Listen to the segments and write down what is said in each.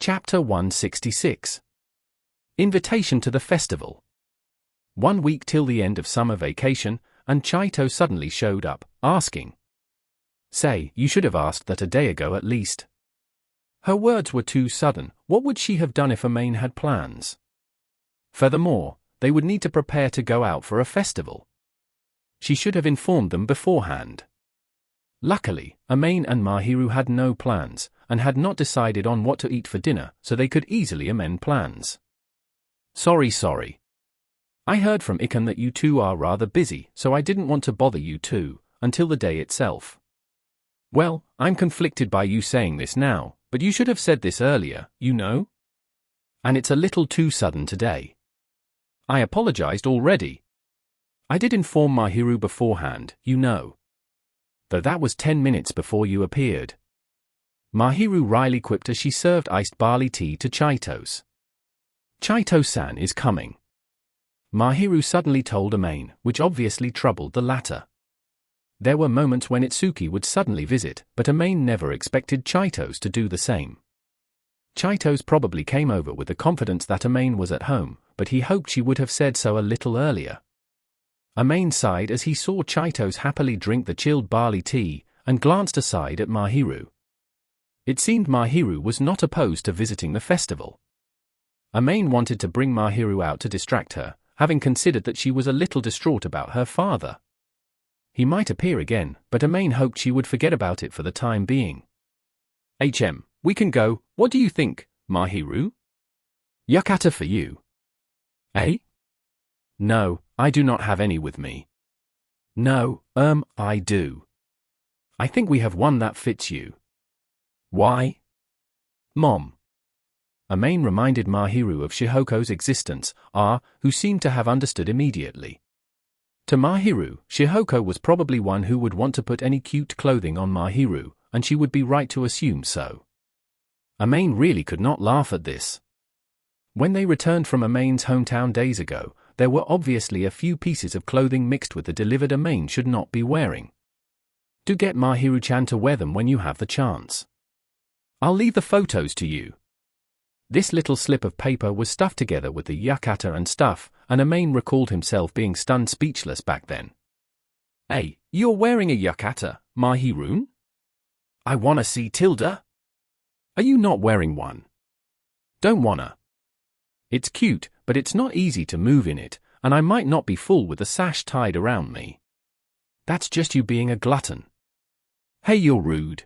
Chapter 166. Invitation to the festival. 1 week till the end of summer vacation, and Chitose suddenly showed up, asking. Say, you should have asked that a day ago at least. Her words were too sudden. What would she have done if Maid had plans? Furthermore, they would need to prepare to go out for a festival. She should have informed them beforehand. Luckily, Maid and Mahiru had no plans, and had not decided on what to eat for dinner, so they could easily amend plans. Sorry. I heard from Ikan that you two are rather busy, so I didn't want to bother you two, until the day itself. Well, I'm conflicted by you saying this now, but you should have said this earlier, you know? And it's a little too sudden today. I apologized already. I did inform Mahiru beforehand, you know. Though that was 10 minutes before you appeared. Mahiru wryly quipped as she served iced barley tea to Chitose. Chitose-san is coming. Mahiru suddenly told Maid, which obviously troubled the latter. There were moments when Itsuki would suddenly visit, but Maid never expected Chitose to do the same. Chitose probably came over with the confidence that Maid was at home, but he hoped she would have said so a little earlier. Maid sighed as he saw Chitose happily drink the chilled barley tea, and glanced aside at Mahiru. It seemed Mahiru was not opposed to visiting the festival. Maid wanted to bring Mahiru out to distract her, having considered that she was a little distraught about her father. He might appear again, but Maid hoped she would forget about it for the time being. We can go, what do you think, Mahiru? Yukata for you. Eh? No, I do not have any with me. No, I do. I think we have one that fits you. Why? Mom. Maid reminded Mahiru of Shihoko's existence, who seemed to have understood immediately. To Mahiru, Shihoko was probably one who would want to put any cute clothing on Mahiru, and she would be right to assume so. Maid really could not laugh at this. When they returned from Maid's hometown days ago, there were obviously a few pieces of clothing mixed with the delivered Maid should not be wearing. Do get Mahiru-chan to wear them when you have the chance. I'll leave the photos to you. This little slip of paper was stuffed together with the yukata and stuff, and Maid recalled himself being stunned speechless back then. Hey, you're wearing a yukata, Mahiru? I wanna see Tilda. Are you not wearing one? Don't wanna. It's cute, but it's not easy to move in it, and I might not be full with the sash tied around me. That's just you being a glutton. Hey, you're rude.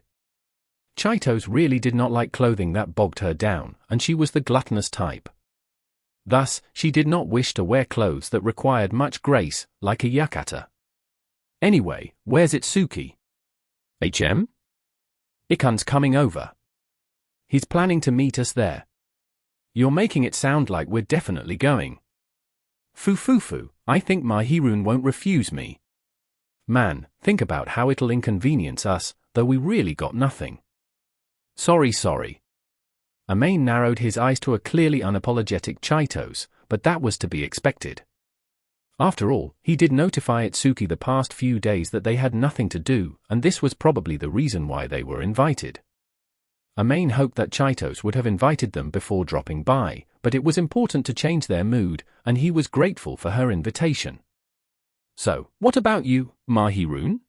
Chitose really did not like clothing that bogged her down, and she was the gluttonous type. Thus, she did not wish to wear clothes that required much grace, like a yukata. Anyway, where's Itsuki? Ikan's coming over. He's planning to meet us there. You're making it sound like we're definitely going. Foo, I think Mahiru won't refuse me. Man, think about how it'll inconvenience us, though we really got nothing. Sorry. Maid narrowed his eyes to a clearly unapologetic Chitose, but that was to be expected. After all, he did notify Itsuki the past few days that they had nothing to do, and this was probably the reason why they were invited. Maid hoped that Chitose would have invited them before dropping by, but it was important to change their mood, and he was grateful for her invitation. So, what about you, Mahiru?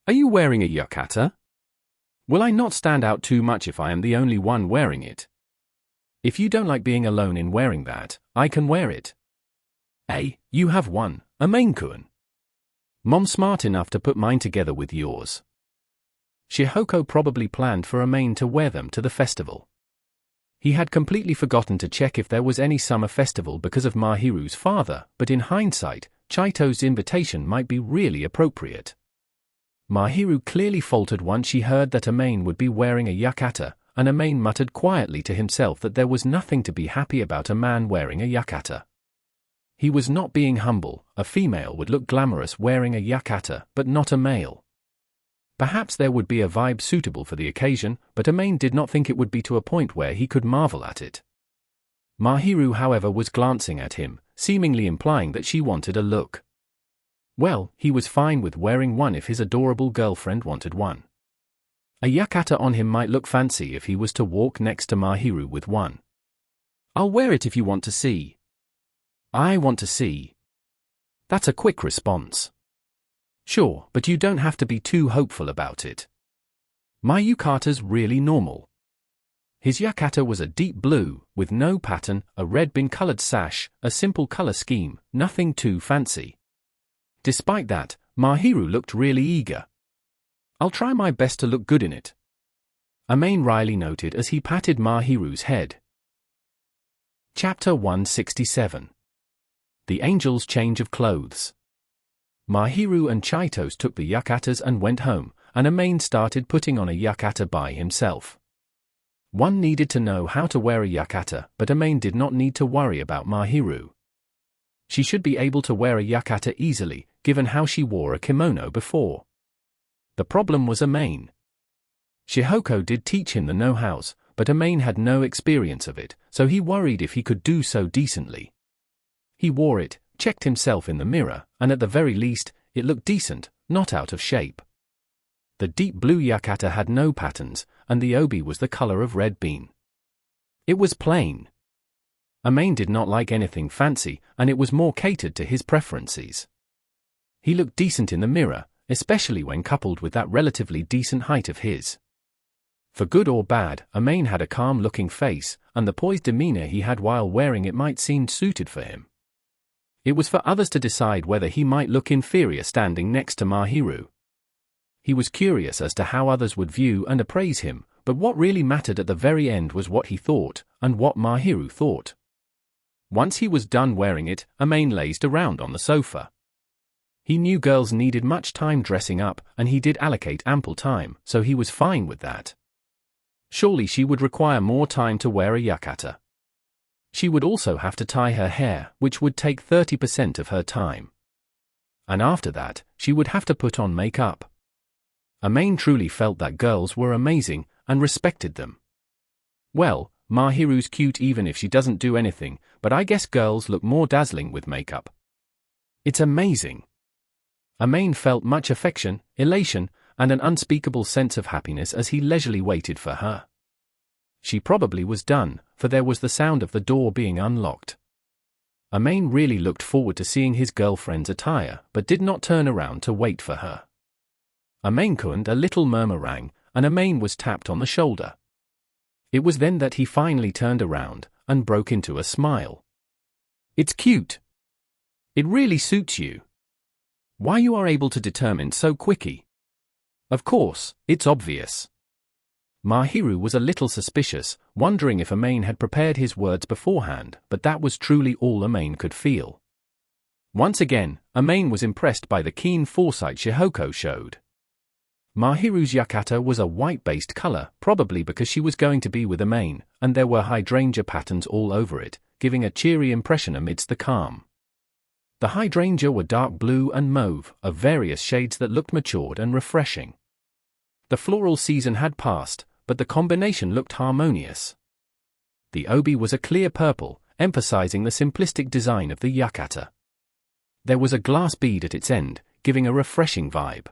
Are you wearing a yukata? Will I not stand out too much if I am the only one wearing it? If you don't like being alone in wearing that, I can wear it. Hey, you have one, Maid-kun. Mom's smart enough to put mine together with yours. Shihoko probably planned for Maid to wear them to the festival. He had completely forgotten to check if there was any summer festival because of Mahiru's father, but in hindsight, Chitose's invitation might be really appropriate. Mahiru clearly faltered once she heard that Maid would be wearing a yukata, and Maid muttered quietly to himself that there was nothing to be happy about a man wearing a yukata. He was not being humble. A female would look glamorous wearing a yukata, but not a male. Perhaps there would be a vibe suitable for the occasion, but Maid did not think it would be to a point where he could marvel at it. Mahiru, however, was glancing at him, seemingly implying that she wanted a look. Well, he was fine with wearing one if his adorable girlfriend wanted one. A yukata on him might look fancy if he was to walk next to Mahiru with one. I'll wear it if you want to see. I want to see. That's a quick response. Sure, but you don't have to be too hopeful about it. My yukata's really normal. His yukata was a deep blue, with no pattern, a red bin-colored sash, a simple color scheme, nothing too fancy. Despite that, Mahiru looked really eager. I'll try my best to look good in it. Amain wryly noted as he patted Mahiru's head. Chapter 167. The Angel's Change of Clothes. Mahiru and Chitose took the yukatas and went home, and Amain started putting on a yukata by himself. One needed to know how to wear a yukata, but Amain did not need to worry about Mahiru. She should be able to wear a yukata easily, given how she wore a kimono before. The problem was Amain. Shihoko did teach him the know-hows, but Amain had no experience of it, so he worried if he could do so decently. He wore it, checked himself in the mirror, and at the very least, it looked decent, not out of shape. The deep blue yukata had no patterns, and the obi was the color of red bean. It was plain. Amain did not like anything fancy, and it was more catered to his preferences. He looked decent in the mirror, especially when coupled with that relatively decent height of his. For good or bad, Amain had a calm-looking face, and the poised demeanor he had while wearing it might seem suited for him. It was for others to decide whether he might look inferior standing next to Mahiru. He was curious as to how others would view and appraise him, but what really mattered at the very end was what he thought, and what Mahiru thought. Once he was done wearing it, Amain lazed around on the sofa. He knew girls needed much time dressing up, and he did allocate ample time, so he was fine with that. Surely she would require more time to wear a yukata. She would also have to tie her hair, which would take 30% of her time. And after that, she would have to put on makeup. Amain truly felt that girls were amazing, and respected them. Well, Mahiru's cute even if she doesn't do anything, but I guess girls look more dazzling with makeup. It's amazing. Amain felt much affection, elation, and an unspeakable sense of happiness as he leisurely waited for her. She probably was done, for there was the sound of the door being unlocked. Amain really looked forward to seeing his girlfriend's attire, but did not turn around to wait for her. Amain-kun, a little murmur rang, and Amain was tapped on the shoulder. It was then that he finally turned around, and broke into a smile. It's cute. It really suits you. Why you are able to determine so quickly? Of course, it's obvious. Mahiru was a little suspicious, wondering if Amain had prepared his words beforehand, but that was truly all Amain could feel. Once again, Amain was impressed by the keen foresight Shihoko showed. Mahiru's yukata was a white-based color, probably because she was going to be with Amain, and there were hydrangea patterns all over it, giving a cheery impression amidst the calm. The hydrangea were dark blue and mauve, of various shades that looked matured and refreshing. The floral season had passed, but the combination looked harmonious. The obi was a clear purple, emphasizing the simplistic design of the yukata. There was a glass bead at its end, giving a refreshing vibe.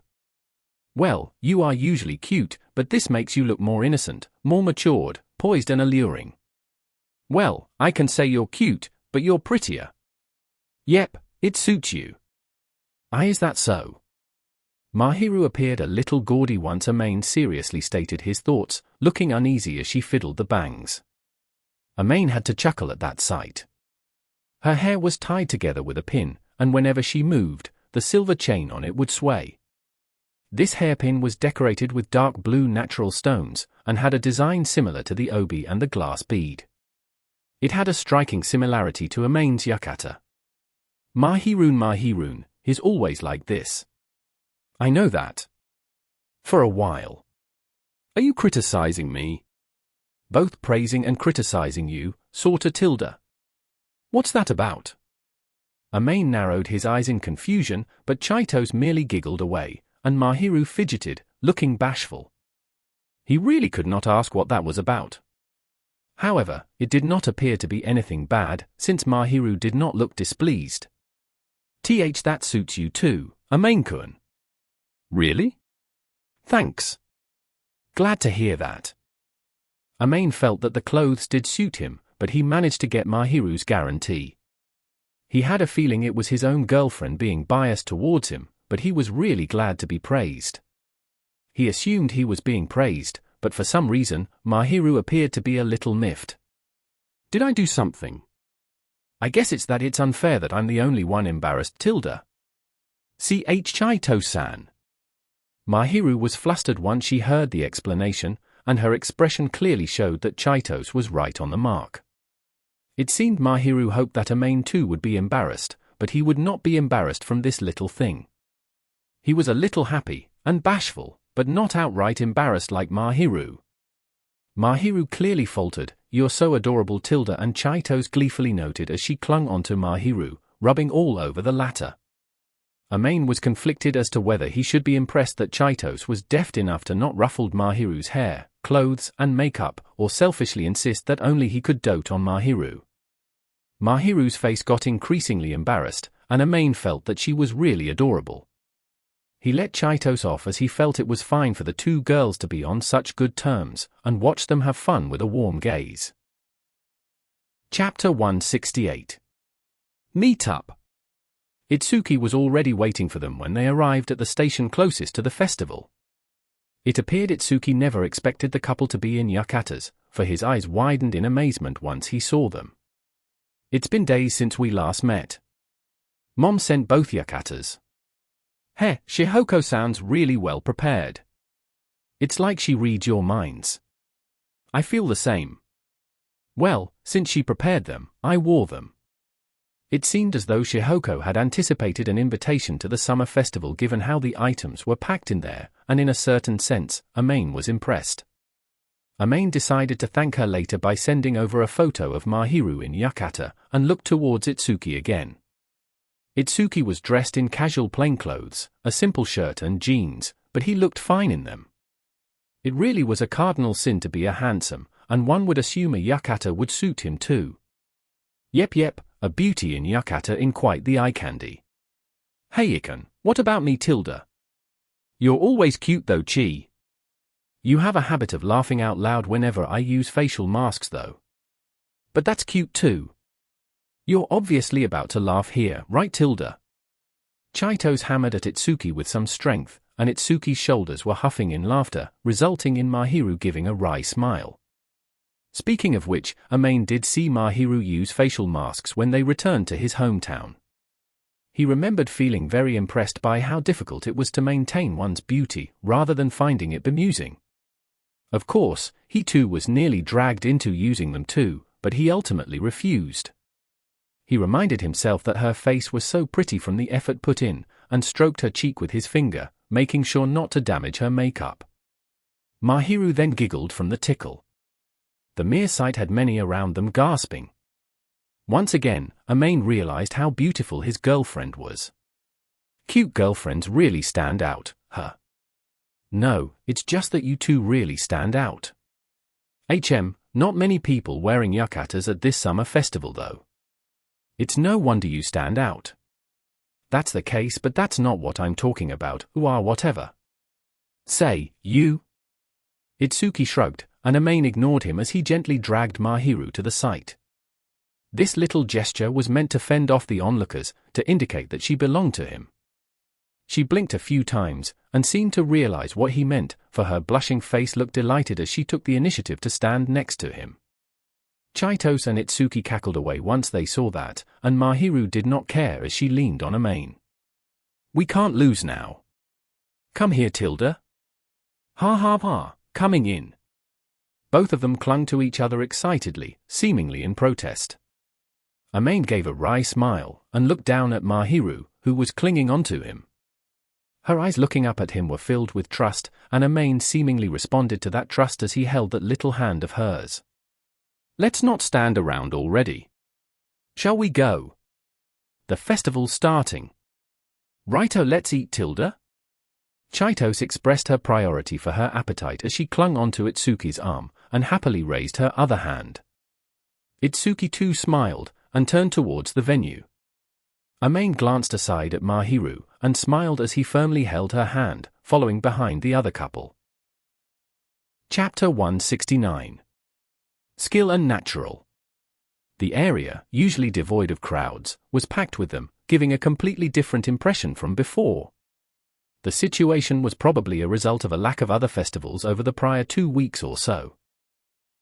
Well, you are usually cute, but this makes you look more innocent, more matured, poised and alluring. Well, I can say you're cute, but you're prettier. Yep, it suits you. Is that so? Mahiru appeared a little gaudy once Amain seriously stated his thoughts, looking uneasy as she fiddled the bangs. Amain had to chuckle at that sight. Her hair was tied together with a pin, and whenever she moved, the silver chain on it would sway. This hairpin was decorated with dark blue natural stones, and had a design similar to the obi and the glass bead. It had a striking similarity to Amain's yukata. Mahirun, he's always like this. I know that. For a while. Are you criticizing me? Both praising and criticizing you, sorta tilde. What's that about? Amain narrowed his eyes in confusion, but Chitose merely giggled away, and Mahiru fidgeted, looking bashful. He really could not ask what that was about. However, it did not appear to be anything bad, since Mahiru did not look displeased. That suits you too, Amain-kun. Really? Thanks. Glad to hear that. Maid felt that the clothes did suit him, but he managed to get Mahiru's guarantee. He had a feeling it was his own girlfriend being biased towards him, but he was really glad to be praised. He assumed he was being praised, but for some reason, Mahiru appeared to be a little miffed. Did I do something? I guess it's that it's unfair that I'm the only one embarrassed. Chitose-san. Mahiru was flustered once she heard the explanation, and her expression clearly showed that Chitose was right on the mark. It seemed Mahiru hoped that Maid too would be embarrassed, but he would not be embarrassed from this little thing. He was a little happy, and bashful, but not outright embarrassed like Mahiru. Mahiru clearly faltered, "You're so adorable," and Chitose gleefully noted as she clung onto Mahiru, rubbing all over the latter. Maid was conflicted as to whether he should be impressed that Chitose was deft enough to not ruffle Mahiru's hair, clothes, and makeup, or selfishly insist that only he could dote on Mahiru. Mahiru's face got increasingly embarrassed, and Maid felt that she was really adorable. He let Chitose off as he felt it was fine for the two girls to be on such good terms, and watched them have fun with a warm gaze. Chapter 168. Meetup. Itsuki was already waiting for them when they arrived at the station closest to the festival. It appeared Itsuki never expected the couple to be in yukatas, for his eyes widened in amazement once he saw them. "It's been days since we last met. Mom sent both yukatas." "Heh, Shihoko sounds really well prepared. It's like she reads your minds." "I feel the same." "Well, since she prepared them, I wore them." It seemed as though Shihoko had anticipated an invitation to the summer festival given how the items were packed in there, and in a certain sense, Maid was impressed. Maid decided to thank her later by sending over a photo of Mahiru in yukata, and looked towards Itsuki again. Itsuki was dressed in casual plainclothes, a simple shirt and jeans, but he looked fine in them. It really was a cardinal sin to be a handsome, and one would assume a yukata would suit him too. Yep, a beauty in yukata in quite the eye candy. "Hey Ikon, what about me?" "You're always cute though, Chi. You have a habit of laughing out loud whenever I use facial masks though. But that's cute too. You're obviously about to laugh here, right?" Chitose hammered at Itsuki with some strength, and Itsuki's shoulders were huffing in laughter, resulting in Mahiru giving a wry smile. Speaking of which, Maid did see Mahiru use facial masks when they returned to his hometown. He remembered feeling very impressed by how difficult it was to maintain one's beauty, rather than finding it bemusing. Of course, he too was nearly dragged into using them too, but he ultimately refused. He reminded himself that her face was so pretty from the effort put in, and stroked her cheek with his finger, making sure not to damage her makeup. Mahiru then giggled from the tickle. The mere sight had many around them gasping. Once again, Maid realized how beautiful his girlfriend was. Cute girlfriends really stand out, huh? No, it's just that you two really stand out. Not many people wearing yukatas at this summer festival though. It's no wonder you stand out. That's the case, but that's not what I'm talking about, whatever. Say, you. Itsuki shrugged, and Maid ignored him as he gently dragged Mahiru to the site. This little gesture was meant to fend off the onlookers, to indicate that she belonged to him. She blinked a few times, and seemed to realize what he meant, for her blushing face looked delighted as she took the initiative to stand next to him. Chitose and Itsuki cackled away once they saw that, and Mahiru did not care as she leaned on Maid. "We can't lose now. Come here, Ha ha ha, coming in." Both of them clung to each other excitedly, seemingly in protest. Maid gave a wry smile, and looked down at Mahiru, who was clinging onto him. Her eyes looking up at him were filled with trust, and Maid seemingly responded to that trust as he held that little hand of hers. "Let's not stand around already. Shall we go? The festival's starting." "Righto, let's eat." Chitose expressed her priority for her appetite as she clung onto Itsuki's arm, and happily raised her other hand. Itsuki too smiled, and turned towards the venue. Maid glanced aside at Mahiru, and smiled as he firmly held her hand, following behind the other couple. Chapter 169. Skill and Natural. The area, usually devoid of crowds, was packed with them, giving a completely different impression from before. The situation was probably a result of a lack of other festivals over the prior 2 weeks or so.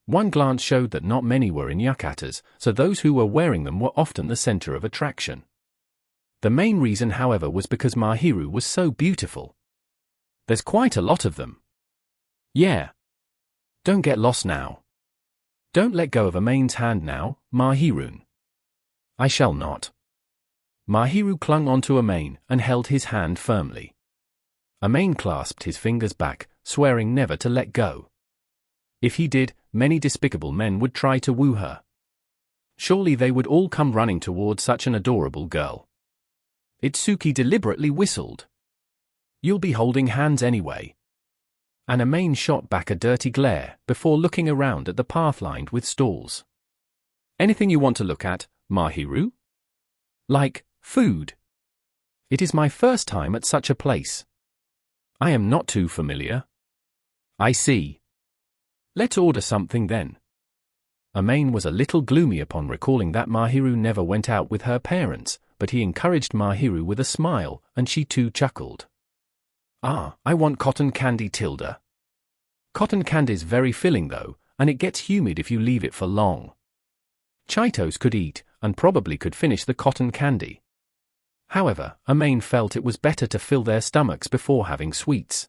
One glance showed that not many were in yukatas, so those who were wearing them were often the center of attraction. The main reason, however, was because Mahiru was so beautiful. There's quite a lot of them. Yeah. Don't get lost now. Don't let go of Amain's hand now, Mahiru. I shall not. Mahiru clung onto Amain and held his hand firmly. Amain clasped his fingers back, swearing never to let go. If he did, many despicable men would try to woo her. Surely they would all come running toward such an adorable girl. Itsuki deliberately whistled. You'll be holding hands anyway. And Amain shot back a dirty glare before looking around at the path lined with stalls. Anything you want to look at, Mahiru? Like, food. It is my first time at such a place. I am not too familiar. I see. Let's order something then. Amain was a little gloomy upon recalling that Mahiru never went out with her parents, but he encouraged Mahiru with a smile, and she too chuckled. I want cotton candy, Tilda. Cotton candy's very filling though, and it gets humid if you leave it for long. Chitose could eat, and probably could finish the cotton candy. However, Amain felt it was better to fill their stomachs before having sweets.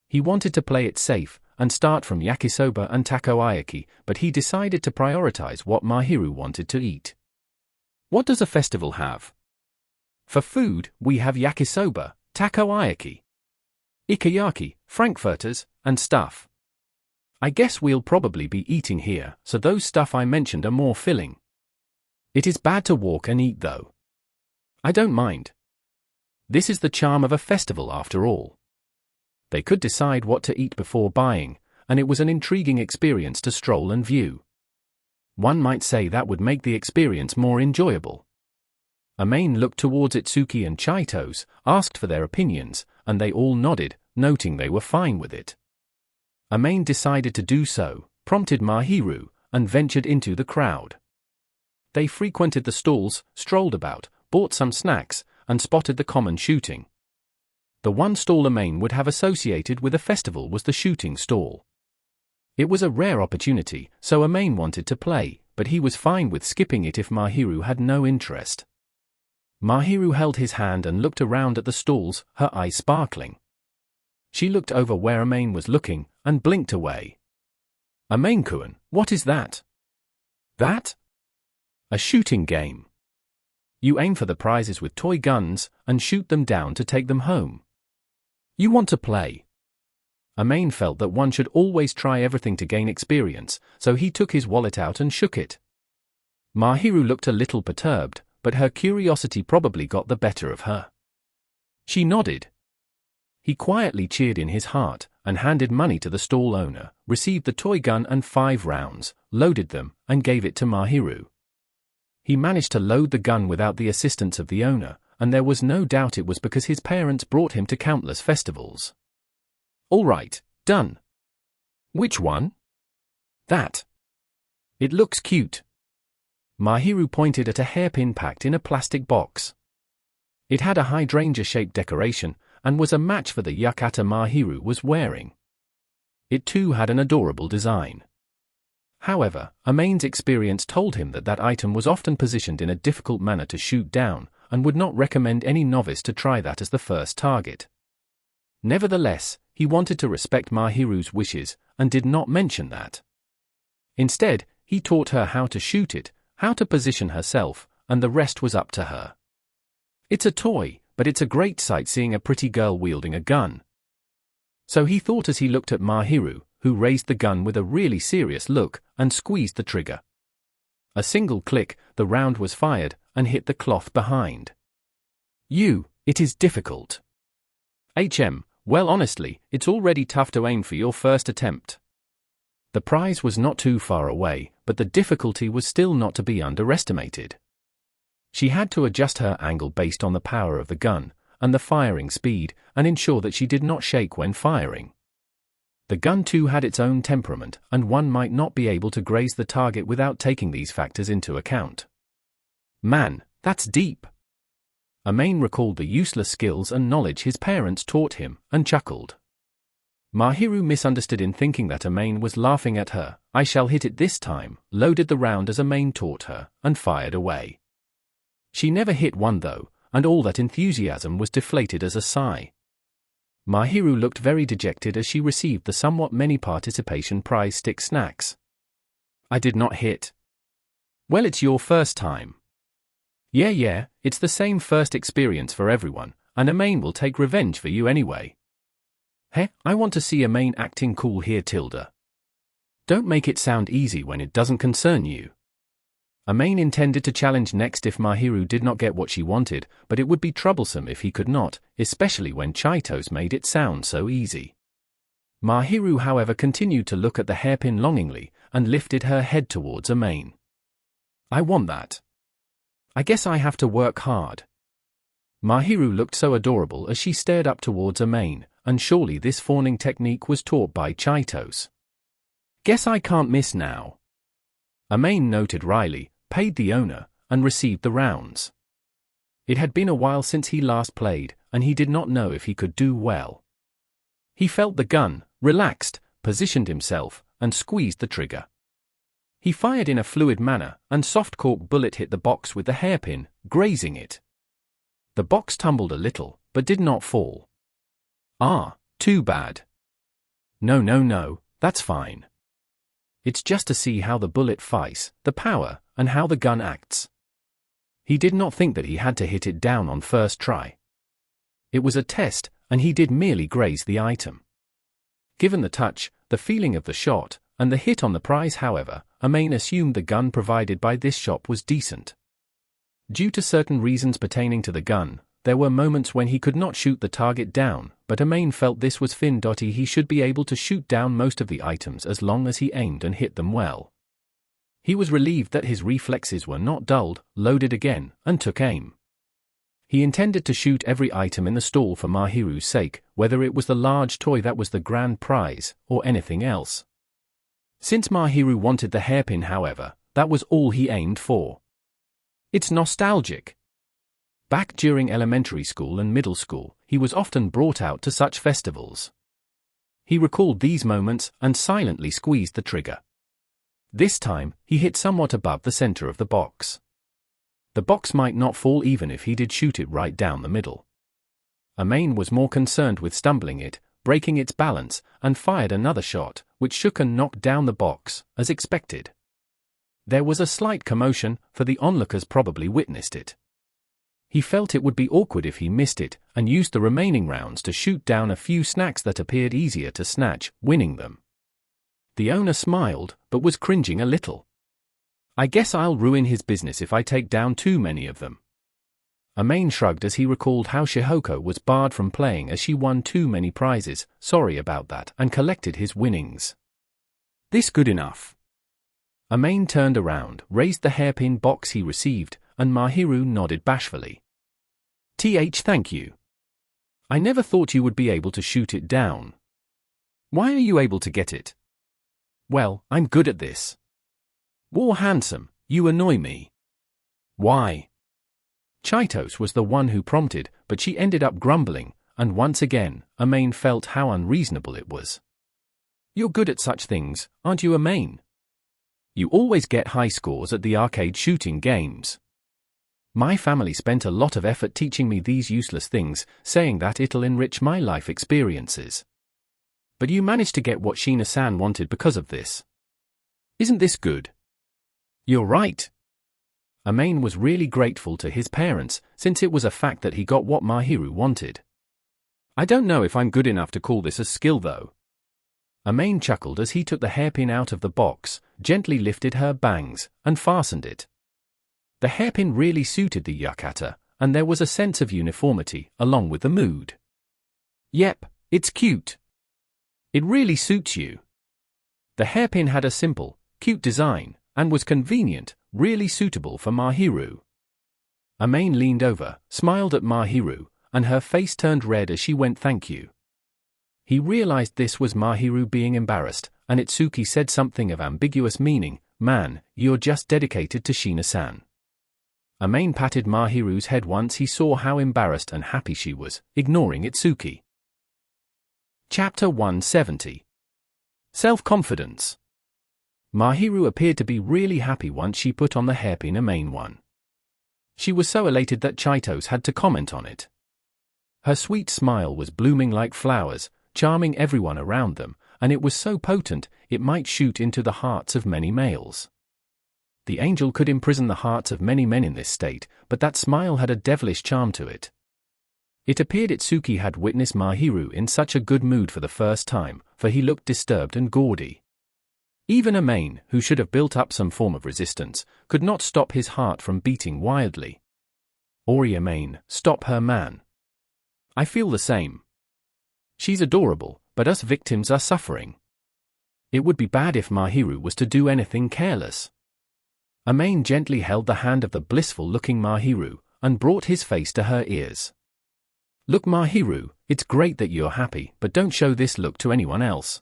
He wanted to play it safe, and start from yakisoba and takoyaki, but he decided to prioritize what Mahiru wanted to eat. What does a festival have? For food, we have yakisoba, takoyaki, ikayaki, frankfurters, and stuff. I guess we'll probably be eating here, so those stuff I mentioned are more filling. It is bad to walk and eat though. I don't mind. This is the charm of a festival after all. They could decide what to eat before buying, and it was an intriguing experience to stroll and view. One might say that would make the experience more enjoyable. Amain looked towards Itsuki and Chitose, asked for their opinions, and they all nodded, noting they were fine with it. Amain decided to do so, prompted Mahiru, and ventured into the crowd. They frequented the stalls, strolled about, bought some snacks, and spotted the common shooting. The one stall Amain would have associated with a festival was the shooting stall. It was a rare opportunity, so Amain wanted to play, but he was fine with skipping it if Mahiru had no interest. Mahiru held his hand and looked around at the stalls, her eyes sparkling. She looked over where Amain was looking, and blinked away. Amain-kun, what is that? That? A shooting game. You aim for the prizes with toy guns, and shoot them down to take them home. You want to play? Amain felt that one should always try everything to gain experience, so he took his wallet out and shook it. Mahiru looked a little perturbed, but her curiosity probably got the better of her. She nodded. He quietly cheered in his heart, and handed money to the stall owner, received the toy gun and 5 rounds, loaded them, and gave it to Mahiru. He managed to load the gun without the assistance of the owner, and there was no doubt it was because his parents brought him to countless festivals. All right, done. Which one? That. It looks cute. Mahiru pointed at a hairpin packed in a plastic box. It had a hydrangea-shaped decoration, and was a match for the yukata Mahiru was wearing. It too had an adorable design. However, Amain's experience told him that that item was often positioned in a difficult manner to shoot down, and would not recommend any novice to try that as the first target. Nevertheless, he wanted to respect Mahiru's wishes, and did not mention that. Instead, he taught her how to shoot it, how to position herself, and the rest was up to her. It's a toy, but it's a great sight seeing a pretty girl wielding a gun. So he thought as he looked at Mahiru, who raised the gun with a really serious look, and squeezed the trigger. A single click, the round was fired, and hit the cloth behind. It is difficult. Well honestly, it's already tough to aim for your first attempt. The prize was not too far away, but the difficulty was still not to be underestimated. She had to adjust her angle based on the power of the gun, and the firing speed, and ensure that she did not shake when firing. The gun too had its own temperament, and one might not be able to graze the target without taking these factors into account. Man, that's deep. Maid recalled the useless skills and knowledge his parents taught him, and chuckled. Mahiru misunderstood in thinking that Maid was laughing at her. I shall hit it this time, loaded the round as Maid taught her, and fired away. She never hit one though, and all that enthusiasm was deflated as a sigh. Mahiru looked very dejected as she received the somewhat many participation prize stick snacks. I did not hit. Well, it's your first time. Yeah, it's the same first experience for everyone, and Maid will take revenge for you anyway. Heh, I want to see Maid acting cool here, Tilda. Don't make it sound easy when it doesn't concern you. Maid intended to challenge next if Mahiru did not get what she wanted, but it would be troublesome if he could not, especially when Chitose made it sound so easy. Mahiru, however, continued to look at the hairpin longingly, and lifted her head towards Maid. I want that. I guess I have to work hard. Mahiru looked so adorable as she stared up towards Maid, and surely this fawning technique was taught by Chitose. Guess I can't miss now. Maid noted wryly, paid the owner, and received the rounds. It had been a while since he last played, and he did not know if he could do well. He felt the gun, relaxed, positioned himself, and squeezed the trigger. He fired in a fluid manner, and soft cork bullet hit the box with the hairpin, grazing it. The box tumbled a little, but did not fall. Ah, too bad. No, that's fine. It's just to see how the bullet fights, the power, and how the gun acts. He did not think that he had to hit it down on first try. It was a test, and he did merely graze the item. Given the touch, the feeling of the shot, and the hit on the prize, however, Maid assumed the gun provided by this shop was decent. Due to certain reasons pertaining to the gun, there were moments when he could not shoot the target down, but Maid felt this was fine. He should be able to shoot down most of the items as long as he aimed and hit them well. He was relieved that his reflexes were not dulled, loaded again, and took aim. He intended to shoot every item in the stall for Mahiru's sake, whether it was the large toy that was the grand prize, or anything else. Since Mahiru wanted the hairpin, however, that was all he aimed for. It's nostalgic. Back during elementary school and middle school, he was often brought out to such festivals. He recalled these moments and silently squeezed the trigger. This time, he hit somewhat above the center of the box. The box might not fall even if he did shoot it right down the middle. Maid was more concerned with stumbling it, breaking its balance, and fired another shot, which shook and knocked down the box, as expected. There was a slight commotion, for the onlookers probably witnessed it. He felt it would be awkward if he missed it, and used the remaining rounds to shoot down a few snacks that appeared easier to snatch, winning them. The owner smiled, but was cringing a little. I guess I'll ruin his business if I take down too many of them. Maid shrugged as he recalled how Shihoko was barred from playing as she won too many prizes, sorry about that, and collected his winnings. This good enough? Maid turned around, raised the hairpin box he received, and Mahiru nodded bashfully. Thank you. I never thought you would be able to shoot it down. Why are you able to get it? Well, I'm good at this. War handsome, you annoy me. Why? Chitose was the one who prompted, but she ended up grumbling, and once again, Maid felt how unreasonable it was. You're good at such things, aren't you, Maid? You always get high scores at the arcade shooting games. My family spent a lot of effort teaching me these useless things, saying that it'll enrich my life experiences. But you managed to get what Shiina-san wanted because of this. Isn't this good? You're right. Maid was really grateful to his parents, since it was a fact that he got what Mahiru wanted. I don't know if I'm good enough to call this a skill though. Maid chuckled as he took the hairpin out of the box, gently lifted her bangs, and fastened it. The hairpin really suited the yukata, and there was a sense of uniformity, along with the mood. Yep, it's cute. It really suits you. The hairpin had a simple, cute design, and was convenient, really suitable for Mahiru. Maid leaned over, smiled at Mahiru, and her face turned red as she went thank you. He realized this was Mahiru being embarrassed, and Itsuki said something of ambiguous meaning, "Man, you're just dedicated to Shiina-san." Maid patted Mahiru's head once he saw how embarrassed and happy she was, ignoring Itsuki. Chapter 170. Self-Confidence. Mahiru appeared to be really happy once she put on the hairpin Maid one. She was so elated that Chitose had to comment on it. Her sweet smile was blooming like flowers, charming everyone around them, and it was so potent, it might shoot into the hearts of many males. The angel could imprison the hearts of many men in this state, but that smile had a devilish charm to it. It appeared Itsuki had witnessed Mahiru in such a good mood for the first time, for he looked disturbed and gaudy. Even Maid, who should have built up some form of resistance, could not stop his heart from beating wildly. Ori Maid, stop her, man. I feel the same. She's adorable, but us victims are suffering. It would be bad if Mahiru was to do anything careless. Maid gently held the hand of the blissful-looking Mahiru, and brought his face to her ears. Look, Mahiru, it's great that you're happy, but don't show this look to anyone else.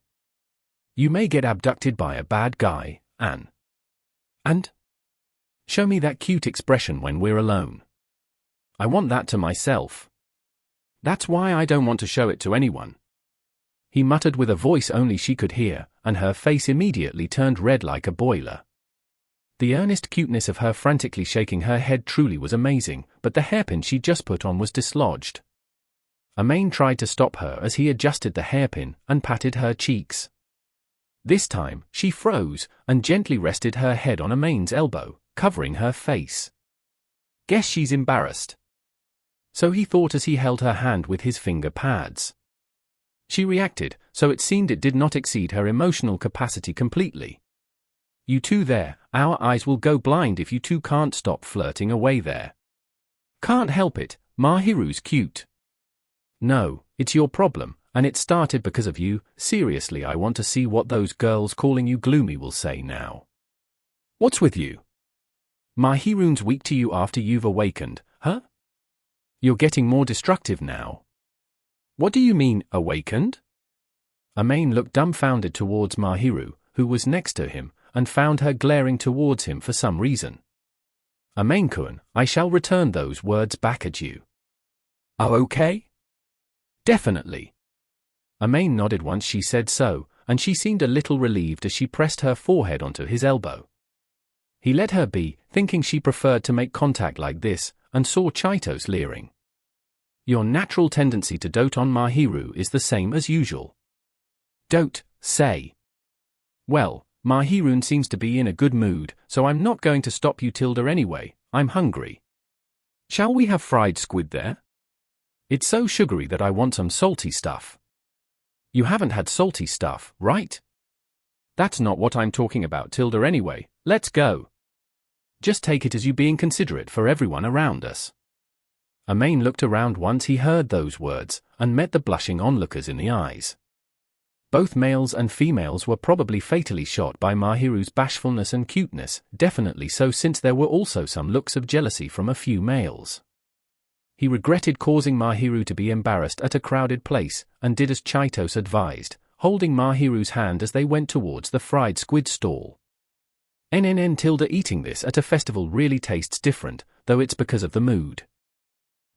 You may get abducted by a bad guy, and show me that cute expression when we're alone. I want that to myself. That's why I don't want to show it to anyone. He muttered with a voice only she could hear, and her face immediately turned red like a boiler. The earnest cuteness of her frantically shaking her head truly was amazing, but the hairpin she just put on was dislodged. Maid tried to stop her as he adjusted the hairpin and patted her cheeks. This time, she froze, and gently rested her head on Maid's elbow, covering her face. Guess she's embarrassed. So he thought as he held her hand with his finger pads. She reacted, so it seemed it did not exceed her emotional capacity completely. You two there, our eyes will go blind if you two can't stop flirting away there. Can't help it, Mahiru's cute. No, it's your problem, and it started because of you. Seriously, I want to see what those girls calling you gloomy will say now. What's with you? Mahiru's weak to you after you've awakened, huh? You're getting more destructive now. What do you mean, awakened? Maid looked dumbfounded towards Mahiru, who was next to him, and found her glaring towards him for some reason. Maid-kun, I shall return those words back at you. Oh, okay? Definitely. Maid nodded once she said so, and she seemed a little relieved as she pressed her forehead onto his elbow. He let her be, thinking she preferred to make contact like this, and saw Chitose leering. Your natural tendency to dote on Mahiru is the same as usual. Dote, say. Well, Mahiru seems to be in a good mood, so I'm not going to stop you Tilda anyway, I'm hungry. Shall we have fried squid there? It's so sugary that I want some salty stuff. You haven't had salty stuff, right? That's not what I'm talking about Tilda anyway, let's go. Just take it as you being considerate for everyone around us. Maid looked around once he heard those words, and met the blushing onlookers in the eyes. Both males and females were probably fatally shot by Mahiru's bashfulness and cuteness, definitely so since there were also some looks of jealousy from a few males. He regretted causing Mahiru to be embarrassed at a crowded place, and did as Chitose advised, holding Mahiru's hand as they went towards the fried squid stall. Tilda eating this at a festival really tastes different, though it's because of the mood.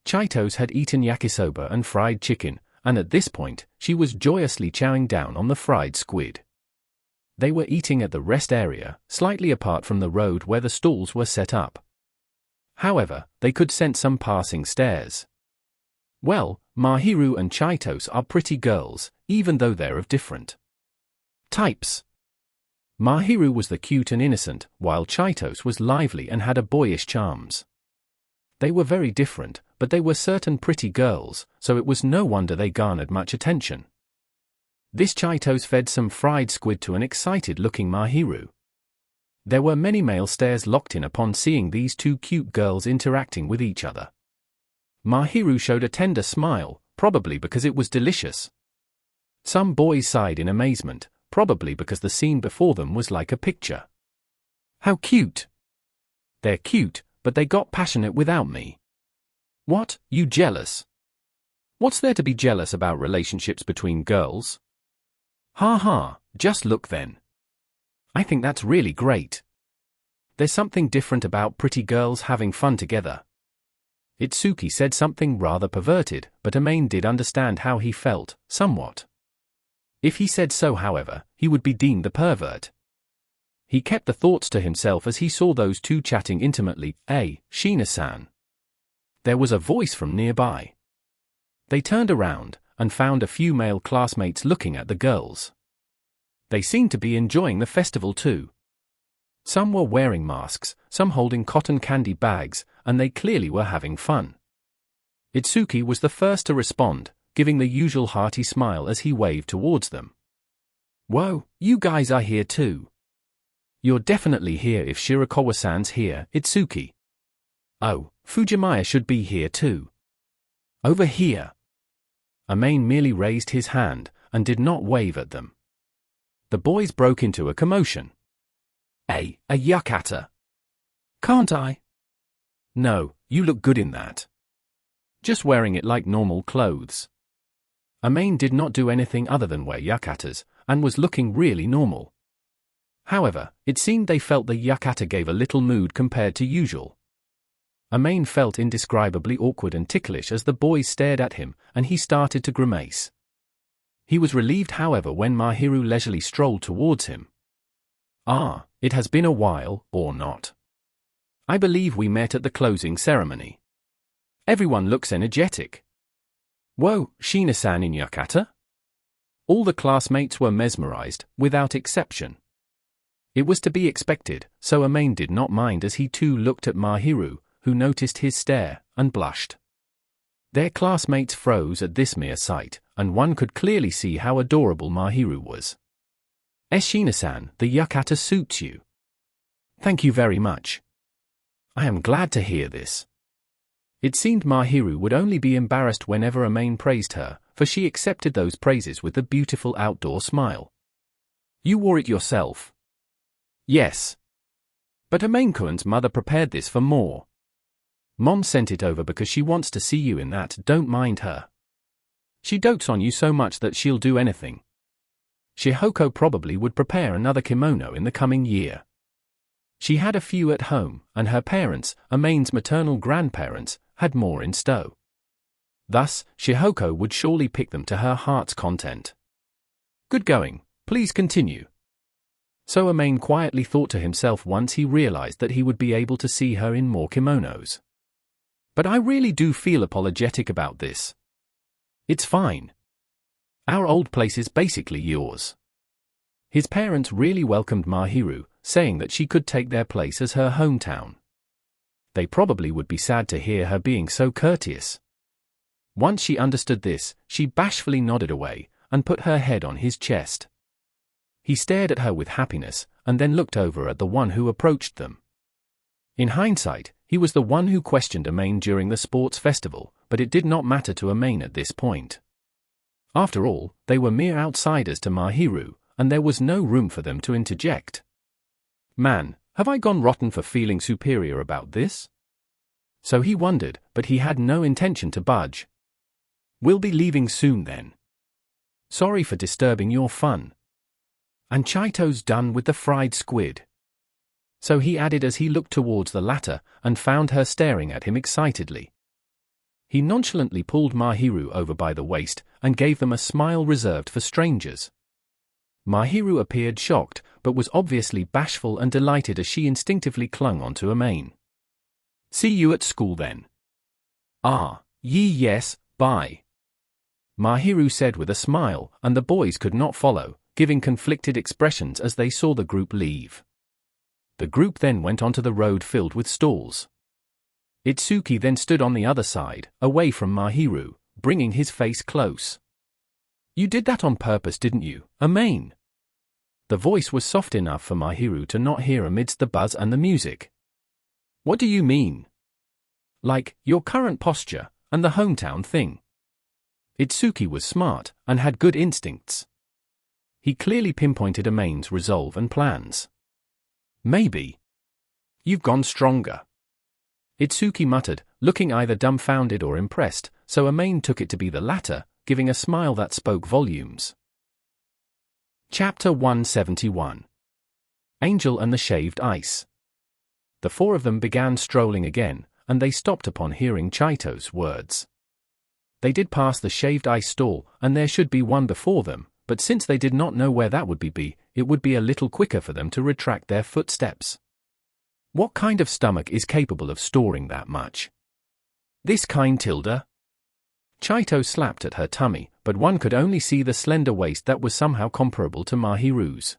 Chitose had eaten yakisoba and fried chicken, and at this point, she was joyously chowing down on the fried squid. They were eating at the rest area, slightly apart from the road where the stalls were set up. However, they could sense some passing stares. Well, Mahiru and Chitose are pretty girls, even though they're of different types. Mahiru was the cute and innocent, while Chitose was lively and had a boyish charms. They were very different, but they were certain pretty girls, so it was no wonder they garnered much attention. This Chitose fed some fried squid to an excited-looking Mahiru. There were many male stares locked in upon seeing these two cute girls interacting with each other. Mahiru showed a tender smile, probably because it was delicious. Some boys sighed in amazement, probably because the scene before them was like a picture. How cute! They're cute, but they got passionate without me. What, you jealous? What's there to be jealous about relationships between girls? Ha ha, just look then. I think that's really great. There's something different about pretty girls having fun together. Itsuki said something rather perverted, but Maid did understand how he felt, somewhat. If he said so, however, he would be deemed the pervert. He kept the thoughts to himself as he saw those two chatting intimately. Shiina-san. There was a voice from nearby. They turned around, and found a few male classmates looking at the girls. They seemed to be enjoying the festival too. Some were wearing masks, some holding cotton candy bags, and they clearly were having fun. Itsuki was the first to respond, giving the usual hearty smile as he waved towards them. Whoa, you guys are here too. You're definitely here if Shirakawa-san's here, Itsuki. Oh, Fujimaya should be here too. Over here. Maid merely raised his hand, and did not wave at them. The boys broke into a commotion. A yukata. Can't I? No, you look good in that. Just wearing it like normal clothes. Maid did not do anything other than wear yukatas, and was looking really normal. However, it seemed they felt the yukata gave a little mood compared to usual. Maid felt indescribably awkward and ticklish as the boys stared at him, and he started to grimace. He was relieved, however, when Mahiru leisurely strolled towards him. Ah, it has been a while, or not. I believe we met at the closing ceremony. Everyone looks energetic. Whoa, Shiina-san in yukata? All the classmates were mesmerized, without exception. It was to be expected, so Maid did not mind as he too looked at Mahiru, who noticed his stare, and blushed. Their classmates froze at this mere sight, and one could clearly see how adorable Mahiru was. Shiina-san, the yukata suits you. Thank you very much. I am glad to hear this. It seemed Mahiru would only be embarrassed whenever Maid praised her, for she accepted those praises with a beautiful outdoor smile. You wore it yourself? Yes. But Maid-kun's mother prepared this for more. Mom sent it over because she wants to see you in that, don't mind her. She dotes on you so much that she'll do anything. Shihoko probably would prepare another kimono in the coming year. She had a few at home, and her parents, Maid's maternal grandparents, had more in stow. Thus, Shihoko would surely pick them to her heart's content. Good going, please continue. So Maid quietly thought to himself once he realized that he would be able to see her in more kimonos. But I really do feel apologetic about this. It's fine. Our old place is basically yours. His parents really welcomed Mahiru, saying that she could take their place as her hometown. They probably would be sad to hear her being so courteous. Once she understood this, she bashfully nodded away, and put her head on his chest. He stared at her with happiness, and then looked over at the one who approached them. In hindsight, he was the one who questioned Maid during the sports festival, but it did not matter to Maid at this point. After all, they were mere outsiders to Mahiru, and there was no room for them to interject. Man, have I gone rotten for feeling superior about this? So he wondered, but he had no intention to budge. We'll be leaving soon then. Sorry for disturbing your fun. And Chito's done with the fried squid. So he added as he looked towards the latter, and found her staring at him excitedly. He nonchalantly pulled Mahiru over by the waist, and gave them a smile reserved for strangers. Mahiru appeared shocked, but was obviously bashful and delighted as she instinctively clung onto Maid. See you at school then. Yes, bye. Mahiru said with a smile, and the boys could not follow, giving conflicted expressions as they saw the group leave. The group then went onto the road filled with stalls. Itsuki then stood on the other side, away from Mahiru, bringing his face close. You did that on purpose, didn't you, Maid? The voice was soft enough for Mahiru to not hear amidst the buzz and the music. What do you mean? Like, your current posture, and the hometown thing. Itsuki was smart, and had good instincts. He clearly pinpointed Maid's resolve and plans. Maybe. You've gone stronger. Itsuki muttered, looking either dumbfounded or impressed, so Maid took it to be the latter, giving a smile that spoke volumes. Chapter 171. Angel and the Shaved Ice. The four of them began strolling again, and they stopped upon hearing Chitose's words. They did pass the shaved ice stall, and there should be one before them, but since they did not know where that would be, it would be a little quicker for them to retract their footsteps. What kind of stomach is capable of storing that much? This kind, Tilda? Chitose slapped at her tummy, but one could only see the slender waist that was somehow comparable to Mahiru's.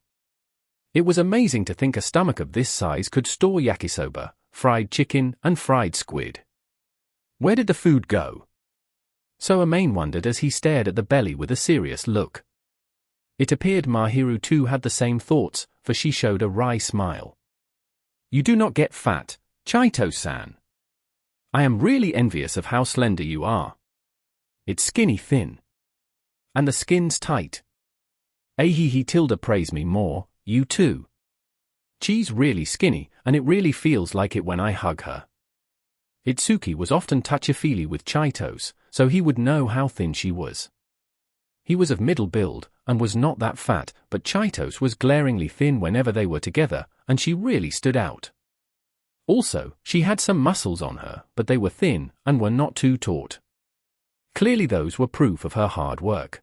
It was amazing to think a stomach of this size could store yakisoba, fried chicken, and fried squid. Where did the food go? So Maid wondered as he stared at the belly with a serious look. It appeared Mahiru too had the same thoughts, for she showed a wry smile. You do not get fat, Chitose-san. I am really envious of how slender you are. It's skinny thin. And the skin's tight. Ahihi Tilda praise me more, you too. She's really skinny, and it really feels like it when I hug her. Itsuki was often touchy-feely with Chitose, so he would know how thin she was. He was of middle build, and was not that fat, but Chitose was glaringly thin whenever they were together, and she really stood out. Also, she had some muscles on her, but they were thin, and were not too taut. Clearly those were proof of her hard work.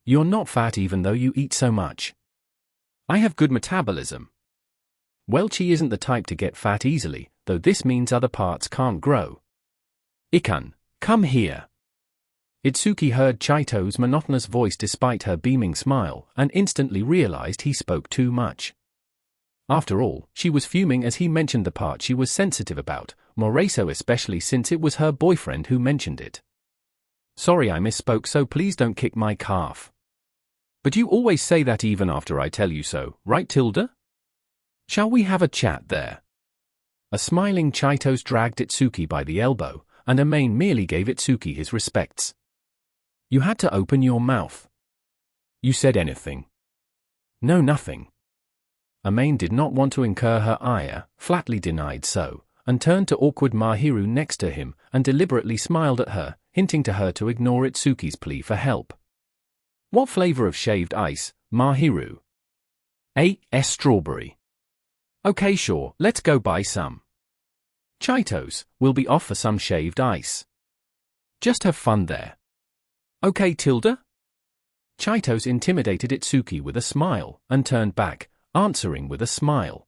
You're not fat even though you eat so much. I have good metabolism. Well, she isn't the type to get fat easily, though this means other parts can't grow. Ikan, come here. Itsuki heard Chitose's monotonous voice despite her beaming smile, and instantly realized he spoke too much. After all, she was fuming as he mentioned the part she was sensitive about, more so especially since it was her boyfriend who mentioned it. Sorry I misspoke, so please don't kick my calf. But you always say that even after I tell you so, right Tilda? Shall we have a chat there? A smiling Chitose dragged Itsuki by the elbow, and Maid merely gave Itsuki his respects. You had to open your mouth. You said anything? No, nothing. Maid did not want to incur her ire, flatly denied so, and turned to awkward Mahiru next to him, and deliberately smiled at her, hinting to her to ignore Itsuki's plea for help. What flavor of shaved ice, Mahiru? Strawberry. Okay, sure, let's go buy some. Chitose, we'll be off for some shaved ice. Just have fun there. Okay, Tilda? Chitose intimidated Itsuki with a smile, and turned back, answering with a smile.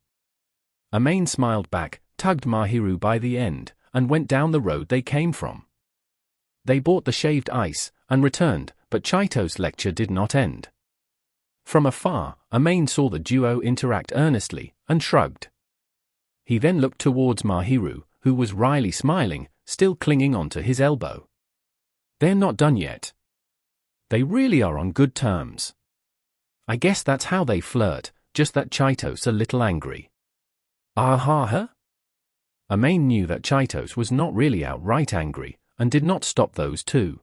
Maid smiled back, tugged Mahiru by the end, and went down the road they came from. They bought the shaved ice, and returned, but Chitose's lecture did not end. From afar, Maid saw the duo interact earnestly, and shrugged. He then looked towards Mahiru, who was wryly smiling, still clinging onto his elbow. They're not done yet. They really are on good terms. I guess that's how they flirt, just that Chitose a little angry. Aha! Maid knew that Chitose was not really outright angry, and did not stop those two.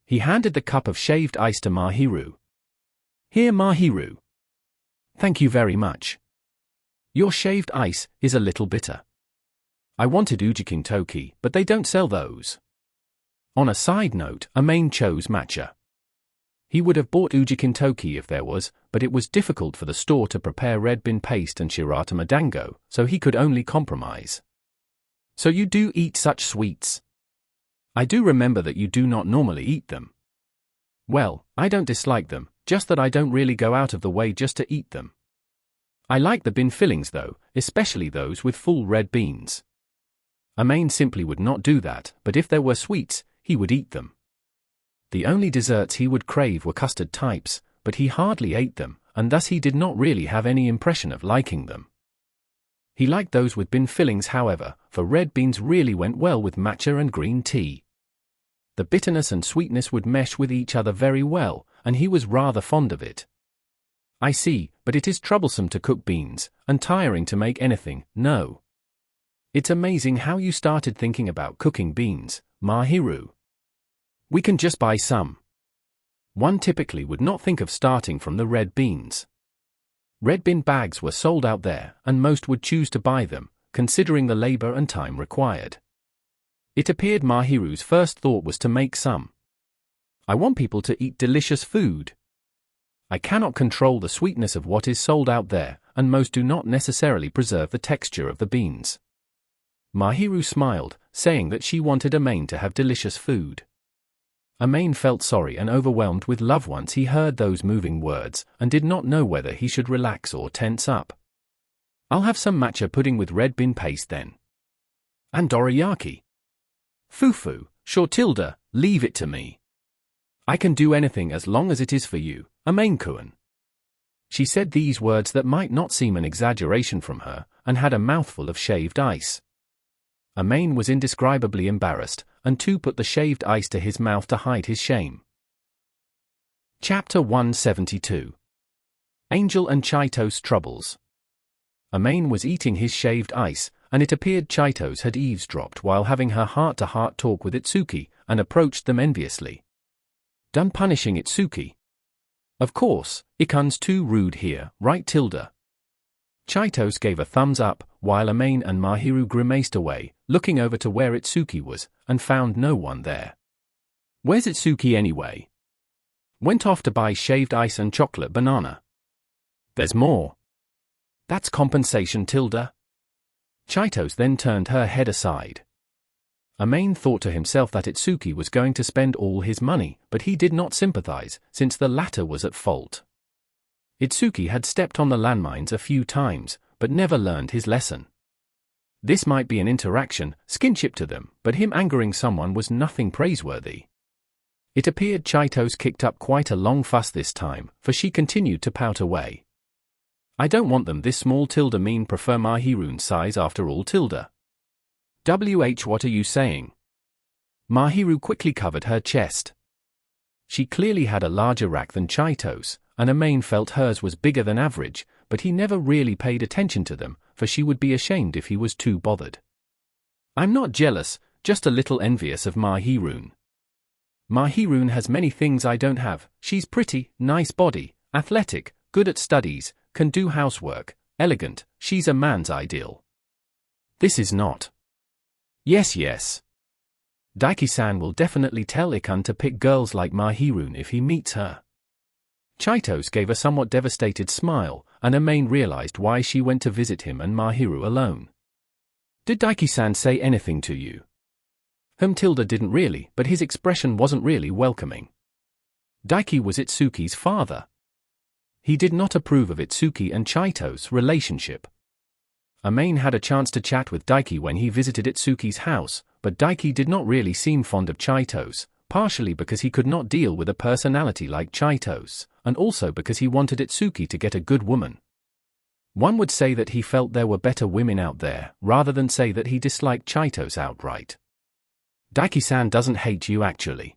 He handed the cup of shaved ice to Mahiru. Here, Mahiru. Thank you very much. Your shaved ice is a little bitter. I wanted ujikintoki, but they don't sell those. On a side note, Maid chose matcha. He would have bought ujikintoki if there was, but it was difficult for the store to prepare red bean paste and shirata madango, so he could only compromise. So you do eat such sweets? I do remember that you do not normally eat them. Well, I don't dislike them, just that I don't really go out of the way just to eat them. I like the bean fillings though, especially those with full red beans. Maid simply would not do that, but if there were sweets, he would eat them. The only desserts he would crave were custard types, but he hardly ate them, and thus he did not really have any impression of liking them. He liked those with bean fillings however, for red beans really went well with matcha and green tea. The bitterness and sweetness would mesh with each other very well, and he was rather fond of it. I see, but it is troublesome to cook beans, and tiring to make anything, no. It's amazing how you started thinking about cooking beans, Mahiru. We can just buy some. One typically would not think of starting from the red beans. Red bean bags were sold out there, and most would choose to buy them, considering the labor and time required. It appeared Mahiru's first thought was to make some. I want people to eat delicious food. I cannot control the sweetness of what is sold out there, and most do not necessarily preserve the texture of the beans. Mahiru smiled, saying that she wanted Amain to have delicious food. Amain felt sorry and overwhelmed with love once he heard those moving words, and did not know whether he should relax or tense up. I'll have some matcha pudding with red bean paste then. And dorayaki. Fufu, sure Tilda, leave it to me. I can do anything as long as it is for you, Amain-kun. She said these words that might not seem an exaggeration from her, and had a mouthful of shaved ice. Amain was indescribably embarrassed, and too put the shaved ice to his mouth to hide his shame. Chapter 172. Angel and Chitose Troubles. Amain was eating his shaved ice, and it appeared Chitose had eavesdropped while having her heart-to-heart talk with Itsuki, and approached them enviously. Done punishing Itsuki? Of course, Ikun's too rude here, right Tilda? Chitose gave a thumbs up, while Amain and Mahiru grimaced away, looking over to where Itsuki was, and found no one there. Where's Itsuki anyway? Went off to buy shaved ice and chocolate banana. There's more. That's compensation Tilda. Chitose then turned her head aside. Amain thought to himself that Itsuki was going to spend all his money, but he did not sympathize, since the latter was at fault. Itsuki had stepped on the landmines a few times, but never learned his lesson. This might be an interaction, skinship to them, but him angering someone was nothing praiseworthy. It appeared Chitose kicked up quite a long fuss this time, for she continued to pout away. I don't want them this small Tilda mean prefer Mahiru's size after all Tilda. What are you saying? Mahiru quickly covered her chest. She clearly had a larger rack than Chitose, and Amain felt hers was bigger than average, but he never really paid attention to them, for she would be ashamed if he was too bothered. I'm not jealous, just a little envious of Mahiru. Mahiru has many things I don't have. She's pretty, nice body, athletic, good at studies, can do housework, elegant, she's a man's ideal. This is not. Yes. Daiki-san will definitely tell Ikun to pick girls like Mahiru if he meets her. Chitose gave a somewhat devastated smile, and Amain realized why she went to visit him and Mahiru alone. Did Daiki-san say anything to you? Tilda didn't really, but his expression wasn't really welcoming. Daiki was Itsuki's father. He did not approve of Itsuki and Chitose's relationship. Amain had a chance to chat with Daiki when he visited Itsuki's house, but Daiki did not really seem fond of Chitose, partially because he could not deal with a personality like Chitose, and also because he wanted Itsuki to get a good woman. One would say that he felt there were better women out there, rather than say that he disliked Chitose outright. Daiki-san doesn't hate you actually.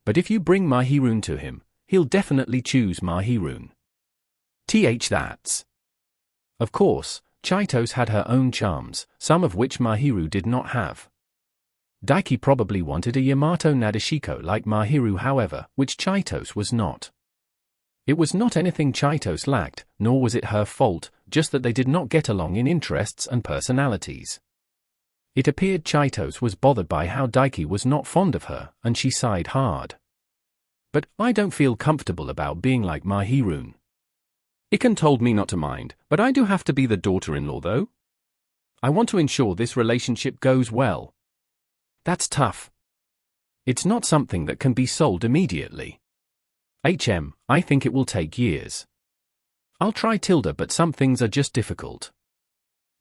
But if you bring Mahiru to him, he'll definitely choose Mahiru. That's. Of course, Chitose had her own charms, some of which Mahiru did not have. Daiki probably wanted a Yamato Nadeshiko like Mahiru however, which Chitose was not. It was not anything Chitose lacked, nor was it her fault, just that they did not get along in interests and personalities. It appeared Chitose was bothered by how Daiki was not fond of her, and she sighed hard. But I don't feel comfortable about being like Mahiru. Ikun told me not to mind, but I do have to be the daughter-in-law though. I want to ensure this relationship goes well. That's tough. It's not something that can be sold immediately. I think it will take years. I'll try Tilda, but some things are just difficult.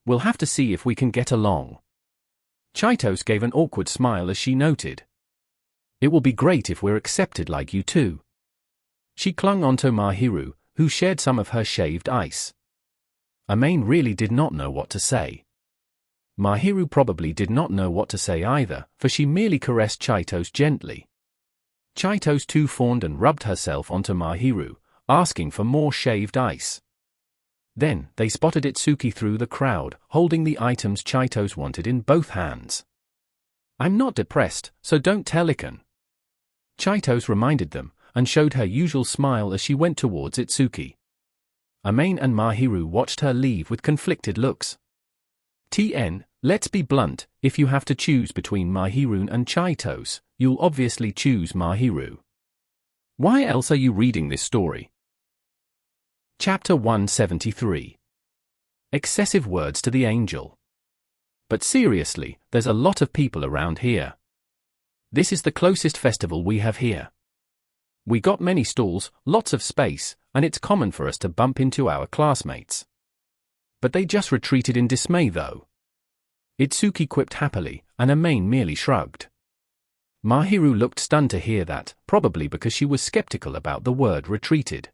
We'll have to see if we can get along. Chitose gave an awkward smile as she noted. It will be great if we're accepted like you two. She clung onto Mahiru, who shared some of her shaved ice. Amain really did not know what to say. Mahiru probably did not know what to say either, for she merely caressed Chitose gently. Chitose too fawned and rubbed herself onto Mahiru, asking for more shaved ice. Then, they spotted Itsuki through the crowd, holding the items Chitose wanted in both hands. I'm not depressed, so don't tell Ikun. Chitose reminded them, and showed her usual smile as she went towards Itsuki. Amain and Mahiru watched her leave with conflicted looks. Let's be blunt, if you have to choose between Mahiru and Chitose, you'll obviously choose Mahiru. Why else are you reading this story? Chapter 173. Excessive words to the angel. But seriously, there's a lot of people around here. This is the closest festival we have here. We got many stalls, lots of space, and it's common for us to bump into our classmates. But they just retreated in dismay though. Itsuki quipped happily, and Maid merely shrugged. Mahiru looked stunned to hear that, probably because she was skeptical about the word retreated.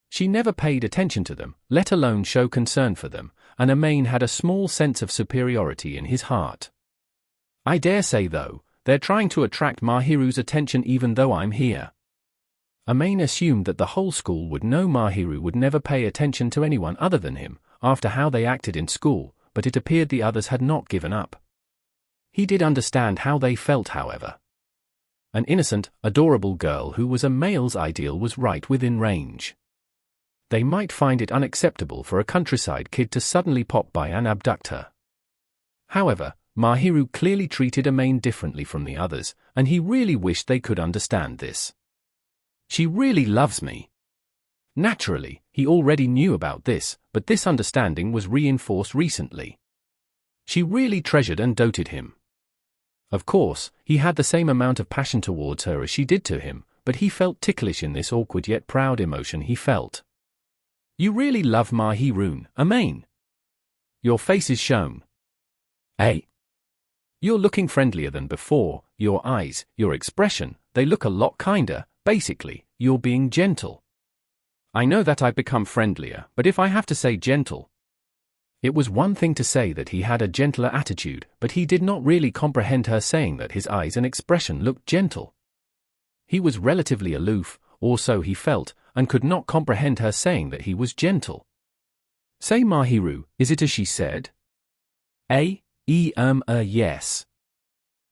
She never paid attention to them, let alone show concern for them, and Maid had a small sense of superiority in his heart. I dare say though, they're trying to attract Mahiru's attention even though I'm here. Maid assumed that the whole school would know Mahiru would never pay attention to anyone other than him, after how they acted in school, but it appeared the others had not given up. He did understand how they felt, however. An innocent, adorable girl who was a male's ideal was right within range. They might find it unacceptable for a countryside kid to suddenly pop by and abduct her. However, Mahiru clearly treated Maid differently from the others, and he really wished they could understand this. She really loves me. Naturally, he already knew about this, but this understanding was reinforced recently. She really treasured and doted him. Of course, he had the same amount of passion towards her as she did to him, but he felt ticklish in this awkward yet proud emotion he felt. You really love Mahiru, Maid? Your face is shown. Hey. You're looking friendlier than before, your eyes, your expression, they look a lot kinder, basically, you're being gentle. I know that I've become friendlier, but if I have to say gentle. It was one thing to say that he had a gentler attitude, but he did not really comprehend her saying that his eyes and expression looked gentle. He was relatively aloof, or so he felt, and could not comprehend her saying that he was gentle. Say Mahiru, is it as she said? Yes.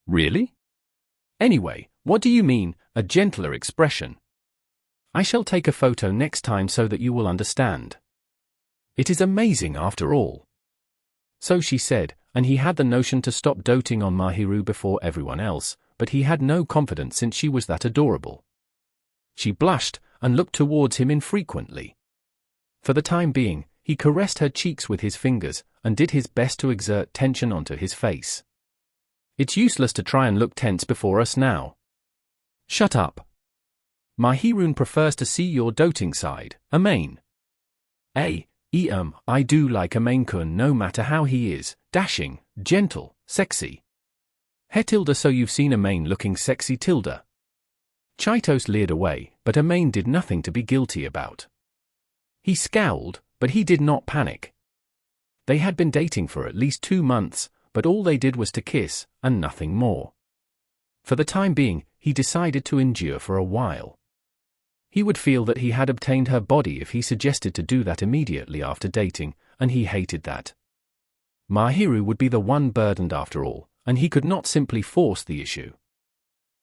Really? Anyway, what do you mean, a gentler expression? I shall take a photo next time so that you will understand. It is amazing after all. So she said, and he had the notion to stop doting on Mahiru before everyone else, but he had no confidence since she was that adorable. She blushed, and looked towards him infrequently. For the time being, he caressed her cheeks with his fingers, and did his best to exert tension onto his face. It's useless to try and look tense before us now. Shut up. Mahiru prefers to see your doting side, Maid. I do like Maid-kun no matter how he is, dashing, gentle, sexy. Tilda, so you've seen Maid looking sexy, Tilda. Chitose leered away, but Maid did nothing to be guilty about. He scowled, but he did not panic. They had been dating for at least 2 months, but all they did was to kiss, and nothing more. For the time being, he decided to endure for a while. He would feel that he had obtained her body if he suggested to do that immediately after dating, and he hated that. Mahiru would be the one burdened after all, and he could not simply force the issue.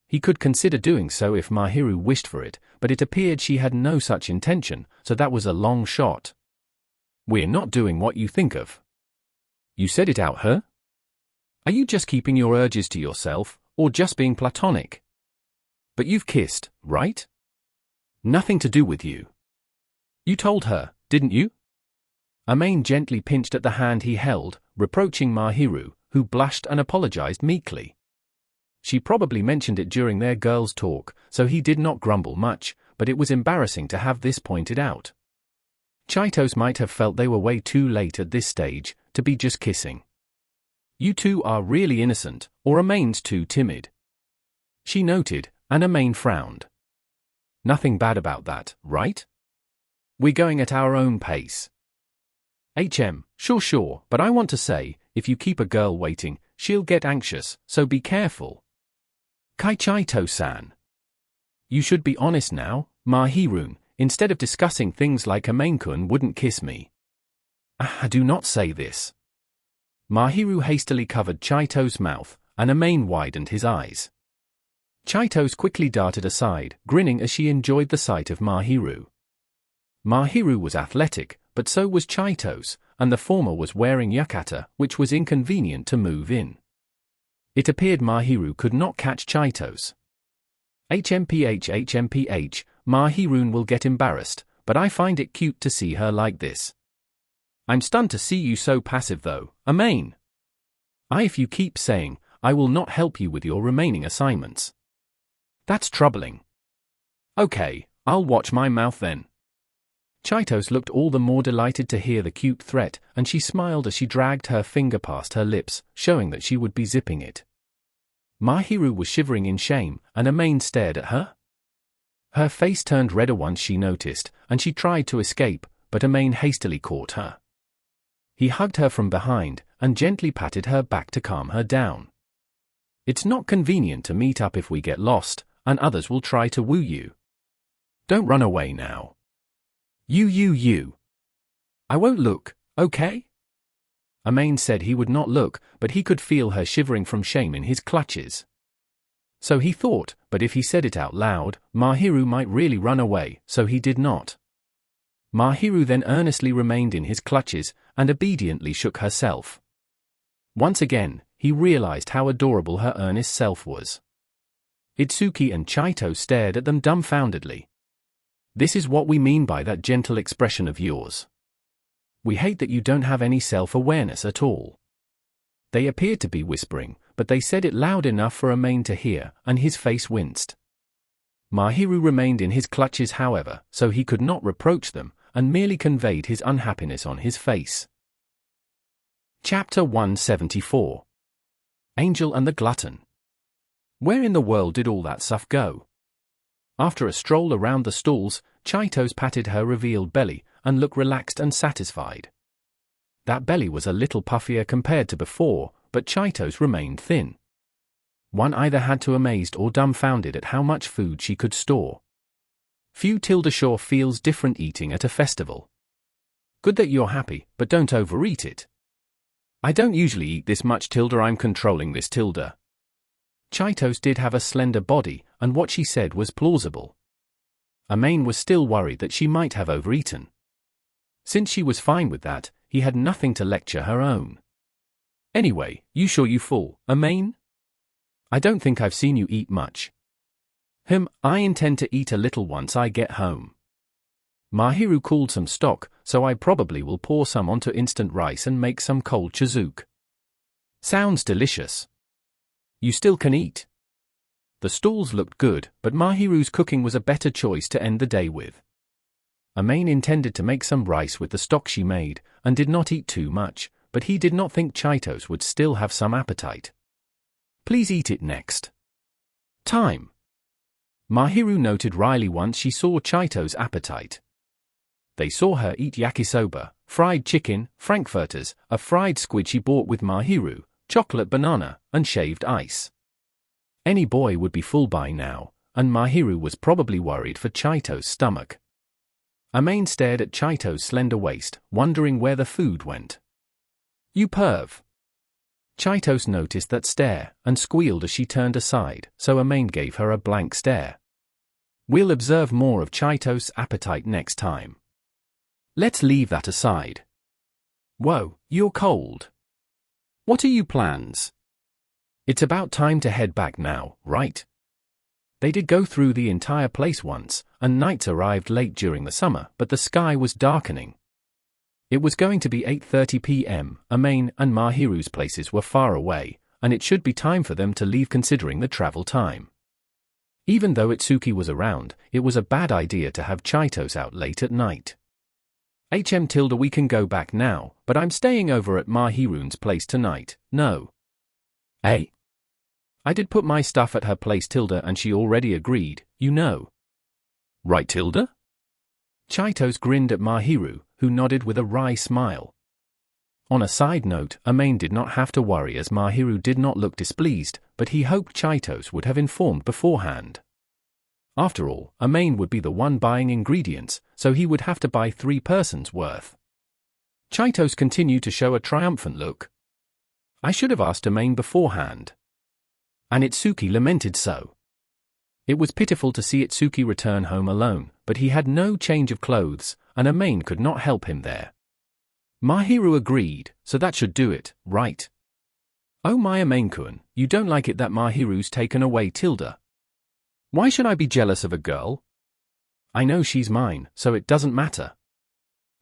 He could consider doing so if Mahiru wished for it, but it appeared she had no such intention, so that was a long shot. We're not doing what you think of. You said it out, huh? Are you just keeping your urges to yourself, or just being platonic? But you've kissed, right? Nothing to do with you. You told her, didn't you? Maid gently pinched at the hand he held, reproaching Mahiru, who blushed and apologized meekly. She probably mentioned it during their girls' talk, so he did not grumble much, but it was embarrassing to have this pointed out. Chitose might have felt they were way too late at this stage, to be just kissing. You two are really innocent, or Maid's too timid. She noted, and Maid frowned. Nothing bad about that, right? We're going at our own pace. Sure, but I want to say, if you keep a girl waiting, she'll get anxious, so be careful. Chitose-san. You should be honest now, Mahiru, instead of discussing things like Maid-kun wouldn't kiss me. Do not say this. Mahiru hastily covered Chitose's mouth, and Maid widened his eyes. Chitose quickly darted aside, grinning as she enjoyed the sight of Mahiru. Mahiru was athletic, but so was Chitose, and the former was wearing yukata, which was inconvenient to move in. It appeared Mahiru could not catch Chitose. HMPH, Mahiru will get embarrassed, but I find it cute to see her like this. I'm stunned to see you so passive though, Amain. If you keep saying, I will not help you with your remaining assignments. That's troubling. Okay, I'll watch my mouth then. Chitose looked all the more delighted to hear the cute threat, and she smiled as she dragged her finger past her lips, showing that she would be zipping it. Mahiru was shivering in shame, and Amain stared at her. Her face turned redder once she noticed, and she tried to escape, but Amain hastily caught her. He hugged her from behind, and gently patted her back to calm her down. It's not convenient to meet up if we get lost, and others will try to woo you. Don't run away now. You. I won't look, okay? Amain said he would not look, but he could feel her shivering from shame in his clutches. So he thought, but if he said it out loud, Mahiru might really run away, so he did not. Mahiru then earnestly remained in his clutches, and obediently shook herself. Once again, he realized how adorable her earnest self was. Itsuki and Chitose stared at them dumbfoundedly. This is what we mean by that gentle expression of yours. We hate that you don't have any self-awareness at all. They appeared to be whispering, but they said it loud enough for Amain to hear, and his face winced. Mahiru remained in his clutches however, so he could not reproach them, and merely conveyed his unhappiness on his face. Chapter 174. Angel and the Glutton. Where in the world did all that stuff go? After a stroll around the stalls, Chitose patted her revealed belly, and looked relaxed and satisfied. That belly was a little puffier compared to before, but Chitose remained thin. One either had to amazed or dumbfounded at how much food she could store. Few tilde sure feels different eating at a festival. Good that you're happy, but don't overeat it. I don't usually eat this much tilde, I'm controlling this tilde. Chitose did have a slender body, and what she said was plausible. Amain was still worried that she might have overeaten. Since she was fine with that, he had nothing to lecture her own. Anyway, you sure you full, Amain? I don't think I've seen you eat much. I intend to eat a little once I get home. Mahiru cooled some stock, so I probably will pour some onto instant rice and make some cold chizuke. Sounds delicious. You still can eat. The stalls looked good, but Mahiru's cooking was a better choice to end the day with. Amain intended to make some rice with the stock she made, and did not eat too much, but he did not think Chitose would still have some appetite. Please eat it next time. Mahiru noted wryly once she saw Chitose's appetite. They saw her eat yakisoba, fried chicken, frankfurters, a fried squid she bought with Mahiru, chocolate banana, and shaved ice. Any boy would be full by now, and Mahiru was probably worried for Chitose's stomach. Amain stared at Chitose's slender waist, wondering where the food went. You perv. Chitose noticed that stare, and squealed as she turned aside, so Amain gave her a blank stare. We'll observe more of Chitose's appetite next time. Let's leave that aside. Whoa, you're cold. What are your plans? It's about time to head back now, right? They did go through the entire place once, and nights arrived late during the summer, but the sky was darkening. It was going to be 8:30 p.m., Amain and Mahiru's places were far away, and it should be time for them to leave considering the travel time. Even though Itsuki was around, it was a bad idea to have Chitose out late at night. We can go back now, but I'm staying over at Mahiru's place tonight, no. Hey. I did put my stuff at her place and she already agreed, you know. Right Tilda? Chitose grinned at Mahiru, who nodded with a wry smile. On a side note, Amain did not have to worry as Mahiru did not look displeased, but he hoped Chitose would have informed beforehand. After all, Amain would be the one buying ingredients, so he would have to buy 3 persons' worth. Chitose continued to show a triumphant look. I should have asked Amain beforehand. And Itsuki lamented so. It was pitiful to see Itsuki return home alone, but he had no change of clothes, and Amain could not help him there. Mahiru agreed, so that should do it, right? Oh my Amain-kun, you don't like it that Mahiru's taken away tilde. Why should I be jealous of a girl? I know she's mine, so it doesn't matter.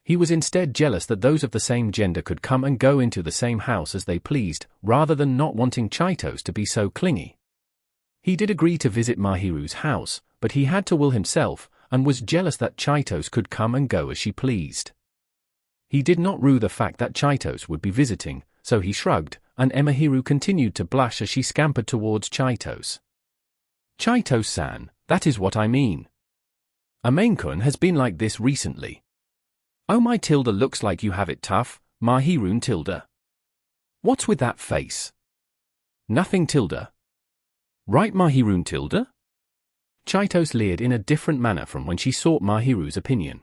He was instead jealous that those of the same gender could come and go into the same house as they pleased, rather than not wanting Chitose to be so clingy. He did agree to visit Mahiru's house, but he had to will himself, and was jealous that Chitose could come and go as she pleased. He did not rue the fact that Chitose would be visiting, so he shrugged, and Mahiru continued to blush as she scampered towards Chitose. Chitose-san, that is what I mean. Amain-kun has been like this recently. Oh my tilde looks like you have it tough, Mahiru tilde. What's with that face? Nothing tilde. Right Mahiru tilde? Chitose leered in a different manner from when she sought Mahiru's opinion.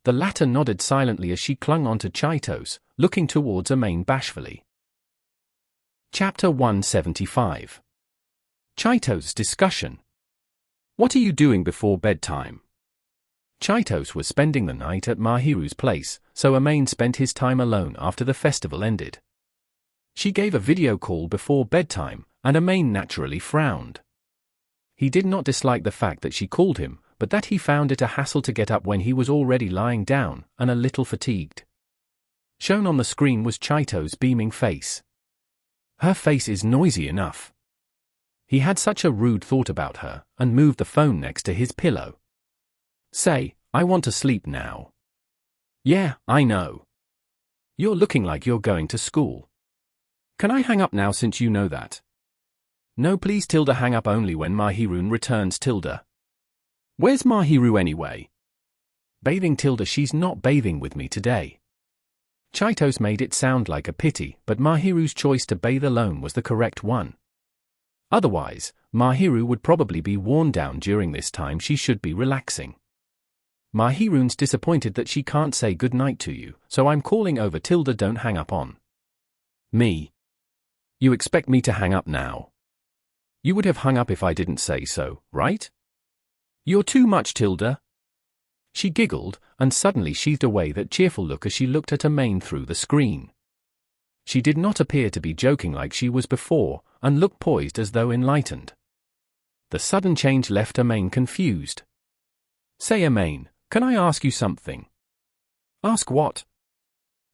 The latter nodded silently as she clung onto Chitose, looking towards Amain bashfully. Chapter 175. Chitose's discussion. What are you doing before bedtime? Chitose was spending the night at Mahiru's place, so Amain spent his time alone after the festival ended. She gave a video call before bedtime, and Amain naturally frowned. He did not dislike the fact that she called him, but that he found it a hassle to get up when he was already lying down, and a little fatigued. Shown on the screen was Chitose's beaming face. Her face is noisy enough. He had such a rude thought about her, and moved the phone next to his pillow. Say, I want to sleep now. Yeah, I know. You're looking like you're going to school. Can I hang up now since you know that? No please tilde hang up only when Mahiru returns tilde. Where's Mahiru anyway? Bathing tilde she's not bathing with me today. Chitose made it sound like a pity, but Mahiru's choice to bathe alone was the correct one. Otherwise, Mahiru would probably be worn down during this time she should be relaxing. Mahiru's disappointed that she can't say good night to you, so I'm calling over tilde don't hang up on me. You expect me to hang up now? You would have hung up if I didn't say so, right? You're too much tilde. She giggled, and suddenly sheathed away that cheerful look as she looked at Amain through the screen. She did not appear to be joking like she was before, and looked poised as though enlightened. The sudden change left Amain confused. Say Amain, can I ask you something? Ask what?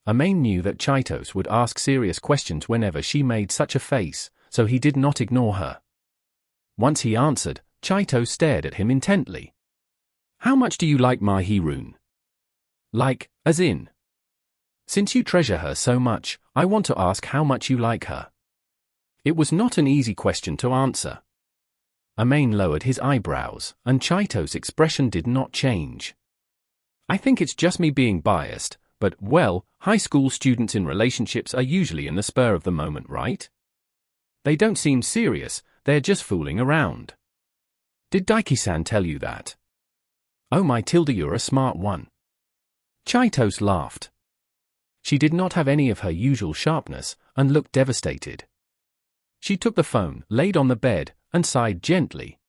Amain knew that Chitose would ask serious questions whenever she made such a face, so he did not ignore her. Once he answered, Chitose stared at him intently. How much do you like Mahiru? Like, as in? Since you treasure her so much, I want to ask how much you like her. It was not an easy question to answer. Amain lowered his eyebrows, and Chitose's expression did not change. I think it's just me being biased, but, well, high school students in relationships are usually in the spur of the moment, right? They don't seem serious, they're just fooling around. Did Daiki-san tell you that? Oh my tilde you're a smart one. Chitose laughed. She did not have any of her usual sharpness, and looked devastated. She took the phone, laid on the bed, and sighed gently.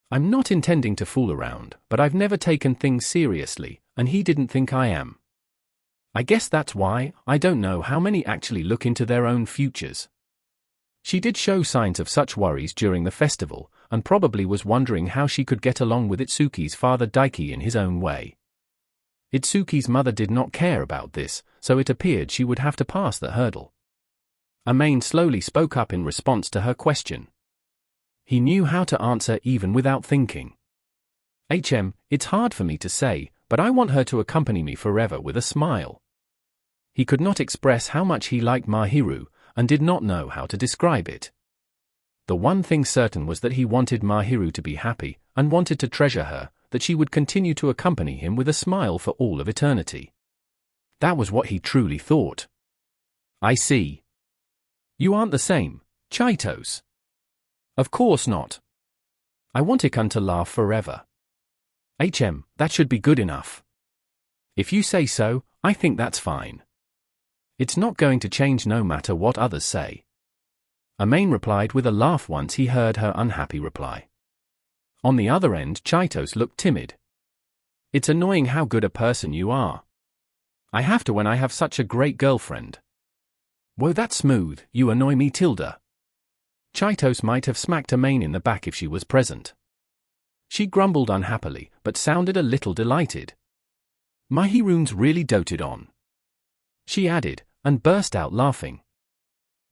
I'm not intending to fool around, but I've never taken things seriously, and he didn't think I am. I guess that's why. I don't know how many actually look into their own futures. She did show signs of such worries during the festival, and probably was wondering how she could get along with Itsuki's father Daiki in his own way. Itsuki's mother did not care about this, so it appeared she would have to pass the hurdle. Amain slowly spoke up in response to her question. He knew how to answer even without thinking. It's hard for me to say, but I want her to accompany me forever with a smile. He could not express how much he liked Mahiru, and did not know how to describe it. The one thing certain was that he wanted Mahiru to be happy, and wanted to treasure her, that she would continue to accompany him with a smile for all of eternity. That was what he truly thought. I see. You aren't the same, Chitose. Of course not. I want Ikun to laugh forever. That should be good enough. If you say so, I think that's fine. It's not going to change no matter what others say. Amain replied with a laugh once he heard her unhappy reply. On the other end, Chitose looked timid. It's annoying how good a person you are. I have to when I have such a great girlfriend. Whoa, that's smooth, you annoy me tilde. Chitose might have smacked Maid in the back if she was present. She grumbled unhappily, but sounded a little delighted. Mahiru's really doted on, she added, and burst out laughing.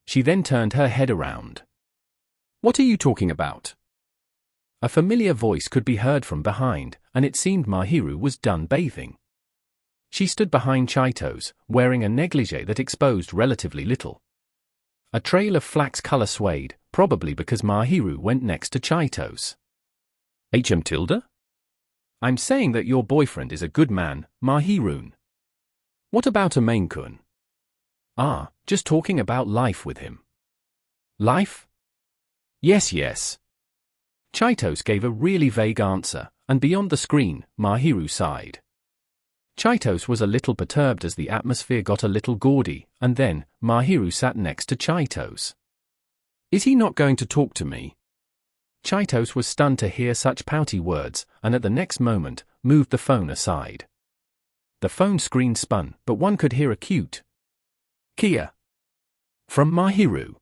She then turned her head around. What are you talking about? A familiar voice could be heard from behind, and it seemed Mahiru was done bathing. She stood behind Chitose, wearing a negligee that exposed relatively little. A trail of flax color swayed, probably because Mahiru went next to Chitose. Tilde? I'm saying that your boyfriend is a good man, Mahiru. What about Maid-kun? Ah, just talking about life with him. Life? Yes. Chitose gave a really vague answer, and beyond the screen, Mahiru sighed. Chitose was a little perturbed as the atmosphere got a little gaudy, and then, Mahiru sat next to Chitose. Is he not going to talk to me? Chitose was stunned to hear such pouty words, and at the next moment, moved the phone aside. The phone screen spun, but one could hear a cute Kia from Mahiru.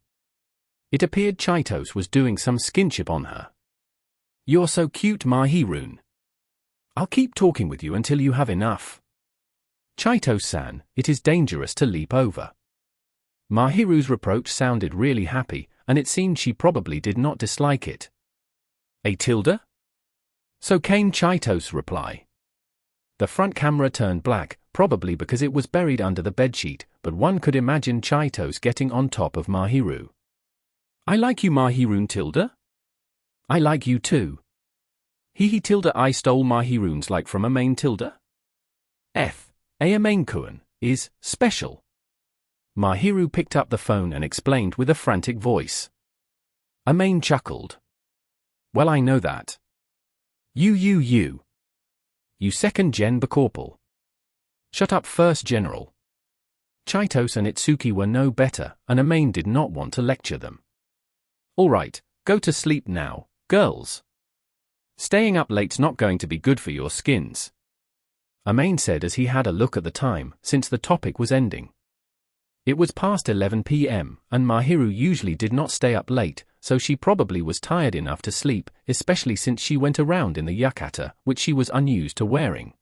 It appeared Chitose was doing some skinship on her. You're so cute, Mahiru. I'll keep talking with you until you have enough. Chitose-san, it is dangerous to leap over. Mahiru's reproach sounded really happy, and it seemed she probably did not dislike it. Tilde? So came Chitose's reply. The front camera turned black, probably because it was buried under the bedsheet, but one could imagine Chitose getting on top of Mahiru. I like you, Mahiru tilde? I like you too. Tilde, I stole Mahiru's like from Maid tilde? Maid-kun is special. Mahiru picked up the phone and explained with a frantic voice. Maid chuckled. Well, I know that. You second gen Bacorpal. Shut up first general. Chitose and Itsuki were no better, and Maid did not want to lecture them. All right, go to sleep now, girls. Staying up late's not going to be good for your skins. Maid said as he had a look at the time, since the topic was ending. It was past 11 p.m., and Mahiru usually did not stay up late, so she probably was tired enough to sleep, especially since she went around in the yukata, which she was unused to wearing.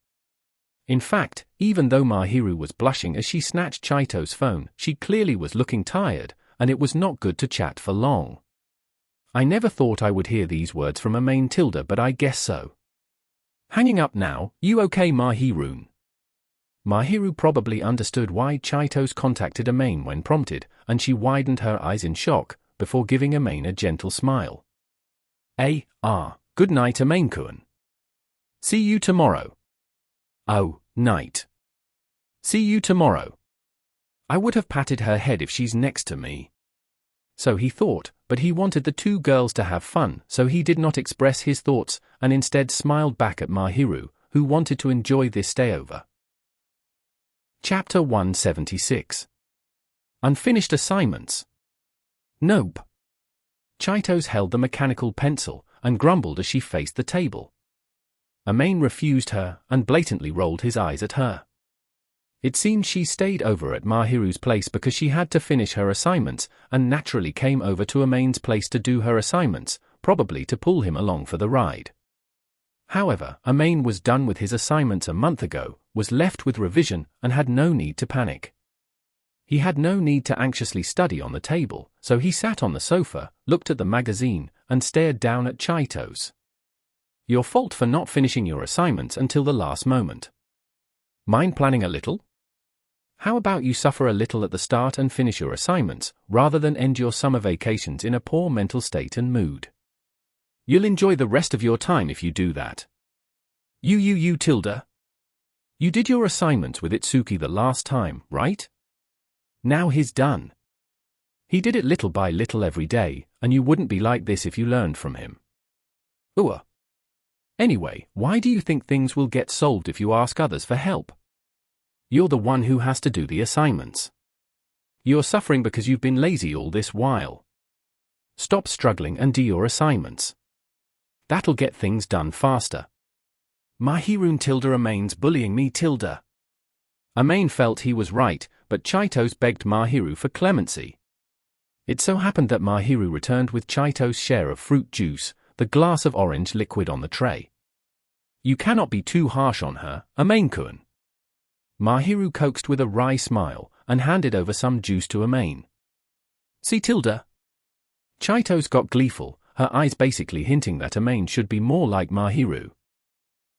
In fact, even though Mahiru was blushing as she snatched Chitose's phone, she clearly was looking tired, and it was not good to chat for long. I never thought I would hear these words from Maid tilde, but I guess so. Hanging up now, you okay, Mahiru? Mahiru probably understood why Chitose contacted Maid when prompted, and she widened her eyes in shock, before giving Maid a gentle smile. Good night, Maid-kun. See you tomorrow. Oh, night. See you tomorrow. I would have patted her head if she's next to me. So he thought, but he wanted the two girls to have fun, so he did not express his thoughts, and instead smiled back at Mahiru, who wanted to enjoy this stayover. Chapter 176. Unfinished assignments. Nope. Chitose held the mechanical pencil, and grumbled as she faced the table. Maid refused her, and blatantly rolled his eyes at her. It seemed she stayed over at Mahiru's place because she had to finish her assignments, and naturally came over to Maid's place to do her assignments, probably to pull him along for the ride. However, Maid was done with his assignments a month ago, was left with revision, and had no need to panic. He had no need to anxiously study on the table, so he sat on the sofa, looked at the magazine, and stared down at Chitose. Your fault for not finishing your assignments until the last moment. Mind planning a little? How about you suffer a little at the start and finish your assignments, rather than end your summer vacations in a poor mental state and mood? You'll enjoy the rest of your time if you do that. You tilde. You did your assignments with Itsuki the last time, right? Now he's done. He did it little by little every day, and you wouldn't be like this if you learned from him. Anyway, why do you think things will get solved if you ask others for help? You're the one who has to do the assignments. You're suffering because you've been lazy all this while. Stop struggling and do your assignments. That'll get things done faster. Mahiru tilde remains bullying me tilde. Amain felt he was right, but Chitose begged Mahiru for clemency. It so happened that Mahiru returned with Chitose's share of fruit juice, the glass of orange liquid on the tray. You cannot be too harsh on her, Amain-kun. Mahiru coaxed with a wry smile, and handed over some juice to Amain. See tilde? Chitose got gleeful, her eyes basically hinting that Amain should be more like Mahiru.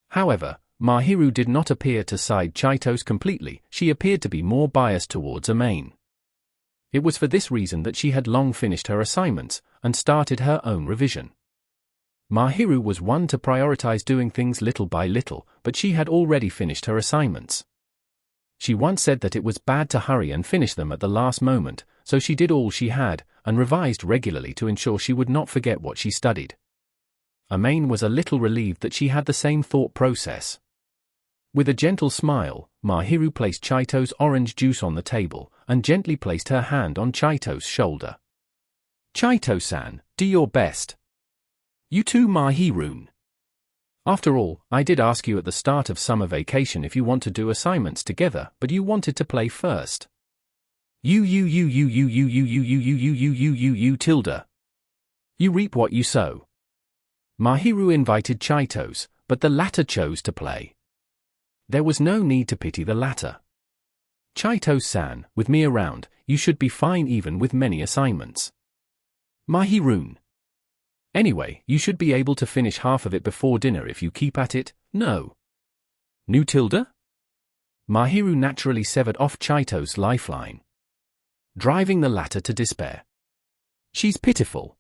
However, Mahiru did not appear to side Chitose completely, she appeared to be more biased towards Amain. It was for this reason that she had long finished her assignments, and started her own revision. Mahiru was one to prioritize doing things little by little, but she had already finished her assignments. She once said that it was bad to hurry and finish them at the last moment, so she did all she had, and revised regularly to ensure she would not forget what she studied. Amain was a little relieved that she had the same thought process. With a gentle smile, Mahiru placed Chitose's orange juice on the table, and gently placed her hand on Chitose's shoulder. Chitose-san, do your best. You too, Mahiru. After all, I did ask you at the start of summer vacation if you want to do assignments together, but you wanted to play first. You tilde. You reap what you sow. Mahiru invited Chitose, but the latter chose to play. There was no need to pity the latter. Chitose-san, with me around, you should be fine even with many assignments. Mahiru. Anyway, you should be able to finish half of it before dinner if you keep at it, no? Nu tilde? Mahiru naturally severed off Chitose's lifeline, driving the latter to despair. She's pitiful.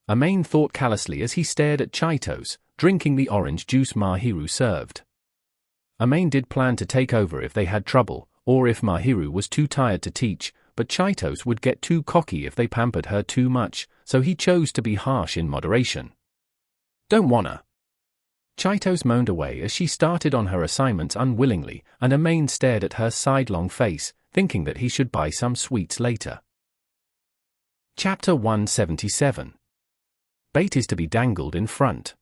Amain thought callously as he stared at Chitose, drinking the orange juice Mahiru served. Amain did plan to take over if they had trouble, or if Mahiru was too tired to teach, but Chitose would get too cocky if they pampered her too much, so he chose to be harsh in moderation. Don't wanna. Chitose moaned away as she started on her assignments unwillingly, and Amain stared at her sidelong face, thinking that he should buy some sweets later. Chapter 177. Bait is to be dangled in front.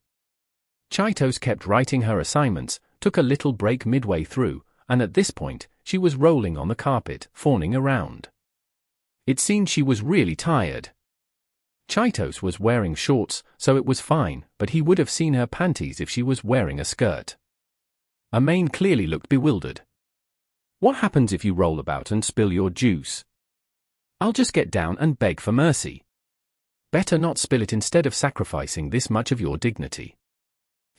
Chitose kept writing her assignments, took a little break midway through, and at this point, she was rolling on the carpet, fawning around. It seemed she was really tired. Chitose was wearing shorts, so it was fine, but he would have seen her panties if she was wearing a skirt. Amain clearly looked bewildered. What happens if you roll about and spill your juice? I'll just get down and beg for mercy. Better not spill it instead of sacrificing this much of your dignity.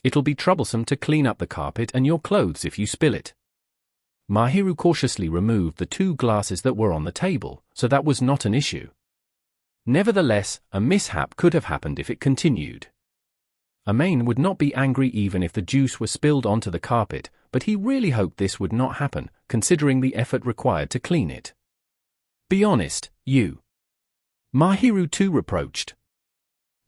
It'll be troublesome to clean up the carpet and your clothes if you spill it. Mahiru cautiously removed the 2 glasses that were on the table, so that was not an issue. Nevertheless, a mishap could have happened if it continued. Amain would not be angry even if the juice was spilled onto the carpet, but he really hoped this would not happen, considering the effort required to clean it. Be honest, you. Mahiru too reproached.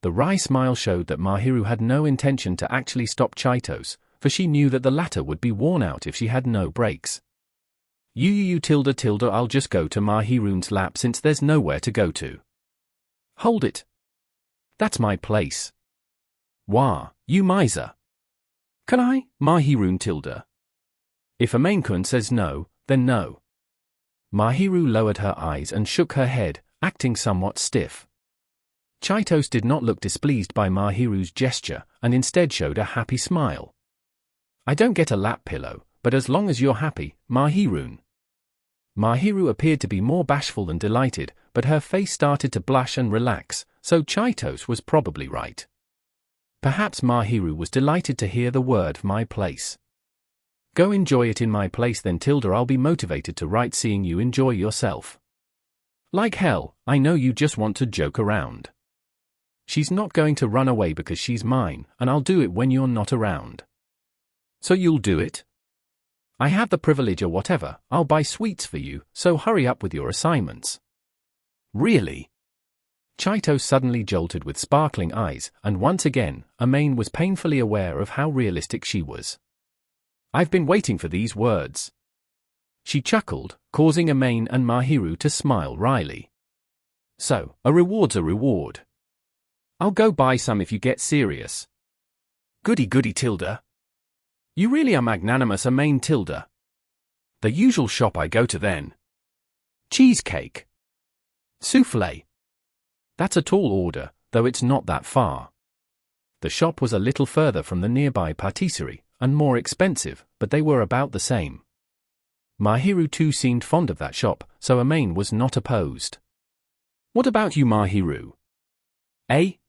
The wry smile showed that Mahiru had no intention to actually stop Chitose, for she knew that the latter would be worn out if she had no breaks. You tilde, I'll just go to Mahiru's lap since there's nowhere to go to. Hold it. That's my place. Wah, you miser. Can I, Mahiru tilde? If Amain-kun says no, then no. Mahiru lowered her eyes and shook her head, acting somewhat stiff. Chitose did not look displeased by Mahiru's gesture, and instead showed a happy smile. I don't get a lap pillow, but as long as you're happy, Mahiru. Mahiru appeared to be more bashful than delighted, but her face started to blush and relax, so Chitose was probably right. Perhaps Mahiru was delighted to hear the word my place. Go enjoy it in my place then tilde, I'll be motivated to write seeing you enjoy yourself. Like hell, I know you just want to joke around. She's not going to run away because she's mine, and I'll do it when you're not around. So you'll do it? I have the privilege or whatever, I'll buy sweets for you, so hurry up with your assignments. Really? Chitose suddenly jolted with sparkling eyes, and once again, Amain was painfully aware of how realistic she was. I've been waiting for these words. She chuckled, causing Amain and Mahiru to smile wryly. So, a reward's a reward. I'll go buy some if you get serious. Goody goody tilde. You really are magnanimous, Amain tilde. The usual shop I go to then. Cheesecake. Souffle. That's a tall order, though it's not that far. The shop was a little further from the nearby patisserie, and more expensive, but they were about the same. Mahiru too seemed fond of that shop, so Amain was not opposed. What about you, Mahiru?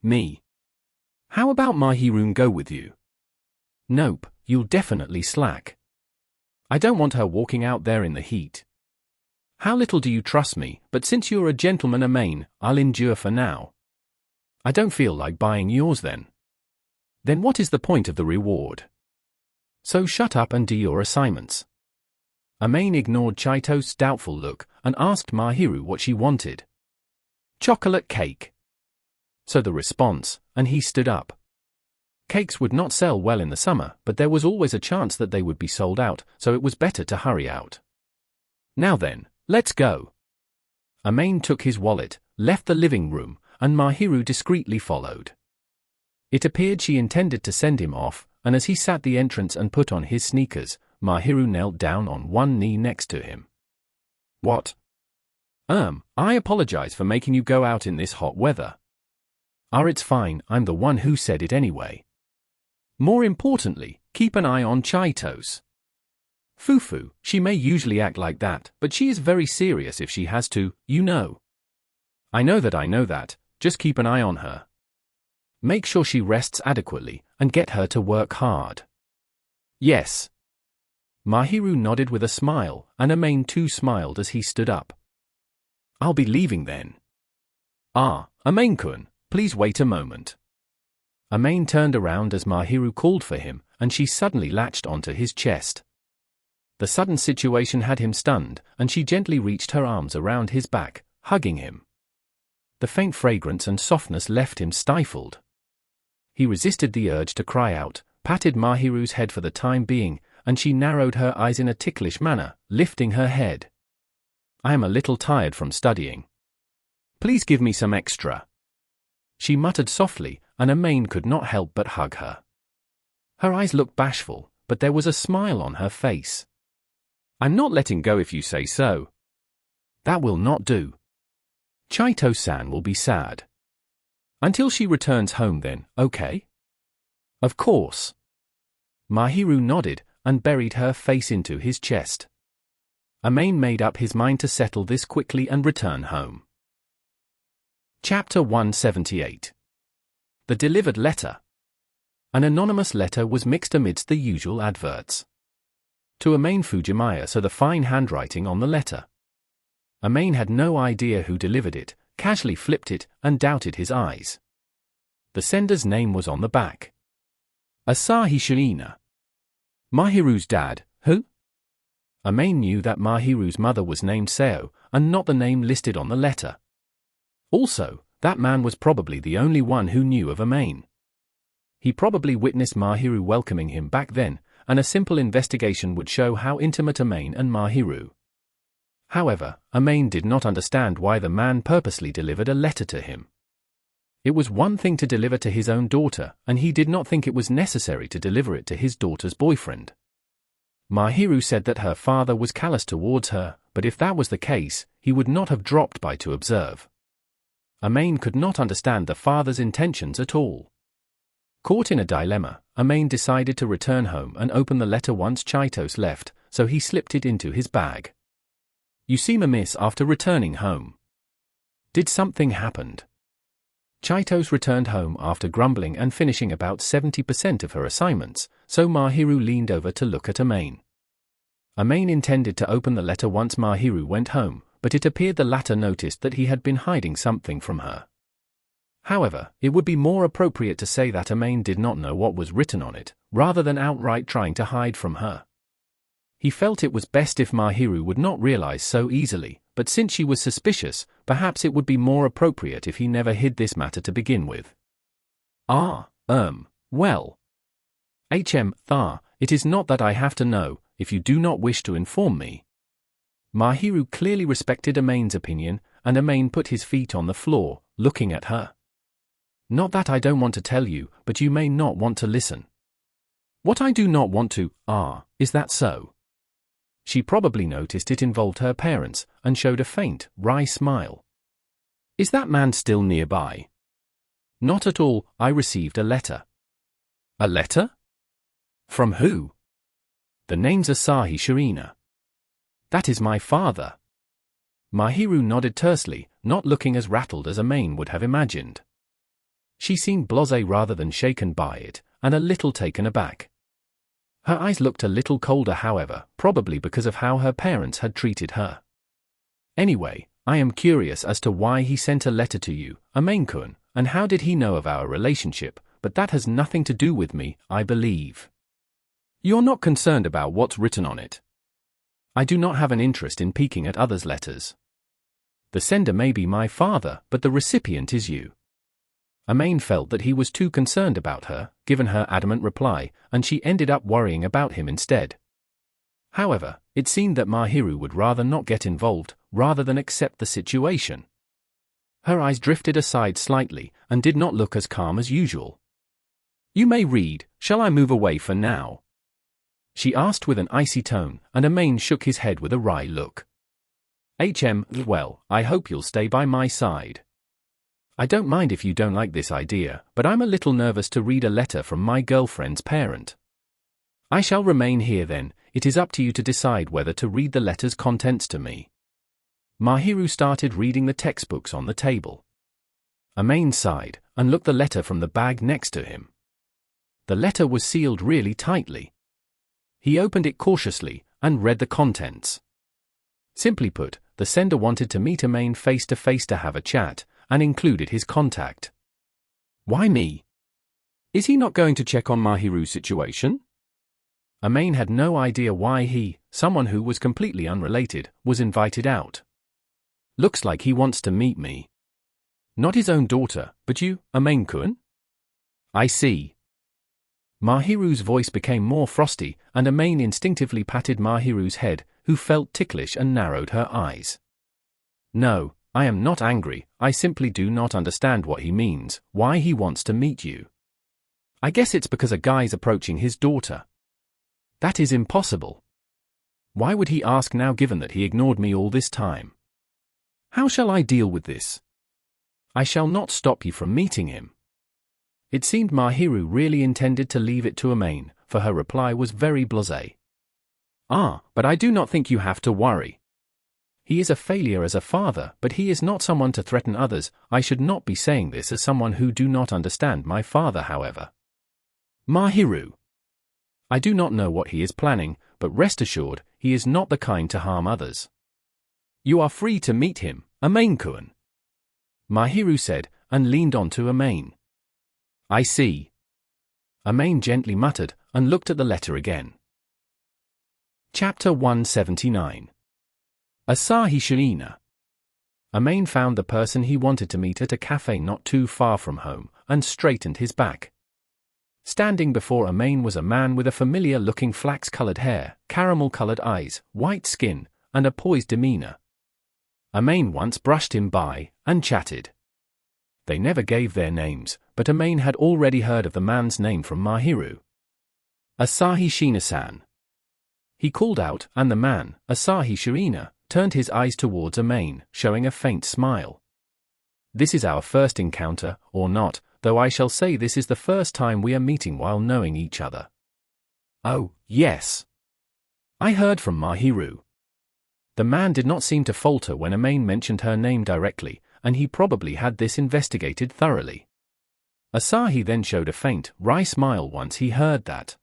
Me. How about Mahiru go with you? Nope, you'll definitely slack. I don't want her walking out there in the heat. How little do you trust me, but since you're a gentleman, Amain, I'll endure for now. I don't feel like buying yours then. Then what is the point of the reward? So shut up and do your assignments. Amain ignored Chitose's doubtful look and asked Mahiru what she wanted. Chocolate cake. So the response, and he stood up. Cakes would not sell well in the summer, but there was always a chance that they would be sold out, so it was better to hurry out. Now then, let's go. Amain took his wallet, left the living room, and Mahiru discreetly followed. It appeared she intended to send him off, and as he sat at the entrance and put on his sneakers, Mahiru knelt down on one knee next to him. What? I apologize for making you go out in this hot weather. It's fine, I'm the one who said it anyway. More importantly, keep an eye on Chitose. Fufu, she may usually act like that, but she is very serious if she has to, you know. I know that, just keep an eye on her. Make sure she rests adequately, and get her to work hard. Yes. Mahiru nodded with a smile, and Amain too smiled as he stood up. I'll be leaving then. Amain-kun, please wait a moment. Amain turned around as Mahiru called for him, and she suddenly latched onto his chest. The sudden situation had him stunned, and she gently reached her arms around his back, hugging him. The faint fragrance and softness left him stifled. He resisted the urge to cry out, patted Mahiru's head for the time being, and she narrowed her eyes in a ticklish manner, lifting her head. I am a little tired from studying. Please give me some extra. She muttered softly, and Amain could not help but hug her. Her eyes looked bashful, but there was a smile on her face. I'm not letting go if you say so. That will not do. Chitose-san will be sad. Until she returns home then, okay? Of course. Mahiru nodded, and buried her face into his chest. Amain made up his mind to settle this quickly and return home. Chapter 178. The delivered letter. An anonymous letter was mixed amidst the usual adverts. To Amain Fujimaya saw the fine handwriting on the letter. Amain had no idea who delivered it, casually flipped it, and doubted his eyes. The sender's name was on the back. Asahi Shiina. Mahiru's dad, who? Amain knew that Mahiru's mother was named Seo, and not the name listed on the letter. Also, that man was probably the only one who knew of Amain. He probably witnessed Mahiru welcoming him back then, and a simple investigation would show how intimate Amain and Mahiru. However, Amain did not understand why the man purposely delivered a letter to him. It was one thing to deliver to his own daughter, and he did not think it was necessary to deliver it to his daughter's boyfriend. Mahiru said that her father was callous towards her, but if that was the case, he would not have dropped by to observe. Amain could not understand the father's intentions at all. Caught in a dilemma, Amain decided to return home and open the letter once Chitose left, so he slipped it into his bag. You seem amiss after returning home. Did something happen? Chitose returned home after grumbling and finishing about 70% of her assignments, so Mahiru leaned over to look at Amain. Amain intended to open the letter once Mahiru went home, but it appeared the latter noticed that he had been hiding something from her. However, it would be more appropriate to say that Amain did not know what was written on it, rather than outright trying to hide from her. He felt it was best if Mahiru would not realize so easily, but since she was suspicious, perhaps it would be more appropriate if he never hid this matter to begin with. Well. It is not that I have to know, if you do not wish to inform me. Mahiru clearly respected Amain's opinion, and Amain put his feet on the floor, looking at her. Not that I don't want to tell you, but you may not want to listen. What I do not want to, is that so? She probably noticed it involved her parents, and showed a faint, wry smile. Is that man still nearby? Not at all, I received a letter. A letter? From who? The name's Asahi Shiina. That is my father. Mahiru nodded tersely, not looking as rattled as Maid would have imagined. She seemed blasé rather than shaken by it, and a little taken aback. Her eyes looked a little colder, however, probably because of how her parents had treated her. Anyway, I am curious as to why he sent a letter to you, Maid-kun, and how did he know of our relationship, but that has nothing to do with me, I believe. You're not concerned about what's written on it. I do not have an interest in peeking at others' letters. The sender may be my father, but the recipient is you. Maid felt that he was too concerned about her, given her adamant reply, and she ended up worrying about him instead. However, it seemed that Mahiru would rather not get involved, rather than accept the situation. Her eyes drifted aside slightly, and did not look as calm as usual. You may read, shall I move away for now? She asked with an icy tone, and Maid shook his head with a wry look. Well, I hope you'll stay by my side. I don't mind if you don't like this idea, but I'm a little nervous to read a letter from my girlfriend's parent. I shall remain here then, it is up to you to decide whether to read the letter's contents to me. Mahiru started reading the textbooks on the table. Maid sighed, and looked the letter from the bag next to him. The letter was sealed really tightly. He opened it cautiously, and read the contents. Simply put, the sender wanted to meet Maid face to face to have a chat, and included his contact. Why me? Is he not going to check on Mahiru's situation? Maid had no idea why he, someone who was completely unrelated, was invited out. Looks like he wants to meet me. Not his own daughter, but you, Maid-kun? I see. Mahiru's voice became more frosty, and Maid instinctively patted Mahiru's head, who felt ticklish and narrowed her eyes. No, I am not angry, I simply do not understand what he means, why he wants to meet you. I guess it's because a guy's approaching his daughter. That is impossible. Why would he ask now given that he ignored me all this time? How shall I deal with this? I shall not stop you from meeting him. It seemed Mahiru really intended to leave it to Maid, for her reply was very blasé. But I do not think you have to worry. He is a failure as a father, but he is not someone to threaten others. I should not be saying this as someone who do not understand my father, however. Mahiru. I do not know what he is planning, but rest assured, he is not the kind to harm others. You are free to meet him, Maid-kun. Mahiru said, and leaned on to Maid. I see. Maid gently muttered, and looked at the letter again. Chapter 179. Asahi Shiina. Maid found the person he wanted to meet at a cafe not too far from home, and straightened his back. Standing before Maid was a man with a familiar-looking flax-colored hair, caramel-colored eyes, white skin, and a poised demeanor. Maid once brushed him by, and chatted. They never gave their names, but Maid had already heard of the man's name from Mahiru. Asahi Shiina-san. He called out, and the man, Asahi Shiina, turned his eyes towards Maid, showing a faint smile. This is our first encounter, or not, though I shall say this is the first time we are meeting while knowing each other. Oh, yes. I heard from Mahiru. The man did not seem to falter when Maid mentioned her name directly, and he probably had this investigated thoroughly. Asahi then showed a faint, wry smile once he heard that.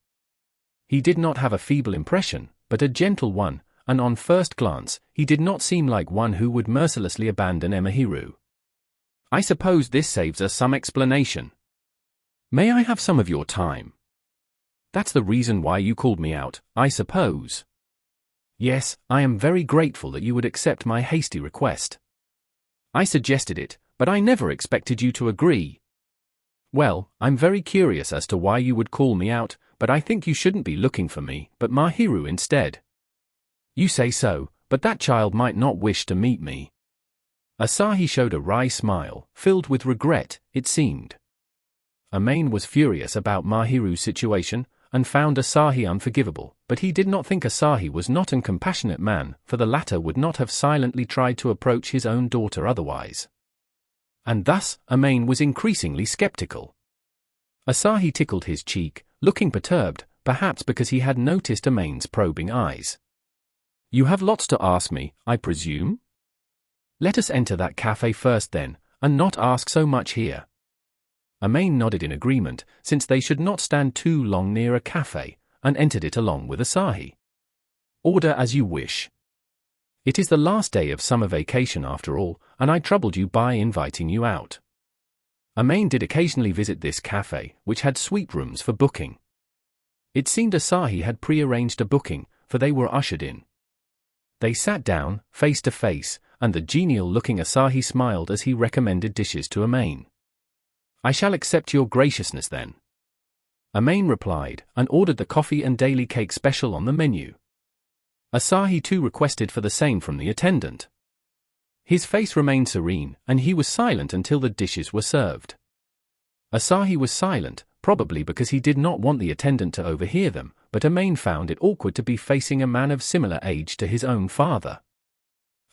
He did not have a feeble impression, but a gentle one, and on first glance, he did not seem like one who would mercilessly abandon Mahiru. I suppose this saves us some explanation. May I have some of your time? That's the reason why you called me out, I suppose. Yes, I am very grateful that you would accept my hasty request. I suggested it, but I never expected you to agree. Well, I'm very curious as to why you would call me out, but I think you shouldn't be looking for me, but Mahiru instead. You say so, but that child might not wish to meet me. Asahi showed a wry smile, filled with regret, it seemed. Maid was furious about Mahiru's situation, and found Asahi unforgivable, but he did not think Asahi was not an compassionate man, for the latter would not have silently tried to approach his own daughter otherwise. And thus, Amain was increasingly skeptical. Asahi tickled his cheek, looking perturbed, perhaps because he had noticed Amain's probing eyes. "You have lots to ask me, I presume? Let us enter that cafe first then, and not ask so much here." Amain nodded in agreement, since they should not stand too long near a cafe, and entered it along with Asahi. "Order as you wish. It is the last day of summer vacation after all, and I troubled you by inviting you out." Amain did occasionally visit this cafe, which had suite rooms for booking. It seemed Asahi had pre-arranged a booking, for they were ushered in. They sat down, face to face, and the genial-looking Asahi smiled as he recommended dishes to Amain. "I shall accept your graciousness then." Amain replied, and ordered the coffee and daily cake special on the menu. Asahi too requested for the same from the attendant. His face remained serene, and he was silent until the dishes were served. Asahi was silent, probably because he did not want the attendant to overhear them, but Amain found it awkward to be facing a man of similar age to his own father.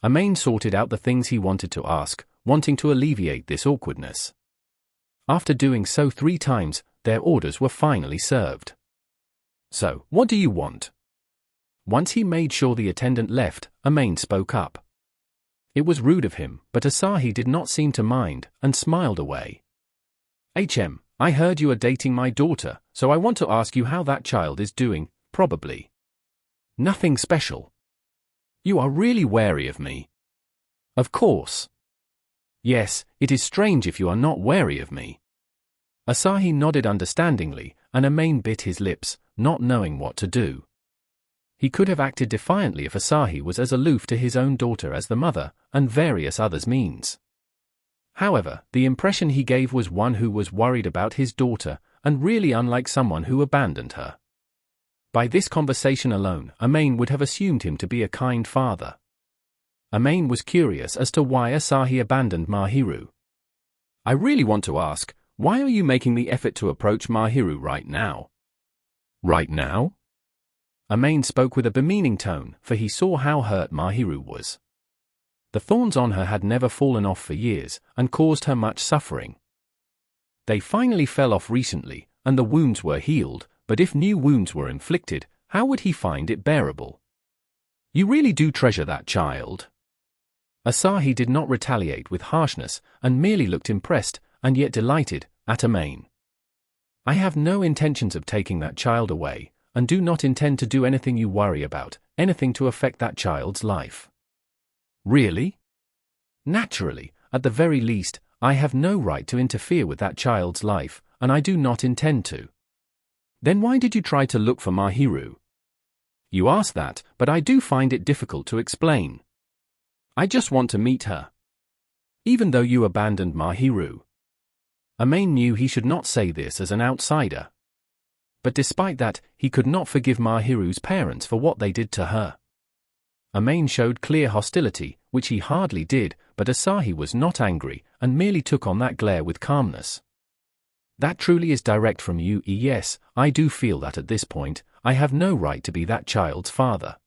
Amain sorted out the things he wanted to ask, wanting to alleviate this awkwardness. After doing so 3 times, their orders were finally served. "So, what do you want?" Once he made sure the attendant left, Amain spoke up. It was rude of him, but Asahi did not seem to mind, and smiled away. I heard you are dating my daughter, so I want to ask you how that child is doing, probably. Nothing special. You are really wary of me. Of course. Yes, it is strange if you are not wary of me. Asahi nodded understandingly, and Amain bit his lips, not knowing what to do. He could have acted defiantly if Asahi was as aloof to his own daughter as the mother, and various others means. However, the impression he gave was one who was worried about his daughter, and really unlike someone who abandoned her. By this conversation alone, Amain would have assumed him to be a kind father. Amain was curious as to why Asahi abandoned Mahiru. "I really want to ask, why are you making the effort to approach Mahiru right now?" "Right now?" Amain spoke with a bemeaning tone, for he saw how hurt Mahiru was. The thorns on her had never fallen off for years, and caused her much suffering. They finally fell off recently, and the wounds were healed, but if new wounds were inflicted, how would he find it bearable? "You really do treasure that child?" Asahi did not retaliate with harshness, and merely looked impressed, and yet delighted, at Amain. "I have no intentions of taking that child away, and do not intend to do anything you worry about, anything to affect that child's life." "Really?" "Naturally, at the very least, I have no right to interfere with that child's life, and I do not intend to." "Then why did you try to look for Mahiru?" "You ask that, but I do find it difficult to explain. I just want to meet her." "Even though you abandoned Mahiru?" Amain knew he should not say this as an outsider. But despite that, he could not forgive Mahiru's parents for what they did to her. Amain showed clear hostility, which he hardly did, but Asahi was not angry, and merely took on that glare with calmness. "That truly is direct from you. Yes, I do feel that at this point, I have no right to be that child's father.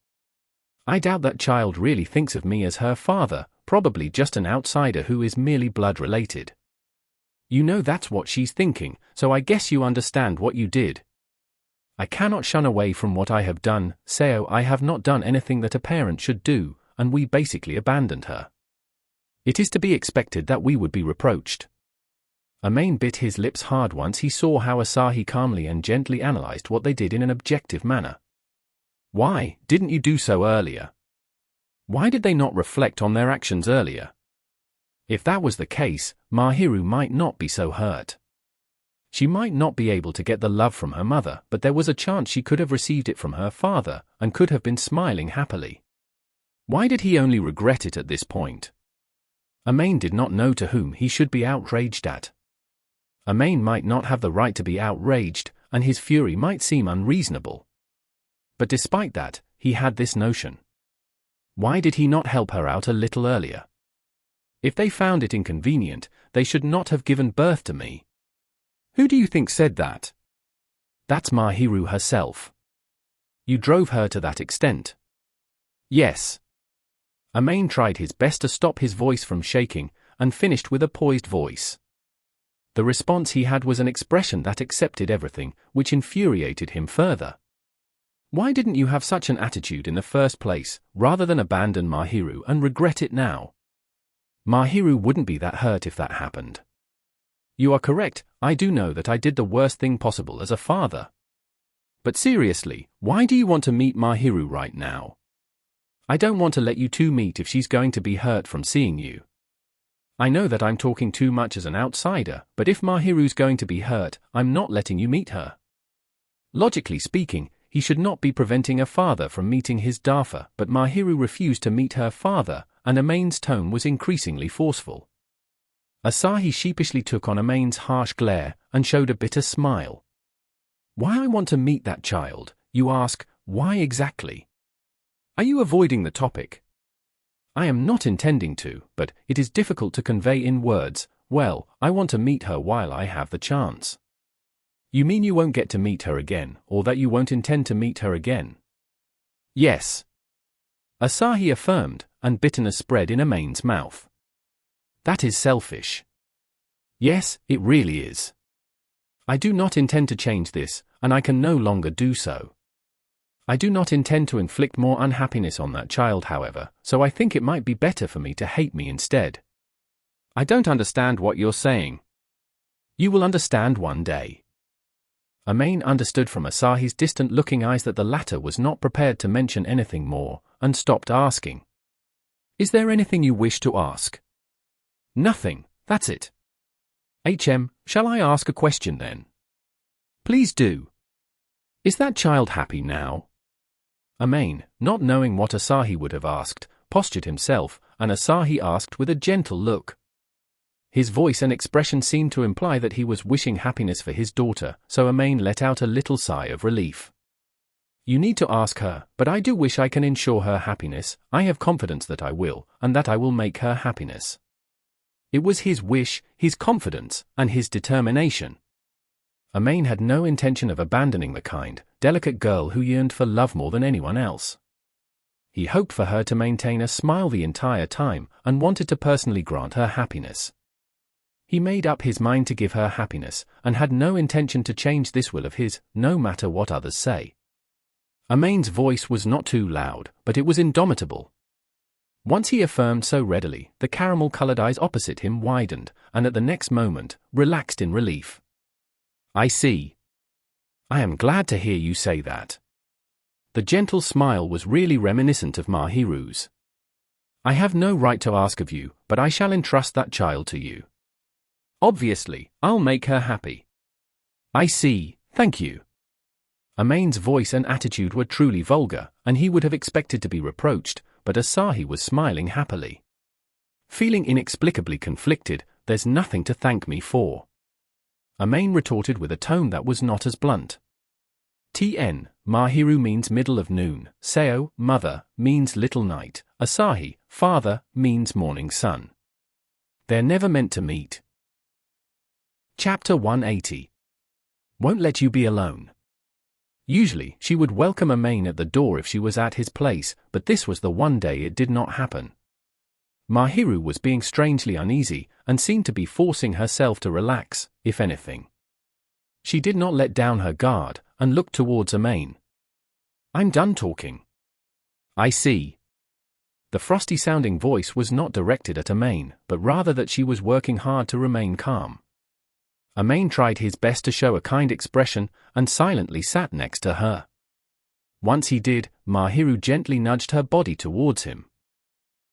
I doubt that child really thinks of me as her father, probably just an outsider who is merely blood-related. You know that's what she's thinking, so I guess you understand what you did. I cannot shun away from what I have done, Sao. I have not done anything that a parent should do, and we basically abandoned her. It is to be expected that we would be reproached." Amain bit his lips hard once he saw how Asahi calmly and gently analyzed what they did in an objective manner. "Why didn't you do so earlier? Why did they not reflect on their actions earlier? If that was the case, Mahiru might not be so hurt. She might not be able to get the love from her mother, but there was a chance she could have received it from her father, and could have been smiling happily. Why did he only regret it at this point?" Amain did not know to whom he should be outraged at. Amain might not have the right to be outraged, and his fury might seem unreasonable. But despite that, he had this notion. Why did he not help her out a little earlier? If they found it inconvenient, they should not have given birth to me. Who do you think said that? That's Mahiru herself. You drove her to that extent. Yes. Maid tried his best to stop his voice from shaking, and finished with a poised voice. The response he had was an expression that accepted everything, which infuriated him further. Why didn't you have such an attitude in the first place, rather than abandon Mahiru and regret it now? Mahiru wouldn't be that hurt if that happened. You are correct, I do know that I did the worst thing possible as a father. But seriously, why do you want to meet Mahiru right now? I don't want to let you two meet if she's going to be hurt from seeing you. I know that I'm talking too much as an outsider, but if Mahiru's going to be hurt, I'm not letting you meet her. Logically speaking, he should not be preventing a father from meeting his daughter, but Mahiru refused to meet her father, and Maid's tone was increasingly forceful. Asahi sheepishly took on Maid's harsh glare, and showed a bitter smile. Why I want to meet that child, you ask, why exactly? Are you avoiding the topic? I am not intending to, but it is difficult to convey in words. Well, I want to meet her while I have the chance. You mean you won't get to meet her again, or that you won't intend to meet her again? Yes. Asahi affirmed, and bitterness spread in Maid's mouth. That is selfish. Yes, it really is. I do not intend to change this, and I can no longer do so. I do not intend to inflict more unhappiness on that child, however, so I think it might be better for me to hate me instead. I don't understand what you're saying. You will understand one day. Maid understood from Asahi's distant-looking eyes that the latter was not prepared to mention anything more, and stopped asking. Is there anything you wish to ask? Nothing, that's it. Shall I ask a question then? Please do. Is that child happy now? Maid, not knowing what Asahi would have asked, postured himself, and Asahi asked with a gentle look. His voice and expression seemed to imply that he was wishing happiness for his daughter, so Maid let out a little sigh of relief. You need to ask her, but I do wish I can ensure her happiness. I have confidence that I will, and that I will make her happiness. It was his wish, his confidence, and his determination. Maid had no intention of abandoning the kind, delicate girl who yearned for love more than anyone else. He hoped for her to maintain a smile the entire time, and wanted to personally grant her happiness. He made up his mind to give her happiness, and had no intention to change this will of his, no matter what others say. Maid's voice was not too loud, but it was indomitable. Once he affirmed so readily, the caramel-colored eyes opposite him widened, and at the next moment, relaxed in relief. I see. I am glad to hear you say that. The gentle smile was really reminiscent of Mahiru's. I have no right to ask of you, but I shall entrust that child to you. Obviously, I'll make her happy. I see, thank you. Maid's voice and attitude were truly vulgar, and he would have expected to be reproached, but Asahi was smiling happily. Feeling inexplicably conflicted, there's nothing to thank me for. Maid retorted with a tone that was not as blunt. Mahiru means middle of noon, Seo, mother, means little night, Asahi, father, means morning sun. They're never meant to meet. Chapter 180. Won't let you be alone. Usually, she would welcome Maid at the door if she was at his place, but this was the one day it did not happen. Mahiru was being strangely uneasy, and seemed to be forcing herself to relax, if anything. She did not let down her guard, and looked towards Maid. I'm done talking. I see. The frosty-sounding voice was not directed at Maid, but rather that she was working hard to remain calm. Maid tried his best to show a kind expression, and silently sat next to her. Once he did, Mahiru gently nudged her body towards him.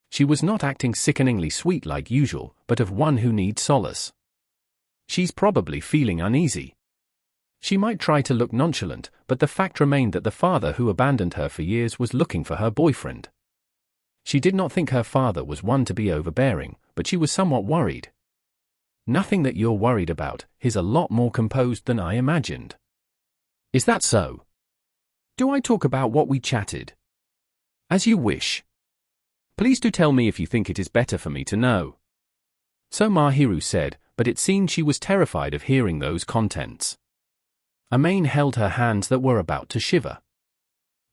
She was not acting sickeningly sweet like usual, but of one who needs solace. She's probably feeling uneasy. She might try to look nonchalant, but the fact remained that the father who abandoned her for years was looking for her boyfriend. She did not think her father was one to be overbearing, but she was somewhat worried. Nothing that you're worried about, he's a lot more composed than I imagined. Is that so? Do I talk about what we chatted? As you wish. Please do tell me if you think it is better for me to know. So Mahiru said, but it seemed she was terrified of hearing those contents. Amain held her hands that were about to shiver.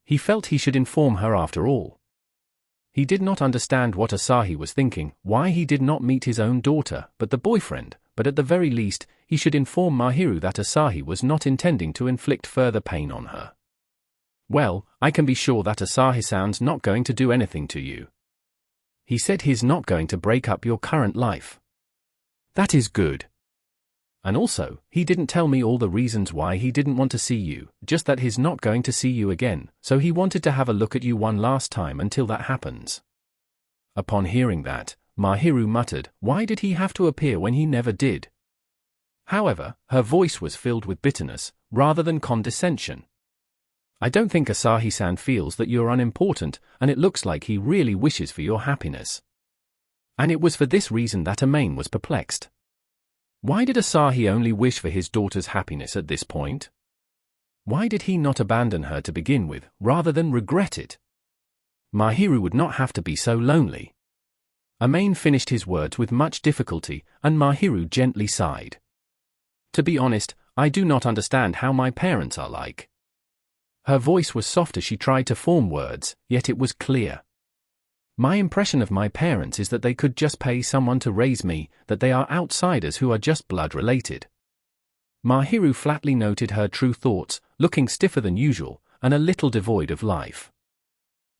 He felt he should inform her after all. He did not understand what Asahi was thinking, why he did not meet his own daughter, but the boyfriend, but at the very least, he should inform Mahiru that Asahi was not intending to inflict further pain on her. Well, I can be sure that Asahi-san's not going to do anything to you. He said he's not going to break up your current life. That is good. And also, he didn't tell me all the reasons why he didn't want to see you, just that he's not going to see you again, so he wanted to have a look at you one last time until that happens. Upon hearing that, Mahiru muttered, why did he have to appear when he never did? However, her voice was filled with bitterness, rather than condescension. I don't think Asahi-san feels that you're unimportant, and it looks like he really wishes for your happiness. And it was for this reason that Amain was perplexed. Why did Asahi only wish for his daughter's happiness at this point? Why did he not abandon her to begin with, rather than regret it? Mahiru would not have to be so lonely. Amain finished his words with much difficulty, and Mahiru gently sighed. To be honest, I do not understand how my parents are like. Her voice was soft as she tried to form words, yet it was clear. My impression of my parents is that they could just pay someone to raise me, that they are outsiders who are just blood-related. Mahiru flatly noted her true thoughts, looking stiffer than usual, and a little devoid of life.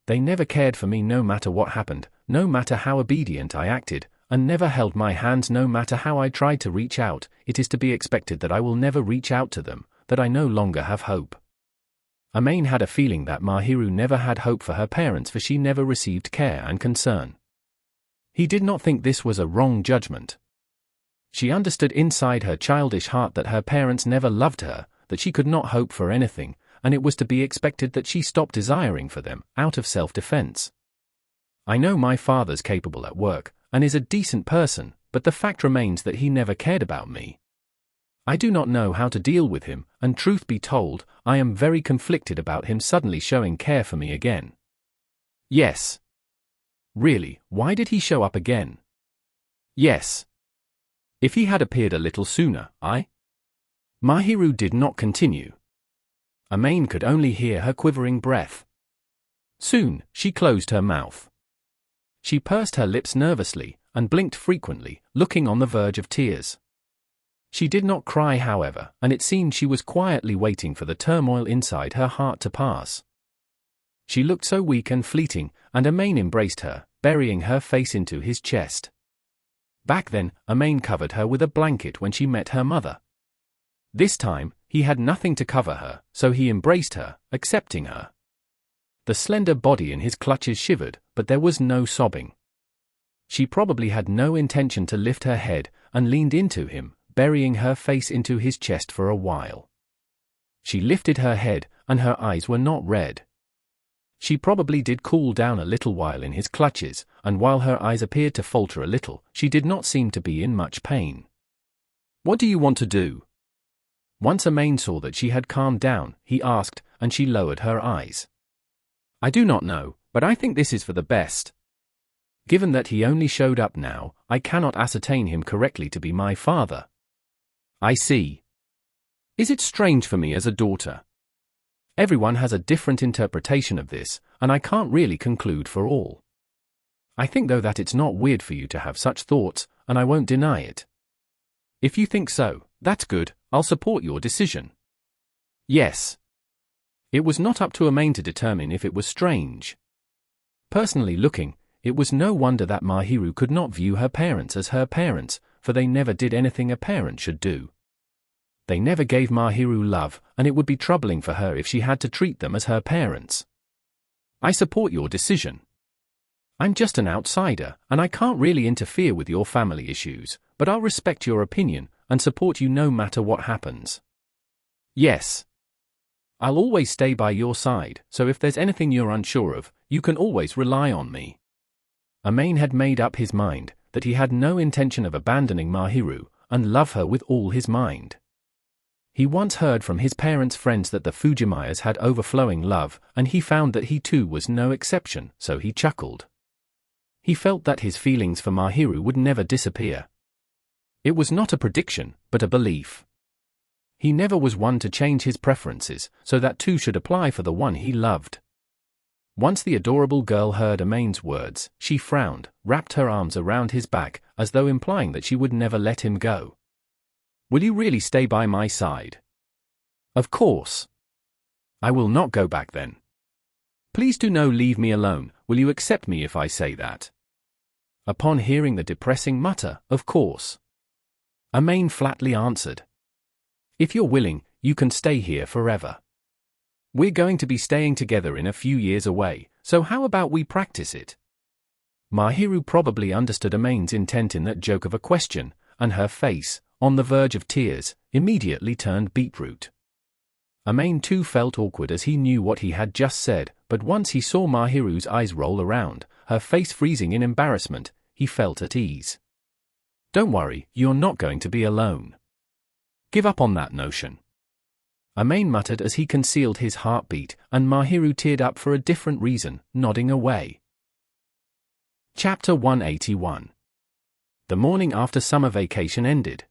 They never cared for me no matter what happened, no matter how obedient I acted, and never held my hands no matter how I tried to reach out. It is to be expected that I will never reach out to them, that I no longer have hope. Amain had a feeling that Mahiru never had hope for her parents, for she never received care and concern. He did not think this was a wrong judgment. She understood inside her childish heart that her parents never loved her, that she could not hope for anything, and it was to be expected that she stop desiring for them, out of self-defense. I know my father's capable at work, and is a decent person, but the fact remains that he never cared about me. I do not know how to deal with him, and truth be told, I am very conflicted about him suddenly showing care for me again. Yes. Really, why did he show up again? Yes. If he had appeared a little sooner, Mahiru did not continue. Amain could only hear her quivering breath. Soon, she closed her mouth. She pursed her lips nervously, and blinked frequently, looking on the verge of tears. She did not cry, however, and it seemed she was quietly waiting for the turmoil inside her heart to pass. She looked so weak and fleeting, and Amain embraced her, burying her face into his chest. Back then, Amain covered her with a blanket when she met her mother. This time, he had nothing to cover her, so he embraced her, accepting her. The slender body in his clutches shivered, but there was no sobbing. She probably had no intention to lift her head, and leaned into him, burying her face into his chest for a while. She lifted her head, and her eyes were not red. She probably did cool down a little while in his clutches, and while her eyes appeared to falter a little, she did not seem to be in much pain. What do you want to do? Once Amain saw that she had calmed down, he asked, and she lowered her eyes. I do not know, but I think this is for the best. Given that he only showed up now, I cannot ascertain him correctly to be my father. I see. Is it strange for me as a daughter? Everyone has a different interpretation of this, and I can't really conclude for all. I think though that it's not weird for you to have such thoughts, and I won't deny it. If you think so, that's good, I'll support your decision. Yes. It was not up to Amain to determine if it was strange. Personally looking, it was no wonder that Mahiru could not view her parents as her parents, for they never did anything a parent should do. They never gave Mahiru love, and it would be troubling for her if she had to treat them as her parents. I support your decision. I'm just an outsider, and I can't really interfere with your family issues, but I'll respect your opinion, and support you no matter what happens. Yes. I'll always stay by your side, so if there's anything you're unsure of, you can always rely on me. Amain had made up his mind that he had no intention of abandoning Mahiru, and love her with all his mind. He once heard from his parents' friends that the Fujimayas had overflowing love, and he found that he too was no exception, so he chuckled. He felt that his feelings for Mahiru would never disappear. It was not a prediction, but a belief. He never was one to change his preferences, so that too should apply for the one he loved. Once the adorable girl heard Amain's words, she frowned, wrapped her arms around his back, as though implying that she would never let him go. "Will you really stay by my side?" "Of course." "I will not go back then." "Please do no leave me alone, will you accept me if I say that?" Upon hearing the depressing mutter, "Of course," Amain flatly answered. "If you're willing, you can stay here forever. We're going to be staying together in a few years away, so how about we practice it?" Mahiru probably understood Amain's intent in that joke of a question, and her face, on the verge of tears, immediately turned beetroot. Amain too felt awkward as he knew what he had just said, but once he saw Mahiru's eyes roll around, her face freezing in embarrassment, he felt at ease. "Don't worry, you're not going to be alone. Give up on that notion," Amain muttered as he concealed his heartbeat, and Mahiru teared up for a different reason, nodding away. Chapter 181. The morning after summer vacation ended.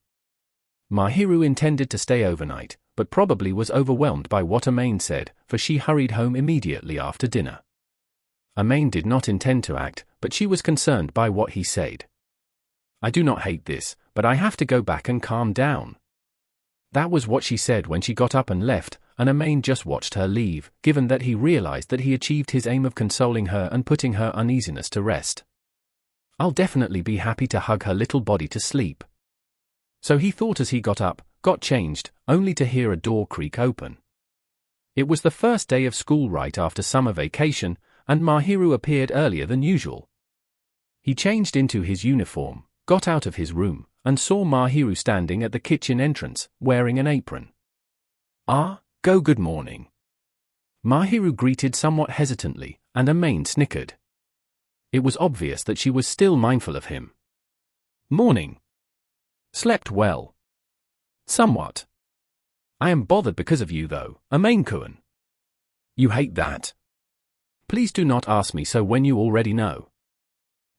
Mahiru intended to stay overnight, but probably was overwhelmed by what Amain said, for she hurried home immediately after dinner. Amain did not intend to act, but she was concerned by what he said. "I do not hate this, but I have to go back and calm down." That was what she said when she got up and left, and Amain just watched her leave, given that he realized that he achieved his aim of consoling her and putting her uneasiness to rest. "I'll definitely be happy to hug her little body to sleep." So he thought as he got up, got changed, only to hear a door creak open. It was the first day of school right after summer vacation, and Mahiru appeared earlier than usual. He changed into his uniform, got out of his room, and saw Mahiru standing at the kitchen entrance, wearing an apron. Good morning." Mahiru greeted somewhat hesitantly, and Amain snickered. It was obvious that she was still mindful of him. "Morning. Slept well?" "Somewhat. I am bothered because of you though, Amain-kun." "You hate that?" "Please do not ask me so when you already know."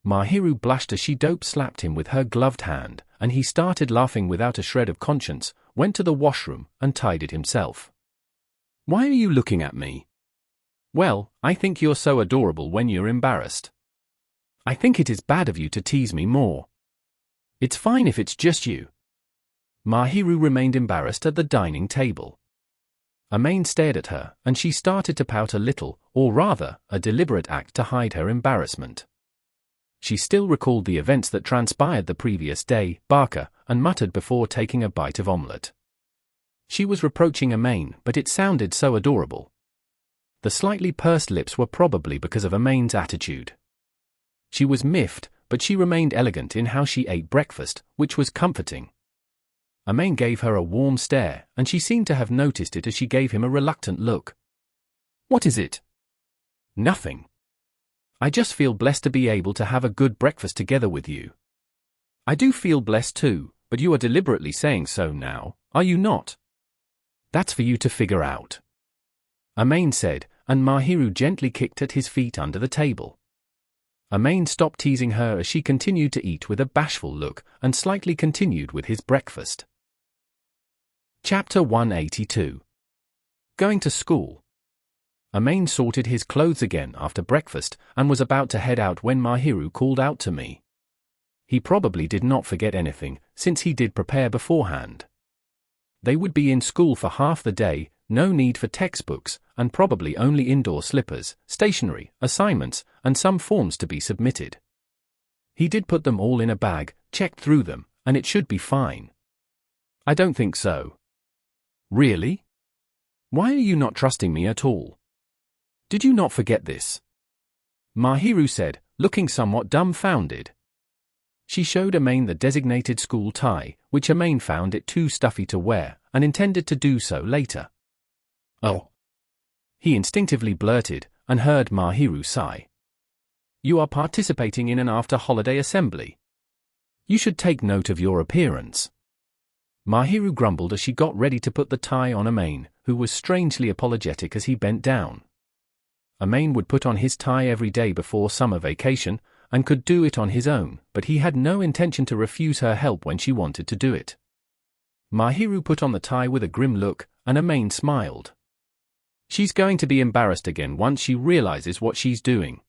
Mahiru blushed as she dope-slapped him with her gloved hand, and he started laughing without a shred of conscience, went to the washroom, and tidied himself. "Why are you looking at me?" "Well, I think you're so adorable when you're embarrassed. I think it is bad of you to tease me more." "It's fine if it's just you." Mahiru remained embarrassed at the dining table. Amain stared at her, and she started to pout a little, or rather, a deliberate act to hide her embarrassment. She still recalled the events that transpired the previous day, Barker, and muttered before taking a bite of omelette. She was reproaching Amain, but it sounded so adorable. The slightly pursed lips were probably because of Amain's attitude. She was miffed, but she remained elegant in how she ate breakfast, which was comforting. Amain gave her a warm stare, and she seemed to have noticed it as she gave him a reluctant look. "What is it?" "Nothing. I just feel blessed to be able to have a good breakfast together with you." "I do feel blessed too, but you are deliberately saying so now, are you not?" "That's for you to figure out," Amain said, and Mahiru gently kicked at his feet under the table. Amain stopped teasing her as she continued to eat with a bashful look, and slightly continued with his breakfast. Chapter 182. Going to school. Amain sorted his clothes again after breakfast, and was about to head out when Mahiru called out to me. He probably did not forget anything, since he did prepare beforehand. They would be in school for half the day, no need for textbooks, and probably only indoor slippers, stationery, assignments, and some forms to be submitted. He did put them all in a bag, checked through them, and it should be fine. "I don't think so." "Really? Why are you not trusting me at all? Did you not forget this?" Mahiru said, looking somewhat dumbfounded. She showed Amain the designated school tie, which Amain found it too stuffy to wear, and intended to do so later. "Oh," he instinctively blurted, and heard Mahiru sigh. "You are participating in an after-holiday assembly. You should take note of your appearance." Mahiru grumbled as she got ready to put the tie on Amain, who was strangely apologetic as he bent down. Amain would put on his tie every day before summer vacation, and could do it on his own, but he had no intention to refuse her help when she wanted to do it. Mahiru put on the tie with a grim look, and Maid smiled. She's going to be embarrassed again once she realizes what she's doing.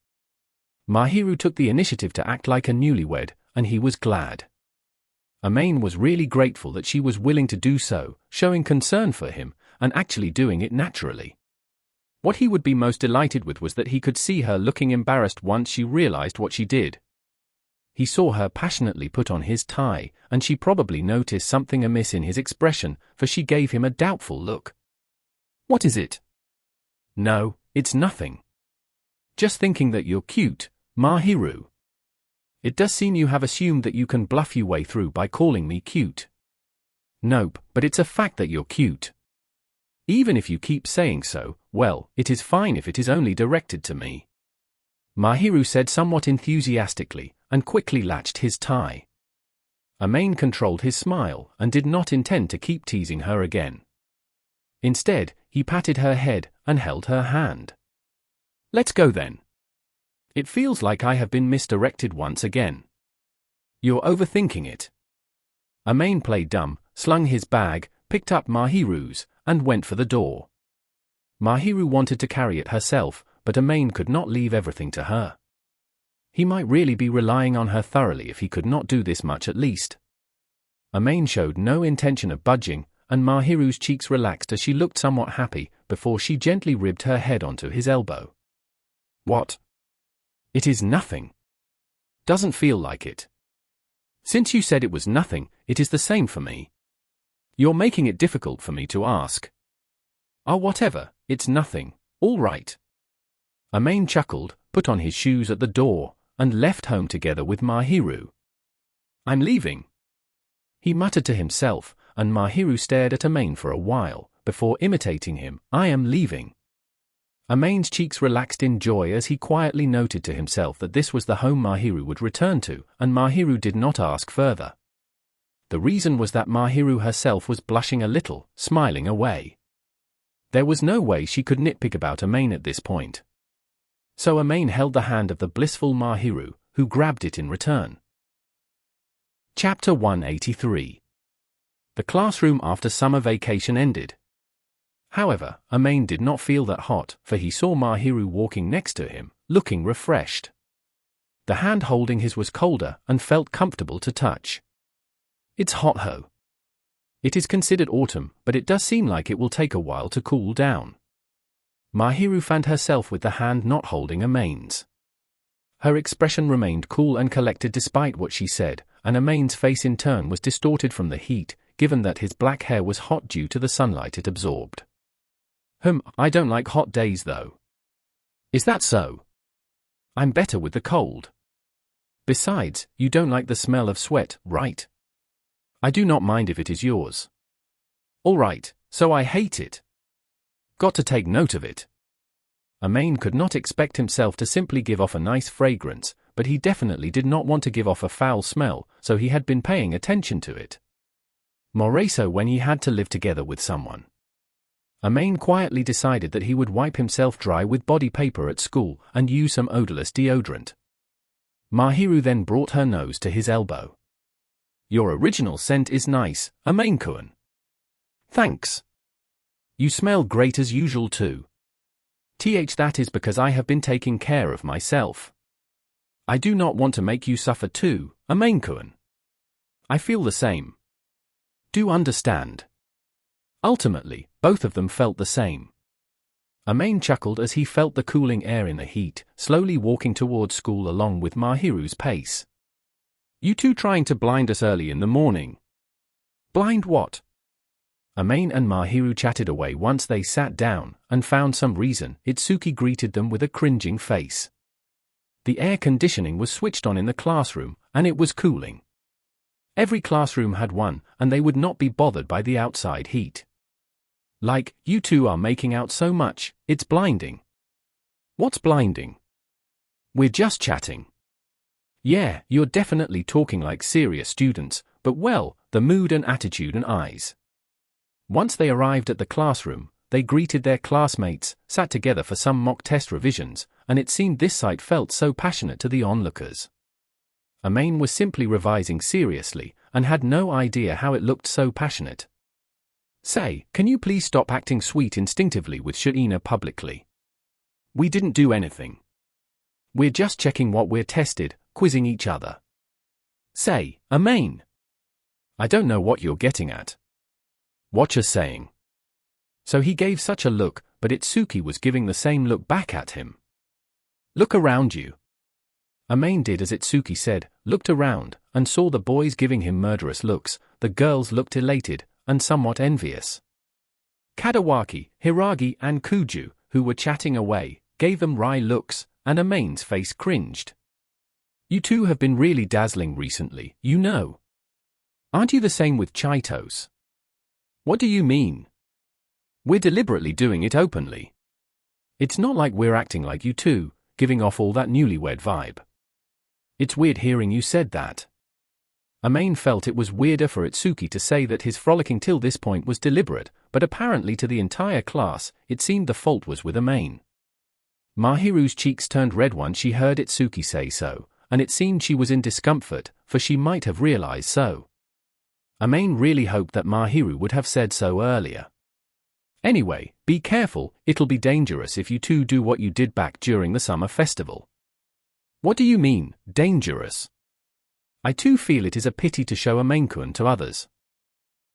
Mahiru took the initiative to act like a newlywed, and he was glad. Maid was really grateful that she was willing to do so, showing concern for him, and actually doing it naturally. What he would be most delighted with was that he could see her looking embarrassed once she realized what she did. He saw her passionately put on his tie, and she probably noticed something amiss in his expression, for she gave him a doubtful look. "What is it?" "No, it's nothing. Just thinking that you're cute, Mahiru. It does seem you have assumed that you can bluff your way through by calling me cute." "Nope, but it's a fact that you're cute. Even if you keep saying so, well, it is fine if it is only directed to me," Mahiru said somewhat enthusiastically, and quickly latched his tie. Maid controlled his smile, and did not intend to keep teasing her again. Instead, he patted her head, and held her hand. "Let's go then. It feels like I have been misdirected once again." "You're overthinking it." Maid played dumb, slung his bag, picked up Mahiru's, and went for the door. Mahiru wanted to carry it herself, but Maid could not leave everything to her. He might really be relying on her thoroughly if he could not do this much at least. Maid showed no intention of budging, and Mahiru's cheeks relaxed as she looked somewhat happy, before she gently ribbed her head onto his elbow. "What?" "It is nothing. Doesn't feel like it. Since you said it was nothing, it is the same for me. You're making it difficult for me to ask." "Oh, whatever, it's nothing, all right." Maid chuckled, put on his shoes at the door, and left home together with Mahiru. "I'm leaving," he muttered to himself, and Mahiru stared at Maid for a while, before imitating him. "I am leaving." Maid's cheeks relaxed in joy as he quietly noted to himself that this was the home Mahiru would return to, and Mahiru did not ask further. The reason was that Mahiru herself was blushing a little, smiling away. There was no way she could nitpick about Maid at this point. So Maid held the hand of the blissful Mahiru, who grabbed it in return. Chapter 183. The classroom after summer vacation ended. However, Maid did not feel that hot, for he saw Mahiru walking next to him, looking refreshed. The hand holding his was colder, and felt comfortable to touch. "It's hot ho. It is considered autumn, but it does seem like it will take a while to cool down." Mahiru found herself with the hand not holding Maid's. Her expression remained cool and collected despite what she said, and Maid's face in turn was distorted from the heat, given that his black hair was hot due to the sunlight it absorbed. I don't like hot days though." "Is that so?" "I'm better with the cold. Besides, you don't like the smell of sweat, right?" "I do not mind if it is yours." "All right, so I hate it." "Got to take note of it." Maid could not expect himself to simply give off a nice fragrance, but he definitely did not want to give off a foul smell, so he had been paying attention to it. More so when he had to live together with someone. Maid quietly decided that he would wipe himself dry with body paper at school and use some odorless deodorant. Mahiru then brought her nose to his elbow. "Your original scent is nice, Maid-kun." "Thanks. You smell great as usual too." That is because I have been taking care of myself. I do not want to make you suffer too, Maid-kun. I feel the same. Do understand." Ultimately, both of them felt the same. Maid chuckled as he felt the cooling air in the heat, slowly walking towards school along with Mahiru's pace. "You two trying to blind us early in the morning?" "Blind what?" Maid and Mahiru chatted away once they sat down, and found some reason. Itsuki greeted them with a cringing face. The air conditioning was switched on in the classroom, and it was cooling. Every classroom had one, and they would not be bothered by the outside heat. "Like, you two are making out so much, it's blinding." "What's blinding?" "We're just chatting." "Yeah, you're definitely talking like serious students, but well, the mood and attitude and eyes." Once they arrived at the classroom, they greeted their classmates, sat together for some mock test revisions, and it seemed this sight felt so passionate to the onlookers. Maid was simply revising seriously, and had no idea how it looked so passionate. Say, can you please stop acting sweet instinctively with Shiina publicly? We didn't do anything. We're just checking what we're tested, quizzing each other. Say, Maid. I don't know what you're getting at. What you're saying. So he gave such a look, but Itsuki was giving the same look back at him. Look around you. Maid did as Itsuki said, looked around, and saw the boys giving him murderous looks. The girls looked elated, and somewhat envious. Kadawaki, Hiragi and Kuju, who were chatting away, gave them wry looks, and Maid's face cringed. You two have been really dazzling recently, you know. Aren't you the same with Chitose? What do you mean? We're deliberately doing it openly. It's not like we're acting like you two, giving off all that newlywed vibe. It's weird hearing you said that. Maid felt it was weirder for Itsuki to say that his frolicking till this point was deliberate, but apparently to the entire class, it seemed the fault was with Maid. Mahiru's cheeks turned red once she heard Itsuki say so, and it seemed she was in discomfort, for she might have realized so. Maid really hoped that Mahiru would have said so earlier. Anyway, be careful, it'll be dangerous if you two do what you did back during the summer festival. What do you mean, dangerous? I too feel it is a pity to show a Maid-kun to others.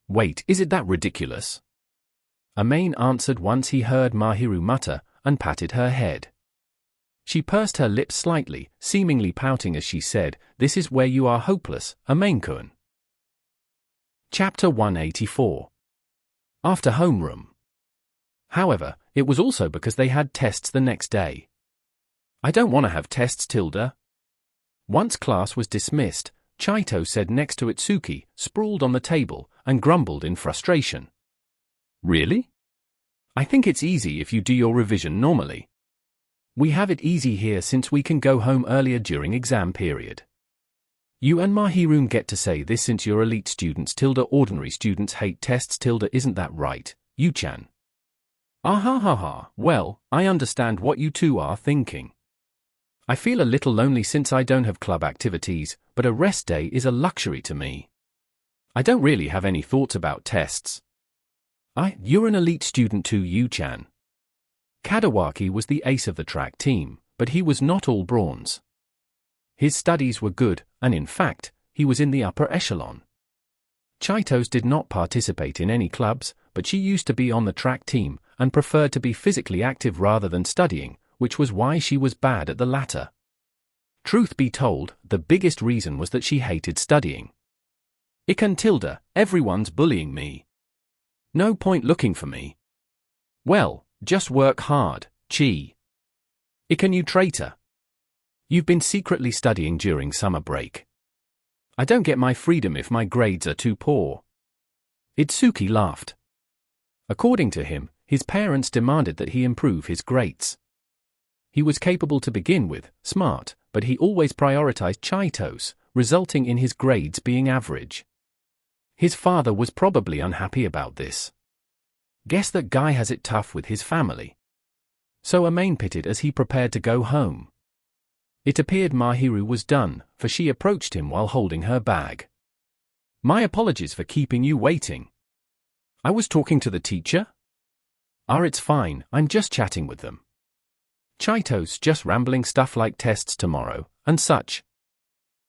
Wait, is it that ridiculous? Maid answered once he heard Mahiru mutter, and patted her head. She pursed her lips slightly, seemingly pouting as she said, this is where you are hopeless, Maid-kun. Chapter 184. After homeroom. However, it was also because they had tests the next day. I don't want to have tests, Tilda. Once class was dismissed, Chitose said next to Itsuki, sprawled on the table, and grumbled in frustration. Really? I think it's easy if you do your revision normally. We have it easy here since we can go home earlier during exam period. You and Mahiru get to say this since you're elite students, Tilda. Ordinary students hate tests, Tilda. Isn't that right, Yu-chan? Well, I understand what you two are thinking. I feel a little lonely since I don't have club activities, but a rest day is a luxury to me. I don't really have any thoughts about tests. You're an elite student too, Yu-chan. Kadawaki was the ace of the track team, but he was not all bronze. His studies were good, and in fact, he was in the upper echelon. Chitose did not participate in any clubs, but she used to be on the track team, and preferred to be physically active rather than studying, which was why she was bad at the latter. Truth be told, the biggest reason was that she hated studying. Ikan Tilda, everyone's bullying me. No point looking for me. Well, just work hard, Chi. Ikan, you traitor. You've been secretly studying during summer break. I don't get my freedom if my grades are too poor. Itsuki laughed. According to him, his parents demanded that he improve his grades. He was capable to begin with, smart, but he always prioritized Chitose, resulting in his grades being average. His father was probably unhappy about this. Guess that guy has it tough with his family. So Maid pitted as he prepared to go home. It appeared Mahiru was done, for she approached him while holding her bag. My apologies for keeping you waiting. I was talking to the teacher? It's fine, I'm just chatting with them. Chitose just rambling stuff like tests tomorrow, and such.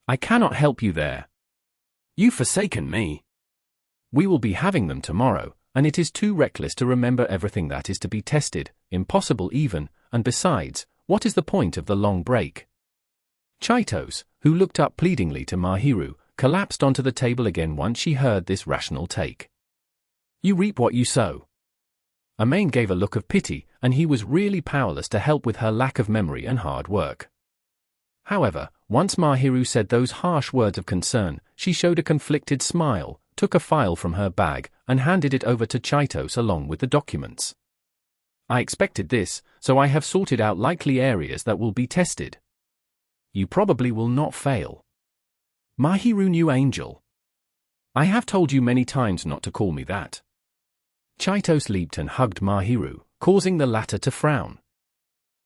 I cannot help you there. You've forsaken me. We will be having them tomorrow, and it is too reckless to remember everything that is to be tested, impossible even, and besides, what is the point of the long break? Chitose, who looked up pleadingly to Mahiru, collapsed onto the table again once she heard this rational take. You reap what you sow. Maid gave a look of pity, and he was really powerless to help with her lack of memory and hard work. However, once Mahiru said those harsh words of concern, she showed a conflicted smile, took a file from her bag, and handed it over to Chitose along with the documents. I expected this, so I have sorted out likely areas that will be tested. You probably will not fail. Mahiru, new angel. I have told you many times not to call me that. Chitose leaped and hugged Mahiru, causing the latter to frown.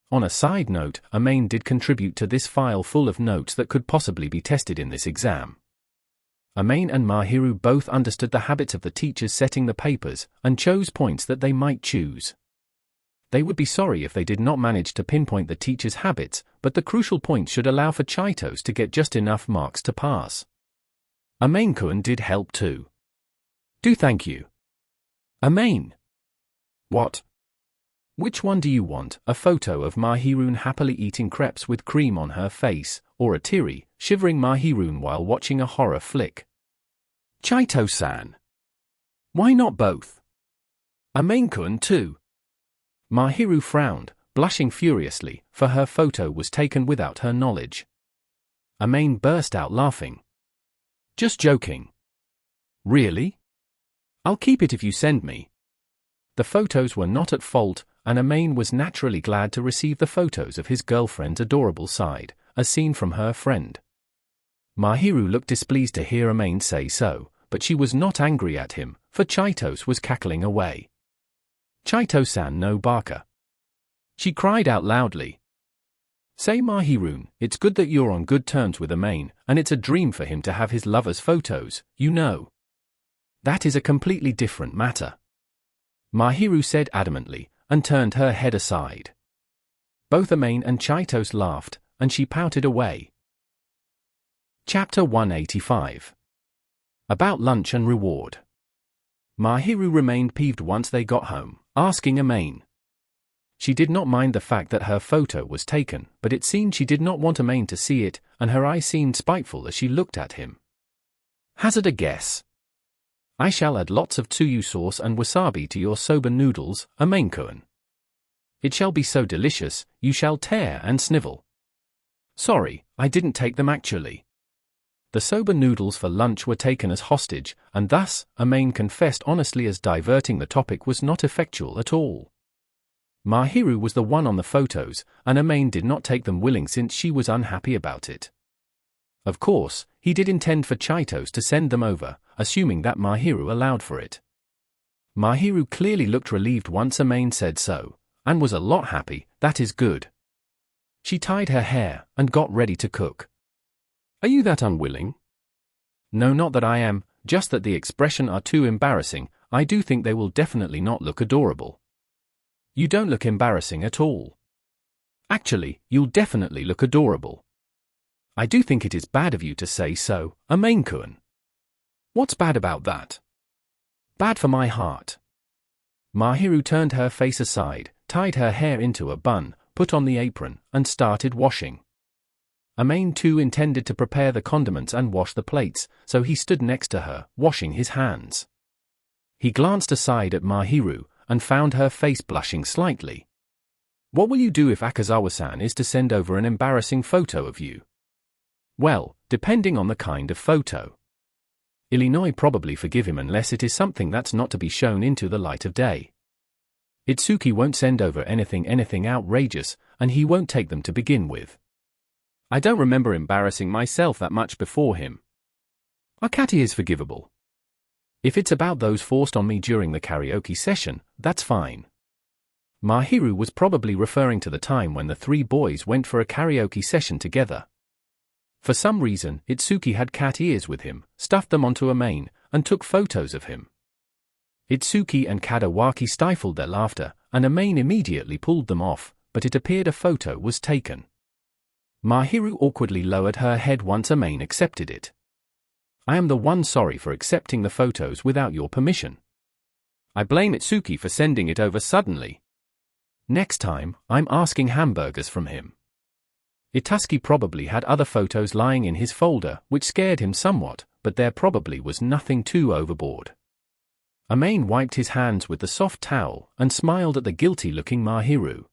On a side note, Maid did contribute to this file full of notes that could possibly be tested in this exam. Amain and Mahiru both understood the habits of the teachers setting the papers, and chose points that they might choose. They would be sorry if they did not manage to pinpoint the teacher's habits, but the crucial points should allow for Chitose to get just enough marks to pass. Amain-kun did help too. Do thank you. Amain. What? Which one do you want, a photo of Mahiru happily eating crepes with cream on her face, or a teary, shivering Mahiru while watching a horror flick? Chitose-san. Why not both? Amain-kun too. Mahiru frowned, blushing furiously, for her photo was taken without her knowledge. Amain burst out laughing. Just joking. Really? I'll keep it if you send me. The photos were not at fault, and Amain was naturally glad to receive the photos of his girlfriend's adorable side, as seen from her friend. Mahiru looked displeased to hear Amain say so, but she was not angry at him, for Chitose was cackling away. Chitose-san no baka. She cried out loudly. Say Mahiru, it's good that you're on good terms with Amain, and it's a dream for him to have his lover's photos, you know. That is a completely different matter. Mahiru said adamantly, and turned her head aside. Both Amain and Chitose laughed, and she pouted away. Chapter 185. About lunch and reward. Mahiru remained peeved once they got home, asking Amain. She did not mind the fact that her photo was taken, but it seemed she did not want Amain to see it, and her eyes seemed spiteful as she looked at him. Hazard a guess. I shall add lots of tsuyu sauce and wasabi to your soba noodles, Amain-kun. It shall be so delicious, you shall tear and snivel. Sorry, I didn't take them actually. The soba noodles for lunch were taken as hostage, and thus, Amain confessed honestly as diverting the topic was not effectual at all. Mahiru was the one on the photos, and Amain did not take them willing since she was unhappy about it. Of course, he did intend for Chitose to send them over, assuming that Mahiru allowed for it. Mahiru clearly looked relieved once Amain said so, and was a lot happy. That is good. She tied her hair, and got ready to cook. Are you that unwilling? No, not that I am, just that the expression are too embarrassing. I do think they will definitely not look adorable. You don't look embarrassing at all. Actually, you'll definitely look adorable. I do think it is bad of you to say so, Amain-kun. What's bad about that? Bad for my heart. Mahiru turned her face aside, tied her hair into a bun, put on the apron, and started washing. Amain too intended to prepare the condiments and wash the plates, so he stood next to her, washing his hands. He glanced aside at Mahiru, and found her face blushing slightly. What will you do if Akazawa-san is to send over an embarrassing photo of you? Well, depending on the kind of photo. Illinois probably forgive him unless it is something that's not to be shown into the light of day. Itsuki won't send over anything outrageous, and he won't take them to begin with. I don't remember embarrassing myself that much before him. Akati is forgivable. If it's about those forced on me during the karaoke session, that's fine. Mahiru was probably referring to the time when the three boys went for a karaoke session together. For some reason, Itsuki had cat ears with him, stuffed them onto Amain, and took photos of him. Itsuki and Kadawaki stifled their laughter, and Amain immediately pulled them off, but it appeared a photo was taken. Mahiru awkwardly lowered her head once Amain accepted it. I am the one sorry for accepting the photos without your permission. I blame Itsuki for sending it over suddenly. Next time, I'm asking hamburgers from him. Itsuki probably had other photos lying in his folder, which scared him somewhat, but there probably was nothing too overboard. Amain wiped his hands with the soft towel, and smiled at the guilty-looking Mahiru.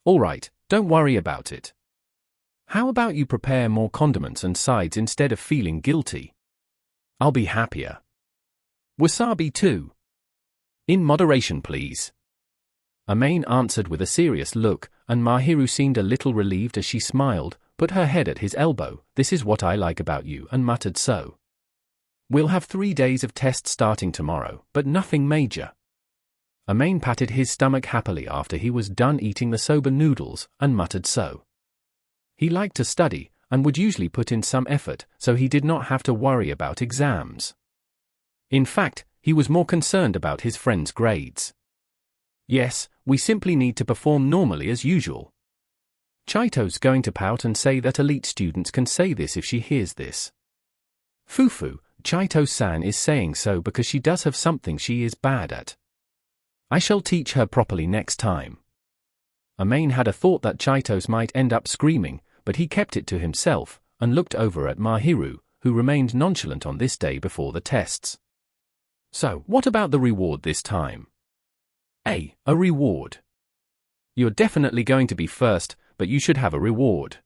All right, don't worry about it. How about you prepare more condiments and sides instead of feeling guilty? I'll be happier. Wasabi too. In moderation, please. Amain answered with a serious look, and Mahiru seemed a little relieved as she smiled, put her head at his elbow. This is what I like about you, and muttered so. We'll have 3 days of tests starting tomorrow, but nothing major. Amain patted his stomach happily after he was done eating the soba noodles, and muttered so. He liked to study, and would usually put in some effort, so he did not have to worry about exams. In fact, he was more concerned about his friend's grades. Yes, we simply need to perform normally as usual. Chito's going to pout and say that elite students can say this if she hears this. Fufu, Chito-san is saying so because she does have something she is bad at. I shall teach her properly next time. Amain had a thought that Chito's might end up screaming, but he kept it to himself, and looked over at Mahiru, who remained nonchalant on this day before the tests. So, what about the reward this time? A reward. You're definitely going to be first, but you should have a reward.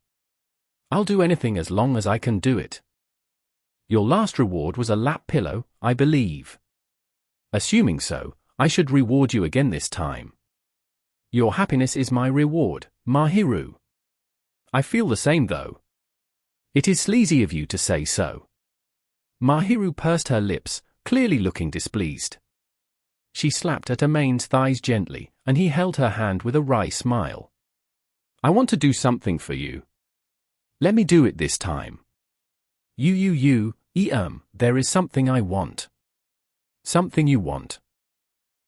I'll do anything as long as I can do it. Your last reward was a lap pillow, I believe. Assuming so, I should reward you again this time. Your happiness is my reward, Mahiru. I feel the same though. It is sleazy of you to say so. Mahiru pursed her lips, clearly looking displeased. She slapped at Amain's thighs gently, and he held her hand with a wry smile. I want to do something for you. Let me do it this time. There is something I want. Something you want.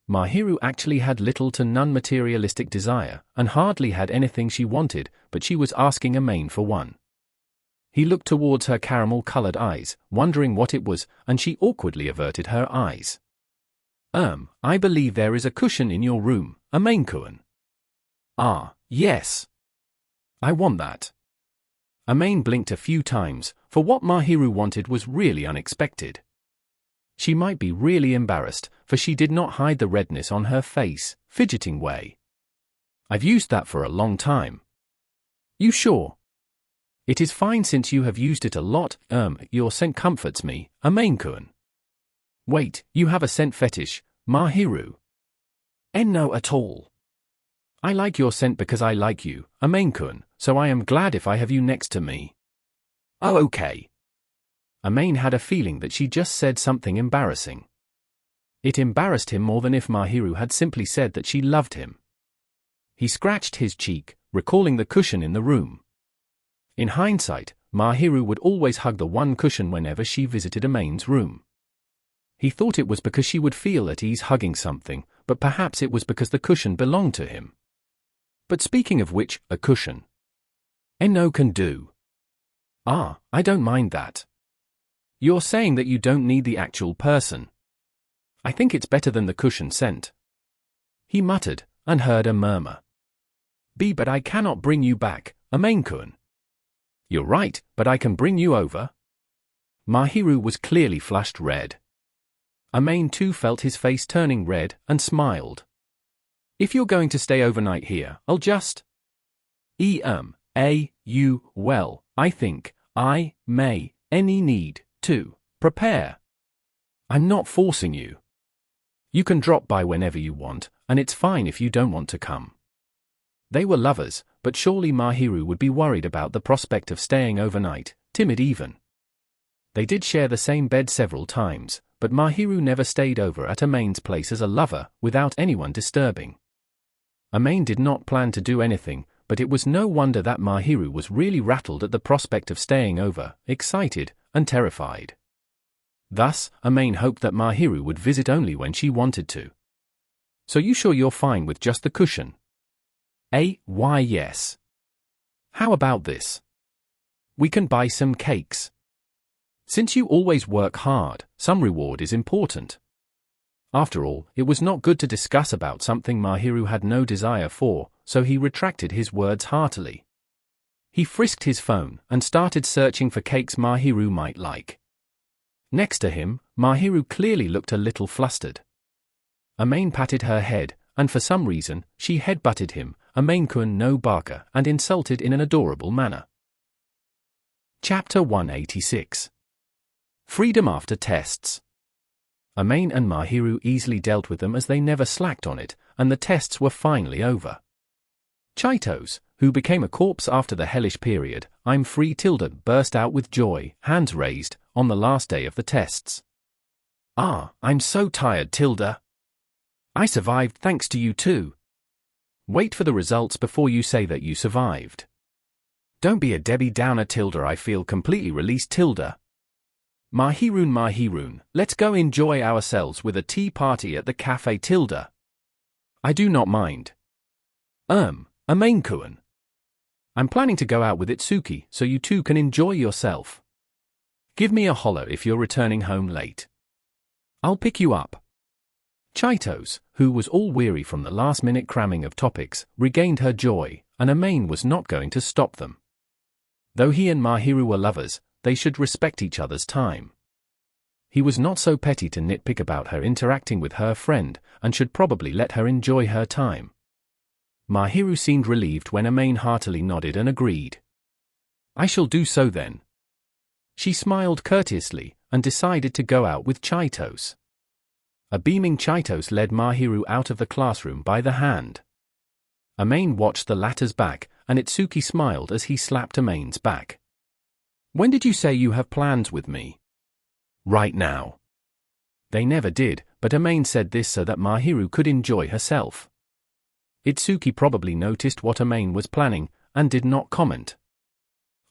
Mahiru actually had little to none materialistic desire, and hardly had anything she wanted, but she was asking Amain for one. He looked towards her caramel-colored eyes, wondering what it was, and she awkwardly averted her eyes. I believe there is a cushion in your room, Amain-kun. Ah, yes. I want that. Amain blinked a few times, for what Mahiru wanted was really unexpected. She might be really embarrassed, for she did not hide the redness on her face, fidgeting way. I've used that for a long time. You sure? It is fine since you have used it a lot. Your scent comforts me, Amain-kun. Wait, you have a scent fetish, Mahiru? No at all. I like your scent because I like you, Amain-kun, so I am glad if I have you next to me. Oh, okay. Amain had a feeling that she just said something embarrassing. It embarrassed him more than if Mahiru had simply said that she loved him. He scratched his cheek, recalling the cushion in the room. In hindsight, Mahiru would always hug the one cushion whenever she visited Amain's room. He thought it was because she would feel at ease hugging something, but perhaps it was because the cushion belonged to him. But speaking of which, a cushion. No can do. Ah, I don't mind that. You're saying that you don't need the actual person. I think it's better than the cushion scent. He muttered, and heard a murmur. But I cannot bring you back, Amain-kun. You're right, but I can bring you over. Mahiru was clearly flushed red. Amain too felt his face turning red, and smiled. If you're going to stay overnight here, I'll just... well, I think I may any need to prepare. I'm not forcing you. You can drop by whenever you want, and it's fine if you don't want to come. They were lovers, but surely Mahiru would be worried about the prospect of staying overnight, timid even. They did share the same bed several times, but Mahiru never stayed over at Amain's place as a lover, without anyone disturbing. Amain did not plan to do anything, but it was no wonder that Mahiru was really rattled at the prospect of staying over, excited, and terrified. Thus, Amain hoped that Mahiru would visit only when she wanted to. So you sure you're fine with just the cushion? Why yes. How about this? We can buy some cakes. Since you always work hard, some reward is important. After all, it was not good to discuss about something Mahiru had no desire for, so he retracted his words heartily. He frisked his phone and started searching for cakes Mahiru might like. Next to him, Mahiru clearly looked a little flustered. Amain patted her head, and for some reason, she headbutted him, Amain-kun no baka, and insulted in an adorable manner. Chapter 186. Freedom after tests. Amain and Mahiru easily dealt with them as they never slacked on it, and the tests were finally over. Chitose, who became a corpse after the hellish period, I'm free burst out with joy, hands raised, on the last day of the tests. I'm so tired I survived thanks to you too. Wait for the results before you say that you survived. Don't be a Debbie Downer tilde, I feel completely released tilde. Mahiroon, let's go enjoy ourselves with a tea party at the cafe tilde. I do not mind. Amain-kun. I'm planning to go out with Itsuki, so you two can enjoy yourself. Give me a holler if you're returning home late. I'll pick you up. Chitose, who was all weary from the last-minute cramming of topics, regained her joy, and Amain was not going to stop them. Though he and Mahiru were lovers, they should respect each other's time. He was not so petty to nitpick about her interacting with her friend, and should probably let her enjoy her time. Mahiru seemed relieved when Amain heartily nodded and agreed. I shall do so then. She smiled courteously, and decided to go out with Chitose. A beaming Chitose led Mahiru out of the classroom by the hand. Amain watched the latter's back, and Itsuki smiled as he slapped Amain's back. When did you say you have plans with me? Right now. They never did, but Amain said this so that Mahiru could enjoy herself. Itsuki probably noticed what Amain was planning, and did not comment.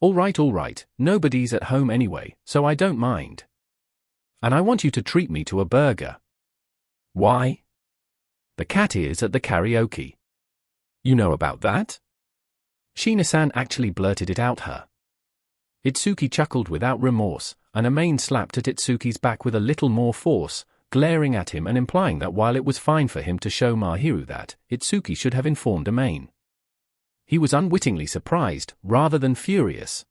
All right, nobody's at home anyway, so I don't mind. And I want you to treat me to a burger. Why? The cat is at the karaoke. You know about that? Shiina-san actually blurted it out her. Itsuki chuckled without remorse, and Amain slapped at Itsuki's back with a little more force, glaring at him and implying that while it was fine for him to show Mahiru that, Itsuki should have informed Amain. He was unwittingly surprised, rather than furious.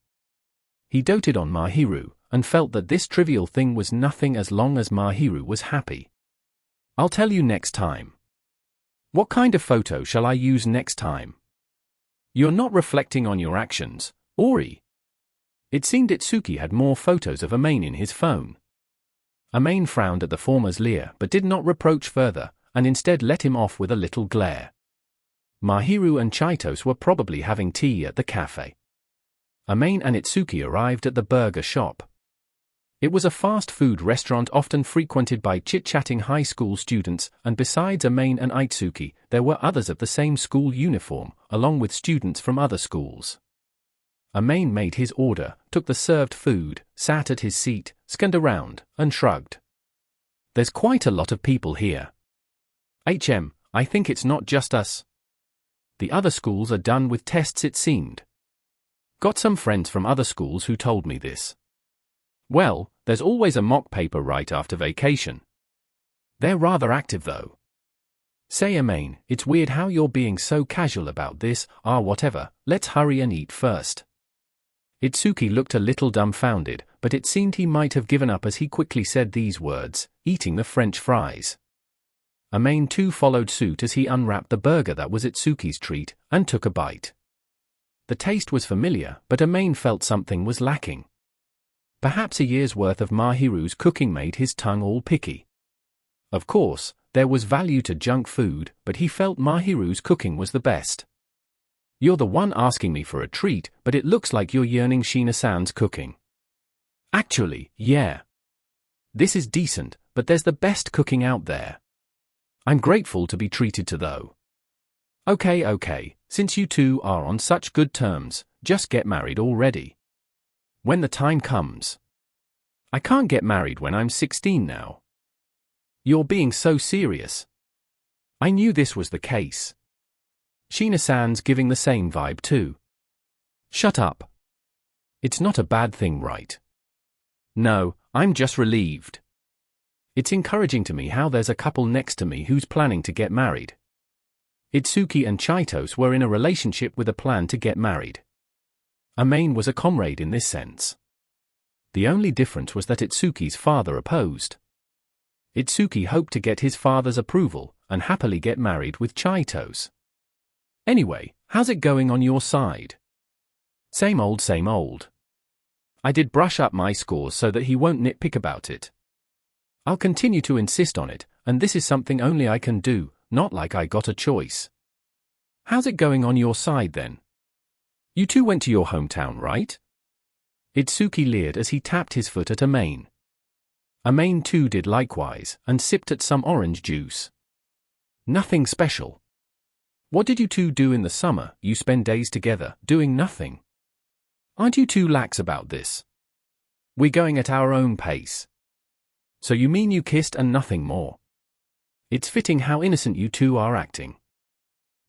He doted on Mahiru, and felt that this trivial thing was nothing as long as Mahiru was happy. I'll tell you next time. What kind of photo shall I use next time? You're not reflecting on your actions, Ori. It seemed Itsuki had more photos of Amain in his phone. Amain frowned at the former's leer but did not reproach further, and instead let him off with a little glare. Mahiru and Chitose were probably having tea at the cafe. Amain and Itsuki arrived at the burger shop. It was a fast food restaurant often frequented by chit-chatting high school students, and besides Amain and Itsuki, there were others of the same school uniform, along with students from other schools. Amain made his order, took the served food, sat at his seat, scanned around, and shrugged. There's quite a lot of people here. I think it's not just us. The other schools are done with tests, it seemed. Got some friends from other schools who told me this. Well, there's always a mock paper right after vacation. They're rather active though. Say Amain, it's weird how you're being so casual about this, whatever, let's hurry and eat first. Itsuki looked a little dumbfounded, but it seemed he might have given up as he quickly said these words, eating the French fries. Amain too followed suit as he unwrapped the burger that was Itsuki's treat, and took a bite. The taste was familiar, but Amain felt something was lacking. Perhaps a year's worth of Mahiru's cooking made his tongue all picky. Of course, there was value to junk food, but he felt Mahiru's cooking was the best. You're the one asking me for a treat, but it looks like you're yearning Shiina-san's cooking. Actually, yeah. This is decent, but there's the best cooking out there. I'm grateful to be treated to though. Okay, since you two are on such good terms, just get married already. When the time comes. I can't get married when I'm 16 now. You're being so serious. I knew this was the case. Shiina-san's giving the same vibe too. Shut up. It's not a bad thing, right? No, I'm just relieved. It's encouraging to me how there's a couple next to me who's planning to get married. Itsuki and Chitose were in a relationship with a plan to get married. Amain was a comrade in this sense. The only difference was that Itsuki's father opposed. Itsuki hoped to get his father's approval, and happily get married with Chitose. Anyway, how's it going on your side? Same old. I did brush up my scores so that he won't nitpick about it. I'll continue to insist on it, and this is something only I can do, not like I got a choice. How's it going on your side then? You two went to your hometown, right? Itsuki leered as he tapped his foot at Amain. Amain too did likewise, and sipped at some orange juice. Nothing special. What did you two do in the summer? You spend days together, doing nothing. Aren't you too lax about this? We're going at our own pace. So you mean you kissed and nothing more? It's fitting how innocent you two are acting.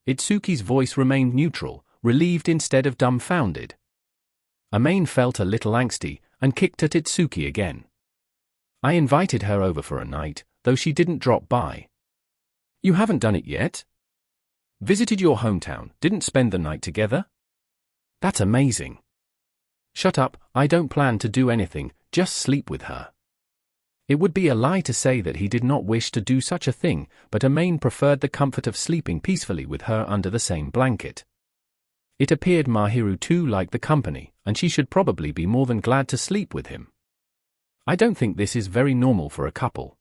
Itsuki's voice remained neutral, relieved instead of dumbfounded. Maid felt a little angsty, and kicked at Itsuki again. I invited her over for a night, though she didn't drop by. You haven't done it yet? Visited your hometown, didn't spend the night together? That's amazing. Shut up, I don't plan to do anything, just sleep with her. It would be a lie to say that he did not wish to do such a thing, but Maid preferred the comfort of sleeping peacefully with her under the same blanket. It appeared Mahiru too liked the company, and she should probably be more than glad to sleep with him. I don't think this is very normal for a couple.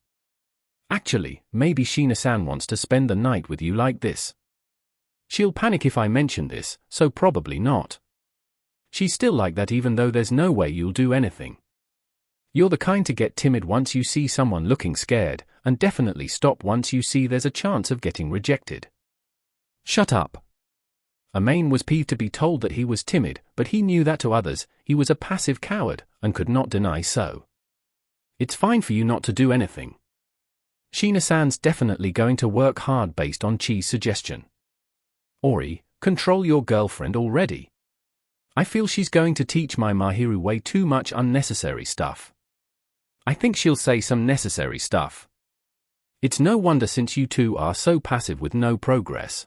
Actually, maybe Shiina-san wants to spend the night with you like this. She'll panic if I mention this, so probably not. She's still like that even though there's no way you'll do anything. You're the kind to get timid once you see someone looking scared, and definitely stop once you see there's a chance of getting rejected. Shut up. Maid was peeved to be told that he was timid, but he knew that to others, he was a passive coward, and could not deny so. It's fine for you not to do anything. Shiina-san's definitely going to work hard based on Chi's suggestion. Ori, control your girlfriend already. I feel she's going to teach my Mahiru way too much unnecessary stuff. I think she'll say some necessary stuff. It's no wonder since you two are so passive with no progress.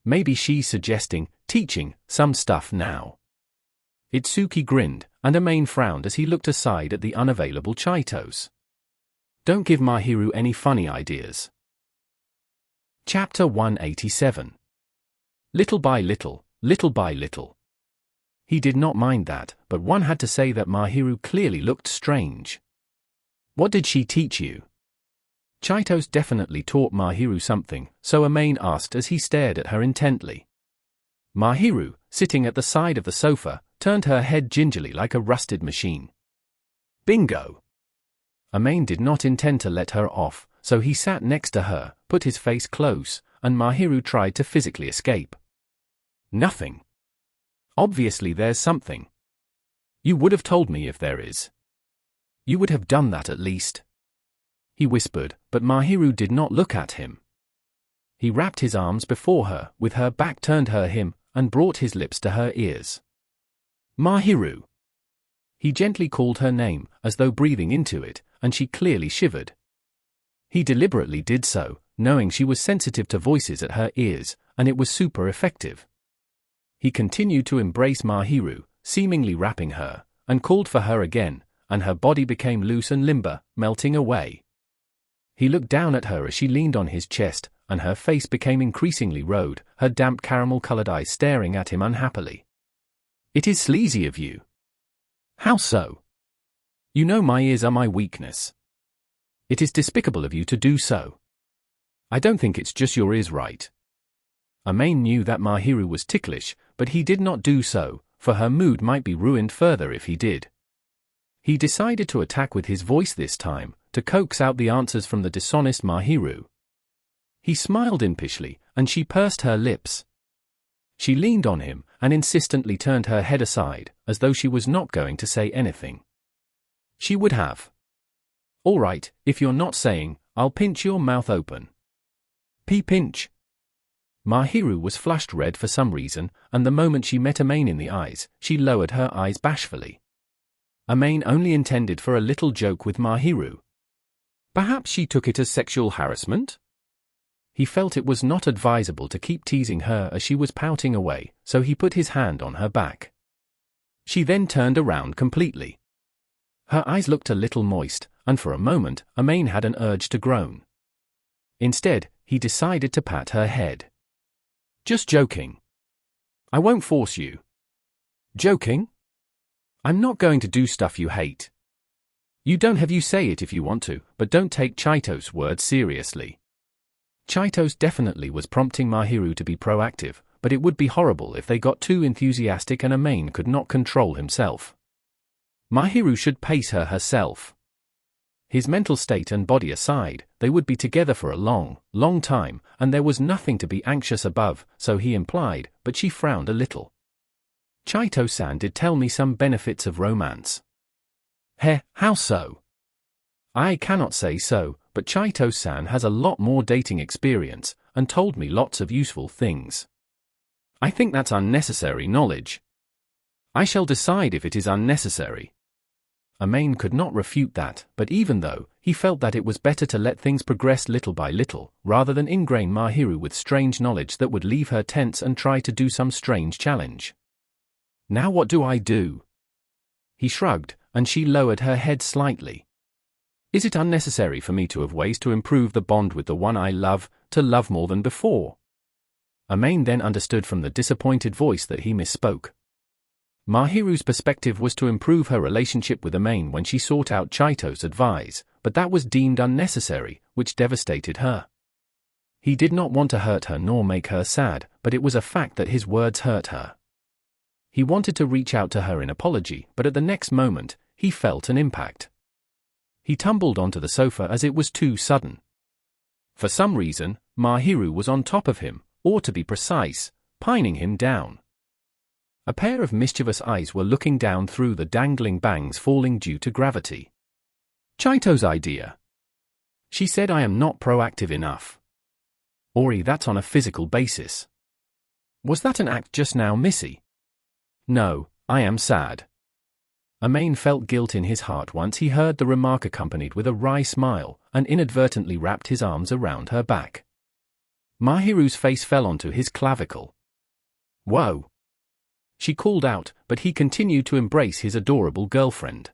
Maybe she's suggesting, teaching, some stuff now. Itsuki grinned, and Maid frowned as he looked aside at the unavailable Chitose. Don't give Mahiru any funny ideas. Chapter 187. Little by little, little by little. He did not mind that, but one had to say that Mahiru clearly looked strange. What did she teach you? Chitose definitely taught Mahiru something, so Maid asked as he stared at her intently. Mahiru, sitting at the side of the sofa, turned her head gingerly like a rusted machine. Bingo! Maid did not intend to let her off, so he sat next to her, put his face close, and Mahiru tried to physically escape. Nothing. Obviously there's something. You would have told me if there is. You would have done that at least. He whispered, but Mahiru did not look at him. He wrapped his arms before her, with her back turned to him, and brought his lips to her ears. Mahiru. He gently called her name, as though breathing into it, and she clearly shivered. He deliberately did so, knowing she was sensitive to voices at her ears, and it was super effective. He continued to embrace Mahiru, seemingly wrapping her, and called for her again, and her body became loose and limber, melting away. He looked down at her as she leaned on his chest, and her face became increasingly red, her damp caramel-colored eyes staring at him unhappily. It is sleazy of you. How so? You know my ears are my weakness. It is despicable of you to do so. I don't think it's just your ears, right? Maid knew that Mahiru was ticklish, but he did not do so, for her mood might be ruined further if he did. He decided to attack with his voice this time, to coax out the answers from the dishonest Mahiru. He smiled impishly, and she pursed her lips. She leaned on him, and insistently turned her head aside, as though she was not going to say anything. She would have. All right, if you're not saying, I'll pinch your mouth open. Pinch. Mahiru was flushed red for some reason, and the moment she met Maid in the eyes, she lowered her eyes bashfully. Maid only intended for a little joke with Mahiru. Perhaps she took it as sexual harassment? He felt it was not advisable to keep teasing her as she was pouting away, so he put his hand on her back. She then turned around completely. Her eyes looked a little moist, and for a moment, Maid had an urge to groan. Instead, he decided to pat her head. Just joking. I won't force you. Joking? I'm not going to do stuff you hate. You don't have you say it if you want to, but don't take Chitose's words seriously. Chitose definitely was prompting Mahiru to be proactive, but it would be horrible if they got too enthusiastic and Maid could not control himself. Mahiru should pace her herself. His mental state and body aside, they would be together for a long, long time, and there was nothing to be anxious above, so he implied, but she frowned a little. Chitose-san did tell me some benefits of romance. Heh, how so? I cannot say so, but Chitose-san has a lot more dating experience, and told me lots of useful things. I think that's unnecessary knowledge. I shall decide if it is unnecessary. Amain could not refute that, but even though, he felt that it was better to let things progress little by little, rather than ingrain Mahiru with strange knowledge that would leave her tense and try to do some strange challenge. Now what do I do? He shrugged, and she lowered her head slightly. Is it unnecessary for me to have ways to improve the bond with the one I love, to love more than before? Amain then understood from the disappointed voice that he misspoke. Mahiru's perspective was to improve her relationship with Amain when she sought out Chito's advice, but that was deemed unnecessary, which devastated her. He did not want to hurt her nor make her sad, but it was a fact that his words hurt her. He wanted to reach out to her in apology, but at the next moment, he felt an impact. He tumbled onto the sofa as it was too sudden. For some reason, Mahiru was on top of him, or to be precise, pining him down. A pair of mischievous eyes were looking down through the dangling bangs falling due to gravity. Chito's idea. She said I am not proactive enough. Ori, that's on a physical basis. Was that an act just now, Missy? No, I am sad. Amain felt guilt in his heart once he heard the remark accompanied with a wry smile, and inadvertently wrapped his arms around her back. Mahiru's face fell onto his clavicle. Whoa! She called out, but he continued to embrace his adorable girlfriend.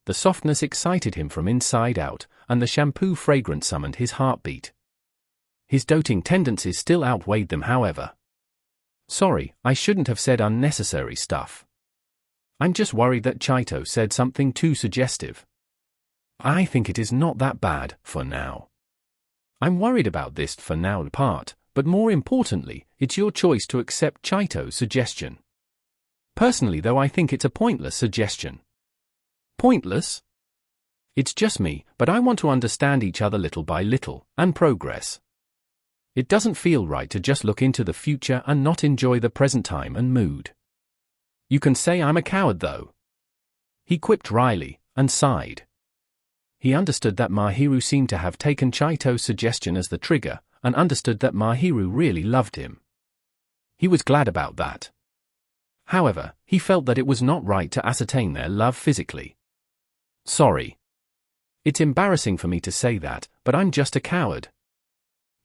The softness excited him from inside out, and the shampoo fragrance summoned his heartbeat. His doting tendencies still outweighed them, however. Sorry, I shouldn't have said unnecessary stuff. I'm just worried that Chito said something too suggestive. I think it is not that bad, for now. I'm worried about this for now part, but more importantly, it's your choice to accept Chito's suggestion. Personally though, I think it's a pointless suggestion. Pointless? It's just me, but I want to understand each other little by little, and progress. It doesn't feel right to just look into the future and not enjoy the present time and mood. You can say I'm a coward though. He quipped wryly, and sighed. He understood that Mahiru seemed to have taken Chito's suggestion as the trigger, and understood that Mahiru really loved him. He was glad about that. However, he felt that it was not right to ascertain their love physically. Sorry. It's embarrassing for me to say that, but I'm just a coward.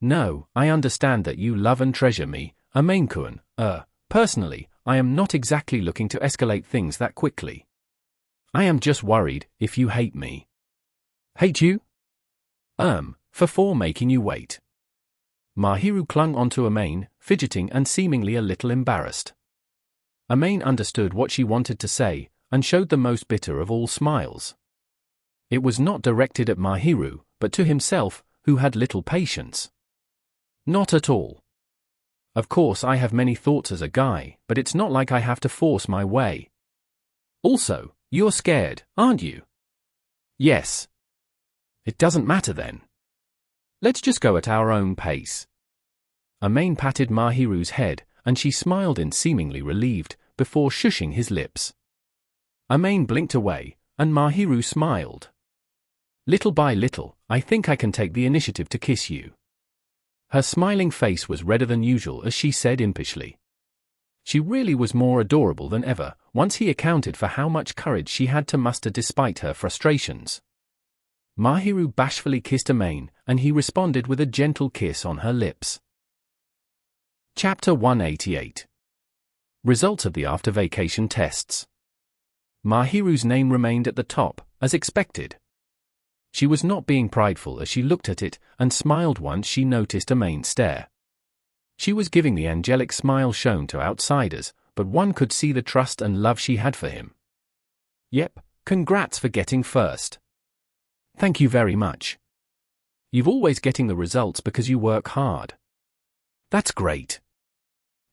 No, I understand that you love and treasure me, Amain-kun. Personally, I am not exactly looking to escalate things that quickly. I am just worried if you hate me. Hate you? For making you wait. Mahiru clung onto Amain, fidgeting and seemingly a little embarrassed. Amain understood what she wanted to say, and showed the most bitter of all smiles. It was not directed at Mahiru, but to himself, who had little patience. Not at all. Of course I have many thoughts as a guy, but it's not like I have to force my way. Also, you're scared, aren't you? Yes. It doesn't matter then. Let's just go at our own pace. Amain patted Mahiru's head, and she smiled in seemingly relieved, before shushing his lips. Amain blinked away, and Mahiru smiled. Little by little, I think I can take the initiative to kiss you. Her smiling face was redder than usual as she said impishly. She really was more adorable than ever, once he accounted for how much courage she had to muster despite her frustrations. Mahiru bashfully kissed Amain, and he responded with a gentle kiss on her lips. Chapter 188. Results of the after-vacation tests. Mahiru's name remained at the top, as expected. She was not being prideful as she looked at it, and smiled once she noticed Amain's stare. She was giving the angelic smile shown to outsiders, but one could see the trust and love she had for him. Yep, congrats for getting first. Thank you very much. You've always getting the results because you work hard. That's great.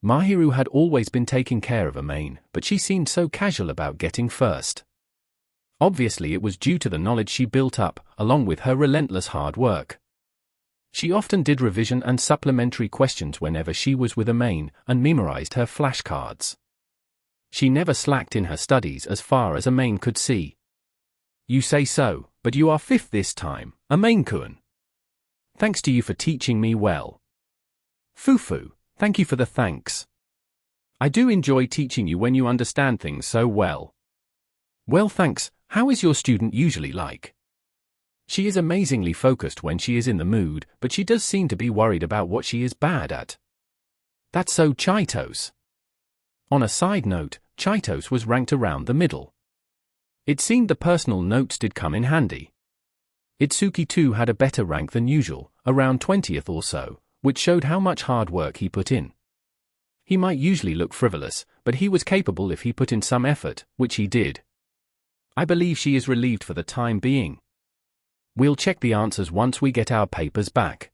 Mahiru had always been taking care of Amain, but she seemed so casual about getting first. Obviously it was due to the knowledge she built up, along with her relentless hard work. She often did revision and supplementary questions whenever she was with Amain, and memorized her flashcards. She never slacked in her studies as far as Maid could see. You say so, but you are fifth this time, Maid-kun. Thanks to you for teaching me well. Fufu, thank you for the thanks. I do enjoy teaching you when you understand things so well. Well, thanks. How is your student usually like? She is amazingly focused when she is in the mood, but she does seem to be worried about what she is bad at. That's so Chitose. On a side note, Chitose was ranked around the middle. It seemed the personal notes did come in handy. Itsuki too had a better rank than usual, around 20th or so, which showed how much hard work he put in. He might usually look frivolous, but he was capable if he put in some effort, which he did. I believe she is relieved for the time being. We'll check the answers once we get our papers back.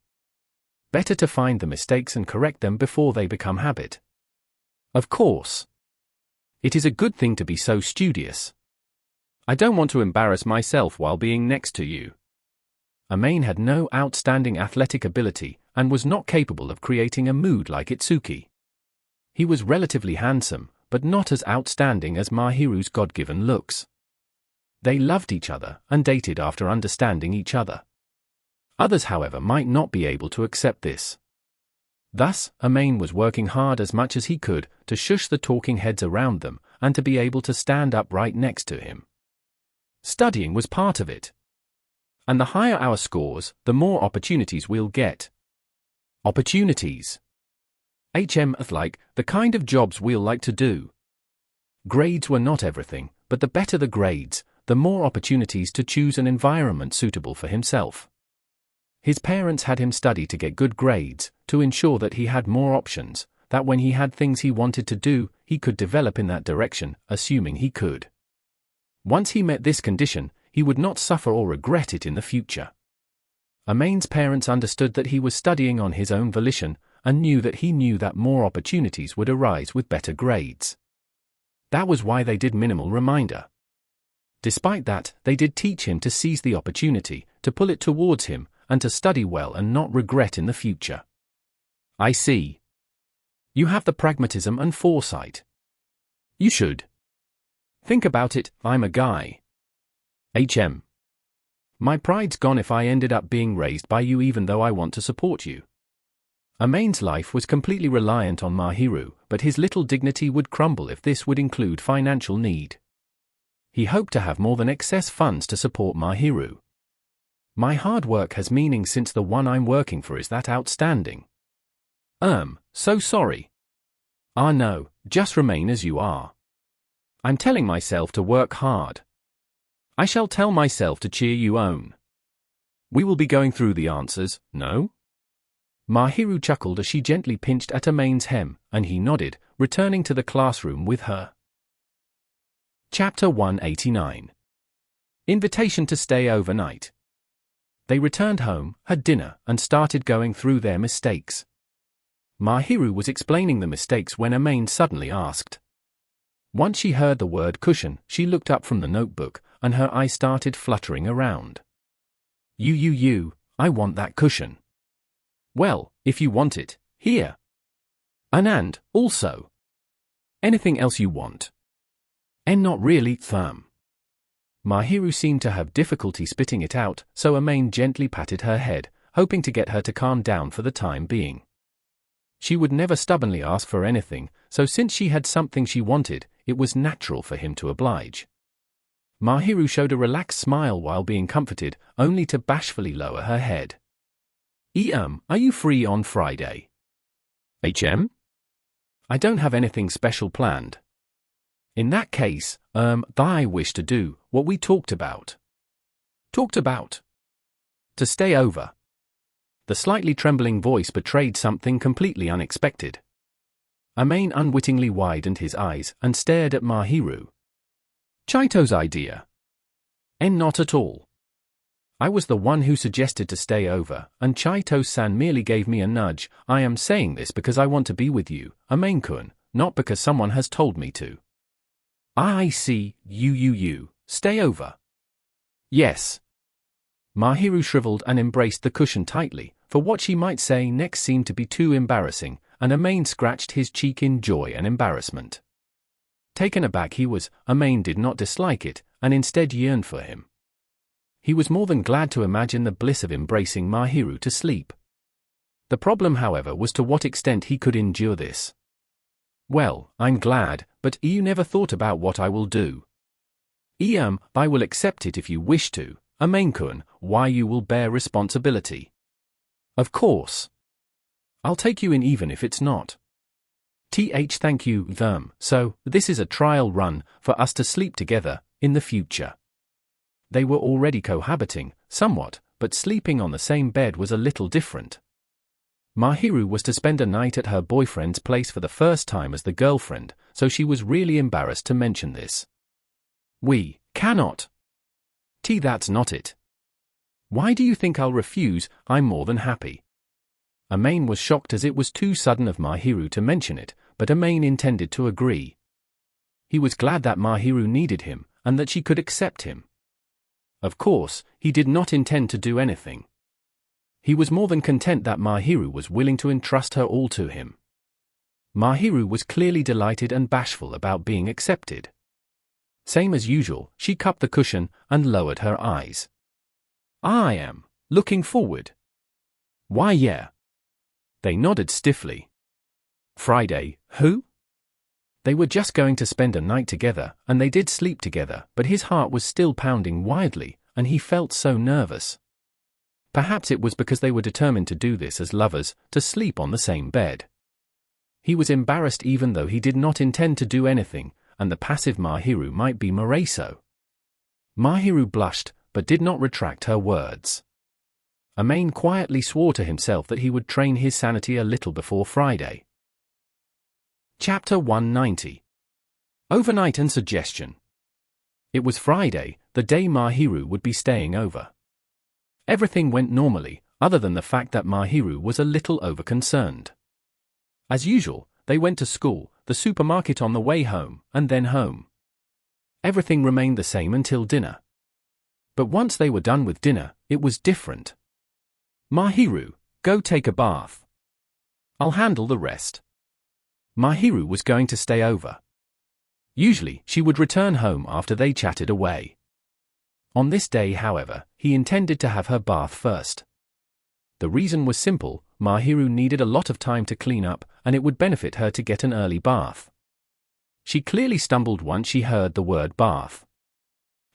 Better to find the mistakes and correct them before they become habit. Of course. It is a good thing to be so studious. I don't want to embarrass myself while being next to you. Maid had no outstanding athletic ability and was not capable of creating a mood like Itsuki. He was relatively handsome, but not as outstanding as Mahiru's God-given looks. They loved each other and dated after understanding each other. Others, however, might not be able to accept this. Thus, Maid was working hard as much as he could to shush the talking heads around them and to be able to stand up right next to him. Studying was part of it. And the higher our scores, the more opportunities we'll get. Opportunities. Like the kind of jobs we'll like to do. Grades were not everything, but the better the grades, the more opportunities to choose an environment suitable for himself. His parents had him study to get good grades, to ensure that he had more options, that when he had things he wanted to do, he could develop in that direction, assuming he could. Once he met this condition, he would not suffer or regret it in the future. Maid's parents understood that he was studying on his own volition, and knew that more opportunities would arise with better grades. That was why they did minimal reminder. Despite that, they did teach him to seize the opportunity, to pull it towards him, and to study well and not regret in the future. I see. You have the pragmatism and foresight. You should. Think about it, I'm a guy. My pride's gone if I ended up being raised by you even though I want to support you. Maid's life was completely reliant on Mahiru, but his little dignity would crumble if this would include financial need. He hoped to have more than excess funds to support Mahiru. My hard work has meaning since the one I'm working for is that outstanding. So sorry. No, just remain as you are. I'm telling myself to work hard. I shall tell myself to cheer you on. We will be going through the answers, no? Mahiru chuckled as she gently pinched at Maid's hem, and he nodded, returning to the classroom with her. Chapter 189. Invitation to stay overnight. They returned home, had dinner, and started going through their mistakes. Mahiru was explaining the mistakes when Maid suddenly asked. Once she heard the word cushion, she looked up from the notebook, and her eyes started fluttering around. I want that cushion. Well, if you want it, here. And, also. Anything else you want? And not really, Mahiru seemed to have difficulty spitting it out, so Maid gently patted her head, hoping to get her to calm down for the time being. She would never stubbornly ask for anything, so since she had something she wanted, it was natural for him to oblige. Mahiru showed a relaxed smile while being comforted, only to bashfully lower her head. Are you free on Friday? I don't have anything special planned. In that case, I wish to do what we talked about. Talked about? To stay over. The slightly trembling voice betrayed something completely unexpected. Maid unwittingly widened his eyes and stared at Mahiru. Chito's idea. And not at all. I was the one who suggested to stay over, and Chitose-san merely gave me a nudge. I am saying this because I want to be with you, Maid-kun, not because someone has told me to. I see, stay over. Yes. Mahiru shriveled and embraced the cushion tightly, for what she might say next seemed to be too embarrassing, and Maid scratched his cheek in joy and embarrassment. taken aback he was, Maid did not dislike it, and instead yearned for him. He was more than glad to imagine the bliss of embracing Mahiru to sleep. The problem, however, was to what extent he could endure this. Well, I'm glad, but you never thought about what I will do. I will accept it if you wish to, Maid-kun, why you will bear responsibility. Of course. I'll take you in even if it's not. Thank you, so, this is a trial run, for us to sleep together, in the future. They were already cohabiting, somewhat, but sleeping on the same bed was a little different. Mahiru was to spend a night at her boyfriend's place for the first time as the girlfriend, so she was really embarrassed to mention this. We cannot. That's not it. Why do you think I'll refuse? I'm more than happy. Maid was shocked as it was too sudden of Mahiru to mention it, but Maid intended to agree. He was glad that Mahiru needed him, and that she could accept him. Of course, he did not intend to do anything. He was more than content that Mahiru was willing to entrust her all to him. Mahiru was clearly delighted and bashful about being accepted. Same as usual, she cupped the cushion and lowered her eyes. I am looking forward. Why, yeah. They nodded stiffly. Friday, who? They were just going to spend a night together, and they did sleep together, but his heart was still pounding wildly, and he felt so nervous. Perhaps it was because they were determined to do this as lovers, to sleep on the same bed. He was embarrassed even though he did not intend to do anything, and the passive Mahiru might be Moreso. Mahiru blushed, but did not retract her words. Maid quietly swore to himself that he would train his sanity a little before Friday. Chapter 190. Overnight and Suggestion. It was Friday, the day Mahiru would be staying over. Everything went normally, other than the fact that Mahiru was a little over-concerned. As usual, they went to school, the supermarket on the way home, and then home. Everything remained the same until dinner. But once they were done with dinner, it was different. Mahiru, go take a bath. I'll handle the rest. Mahiru was going to stay over. Usually, she would return home after they chatted away. On this day, however, he intended to have her bath first. The reason was simple, Mahiru needed a lot of time to clean up, and it would benefit her to get an early bath. She clearly stumbled once she heard the word bath.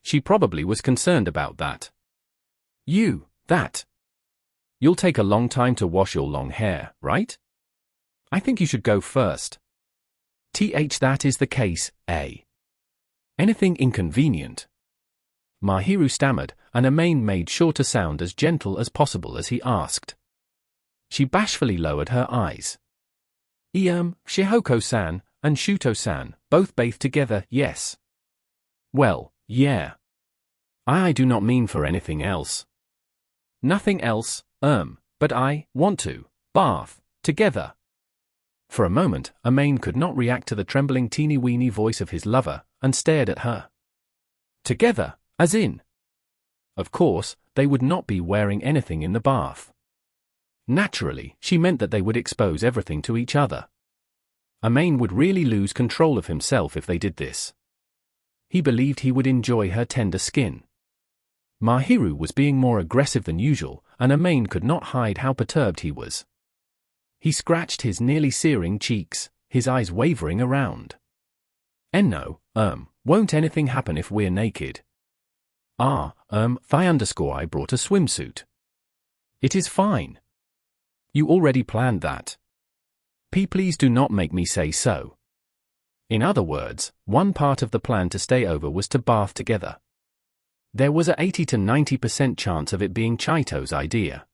She probably was concerned about that. You'll take a long time to wash your long hair, right? I think you should go first. That is the case, eh? Anything inconvenient? Mahiru stammered, and Maid made sure to sound as gentle as possible as he asked. She bashfully lowered her eyes. Shihoko-san and Shuto-san both bathe together, yes. Well, yeah. I do not mean for anything else. Nothing else, but I want to bath together. For a moment, Maid could not react to the trembling teeny-weeny voice of his lover, and stared at her. Together, as in? Of course, they would not be wearing anything in the bath. Naturally, she meant that they would expose everything to each other. Maid would really lose control of himself if they did this. He believed he would enjoy her tender skin. Mahiru was being more aggressive than usual, and Maid could not hide how perturbed he was. He scratched his nearly searing cheeks, his eyes wavering around. No, won't anything happen if we're naked? I brought a swimsuit. It is fine. You already planned that. Please do not make me say so. In other words, one part of the plan to stay over was to bath together. There was a 80 to 90% chance of it being Chito's idea.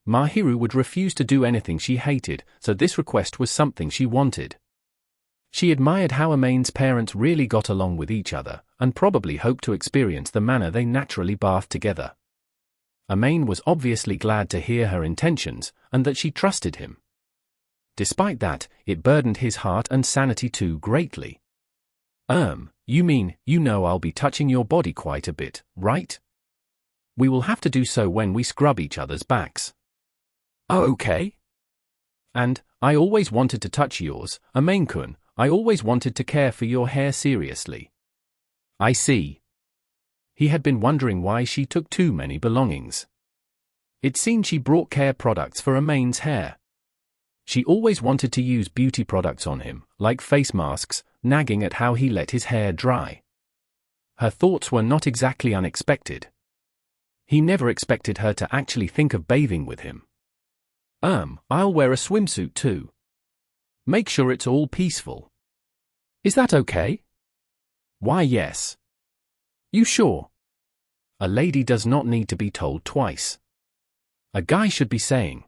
Mahiru would refuse to do anything she hated, so this request was something she wanted. She admired how Maid's parents really got along with each other, and probably hoped to experience the manner they naturally bathed together. Maid was obviously glad to hear her intentions, and that she trusted him. Despite that, it burdened his heart and sanity too greatly. You mean, I'll be touching your body quite a bit, right? We will have to do so when we scrub each other's backs. Oh, okay. And, I always wanted to touch yours, Maid-kun, I always wanted to care for your hair seriously. I see. He had been wondering why she took too many belongings. It seemed she brought care products for Amain's hair. She always wanted to use beauty products on him, like face masks, nagging at how he let his hair dry. Her thoughts were not exactly unexpected. He never expected her to actually think of bathing with him. I'll wear a swimsuit too. Make sure it's all peaceful. Is that okay? Why, yes. You sure? A lady does not need to be told twice. A guy should be saying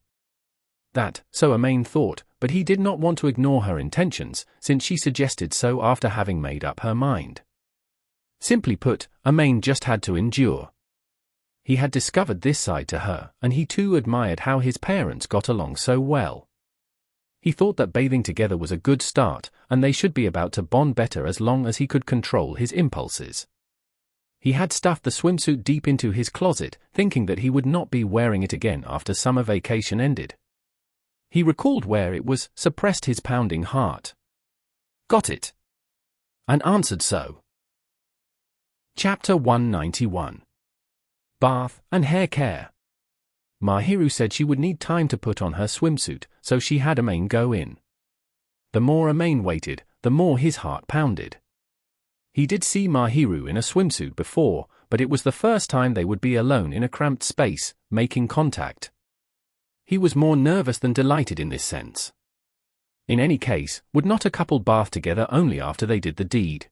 that, so Amain thought, but he did not want to ignore her intentions, since she suggested so after having made up her mind. Simply put, Amain just had to endure. He had discovered this side to her, and he too admired how his parents got along so well. He thought that bathing together was a good start, and they should be about to bond better as long as he could control his impulses. He had stuffed the swimsuit deep into his closet, thinking that he would not be wearing it again after summer vacation ended. He recalled where it was, suppressed his pounding heart. Got it. And answered so. Chapter 191. Bath and Hair Care. Mahiru said she would need time to put on her swimsuit, so she had Amain go in. The more Amain waited, the more his heart pounded. He did see Mahiru in a swimsuit before, but it was the first time they would be alone in a cramped space, making contact. He was more nervous than delighted in this sense. In any case, would not a couple bath together only after they did the deed?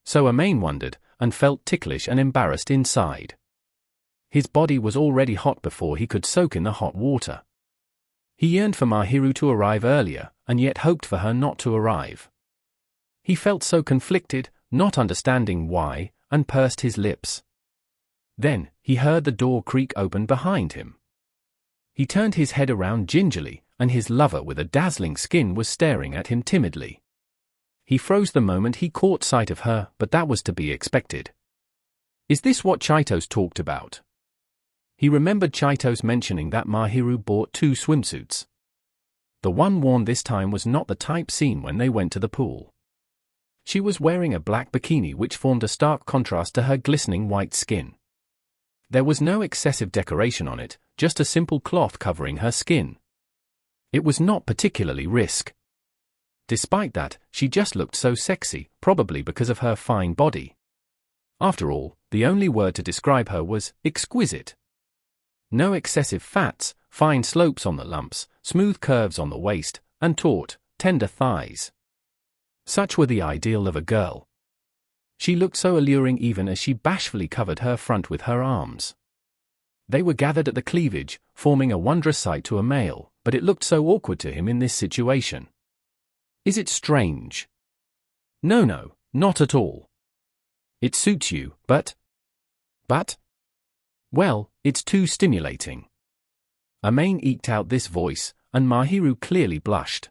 So Amain wondered, and felt ticklish and embarrassed inside. His body was already hot before he could soak in the hot water. He yearned for Mahiru to arrive earlier, and yet hoped for her not to arrive. He felt so conflicted, not understanding why, and pursed his lips. Then, he heard the door creak open behind him. He turned his head around gingerly, and his lover with a dazzling skin was staring at him timidly. He froze the moment he caught sight of her, but that was to be expected. Is this what Chitose talked about? He remembered Chitose mentioning that Mahiru bought 2 swimsuits. The one worn this time was not the type seen when they went to the pool. She was wearing a black bikini which formed a stark contrast to her glistening white skin. There was no excessive decoration on it, just a simple cloth covering her skin. It was not particularly risk. Despite that, she just looked so sexy, probably because of her fine body. After all, the only word to describe her was exquisite. No excessive fats, fine slopes on the lumps, smooth curves on the waist, and taut, tender thighs. Such were the ideal of a girl. She looked so alluring even as she bashfully covered her front with her arms. They were gathered at the cleavage, forming a wondrous sight to a male, but it looked so awkward to him in this situation. Is it strange? No, not at all. It suits you, but? Well, it's too stimulating. Amain eked out this voice, and Mahiru clearly blushed.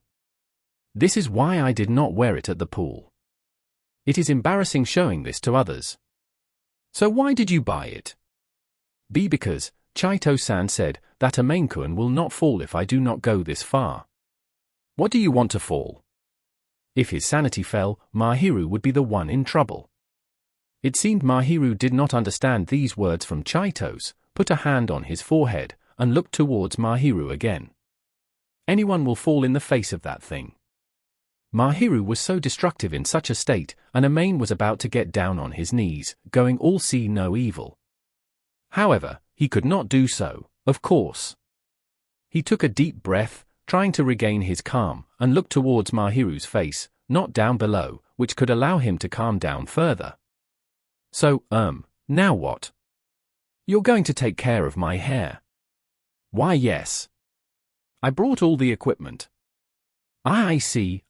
This is why I did not wear it at the pool. It is embarrassing showing this to others. So why did you buy it? Because, Chitose-san said, that Amain-kun will not fall if I do not go this far. What do you want to fall? If his sanity fell, Mahiru would be the one in trouble. It seemed Mahiru did not understand these words from Chitose, put a hand on his forehead, and looked towards Mahiru again. Anyone will fall in the face of that thing. Mahiru was so destructive in such a state, and Amain was about to get down on his knees, going all see no evil. However, he could not do so, of course. He took a deep breath, trying to regain his calm, and looked towards Mahiru's face, not down below, which could allow him to calm down further. So, now what? You're going to take care of my hair. Why, yes. I brought all the equipment. I see,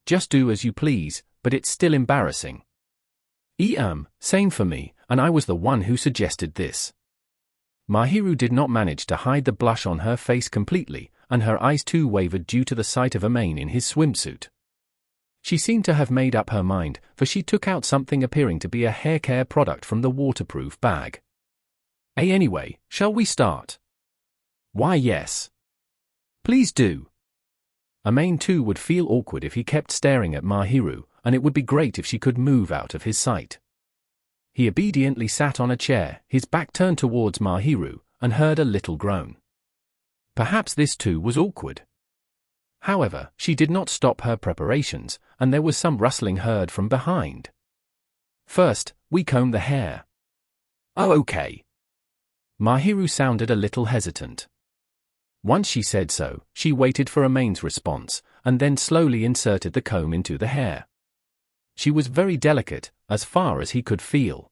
just do as you please, but it's still embarrassing. Same for me, and I was the one who suggested this. Mahiru did not manage to hide the blush on her face completely, and her eyes too wavered due to the sight of Amain in his swimsuit. She seemed to have made up her mind, for she took out something appearing to be a hair care product from the waterproof bag. Anyway, shall we start? Why, yes. Please do. Amain too would feel awkward if he kept staring at Mahiru, and it would be great if she could move out of his sight. He obediently sat on a chair, his back turned towards Mahiru, and heard a little groan. Perhaps this too was awkward. However, she did not stop her preparations, and there was some rustling heard from behind. First, we comb the hair. Oh, okay. Mahiru sounded a little hesitant. Once she said so, she waited for Amain's response, and then slowly inserted the comb into the hair. She was very delicate, as far as he could feel.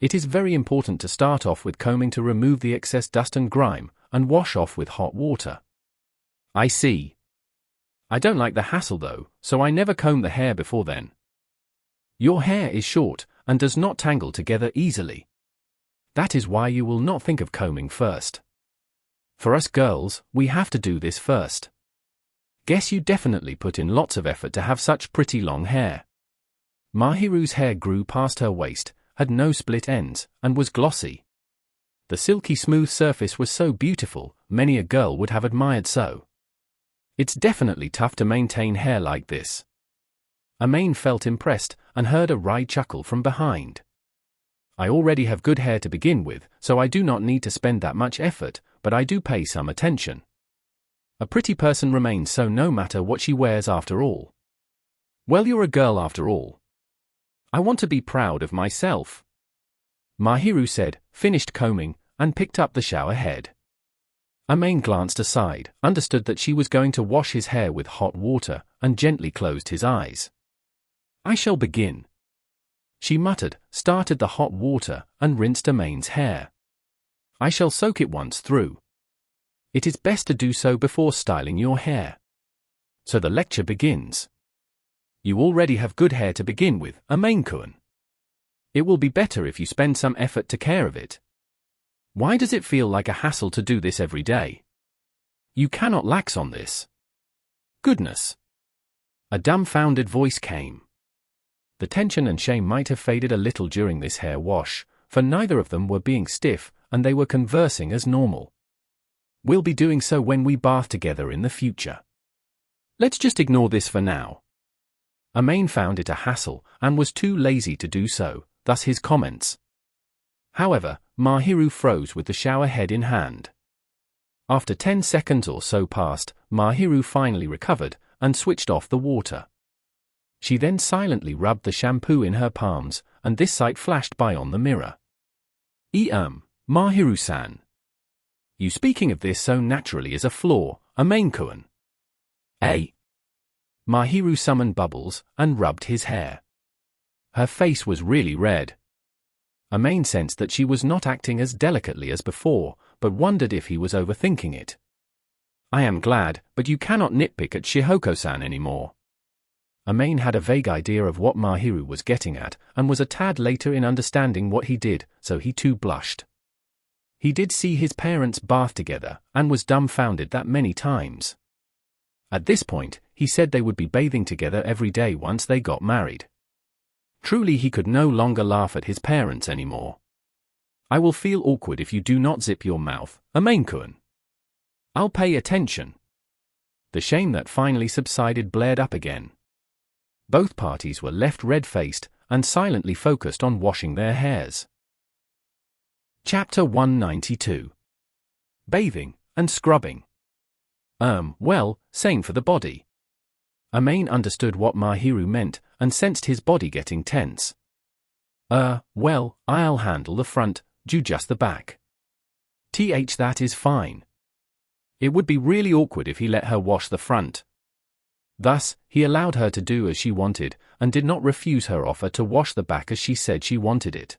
It is very important to start off with combing to remove the excess dust and grime, and wash off with hot water. I see. I don't like the hassle though, so I never comb the hair before then. Your hair is short, and does not tangle together easily. That is why you will not think of combing first. For us girls, we have to do this first. Guess you definitely put in lots of effort to have such pretty long hair. Mahiru's hair grew past her waist, had no split ends, and was glossy. The silky smooth surface was so beautiful, many a girl would have admired so. It's definitely tough to maintain hair like this. Amain felt impressed, and heard a wry chuckle from behind. I already have good hair to begin with, so I do not need to spend that much effort, but I do pay some attention. A pretty person remains so no matter what she wears after all. Well, you're a girl after all. I want to be proud of myself. Mahiru said, finished combing, and picked up the shower head. Amain glanced aside, understood that she was going to wash his hair with hot water, and gently closed his eyes. I shall begin. She muttered, started the hot water, and rinsed Amain's hair. I shall soak it once through. It is best to do so before styling your hair. So the lecture begins. You already have good hair to begin with, Amain-kun. It will be better if you spend some effort to care of it. Why does it feel like a hassle to do this every day? You cannot lax on this. Goodness. A dumbfounded voice came. The tension and shame might have faded a little during this hair wash, for neither of them were being stiff, and they were conversing as normal. We'll be doing so when we bath together in the future. Let's just ignore this for now. Amain found it a hassle, and was too lazy to do so, thus his comments. However, Mahiru froze with the shower head in hand. After 10 seconds or so passed, Mahiru finally recovered, and switched off the water. She then silently rubbed the shampoo in her palms, and this sight flashed by on the mirror. Mahiru-san. You speaking of this so naturally is a flaw, Amain-kun. Mahiru summoned bubbles, and rubbed his hair. Her face was really red. Amain sensed that she was not acting as delicately as before, but wondered if he was overthinking it. I am glad, but you cannot nitpick at Shihoko-san anymore. Amain had a vague idea of what Mahiru was getting at, and was a tad later in understanding what he did, so he too blushed. He did see his parents bath together, and was dumbfounded that many times. At this point, he said they would be bathing together every day once they got married. Truly he could no longer laugh at his parents anymore. I will feel awkward if you do not zip your mouth, Amain-kun. I'll pay attention. The shame that finally subsided blared up again. Both parties were left red-faced, and silently focused on washing their hairs. Chapter 192. Bathing and scrubbing. Well, same for the body. Amain understood what Mahiru meant, and sensed his body getting tense. Well, I'll handle the front, do just the back. That is fine. It would be really awkward if he let her wash the front. Thus, he allowed her to do as she wanted, and did not refuse her offer to wash the back as she said she wanted it.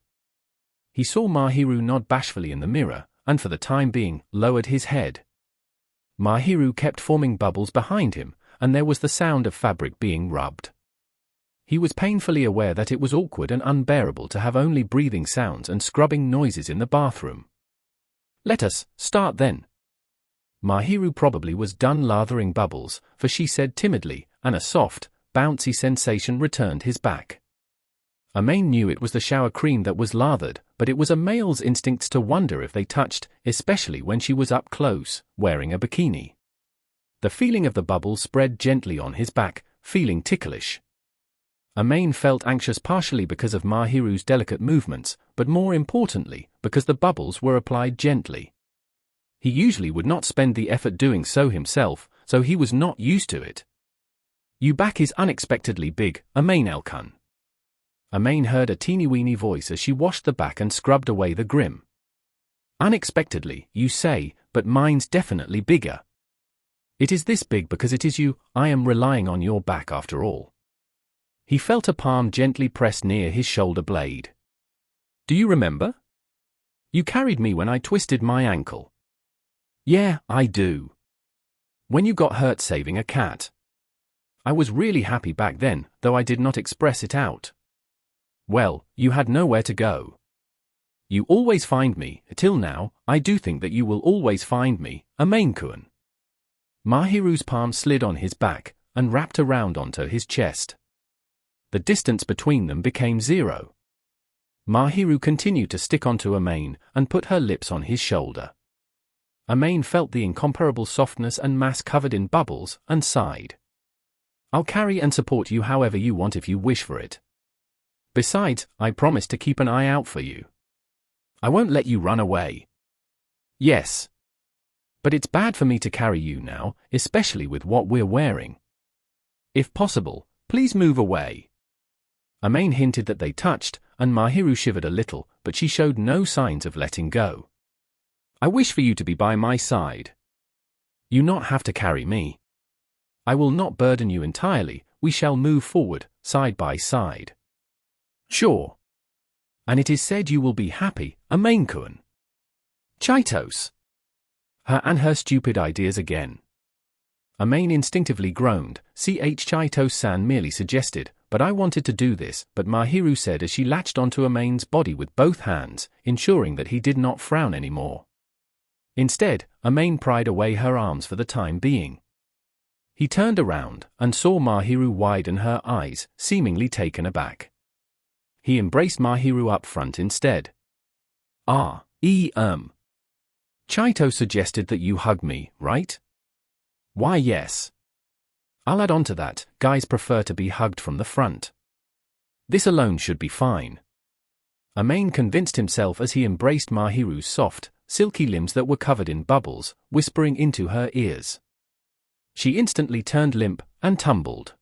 He saw Mahiru nod bashfully in the mirror, and for the time being, lowered his head. Mahiru kept forming bubbles behind him, and there was the sound of fabric being rubbed. He was painfully aware that it was awkward and unbearable to have only breathing sounds and scrubbing noises in the bathroom. Let us start then. Mahiru probably was done lathering bubbles, for she said timidly, and a soft, bouncy sensation returned his back. Amain knew it was the shower cream that was lathered, but it was a male's instincts to wonder if they touched, especially when she was up close, wearing a bikini. The feeling of the bubbles spread gently on his back, feeling ticklish. Maid felt anxious partially because of Mahiru's delicate movements, but more importantly, because the bubbles were applied gently. He usually would not spend the effort doing so himself, so he was not used to it. "Your back is unexpectedly big, Maid Elkun." Maid heard a teeny-weeny voice as she washed the back and scrubbed away the grim. "Unexpectedly, you say, but mine's definitely bigger." "It is this big because it is you. I am relying on your back after all." He felt a palm gently pressed near his shoulder blade. "Do you remember? You carried me when I twisted my ankle." "Yeah, I do. When you got hurt saving a cat. I was really happy back then, though I did not express it out." "Well, you had nowhere to go. You always find me, till now. I do think that you will always find me, Maid-kun." Mahiru's palm slid on his back, and wrapped around onto his chest. The distance between them became 0. Mahiru continued to stick onto Maid, and put her lips on his shoulder. Maid felt the incomparable softness and mass covered in bubbles, and sighed. "I'll carry and support you however you want if you wish for it. Besides, I promise to keep an eye out for you. I won't let you run away." "Yes. But it's bad for me to carry you now, especially with what we're wearing. If possible, please move away." Maid hinted that they touched, and Mahiru shivered a little, but she showed no signs of letting go. "I wish for you to be by my side. You not have to carry me. I will not burden you entirely. We shall move forward, side by side." "Sure. And it is said you will be happy, Maid-kun." "Chitose." Her stupid ideas again. Maid instinctively groaned. Chitose-san merely suggested, "But I wanted to do this," but Mahiru said as she latched onto Maid's body with both hands, ensuring that he did not frown anymore. Instead, Maid pried away her arms for the time being. He turned around, and saw Mahiru widen her eyes, seemingly taken aback. He embraced Mahiru up front instead. Chito suggested that you hug me, right?" "Why yes. I'll add on to that, guys prefer to be hugged from the front. This alone should be fine." Maid convinced himself as he embraced Mahiru's soft, silky limbs that were covered in bubbles, whispering into her ears. She instantly turned limp, and tumbled.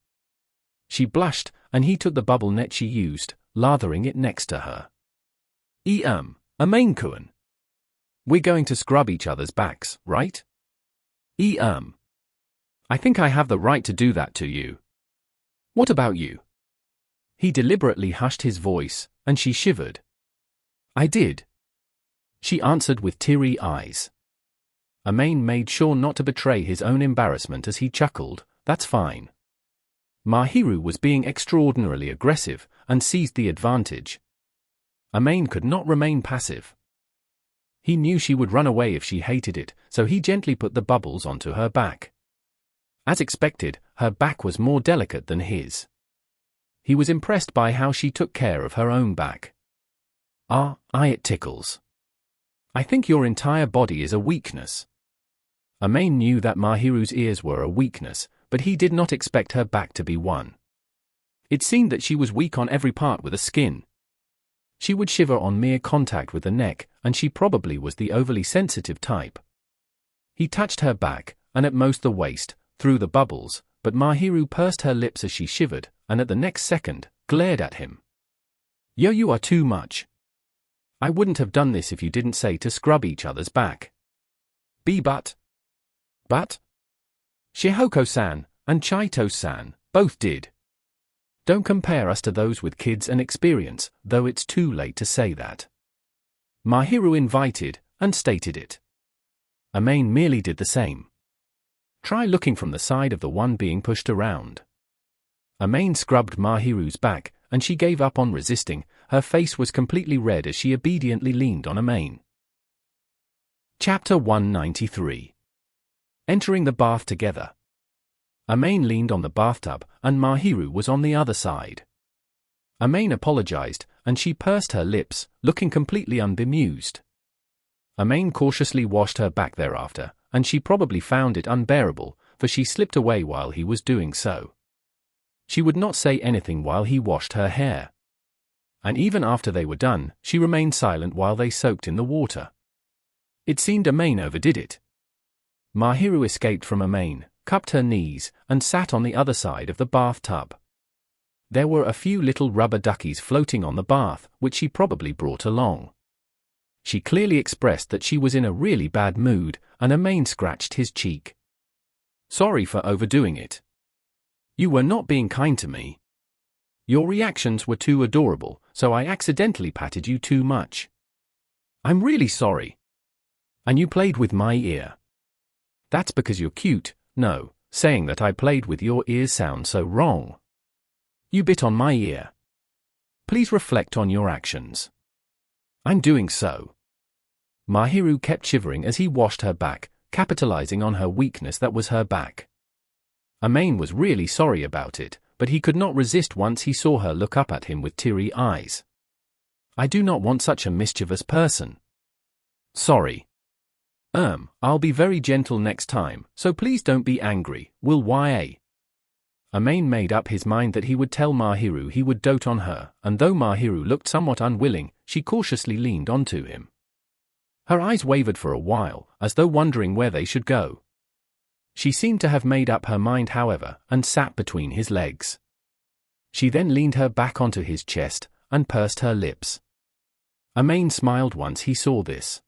She blushed, and he took the bubble net she used, lathering it next to her. Maid-kun. We're going to scrub each other's backs, right?" I think I have the right to do that to you. What about you?" He deliberately hushed his voice, and she shivered. "I did," she answered with teary eyes. Maid made sure not to betray his own embarrassment as he chuckled, "That's fine." Mahiru was being extraordinarily aggressive, and seized the advantage. Maid could not remain passive. He knew she would run away if she hated it, so he gently put the bubbles onto her back. As expected, her back was more delicate than his. He was impressed by how she took care of her own back. It tickles. I think your entire body is a weakness." Maid knew that Mahiru's ears were a weakness, but he did not expect her back to be one. It seemed that she was weak on every part with the skin. She would shiver on mere contact with the neck, and she probably was the overly sensitive type. He touched her back, and at most the waist, through the bubbles, but Mahiru pursed her lips as she shivered, and at the next second, glared at him. "Yo, you are too much. I wouldn't have done this if you didn't say to scrub each other's back." But? Shihoko-san, and Chito-san, both did. Don't compare us to those with kids and experience, though it's too late to say that. Mahiru invited, and stated it. Maid merely did the same. Try looking from the side of the one being pushed around. Maid scrubbed Mahiru's back, and she gave up on resisting. Her face was completely red as she obediently leaned on Maid. Chapter 193. Entering the bath together. Maid leaned on the bathtub, and Mahiru was on the other side. Maid apologized, and she pursed her lips, looking completely unbemused. Maid cautiously washed her back thereafter, and she probably found it unbearable, for she slipped away while he was doing so. She would not say anything while he washed her hair. And even after they were done, she remained silent while they soaked in the water. It seemed Amain overdid it. Mahiru escaped from Amain, cupped her knees, and sat on the other side of the bathtub. There were a few little rubber duckies floating on the bath, which she probably brought along. She clearly expressed that she was in a really bad mood, and Amain scratched his cheek. "Sorry for overdoing it. You were not being kind to me. Your reactions were too adorable, so I accidentally patted you too much. I'm really sorry. And you played with my ear. That's because you're cute. No, saying that I played with your ears sounds so wrong. You bit on my ear. Please reflect on your actions." "I'm doing so." Mahiru kept shivering as he washed her back, capitalizing on her weakness that was her back. Amain was really sorry about it, but he could not resist once he saw her look up at him with teary eyes. "I do not want such a mischievous person." "Sorry. I'll be very gentle next time, so please don't be angry, will ya?" Amain made up his mind that he would tell Mahiru he would dote on her, and though Mahiru looked somewhat unwilling, she cautiously leaned onto him. Her eyes wavered for a while, as though wondering where they should go. She seemed to have made up her mind, however, and sat between his legs. She then leaned her back onto his chest, and pursed her lips. Amain smiled once he saw this.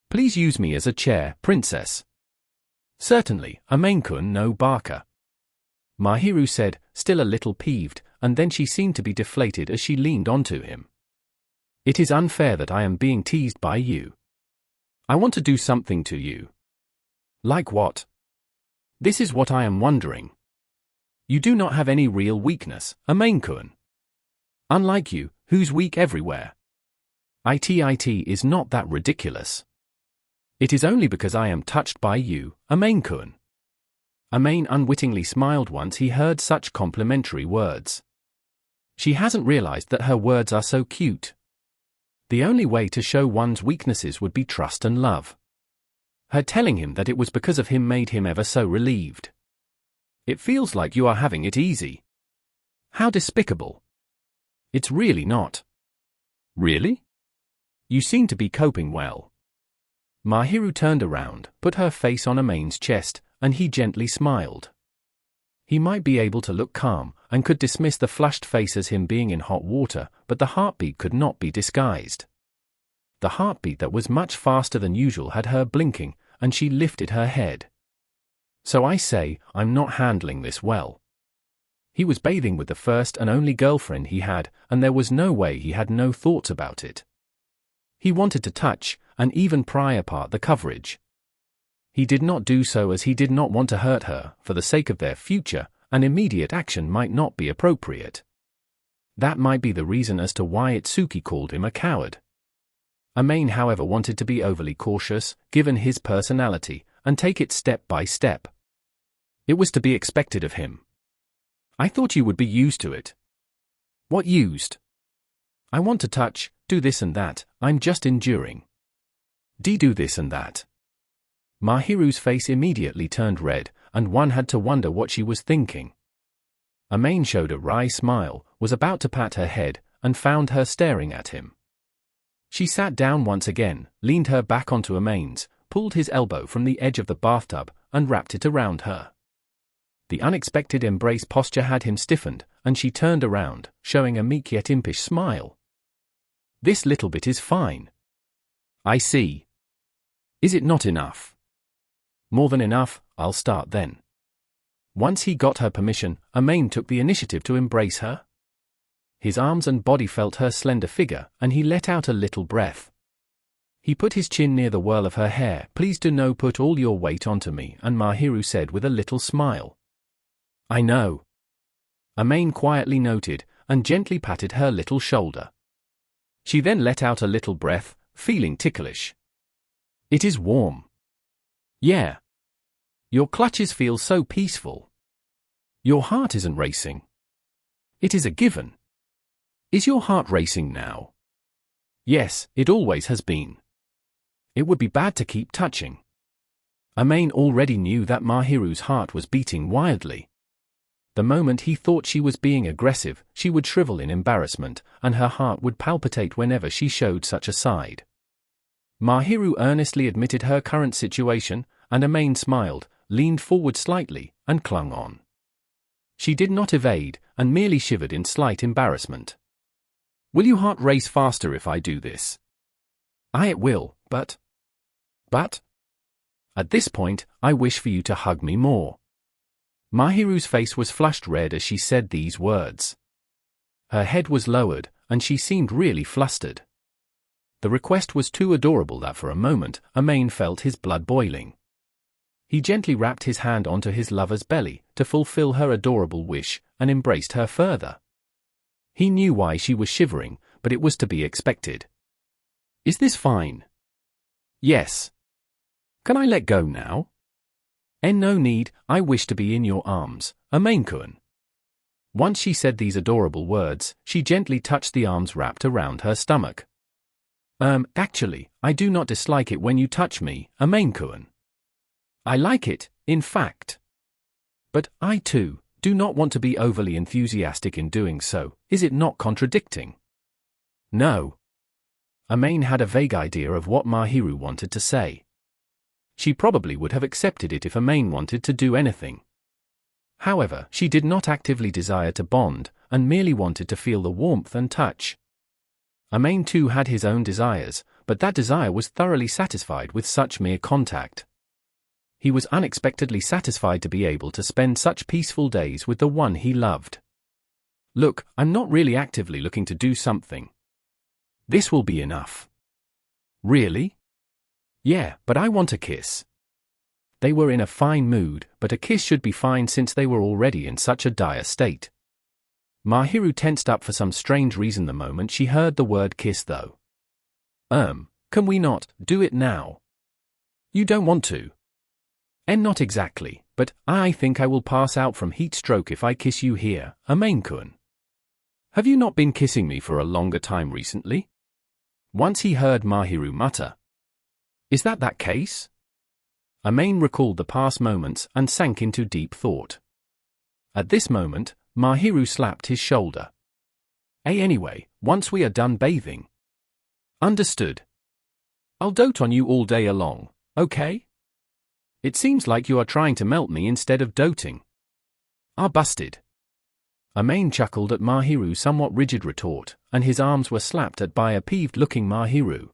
"Please use me as a chair, princess." "Certainly, Amain-kun no baka," Mahiru said, still a little peeved, and then she seemed to be deflated as she leaned onto him. "It is unfair that I am being teased by you. I want to do something to you." "Like what?" "This is what I am wondering. You do not have any real weakness, Amain-kun. Unlike you, who's weak everywhere. It is not that ridiculous. It is only because I am touched by you, Amain-kun." Amain unwittingly smiled once he heard such complimentary words. She hasn't realized that her words are so cute. The only way to show one's weaknesses would be trust and love. Her telling him that it was because of him made him ever so relieved. "It feels like you are having it easy. How despicable." "It's really not." "Really? You seem to be coping well." Mahiru turned around, put her face on Amain's chest, and he gently smiled. He might be able to look calm, and could dismiss the flushed face as him being in hot water, but the heartbeat could not be disguised. The heartbeat that was much faster than usual had her blinking, and she lifted her head. "So I say, I'm not handling this well." He was bathing with the first and only girlfriend he had, and there was no way he had no thoughts about it. He wanted to touch, and even pry apart the coverage. He did not do so as he did not want to hurt her. For the sake of their future, an immediate action might not be appropriate. That might be the reason as to why Itsuki called him a coward. Amain, however, wanted to be overly cautious, given his personality, and take it step by step. It was to be expected of him. "I thought you would be used to it." "What used?" "I want to touch, do this and that, I'm just enduring." Do this and that." Mahiru's face immediately turned red, and one had to wonder what she was thinking. Amain showed a wry smile, was about to pat her head, and found her staring at him. She sat down once again, leaned her back onto Amain's, pulled his elbow from the edge of the bathtub, and wrapped it around her. The unexpected embrace posture had him stiffened, and she turned around, showing a meek yet impish smile. "This little bit is fine." "I see. Is it not enough?" "More than enough, I'll start then." Once he got her permission, Amain took the initiative to embrace her. His arms and body felt her slender figure, and he let out a little breath. He put his chin near the whirl of her hair. "Please do no put all your weight onto me," and Mahiru said with a little smile. "I know." Amain quietly noted, and gently patted her little shoulder. She then let out a little breath, feeling ticklish. "It is warm." "Yeah. Your clutches feel so peaceful. Your heart isn't racing." "It is a given." "Is your heart racing now?" "Yes, it always has been." "It would be bad to keep touching." Amain already knew that Mahiru's heart was beating wildly. The moment he thought she was being aggressive, she would shrivel in embarrassment, and her heart would palpitate whenever she showed such a side. Mahiru earnestly admitted her current situation, and Amain smiled, leaned forward slightly, and clung on. She did not evade, and merely shivered in slight embarrassment. "Will your heart race faster if I do this?" "It will, but... At this point, I wish for you to hug me more." Mahiru's face was flushed red as she said these words. Her head was lowered, and she seemed really flustered. The request was too adorable that for a moment, Amain felt his blood boiling. He gently wrapped his hand onto his lover's belly to fulfill her adorable wish, and embraced her further. He knew why she was shivering, but it was to be expected. "Is this fine?" "Yes." "Can I let go now?" No need, I wish to be in your arms, Amain-kun." Once she said these adorable words, she gently touched the arms wrapped around her stomach. Actually, I do not dislike it when you touch me, Amain-kun. I like it, in fact. But I too do not want to be overly enthusiastic in doing so. Is it not contradicting?" "No." Amain had a vague idea of what Mahiru wanted to say. She probably would have accepted it if Amain wanted to do anything. However, she did not actively desire to bond, and merely wanted to feel the warmth and touch. Amain too had his own desires, but that desire was thoroughly satisfied with such mere contact. He was unexpectedly satisfied to be able to spend such peaceful days with the one he loved. "Look, I'm not really actively looking to do something. This will be enough." "Really?" "Yeah, but I want a kiss." They were in a fine mood, but a kiss should be fine since they were already in such a dire state. Mahiru tensed up for some strange reason the moment she heard the word kiss though. Can we not do it now?" "You don't want to?" Not exactly, but I think I will pass out from heat stroke if I kiss you here, Amain-kun." "Have you not been kissing me for a longer time recently?" Once he heard Mahiru mutter. "Is that case?" Amain recalled the past moments and sank into deep thought. At this moment, Mahiru slapped his shoulder. Anyway, once we are done bathing." "Understood. I'll dote on you all day along, okay? It seems like you are trying to melt me instead of doting." Busted." Amain chuckled at Mahiru's somewhat rigid retort, and his arms were slapped at by a peeved-looking Mahiru.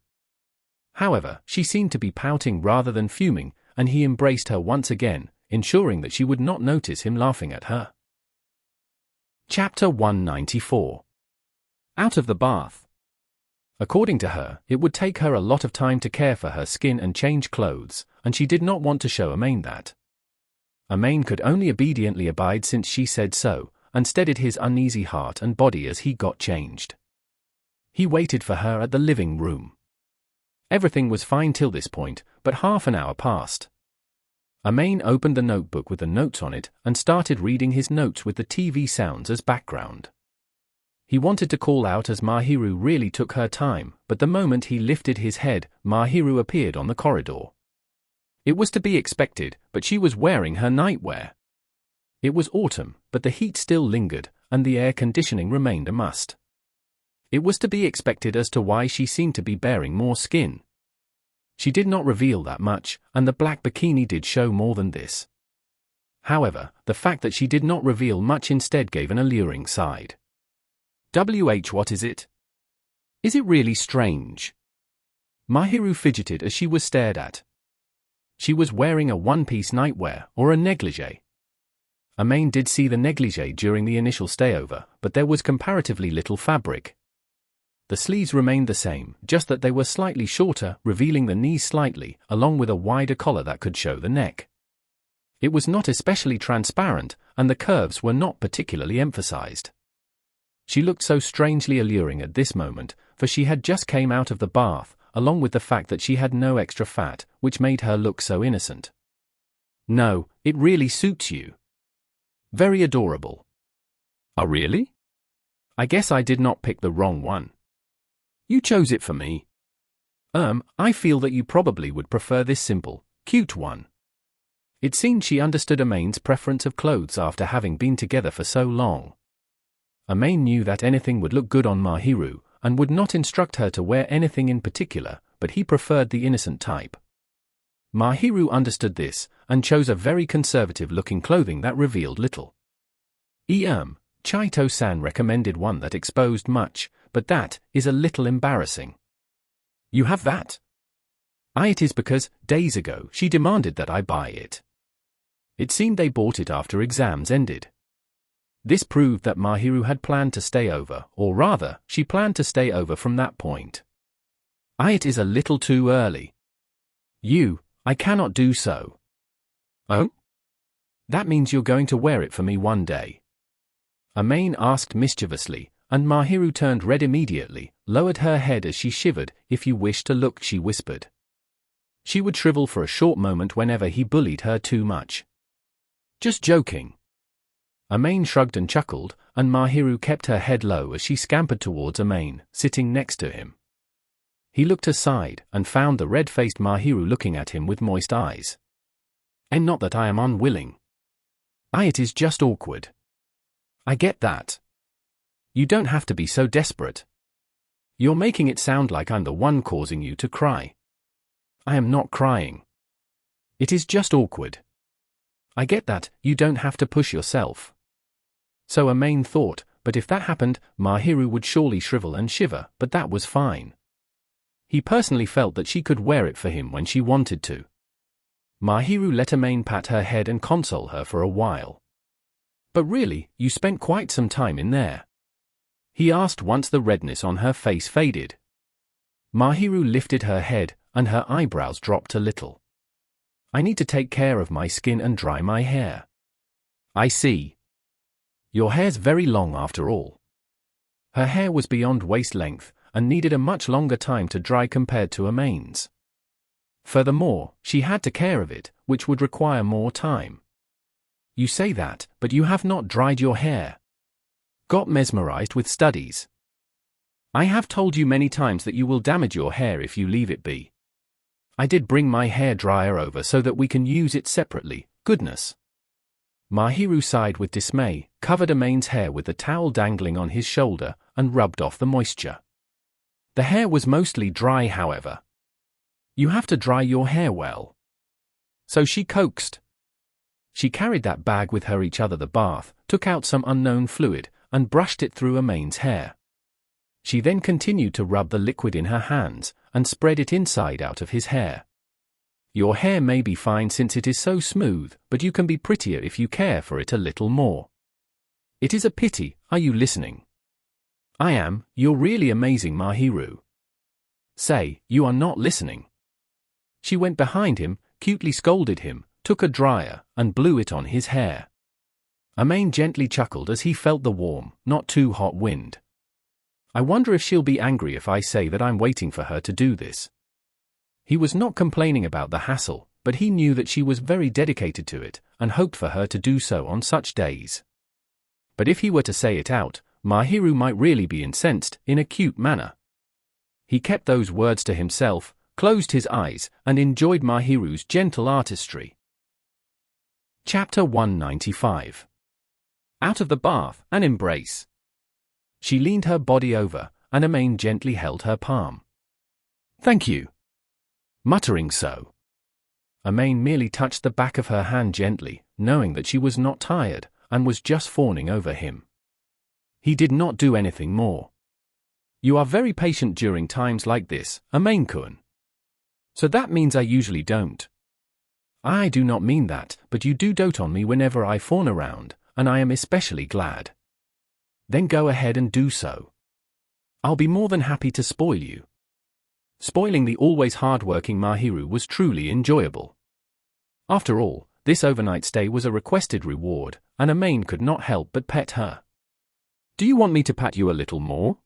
However, she seemed to be pouting rather than fuming, and he embraced her once again, ensuring that she would not notice him laughing at her. Chapter 194. Out of the bath. According to her, it would take her a lot of time to care for her skin and change clothes, and she did not want to show Amain that. Amain could only obediently abide since she said so, and steadied his uneasy heart and body as he got changed. He waited for her at the living room. Everything was fine till this point, but half an hour passed. Amain opened the notebook with the notes on it and started reading his notes with the TV sounds as background. He wanted to call out as Mahiru really took her time, but the moment he lifted his head, Mahiru appeared on the corridor. It was to be expected, but she was wearing her nightwear. It was autumn, but the heat still lingered, and the air conditioning remained a must. It was to be expected as to why she seemed to be bearing more skin. She did not reveal that much, and the black bikini did show more than this. However, the fact that she did not reveal much instead gave an alluring side. What is it? Is it really strange? Mahiru fidgeted as she was stared at. She was wearing a one-piece nightwear, or a negligee. Amain did see the negligee during the initial stayover, but there was comparatively little fabric. The sleeves remained the same, just that they were slightly shorter, revealing the knees slightly, along with a wider collar that could show the neck. It was not especially transparent, and the curves were not particularly emphasized. She looked so strangely alluring at this moment, for she had just came out of the bath, along with the fact that she had no extra fat, which made her look so innocent. No, it really suits you. Very adorable. Oh really? I guess I did not pick the wrong one. You chose it for me. I feel that you probably would prefer this simple, cute one. It seemed she understood Amain's preference of clothes after having been together for so long. Amain knew that anything would look good on Mahiru, and would not instruct her to wear anything in particular, but he preferred the innocent type. Mahiru understood this, and chose a very conservative-looking clothing that revealed little. Chitose-san recommended one that exposed much, but that is a little embarrassing. You have that? It is because, days ago, she demanded that I buy it. It seemed they bought it after exams ended. This proved that Mahiru had planned to stay over, or rather, she planned to stay over from that point. It is a little too early. I cannot do so. Oh? That means you're going to wear it for me one day. Amain asked mischievously, and Mahiru turned red immediately, lowered her head as she shivered. If you wish to look, she whispered. She would shrivel for a short moment whenever he bullied her too much. Just joking. Amain shrugged and chuckled, and Mahiru kept her head low as she scampered towards Amain, sitting next to him. He looked aside, and found the red-faced Mahiru looking at him with moist eyes. And not that I am unwilling. It is just awkward. I get that. You don't have to be so desperate. You're making it sound like I'm the one causing you to cry. I am not crying. It is just awkward. I get that, you don't have to push yourself. So Amain thought, but if that happened, Mahiru would surely shrivel and shiver, but that was fine. He personally felt that she could wear it for him when she wanted to. Mahiru let Amain pat her head and console her for a while. But really, you spent quite some time in there. He asked once the redness on her face faded. Mahiru lifted her head, and her eyebrows dropped a little. I need to take care of my skin and dry my hair. I see. Your hair's very long after all. Her hair was beyond waist length, and needed a much longer time to dry compared to Amain's. Furthermore, she had to care of it, which would require more time. You say that, but you have not dried your hair. Got mesmerized with studies. I have told you many times that you will damage your hair if you leave it be. I did bring my hair dryer over so that we can use it separately, goodness. Mahiru sighed with dismay, covered Amain's hair with the towel dangling on his shoulder, and rubbed off the moisture. The hair was mostly dry, however. You have to dry your hair well. So she coaxed. She carried that bag with her each other the bath, took out some unknown fluid, and brushed it through Amain's hair. She then continued to rub the liquid in her hands, and spread it inside out of his hair. Your hair may be fine since it is so smooth, but you can be prettier if you care for it a little more. It is a pity, are you listening? I am, you're really amazing, Mahiru. Say, you are not listening. She went behind him, cutely scolded him, took a dryer, and blew it on his hair. Amain gently chuckled as he felt the warm, not too hot wind. I wonder if she'll be angry if I say that I'm waiting for her to do this. He was not complaining about the hassle, but he knew that she was very dedicated to it, and hoped for her to do so on such days. But if he were to say it out, Mahiru might really be incensed, in a cute manner. He kept those words to himself, closed his eyes, and enjoyed Mahiru's gentle artistry. Chapter 195. Out of the bath, an embrace. She leaned her body over, and Amain gently held her palm. Thank you. Muttering so. Amain merely touched the back of her hand gently, knowing that she was not tired, and was just fawning over him. He did not do anything more. You are very patient during times like this, Amain-kun. So that means I usually don't. I do not mean that, but you do dote on me whenever I fawn around, and I am especially glad. Then go ahead and do so. I'll be more than happy to spoil you. Spoiling the always hard-working Mahiru was truly enjoyable. After all, this overnight stay was a requested reward, and Amain could not help but pet her. Do you want me to pat you a little more?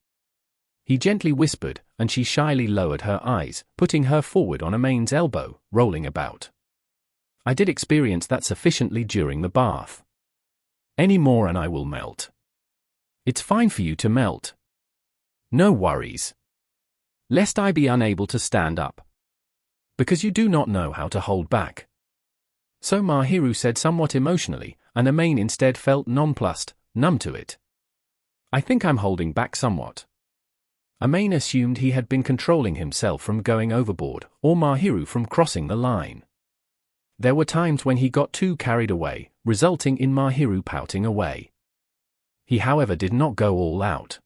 He gently whispered, and she shyly lowered her eyes, putting her forward on Amain's elbow, rolling about. I did experience that sufficiently during the bath. Any more and I will melt. It's fine for you to melt. No worries. Lest I be unable to stand up. Because you do not know how to hold back. So Mahiru said somewhat emotionally, and Amain instead felt nonplussed, numb to it. I think I'm holding back somewhat. Amain assumed he had been controlling himself from going overboard, or Mahiru from crossing the line. There were times when he got too carried away, resulting in Mahiru pouting away. He however did not go all out.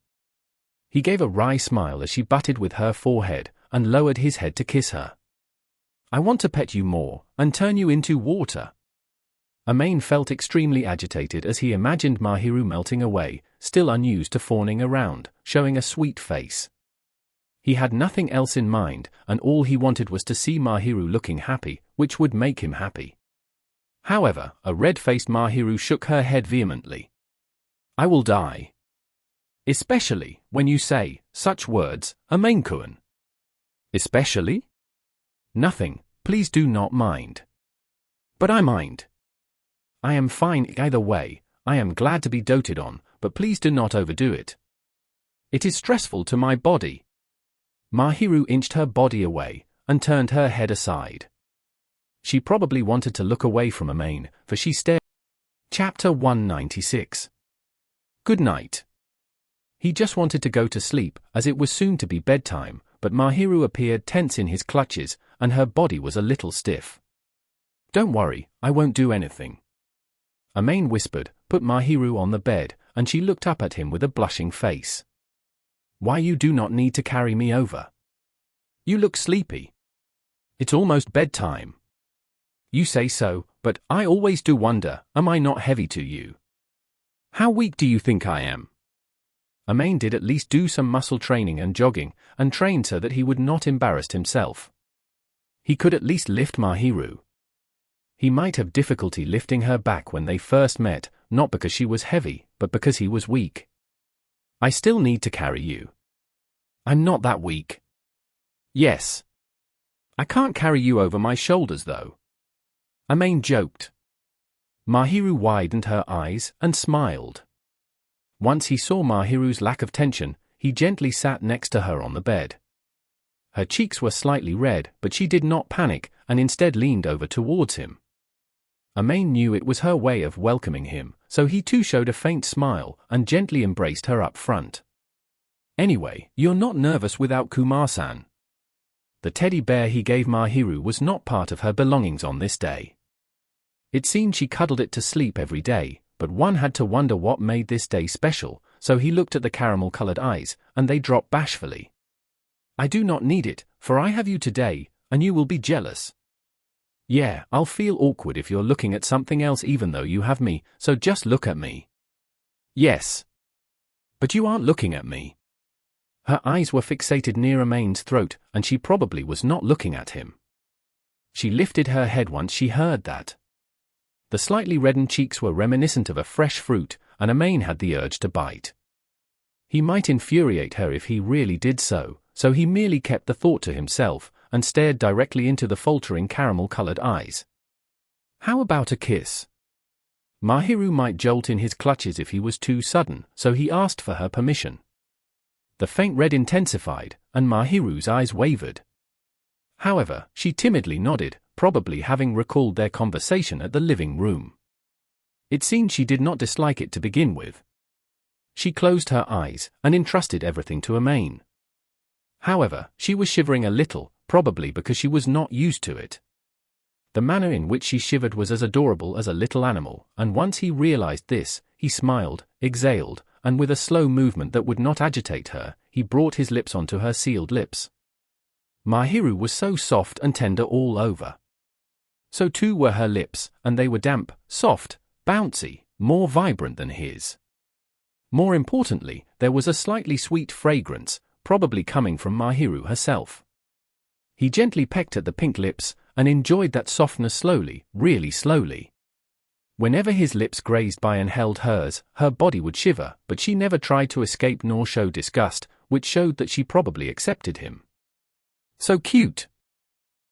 He gave a wry smile as she butted with her forehead, and lowered his head to kiss her. I want to pet you more, and turn you into water. Amain felt extremely agitated as he imagined Mahiru melting away, still unused to fawning around, showing a sweet face. He had nothing else in mind, and all he wanted was to see Mahiru looking happy, which would make him happy. However, a red-faced Mahiru shook her head vehemently. I will die. Especially when you say such words, Amain-kun. Especially? Nothing, please do not mind. But I mind. I am fine either way, I am glad to be doted on, but please do not overdo it. It is stressful to my body. Mahiru inched her body away, and turned her head aside. She probably wanted to look away from Amain, for she stared. Chapter 196. Good night. He just wanted to go to sleep, as it was soon to be bedtime, but Mahiru appeared tense in his clutches, and her body was a little stiff. Don't worry, I won't do anything. Amain whispered, put Mahiru on the bed, and she looked up at him with a blushing face. Why you do not need to carry me over? You look sleepy. It's almost bedtime. You say so, but I always do wonder, am I not heavy to you? How weak do you think I am? Amain did at least do some muscle training and jogging, and trained so that he would not embarrass himself. He could at least lift Mahiru. He might have difficulty lifting her back when they first met, not because she was heavy, but because he was weak. I still need to carry you. I'm not that weak. Yes. I can't carry you over my shoulders though. Amain joked. Mahiru widened her eyes and smiled. Once he saw Mahiru's lack of tension, he gently sat next to her on the bed. Her cheeks were slightly red, but she did not panic, and instead leaned over towards him. Amain knew it was her way of welcoming him, so he too showed a faint smile, and gently embraced her up front. Anyway, you're not nervous without Kumar-san. The teddy bear he gave Mahiru was not part of her belongings on this day. It seemed she cuddled it to sleep every day, but one had to wonder what made this day special, so he looked at the caramel-colored eyes, and they dropped bashfully. I do not need it, for I have you today, and you will be jealous. Yeah, I'll feel awkward if you're looking at something else even though you have me, so just look at me. Yes. But you aren't looking at me. Her eyes were fixated near Amain's throat, and she probably was not looking at him. She lifted her head once she heard that. The slightly reddened cheeks were reminiscent of a fresh fruit, and Amain had the urge to bite. He might infuriate her if he really did so, so he merely kept the thought to himself, and stared directly into the faltering caramel-colored eyes. How about a kiss? Mahiru might jolt in his clutches if he was too sudden, so he asked for her permission. The faint red intensified, and Mahiru's eyes wavered. However, she timidly nodded, probably having recalled their conversation at the living room. It seemed she did not dislike it to begin with. She closed her eyes, and entrusted everything to Amain. However, she was shivering a little, probably because she was not used to it. The manner in which she shivered was as adorable as a little animal, and once he realized this, he smiled, exhaled, and with a slow movement that would not agitate her, he brought his lips onto her sealed lips. Mahiru was so soft and tender all over. So too were her lips, and they were damp, soft, bouncy, more vibrant than his. More importantly, there was a slightly sweet fragrance, probably coming from Mahiru herself. He gently pecked at the pink lips, and enjoyed that softness slowly, really slowly. Whenever his lips grazed by and held hers, her body would shiver, but she never tried to escape nor show disgust, which showed that she probably accepted him. So cute!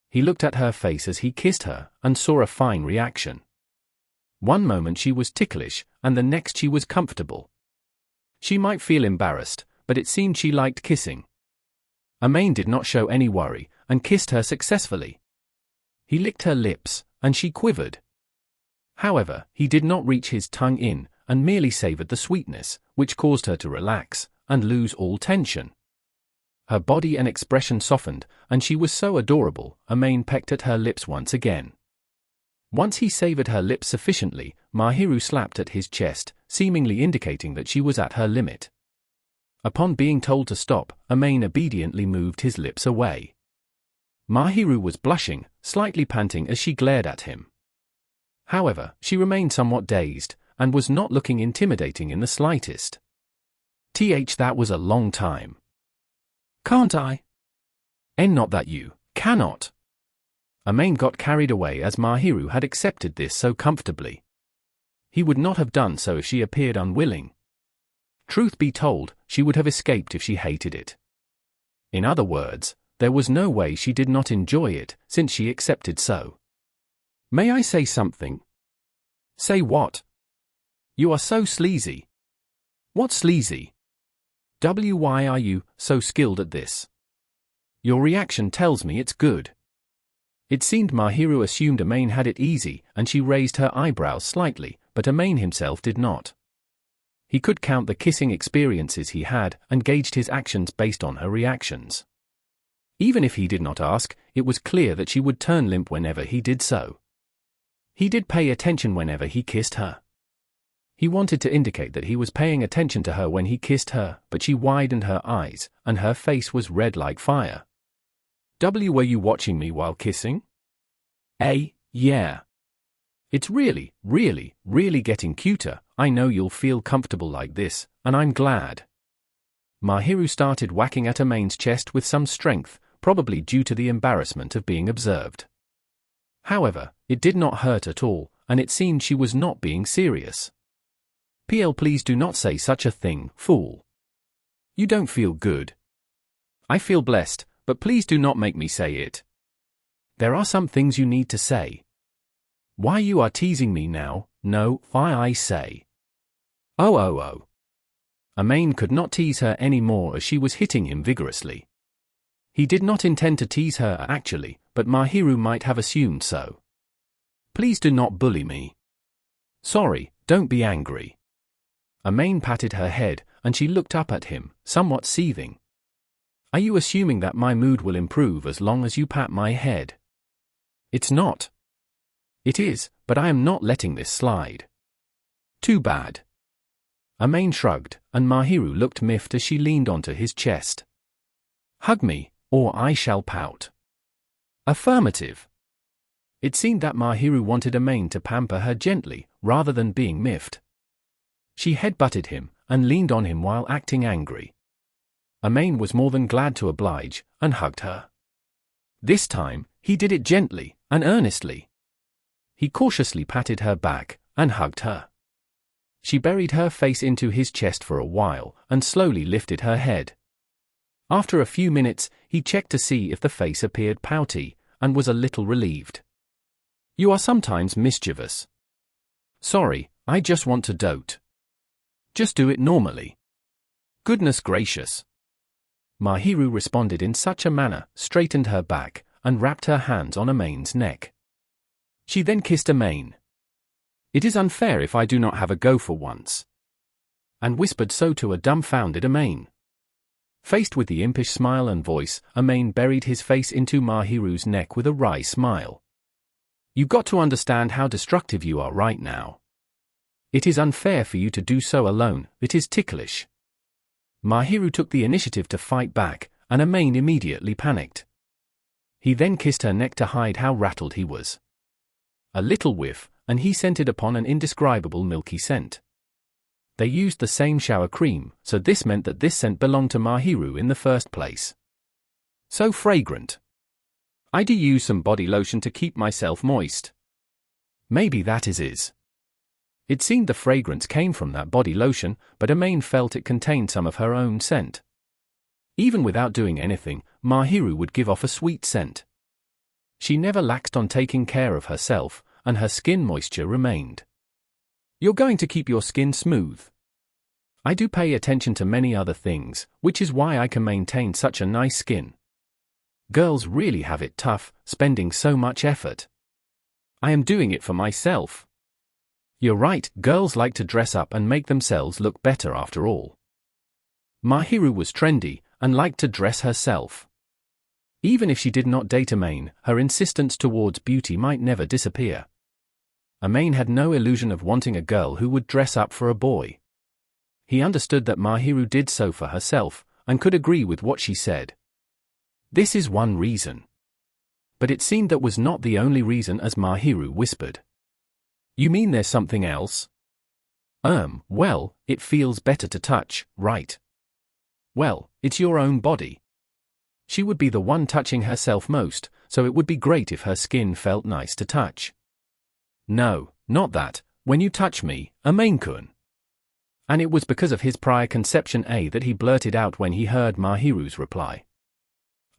He looked at her face as he kissed her, and saw a fine reaction. One moment she was ticklish, and the next she was comfortable. She might feel embarrassed, but it seemed she liked kissing. Amain did not show any worry, and kissed her successfully. He licked her lips, and she quivered. However, he did not reach his tongue in, and merely savored the sweetness, which caused her to relax and lose all tension. Her body and expression softened, and she was so adorable. Maid pecked at her lips once again. Once he savored her lips sufficiently, Mahiru slapped at his chest, seemingly indicating that she was at her limit. Upon being told to stop, Maid obediently moved his lips away. Mahiru was blushing, slightly panting as she glared at him. However, she remained somewhat dazed, and was not looking intimidating in the slightest. That was a long time. Can't I? Not that you cannot. Maid got carried away as Mahiru had accepted this so comfortably. He would not have done so if she appeared unwilling. Truth be told, she would have escaped if she hated it. In other words, there was no way she did not enjoy it, since she accepted so. May I say something? Say what? You are so sleazy. What sleazy? Why are you so skilled at this? Your reaction tells me it's good. It seemed Mahiru assumed Maid had it easy, and she raised her eyebrows slightly, but Maid himself did not. He could count the kissing experiences he had, and gauged his actions based on her reactions. Even if he did not ask, it was clear that she would turn limp whenever he did so. He did pay attention whenever he kissed her. He wanted to indicate that he was paying attention to her when he kissed her, but she widened her eyes, and her face was red like fire. Were you watching me while kissing? Yeah. It's really, really, really getting cuter. I know you'll feel comfortable like this, and I'm glad. Mahiru started whacking at Maid's chest with some strength, probably due to the embarrassment of being observed. However, it did not hurt at all, and it seemed she was not being serious. Please do not say such a thing, fool. You don't feel good. I feel blessed, but please do not make me say it. There are some things you need to say. Why you are teasing me now? No, why I say. Oh. Maid could not tease her any more as she was hitting him vigorously. He did not intend to tease her actually, but Mahiru might have assumed so. Please do not bully me. Sorry, don't be angry. Maid patted her head, and she looked up at him, somewhat seething. Are you assuming that my mood will improve as long as you pat my head? It's not. It is, but I am not letting this slide. Too bad. Maid shrugged, and Mahiru looked miffed as she leaned onto his chest. Hug me, or I shall pout. Affirmative. It seemed that Mahiru wanted Maid to pamper her gently, rather than being miffed. She head-butted him, and leaned on him while acting angry. Maid was more than glad to oblige, and hugged her. This time, he did it gently and earnestly. He cautiously patted her back, and hugged her. She buried her face into his chest for a while, and slowly lifted her head. After a few minutes, he checked to see if the face appeared pouty, and was a little relieved. You are sometimes mischievous. Sorry, I just want to dote. Just do it normally. Goodness gracious. Mahiru responded in such a manner, straightened her back, and wrapped her hands on Maid's neck. She then kissed Maid. It is unfair if I do not have a go for once. And whispered so to a dumbfounded Maid. Faced with the impish smile and voice, Maid buried his face into Mahiru's neck with a wry smile. You got to understand how destructive you are right now. It is unfair for you to do so alone, it is ticklish. Mahiru took the initiative to fight back, and Maid immediately panicked. He then kissed her neck to hide how rattled he was. A little whiff, and he scented upon an indescribable milky scent. They used the same shower cream, so this meant that this scent belonged to Mahiru in the first place. So fragrant. I do use some body lotion to keep myself moist. Maybe that is. It seemed the fragrance came from that body lotion, but Maid felt it contained some of her own scent. Even without doing anything, Mahiru would give off a sweet scent. She never laxed on taking care of herself, and her skin moisture remained. You're going to keep your skin smooth. I do pay attention to many other things, which is why I can maintain such a nice skin. Girls really have it tough, spending so much effort. I am doing it for myself. You're right, girls like to dress up and make themselves look better after all. Mahiru was trendy and liked to dress herself. Even if she did not date Amain, her insistence towards beauty might never disappear. Amain had no illusion of wanting a girl who would dress up for a boy. He understood that Mahiru did so for herself, and could agree with what she said. This is one reason. But it seemed that was not the only reason, as Mahiru whispered. You mean there's something else? Well, it feels better to touch, right? Well, it's your own body. She would be the one touching herself most, so it would be great if her skin felt nice to touch. No, not that, when you touch me, Amain-kun. And it was because of his prior conception that he blurted out when he heard Mahiru's reply.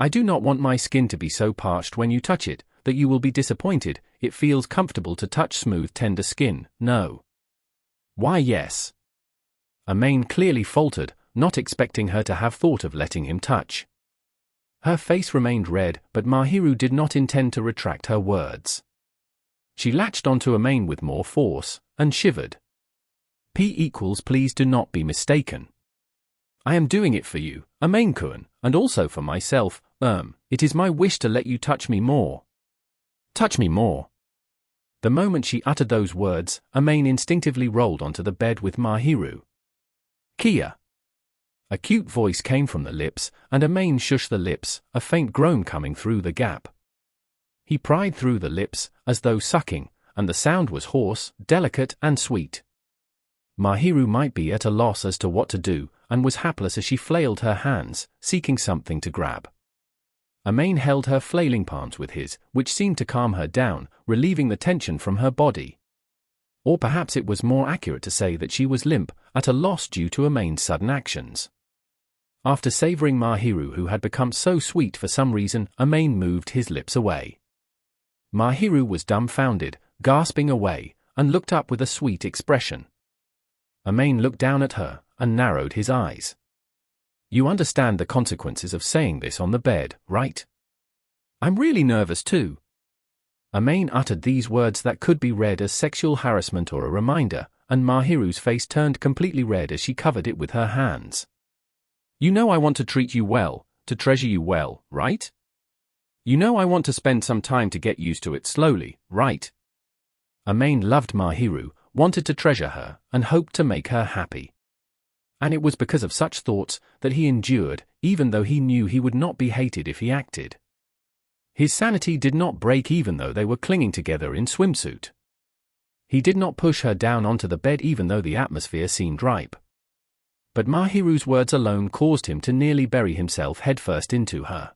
I do not want my skin to be so parched when you touch it, that you will be disappointed. It feels comfortable to touch smooth tender skin, no. Why yes. Amain clearly faltered, not expecting her to have thought of letting him touch. Her face remained red, but Mahiru did not intend to retract her words. She latched onto Amain with more force, and shivered. Please do not be mistaken. I am doing it for you, Amain-kun, and also for myself. It is my wish to let you touch me more. Touch me more. The moment she uttered those words, Amain instinctively rolled onto the bed with Mahiru. Kia. A cute voice came from the lips, and Amain shushed the lips, a faint groan coming through the gap. He pried through the lips, as though sucking, and the sound was hoarse, delicate, and sweet. Mahiru might be at a loss as to what to do, and was hapless as she flailed her hands, seeking something to grab. Amain held her flailing palms with his, which seemed to calm her down, relieving the tension from her body. Or perhaps it was more accurate to say that she was limp, at a loss due to Amain's sudden actions. After savoring Mahiru, who had become so sweet for some reason, Amain moved his lips away. Mahiru was dumbfounded, gasping away, and looked up with a sweet expression. Amain looked down at her, and narrowed his eyes. You understand the consequences of saying this on the bed, right? I'm really nervous too. Amain uttered these words that could be read as sexual harassment or a reminder, and Mahiru's face turned completely red as she covered it with her hands. You know I want to treat you well, to treasure you well, right? You know I want to spend some time to get used to it slowly, right? Amain loved Mahiru, wanted to treasure her, and hoped to make her happy. And it was because of such thoughts that he endured, even though he knew he would not be hated if he acted. His sanity did not break even though they were clinging together in swimsuit. He did not push her down onto the bed even though the atmosphere seemed ripe. But Mahiru's words alone caused him to nearly bury himself headfirst into her.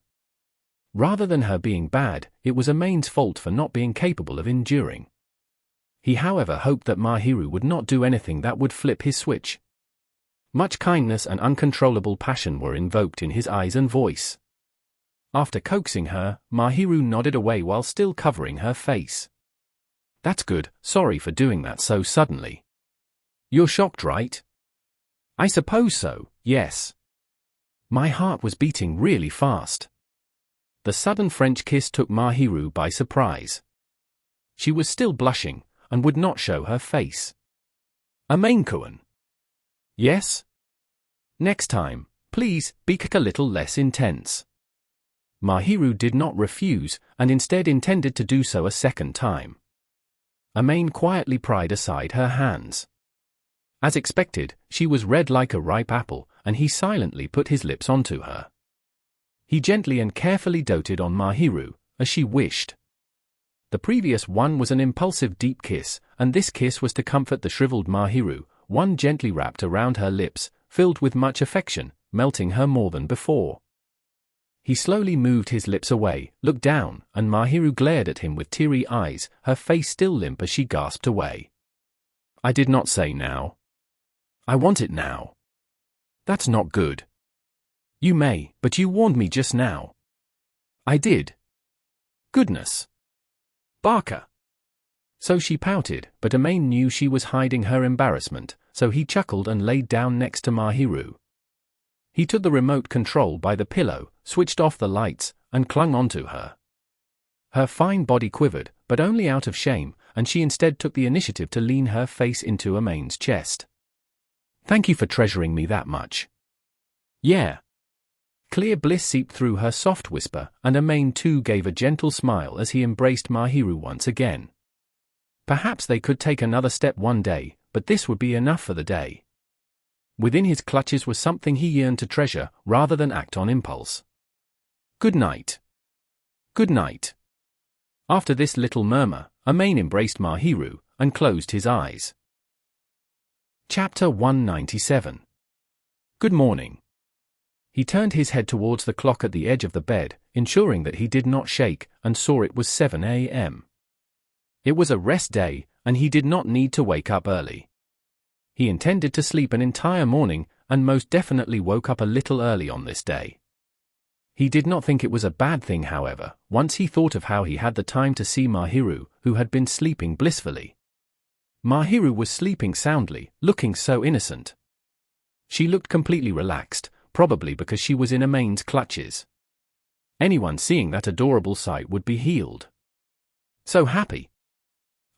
Rather than her being bad, it was Amain's fault for not being capable of enduring. He however hoped that Mahiru would not do anything that would flip his switch. Much kindness and uncontrollable passion were invoked in his eyes and voice. After coaxing her, Mahiru nodded away while still covering her face. That's good, sorry for doing that so suddenly. You're shocked, right? I suppose so, yes. My heart was beating really fast. The sudden French kiss took Mahiru by surprise. She was still blushing, and would not show her face. Amain-kun. Yes? Next time, please, be a little less intense. Mahiru did not refuse, and instead intended to do so a second time. Amain quietly pried aside her hands. As expected, she was red like a ripe apple, and he silently put his lips onto her. He gently and carefully doted on Mahiru, as she wished. The previous one was an impulsive deep kiss, and this kiss was to comfort the shriveled Mahiru, one gently wrapped around her lips, filled with much affection, melting her more than before. He slowly moved his lips away, looked down, and Mahiru glared at him with teary eyes, her face still limp as she gasped away. I did not say now. I want it now. That's not good. You may, but you warned me just now. I did. Goodness. Barker. So she pouted, but Amain knew she was hiding her embarrassment, so he chuckled and laid down next to Mahiru. He took the remote control by the pillow, switched off the lights, and clung onto her. Her fine body quivered, but only out of shame, and she instead took the initiative to lean her face into Amain's chest. "Thank you for treasuring me that much." "Yeah." Clear bliss seeped through her soft whisper, and Amain too gave a gentle smile as he embraced Mahiru once again. Perhaps they could take another step one day, but this would be enough for the day. Within his clutches was something he yearned to treasure, rather than act on impulse. "Good night." "Good night." After this little murmur, Amain embraced Mahiru, and closed his eyes. Chapter 197. Good morning. He turned his head towards the clock at the edge of the bed, ensuring that he did not shake, and saw it was 7 a.m. It was a rest day, and he did not need to wake up early. He intended to sleep an entire morning, and most definitely woke up a little early on this day. He did not think it was a bad thing, however, once he thought of how he had the time to see Mahiru, who had been sleeping blissfully. Mahiru was sleeping soundly, looking so innocent. She looked completely relaxed, probably because she was in Amain's clutches. Anyone seeing that adorable sight would be healed. So happy.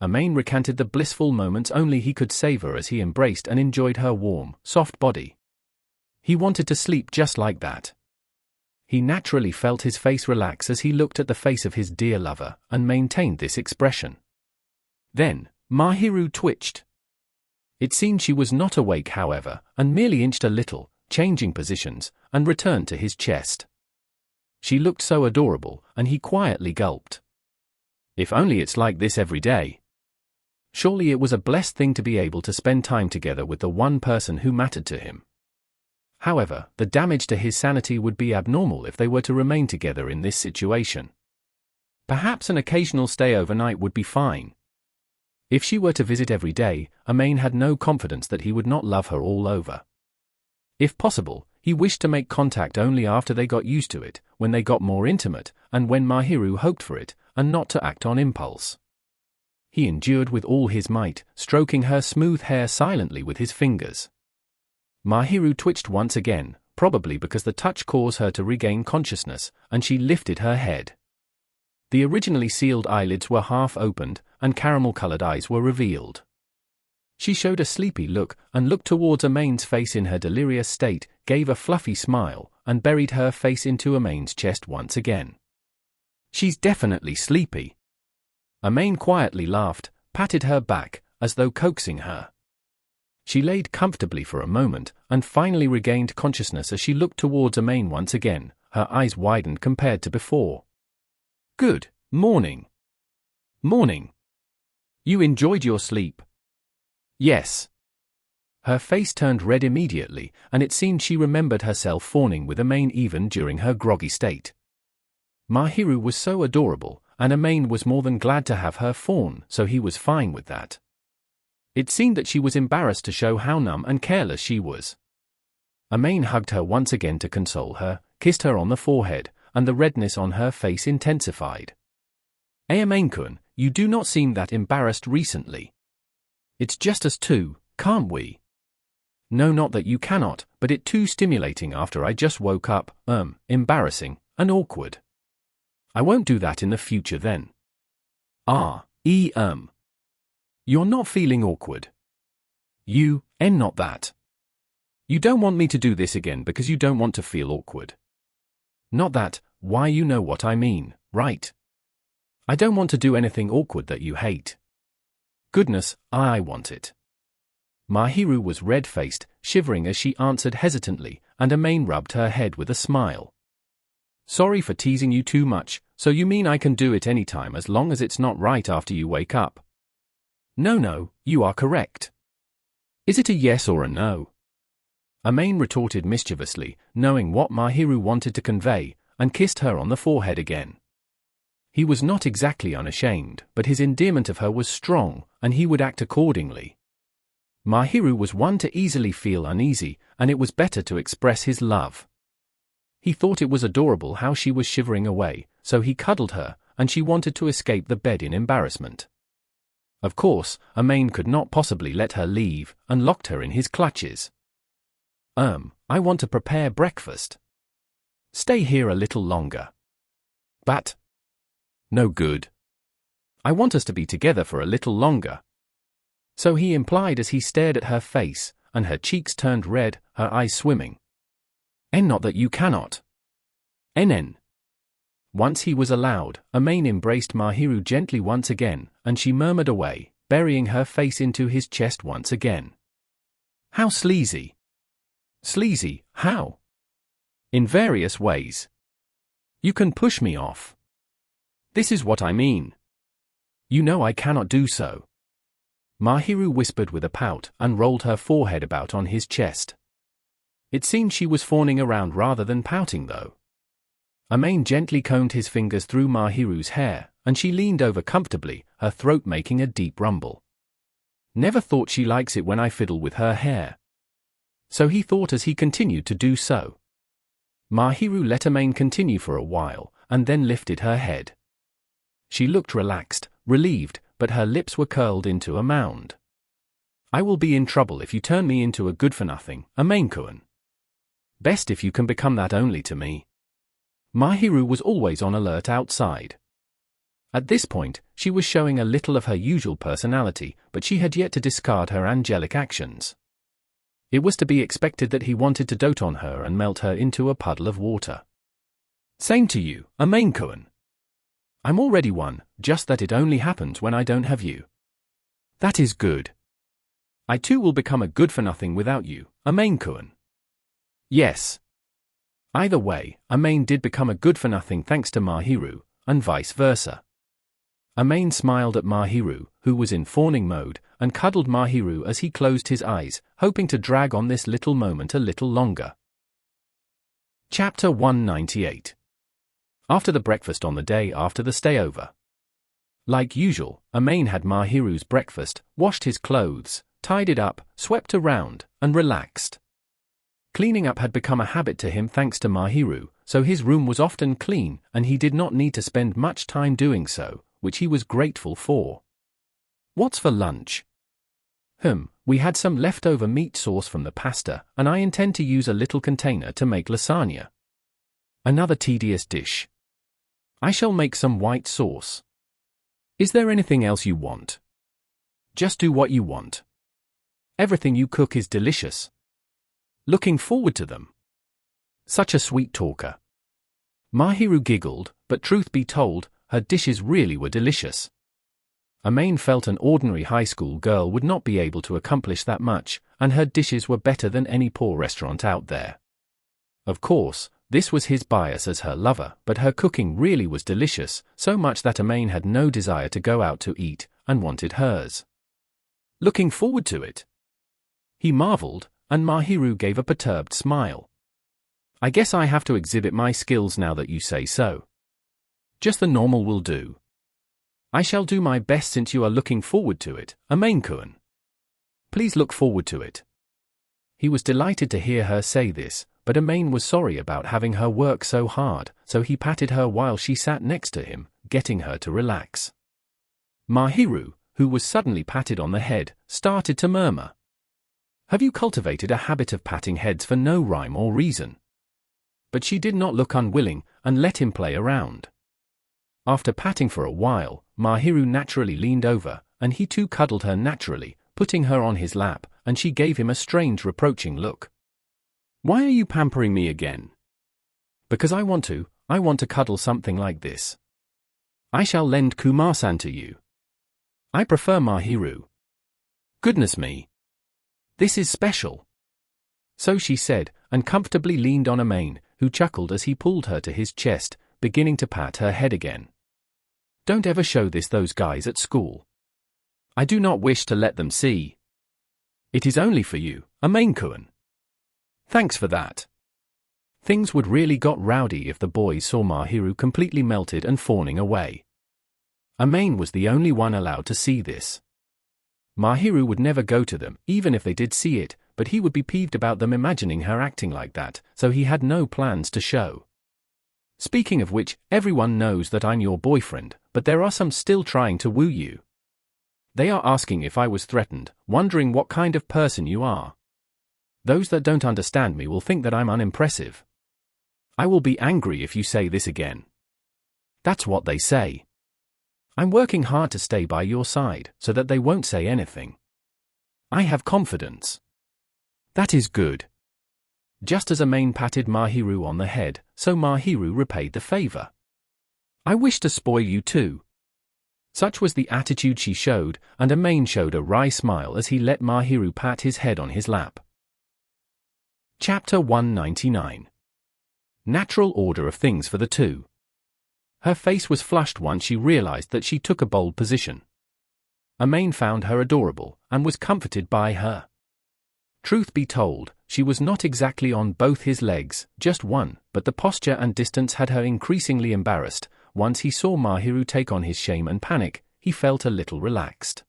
Amain recanted the blissful moments only he could savor as he embraced and enjoyed her warm, soft body. He wanted to sleep just like that. He naturally felt his face relax as he looked at the face of his dear lover, and maintained this expression. Then, Mahiru twitched. It seemed she was not awake, however, and merely inched a little, changing positions, and returned to his chest. She looked so adorable, and he quietly gulped. If only it's like this every day. Surely it was a blessed thing to be able to spend time together with the one person who mattered to him. However, the damage to his sanity would be abnormal if they were to remain together in this situation. Perhaps an occasional stay overnight would be fine. If she were to visit every day, Amain had no confidence that he would not love her all over. If possible, he wished to make contact only after they got used to it, when they got more intimate, and when Mahiru hoped for it, and not to act on impulse. He endured with all his might, stroking her smooth hair silently with his fingers. Mahiru twitched once again, probably because the touch caused her to regain consciousness, and she lifted her head. The originally sealed eyelids were half opened, and caramel-colored eyes were revealed. She showed a sleepy look, and looked towards Amain's face in her delirious state, gave a fluffy smile, and buried her face into Amain's chest once again. "She's definitely sleepy." Amain quietly laughed, patted her back, as though coaxing her. She laid comfortably for a moment, and finally regained consciousness as she looked towards Amain once again, her eyes widened compared to before. "Good morning." "Morning. You enjoyed your sleep?" "Yes." Her face turned red immediately, and it seemed she remembered herself fawning with Amain even during her groggy state. Mahiru was so adorable, and Amain was more than glad to have her fawn, so he was fine with that. It seemed that she was embarrassed to show how numb and careless she was. Amain hugged her once again to console her, kissed her on the forehead, and the redness on her face intensified. "Amain-kun, you do not seem that embarrassed recently. It's just us two, can't we?" "No, not that you cannot, but it too stimulating after I just woke up, embarrassing, and awkward." "I won't do that in the future then." You're not feeling awkward. Not that. You don't want me to do this again because you don't want to feel awkward. Not that, why you know what I mean, right? I don't want to do anything awkward that you hate. Goodness, I want it. Mahiru was red-faced, shivering as she answered hesitantly, and Amain rubbed her head with a smile. "Sorry for teasing you too much, so you mean I can do it anytime as long as it's not right after you wake up?" No, you are correct. Is it a yes or a no?" Amain retorted mischievously, knowing what Mahiru wanted to convey, and kissed her on the forehead again. He was not exactly unashamed, but his endearment of her was strong, and he would act accordingly. Mahiru was one to easily feel uneasy, and it was better to express his love. He thought it was adorable how she was shivering away, so he cuddled her, and she wanted to escape the bed in embarrassment. Of course, Amain could not possibly let her leave, and locked her in his clutches. I want to prepare breakfast. Stay here a little longer." "But." "No good. I want us to be together for a little longer. So he implied as he stared at her face, and her cheeks turned red, her eyes swimming. Not that you cannot. NN. Once he was allowed, Amain embraced Mahiru gently once again, and she murmured away, burying her face into his chest once again. How sleazy. Sleazy, how? In various ways. You can push me off. This is what I mean. You know I cannot do so. Mahiru whispered with a pout, and rolled her forehead about on his chest. It seemed she was fawning around rather than pouting though. Amain gently combed his fingers through Mahiru's hair, and she leaned over comfortably, her throat making a deep rumble. Never thought she likes it when I fiddle with her hair. So he thought as he continued to do so. Mahiru let Amain continue for a while, and then lifted her head. She looked relaxed, relieved, but her lips were curled into a mound. I will be in trouble if you turn me into a good-for-nothing, Amain-kun. Best if you can become that only to me. Mahiru was always on alert outside. At this point, she was showing a little of her usual personality, but she had yet to discard her angelic actions. It was to be expected that he wanted to dote on her and melt her into a puddle of water. Same to you, Amain-kun. I'm already one, just that it only happens when I don't have you. That is good. I too will become a good-for-nothing without you, Amain-kun. Yes. Either way, Amain did become a good-for-nothing thanks to Mahiru, and vice versa. Amain smiled at Mahiru, who was in fawning mode, and cuddled Mahiru as he closed his eyes, hoping to drag on this little moment a little longer. Chapter 198. After the breakfast on the day after the stayover. Like usual, Amain had Mahiru's breakfast, washed his clothes, tidied up, swept around, and relaxed. Cleaning up had become a habit to him thanks to Mahiru, so his room was often clean, and he did not need to spend much time doing so, which he was grateful for. What's for lunch? We had some leftover meat sauce from the pasta, and I intend to use a little container to make lasagna. Another tedious dish. I shall make some white sauce. Is there anything else you want? Just do what you want. Everything you cook is delicious. Looking forward to them. Such a sweet talker. Mahiru giggled, but truth be told, her dishes really were delicious. Amain felt an ordinary high school girl would not be able to accomplish that much, and her dishes were better than any poor restaurant out there. Of course, this was his bias as her lover, but her cooking really was delicious, so much that Amain had no desire to go out to eat, and wanted hers. Looking forward to it. He marveled, and Mahiru gave a perturbed smile. I guess I have to exhibit my skills now that you say so. Just the normal will do. I shall do my best since you are looking forward to it, Amain-kun. Please look forward to it. He was delighted to hear her say this, but Amain was sorry about having her work so hard, so he patted her while she sat next to him, getting her to relax. Mahiru, who was suddenly patted on the head, started to murmur. Have you cultivated a habit of patting heads for no rhyme or reason? But she did not look unwilling, and let him play around. After patting for a while, Mahiru naturally leaned over, and he too cuddled her naturally, putting her on his lap, and she gave him a strange reproaching look. Why are you pampering me again? Because I want to cuddle something like this. I shall lend Kumar-san to you. I prefer Mahiru. Goodness me. This is special. So she said, and comfortably leaned on Amain, who chuckled as he pulled her to his chest, beginning to pat her head again. Don't ever show this those guys at school. I do not wish to let them see. It is only for you, Amain-kun. Thanks for that. Things would really got rowdy if the boys saw Mahiru completely melted and fawning away. Amain was the only one allowed to see this. Mahiru would never go to them, even if they did see it, but he would be peeved about them imagining her acting like that, so he had no plans to show. Speaking of which, everyone knows that I'm your boyfriend, but there are some still trying to woo you. They are asking if I was threatened, wondering what kind of person you are. Those that don't understand me will think that I'm unimpressive. I will be angry if you say this again. That's what they say. I'm working hard to stay by your side so that they won't say anything. I have confidence. That is good. Just as Maid patted Mahiru on the head, so Mahiru repaid the favor. I wish to spoil you too. Such was the attitude she showed, and Maid showed a wry smile as he let Mahiru pat his head on his lap. Chapter 199. Natural order of things for the two. Her face was flushed once she realized that she took a bold position. Maid found her adorable, and was comforted by her. Truth be told, she was not exactly on both his legs, just one, but the posture and distance had her increasingly embarrassed. Once he saw Mahiru take on his shame and panic, he felt a little relaxed.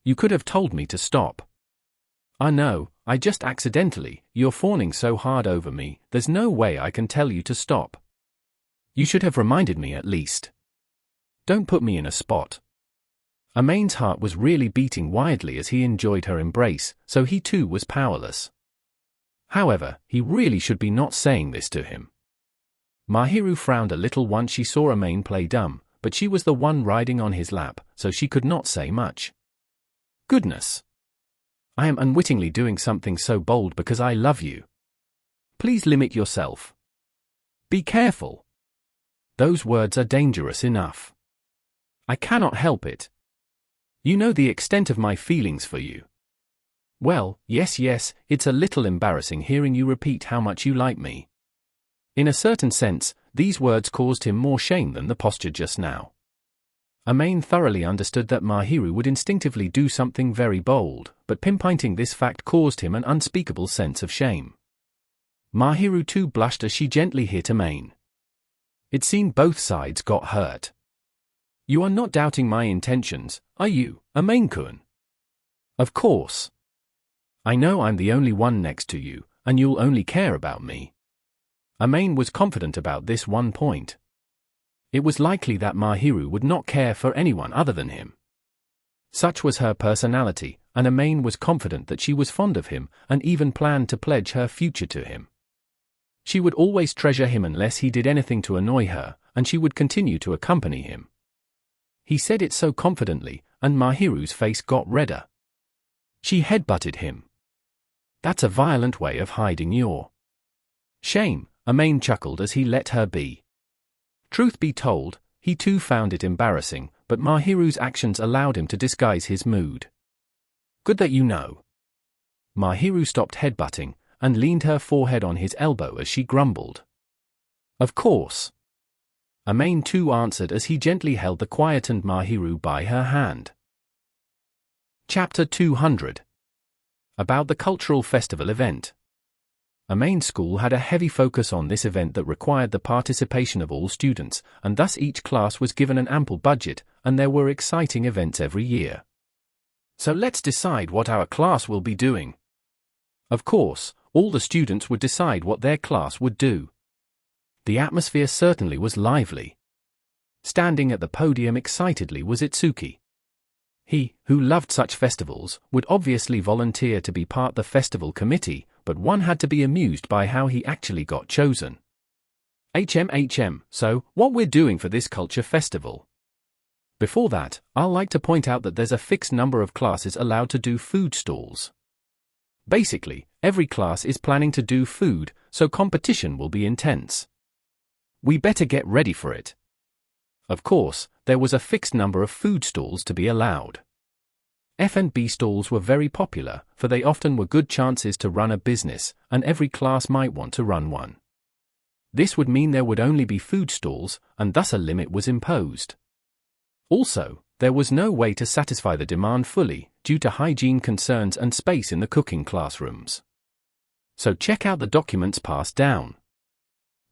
You could have told me to stop. No, I just accidentally, you're fawning so hard over me, there's no way I can tell you to stop. You should have reminded me at least. Don't put me in a spot. Maid's heart was really beating wildly as he enjoyed her embrace, so he too was powerless. However, he really should be not saying this to him. Mahiru frowned a little once she saw Maid play dumb, but she was the one riding on his lap, so she could not say much. Goodness. I am unwittingly doing something so bold because I love you. Please limit yourself. Be careful. Those words are dangerous enough. I cannot help it. You know the extent of my feelings for you. Well, yes, it's a little embarrassing hearing you repeat how much you like me. In a certain sense, these words caused him more shame than the posture just now. Maid thoroughly understood that Mahiru would instinctively do something very bold, but pinpointing this fact caused him an unspeakable sense of shame. Mahiru too blushed as she gently hit Maid. It seemed both sides got hurt. You are not doubting my intentions, are you, Maid-kun? Of course. I know I'm the only one next to you, and you'll only care about me. Maid was confident about this one point. It was likely that Mahiru would not care for anyone other than him. Such was her personality, and Maid was confident that she was fond of him and even planned to pledge her future to him. She would always treasure him unless he did anything to annoy her, and she would continue to accompany him. He said it so confidently, and Mahiru's face got redder. She headbutted him. That's a violent way of hiding your shame, Maid chuckled as he let her be. Truth be told, he too found it embarrassing, but Mahiru's actions allowed him to disguise his mood. Good that you know. Mahiru stopped headbutting, and leaned her forehead on his elbow as she grumbled. Of course. Maid too answered as he gently held the quietened Mahiru by her hand. Chapter 200. About the cultural festival event. Maid school had a heavy focus on this event that required the participation of all students, and thus each class was given an ample budget, and there were exciting events every year. So let's decide what our class will be doing. Of course, all the students would decide what their class would do. The atmosphere certainly was lively. Standing at the podium excitedly was Itsuki. He, who loved such festivals, would obviously volunteer to be part the festival committee, but one had to be amused by how he actually got chosen. So, what we're doing for this culture festival? Before that, I'll like to point out that there's a fixed number of classes allowed to do food stalls. Basically, every class is planning to do food, so competition will be intense. We better get ready for it. Of course, there was a fixed number of food stalls to be allowed. F&B stalls were very popular, for they often were good chances to run a business, and every class might want to run one. This would mean there would only be food stalls, and thus a limit was imposed. Also, there was no way to satisfy the demand fully, due to hygiene concerns and space in the cooking classrooms. So check out the documents passed down.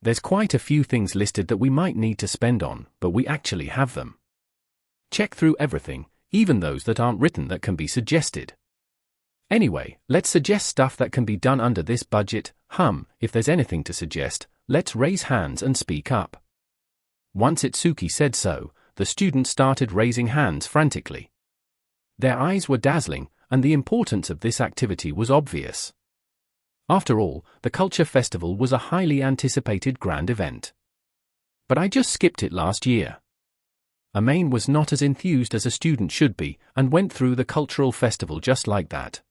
There's quite a few things listed that we might need to spend on, but we actually have them. Check through everything, even those that aren't written that can be suggested. Anyway, let's suggest stuff that can be done under this budget. If there's anything to suggest, let's raise hands and speak up. Once Itsuki said so, the students started raising hands frantically. Their eyes were dazzling, and the importance of this activity was obvious. After all, the Culture Festival was a highly anticipated grand event. But I just skipped it last year. Maid was not as enthused as a student should be and went through the cultural festival just like that.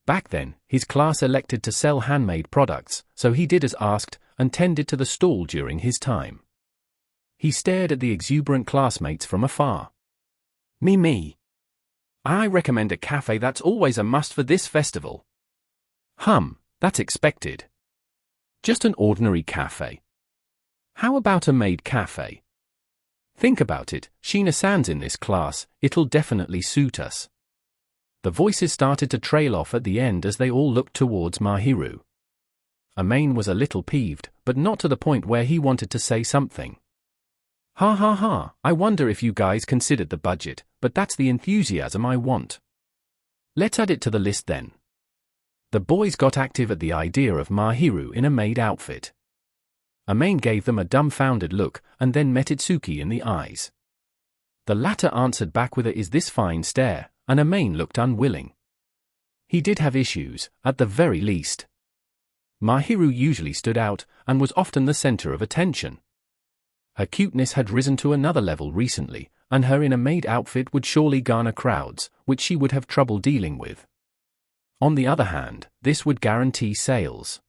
Back then, his class elected to sell handmade products, so he did as asked and tended to the stall during his time. He stared at the exuberant classmates from afar. Me. I recommend a cafe, that's always a must for this festival. That's expected. Just an ordinary cafe. How about a maid cafe? Think about it, Shiina-san's in this class, it'll definitely suit us. The voices started to trail off at the end as they all looked towards Mahiru. Maid was a little peeved, but not to the point where he wanted to say something. I wonder if you guys considered the budget, but that's the enthusiasm I want. Let's add it to the list then. The boys got active at the idea of Mahiru in a maid outfit. Maid gave them a dumbfounded look and then met Itsuki in the eyes. The latter answered back with a "is this fine" stare, and Maid looked unwilling. He did have issues, at the very least. Mahiru usually stood out and was often the center of attention. Her cuteness had risen to another level recently, and her in a maid outfit would surely garner crowds, which she would have trouble dealing with. On the other hand, this would guarantee sales.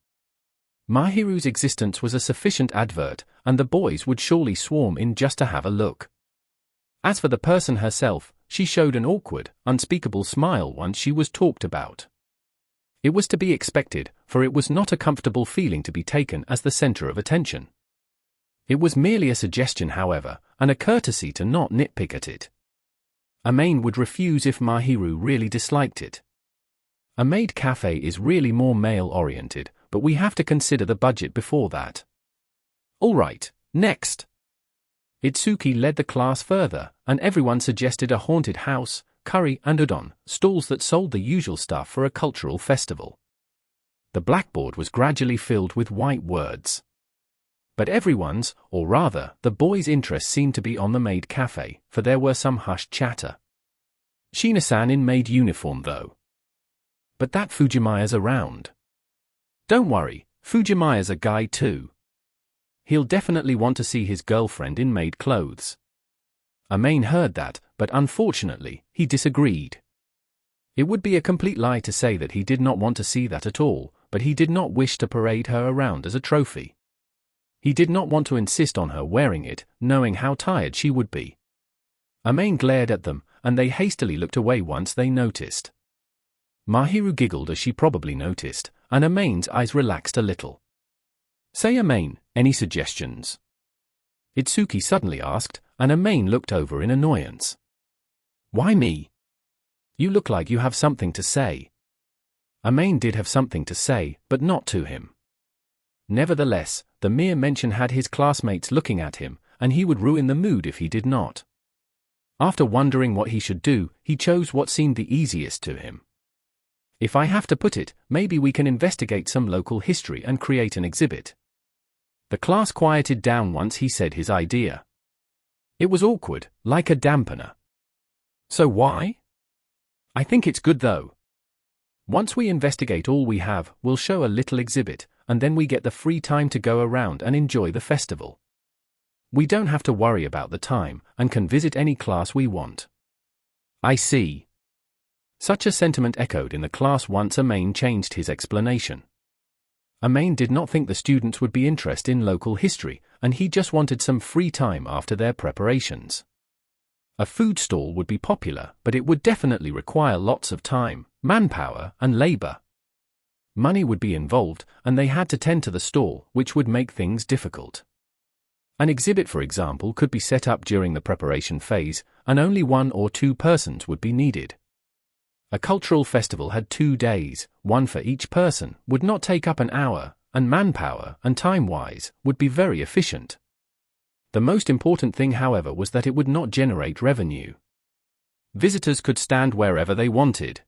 Mahiru's existence was a sufficient advert, and the boys would surely swarm in just to have a look. As for the person herself, she showed an awkward, unspeakable smile once she was talked about. It was to be expected, for it was not a comfortable feeling to be taken as the center of attention. It was merely a suggestion, however, and a courtesy to not nitpick at it. Maid would refuse if Mahiru really disliked it. A maid cafe is really more male-oriented, but we have to consider the budget before that. Alright, next. Itsuki led the class further, and everyone suggested a haunted house, curry and udon, stalls that sold the usual stuff for a cultural festival. The blackboard was gradually filled with white words. But everyone's, or rather, the boys' interest seemed to be on the maid cafe, for there were some hushed chatter. Shiina-san in maid uniform though. But that Fujimaya's around. Don't worry, Fujimaya's a guy too. He'll definitely want to see his girlfriend in maid clothes. Maid heard that, but unfortunately, he disagreed. It would be a complete lie to say that he did not want to see that at all, but he did not wish to parade her around as a trophy. He did not want to insist on her wearing it, knowing how tired she would be. Maid glared at them, and they hastily looked away once they noticed. Mahiru giggled as she probably noticed, and Maid's eyes relaxed a little. Say Maid, any suggestions? Itsuki suddenly asked, and Maid looked over in annoyance. Why me? You look like you have something to say. Maid did have something to say, but not to him. Nevertheless, the mere mention had his classmates looking at him, and he would ruin the mood if he did not. After wondering what he should do, he chose what seemed the easiest to him. If I have to put it, maybe we can investigate some local history and create an exhibit. The class quieted down once he said his idea. It was awkward, like a dampener. So why? I think it's good though. Once we investigate all we have, we'll show a little exhibit, and then we get the free time to go around and enjoy the festival. We don't have to worry about the time, and can visit any class we want. I see. Such a sentiment echoed in the class once Maid changed his explanation. Maid did not think the students would be interested in local history, and he just wanted some free time after their preparations. A food stall would be popular, but it would definitely require lots of time, manpower, and labor. Money would be involved, and they had to tend to the stall, which would make things difficult. An exhibit, for example, could be set up during the preparation phase, and only 1 or 2 persons would be needed. A cultural festival had 2 days, one for each person, would not take up an hour, and manpower and time-wise would be very efficient. The most important thing, however, was that it would not generate revenue. Visitors could stand wherever they wanted.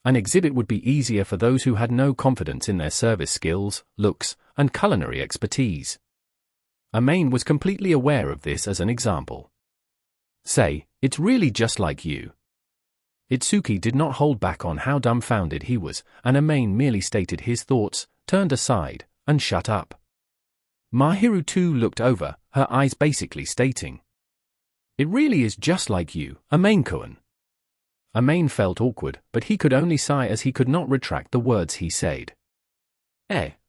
An exhibit would be easier for those who had no confidence in their service skills, looks, and culinary expertise. Maid was completely aware of this as an example. Say, it's really just like you. Itsuki did not hold back on how dumbfounded he was, and Maid merely stated his thoughts, turned aside, and shut up. Mahiru too looked over, her eyes basically stating, It really is just like you, Amain-kun. Amain felt awkward, but he could only sigh as he could not retract the words he said.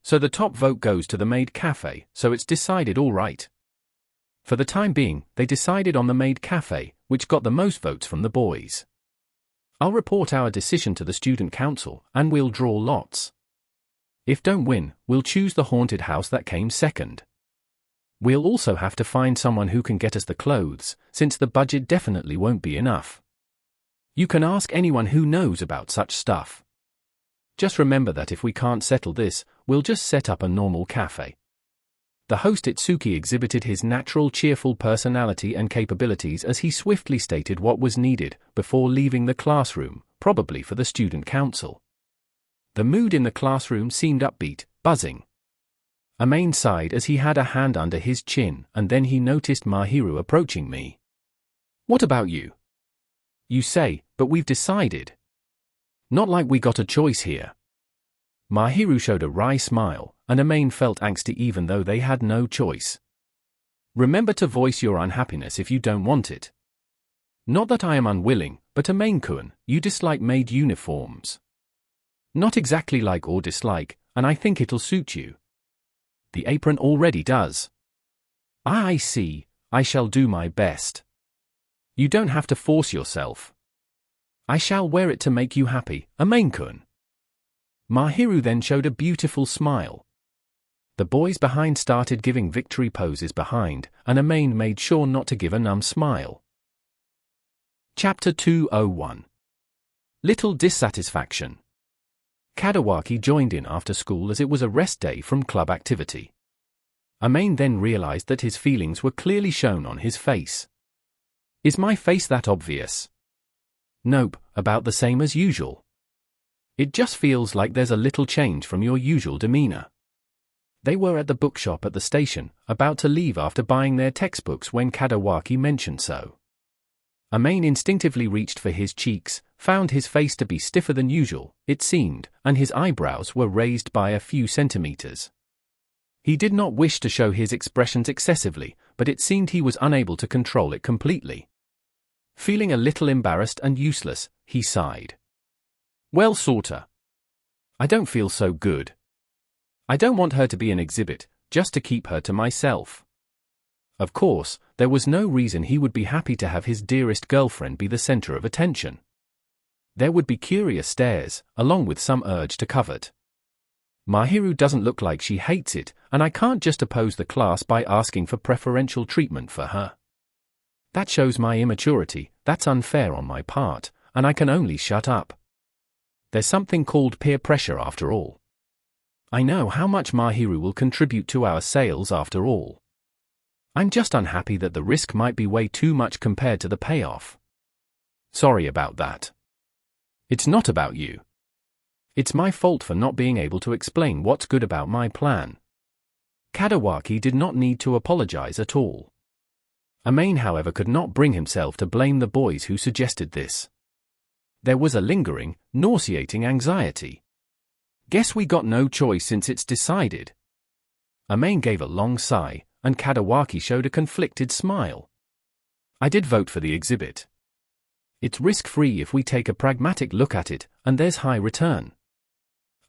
So the top vote goes to the Maid Cafe, so it's decided all right. For the time being, they decided on the Maid Cafe, which got the most votes from the boys. I'll report our decision to the student council, and we'll draw lots. If don't win, we'll choose the haunted house that came second. We'll also have to find someone who can get us the clothes, since the budget definitely won't be enough. You can ask anyone who knows about such stuff. Just remember that if we can't settle this, we'll just set up a normal cafe. The host Itsuki exhibited his natural cheerful personality and capabilities as he swiftly stated what was needed before leaving the classroom, probably for the student council. The mood in the classroom seemed upbeat, buzzing. Amain sighed as he had a hand under his chin, and then he noticed Mahiru approaching me. What about you? You say, but we've decided. Not like we got a choice here. Mahiru showed a wry smile, and Amain felt angsty even though they had no choice. Remember to voice your unhappiness if you don't want it. Not that I am unwilling, but Amain-kun, you dislike maid uniforms. Not exactly like or dislike, and I think it'll suit you. The apron already does. I see, I shall do my best. You don't have to force yourself. I shall wear it to make you happy, Amain-kun. Mahiru then showed a beautiful smile. The boys behind started giving victory poses behind, and Amain made sure not to give a numb smile. Chapter 201. Little Dissatisfaction. Kadawaki joined in after school as it was a rest day from club activity. Amain then realized that his feelings were clearly shown on his face. Is my face that obvious? Nope, about the same as usual. It just feels like there's a little change from your usual demeanor. They were at the bookshop at the station, about to leave after buying their textbooks when Kadawaki mentioned so. Amain instinctively reached for his cheeks, found his face to be stiffer than usual, it seemed, and his eyebrows were raised by a few centimeters. He did not wish to show his expressions excessively, but it seemed he was unable to control it completely. Feeling a little embarrassed and useless, he sighed. Well, sorta. I don't feel so good. I don't want her to be an exhibit, just to keep her to myself. Of course, there was no reason he would be happy to have his dearest girlfriend be the center of attention. There would be curious stares, along with some urge to covet. Mahiru doesn't look like she hates it, and I can't just oppose the class by asking for preferential treatment for her. That shows my immaturity, that's unfair on my part, and I can only shut up. There's something called peer pressure after all. I know how much Mahiru will contribute to our sales after all. I'm just unhappy that the risk might be way too much compared to the payoff. Sorry about that. It's not about you. It's my fault for not being able to explain what's good about my plan. Kadawaki did not need to apologize at all. Amain, however, could not bring himself to blame the boys who suggested this. There was a lingering, nauseating anxiety. Guess we got no choice since it's decided. Amain gave a long sigh, and Kadawaki showed a conflicted smile. I did vote for the exhibit. It's risk-free if we take a pragmatic look at it, and there's high return.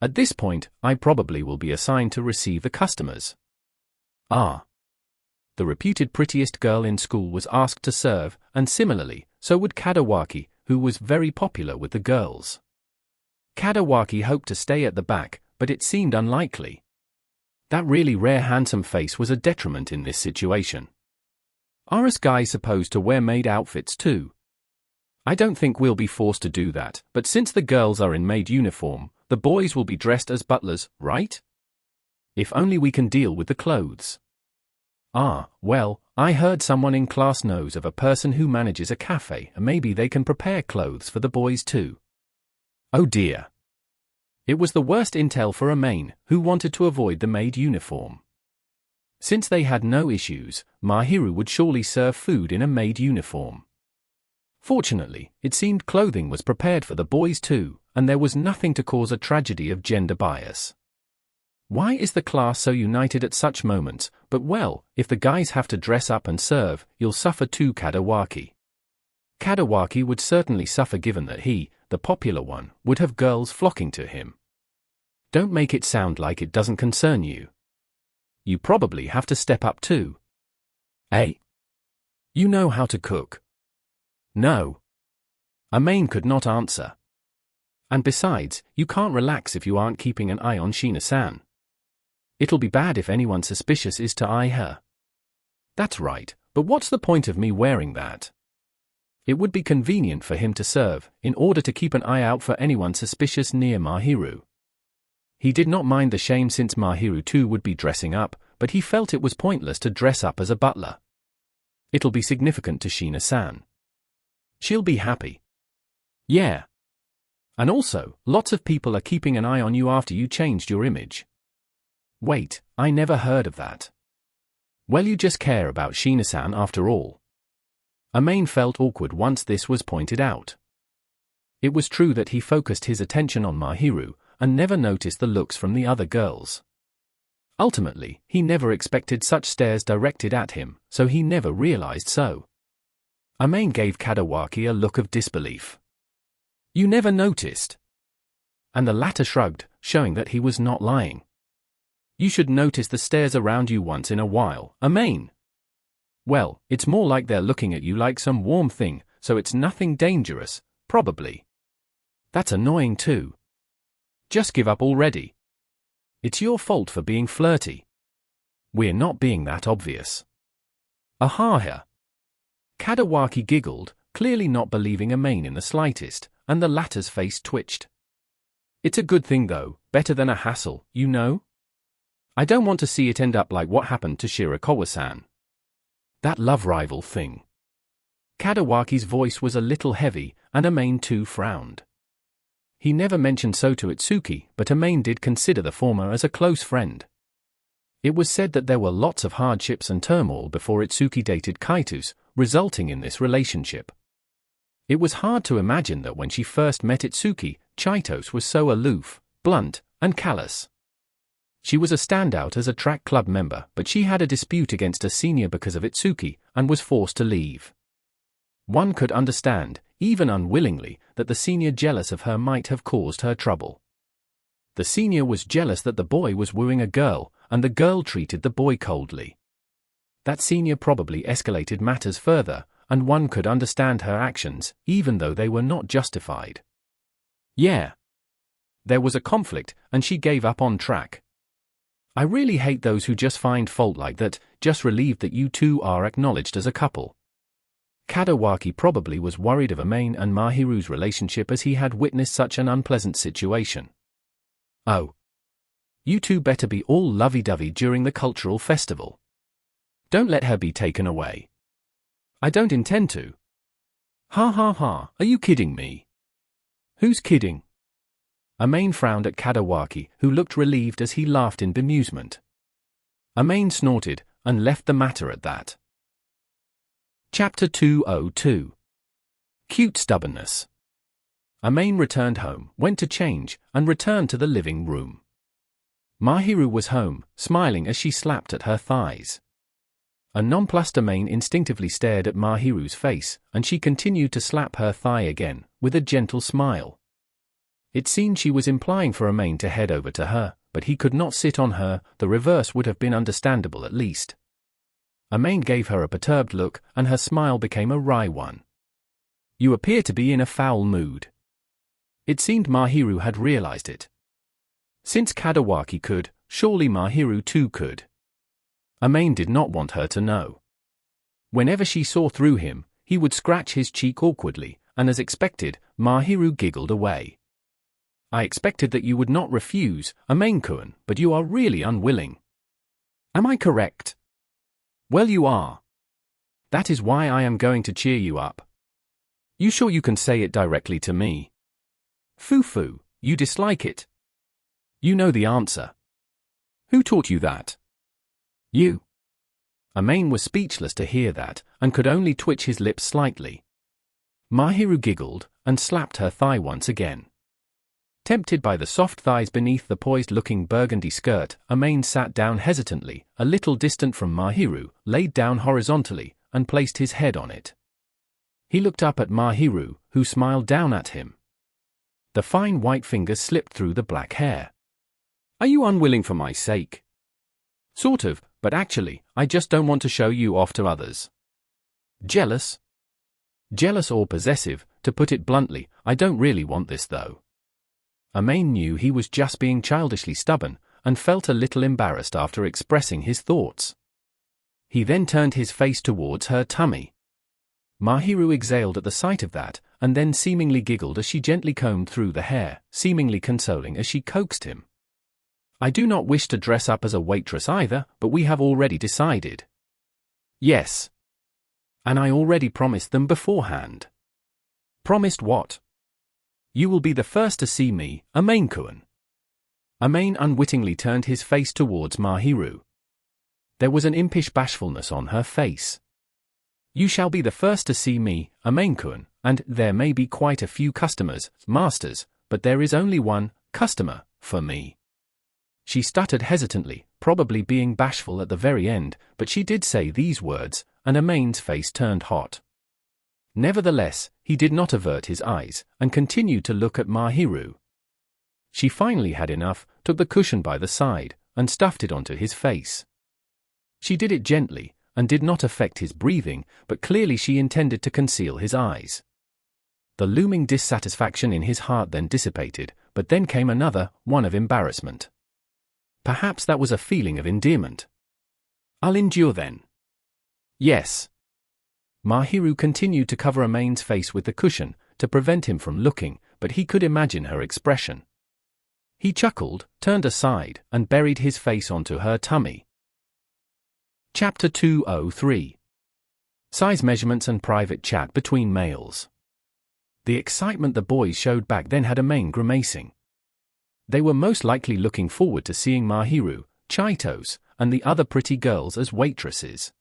At this point, I probably will be assigned to receive the customers. The reputed prettiest girl in school was asked to serve, and similarly, so would Kadawaki, who was very popular with the girls. Kadawaki hoped to stay at the back, but it seemed unlikely. That really rare handsome face was a detriment in this situation. Are us guys supposed to wear maid outfits too? I don't think we'll be forced to do that, but since the girls are in maid uniform, the boys will be dressed as butlers, right? If only we can deal with the clothes. Well, I heard someone in class knows of a person who manages a cafe, and maybe they can prepare clothes for the boys too. Oh dear. It was the worst intel for Amain, who wanted to avoid the maid uniform. Since they had no issues, Mahiru would surely serve food in a maid uniform. Fortunately, it seemed clothing was prepared for the boys too, and there was nothing to cause a tragedy of gender bias. Why is the class so united at such moments? But well, if the guys have to dress up and serve, you'll suffer too, Kadawaki. Kadawaki would certainly suffer given that he, the popular one, would have girls flocking to him. Don't make it sound like it doesn't concern you. You probably have to step up too. Eh? You know how to cook? No. Maid could not answer. And besides, you can't relax if you aren't keeping an eye on Shiina-san. It'll be bad if anyone suspicious is to eye her. That's right, but what's the point of me wearing that? It would be convenient for him to serve, in order to keep an eye out for anyone suspicious near Mahiru. He did not mind the shame since Mahiru too would be dressing up, but he felt it was pointless to dress up as a butler. It'll be significant to Shiina-san. She'll be happy. Yeah. And also, lots of people are keeping an eye on you after you changed your image. Wait, I never heard of that. Well, you just care about Shiina-san after all. Maid felt awkward once this was pointed out. It was true that he focused his attention on Mahiru, and never noticed the looks from the other girls. Ultimately, he never expected such stares directed at him, so he never realized so. Maid gave Kadawaki a look of disbelief. You never noticed? And the latter shrugged, showing that he was not lying. You should notice the stares around you once in a while, Maid. Well, it's more like they're looking at you like some warm thing, so it's nothing dangerous, probably. That's annoying too. Just give up already. It's your fault for being flirty. We're not being that obvious. Aha! Kadawaki giggled, clearly not believing Maid in the slightest, and the latter's face twitched. It's a good thing though, better than a hassle, you know? I don't want to see it end up like what happened to Shirakawa-san. That love rival thing. Kadawaki's voice was a little heavy, and Maid too frowned. He never mentioned so to Itsuki, but Maid did consider the former as a close friend. It was said that there were lots of hardships and turmoil before Itsuki dated Chitose, resulting in this relationship. It was hard to imagine that when she first met Itsuki, Chitose was so aloof, blunt, and callous. She was a standout as a track club member, but she had a dispute against a senior because of Itsuki, and was forced to leave. One could understand, even unwillingly, that the senior jealous of her might have caused her trouble. The senior was jealous that the boy was wooing a girl, and the girl treated the boy coldly. That senior probably escalated matters further, and one could understand her actions, even though they were not justified. Yeah. There was a conflict, and she gave up on track. I really hate those who just find fault like that, just relieved that you two are acknowledged as a couple. Kadawaki probably was worried of Maid and Mahiru's relationship as he had witnessed such an unpleasant situation. Oh. You two better be all lovey-dovey during the cultural festival. Don't let her be taken away. I don't intend to. Ha ha ha, are you kidding me? Who's kidding? Maid frowned at Kadawaki, who looked relieved as he laughed in bemusement. Maid snorted, and left the matter at that. Chapter 202. Cute Stubbornness. Maid returned home, went to change, and returned to the living room. Mahiru was home, smiling as she slapped at her thighs. A nonplussed Maid instinctively stared at Mahiru's face, and she continued to slap her thigh again, with a gentle smile. It seemed she was implying for Maid to head over to her, but he could not sit on her, the reverse would have been understandable at least. Maid gave her a perturbed look, and her smile became a wry one. You appear to be in a foul mood. It seemed Mahiru had realized it. Since Kadawaki could, surely Mahiru too could. Maid did not want her to know. Whenever she saw through him, he would scratch his cheek awkwardly, and as expected, Mahiru giggled away. I expected that you would not refuse, Maid-kun, but you are really unwilling. Am I correct? Well, you are. That is why I am going to cheer you up. You sure you can say it directly to me? Foo-foo, you dislike it. You know the answer. Who taught you that? You. Maid was speechless to hear that, and could only twitch his lips slightly. Mahiru giggled, and slapped her thigh once again. Tempted by the soft thighs beneath the poised-looking burgundy skirt, Maid sat down hesitantly, a little distant from Mahiru, laid down horizontally, and placed his head on it. He looked up at Mahiru, who smiled down at him. The fine white fingers slipped through the black hair. "Are you unwilling for my sake?" "Sort of, but actually, I just don't want to show you off to others." "Jealous?" "Jealous or possessive, to put it bluntly. I don't really want this though." Maid knew he was just being childishly stubborn, and felt a little embarrassed after expressing his thoughts. He then turned his face towards her tummy. Mahiru exhaled at the sight of that, and then seemingly giggled as she gently combed through the hair, seemingly consoling as she coaxed him. "I do not wish to dress up as a waitress either, but we have already decided." "Yes. And I already promised them beforehand." "Promised what?" "You will be the first to see me, Maid-kun." Maid unwittingly turned his face towards Mahiru. There was an impish bashfulness on her face. "You shall be the first to see me, Maid-kun, and there may be quite a few customers, masters, but there is only one customer for me." She stuttered hesitantly, probably being bashful at the very end, but she did say these words, and Maid's face turned hot. Nevertheless, he did not avert his eyes, and continued to look at Mahiru. She finally had enough, took the cushion by the side, and stuffed it onto his face. She did it gently, and did not affect his breathing, but clearly she intended to conceal his eyes. The looming dissatisfaction in his heart then dissipated, but then came another, one of embarrassment. Perhaps that was a feeling of endearment. "I'll endure then." "Yes." Mahiru continued to cover Maid's face with the cushion, to prevent him from looking, but he could imagine her expression. He chuckled, turned aside, and buried his face onto her tummy. Chapter 203. Size measurements and private chat between males. The excitement the boys showed back then had Maid grimacing. They were most likely looking forward to seeing Mahiru, Chitose, and the other pretty girls as waitresses.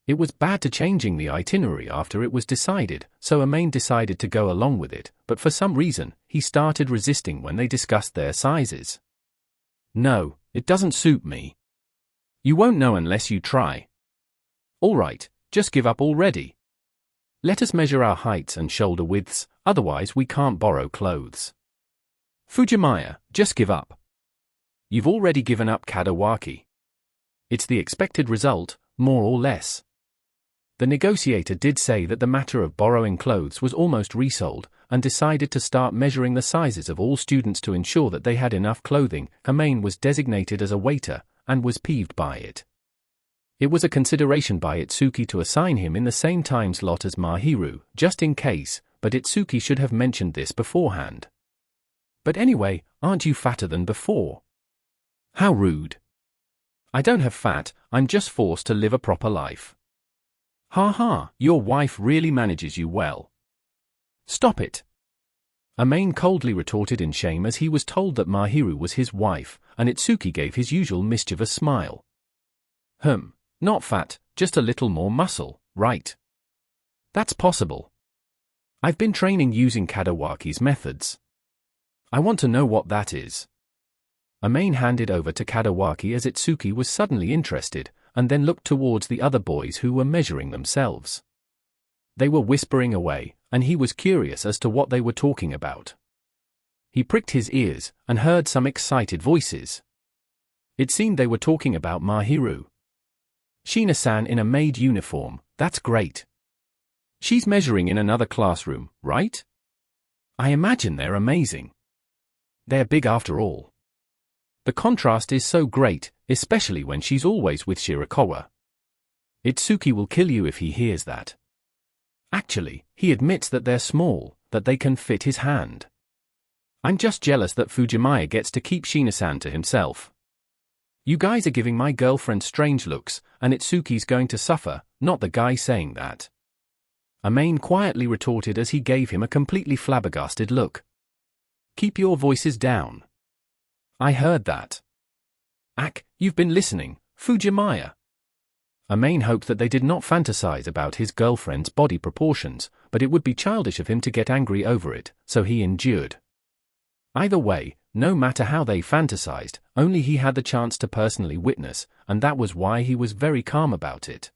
It was bad to changing the itinerary after it was decided, so Maid decided to go along with it, but for some reason, he started resisting when they discussed their sizes. "No, it doesn't suit me." "You won't know unless you try." "All right, just give up already. Let us measure our heights and shoulder widths, otherwise we can't borrow clothes." "Fujimaya, just give up. You've already given up Kadawaki. It's the expected result, more or less." The negotiator did say that the matter of borrowing clothes was almost resolved, and decided to start measuring the sizes of all students to ensure that they had enough clothing. Maid was designated as a waiter, and was peeved by it. It was a consideration by Itsuki to assign him in the same time slot as Mahiru, just in case, but Itsuki should have mentioned this beforehand. "But anyway, aren't you fatter than before?" "How rude." "I don't have fat, I'm just forced to live a proper life." "Ha ha, your wife really manages you well." "Stop it." Maid coldly retorted in shame as he was told that Mahiru was his wife, and Itsuki gave his usual mischievous smile. Not fat, just a little more muscle, right?" "That's possible. I've been training using Kadawaki's methods." "I want to know what that is." Maid handed over to Kadawaki as Itsuki was suddenly interested, and then looked towards the other boys who were measuring themselves. They were whispering away, and he was curious as to what they were talking about. He pricked his ears, and heard some excited voices. It seemed they were talking about Mahiru. "Shiina-san in a maid uniform, that's great. She's measuring in another classroom, right? I imagine they're amazing. They're big after all. The contrast is so great, especially when she's always with Shirakawa. Itsuki will kill you if he hears that. Actually, he admits that they're small, that they can fit his hand. I'm just jealous that Fujimaya gets to keep Shiina-san to himself. You guys are giving my girlfriend strange looks, and Itsuki's going to suffer, not the guy saying that." Maid quietly retorted as he gave him a completely flabbergasted look. "Keep your voices down. I heard that. You've been listening, Fujimaya." Maid hoped that they did not fantasize about his girlfriend's body proportions, but it would be childish of him to get angry over it, so he endured. Either way, no matter how they fantasized, only he had the chance to personally witness, and that was why he was very calm about it.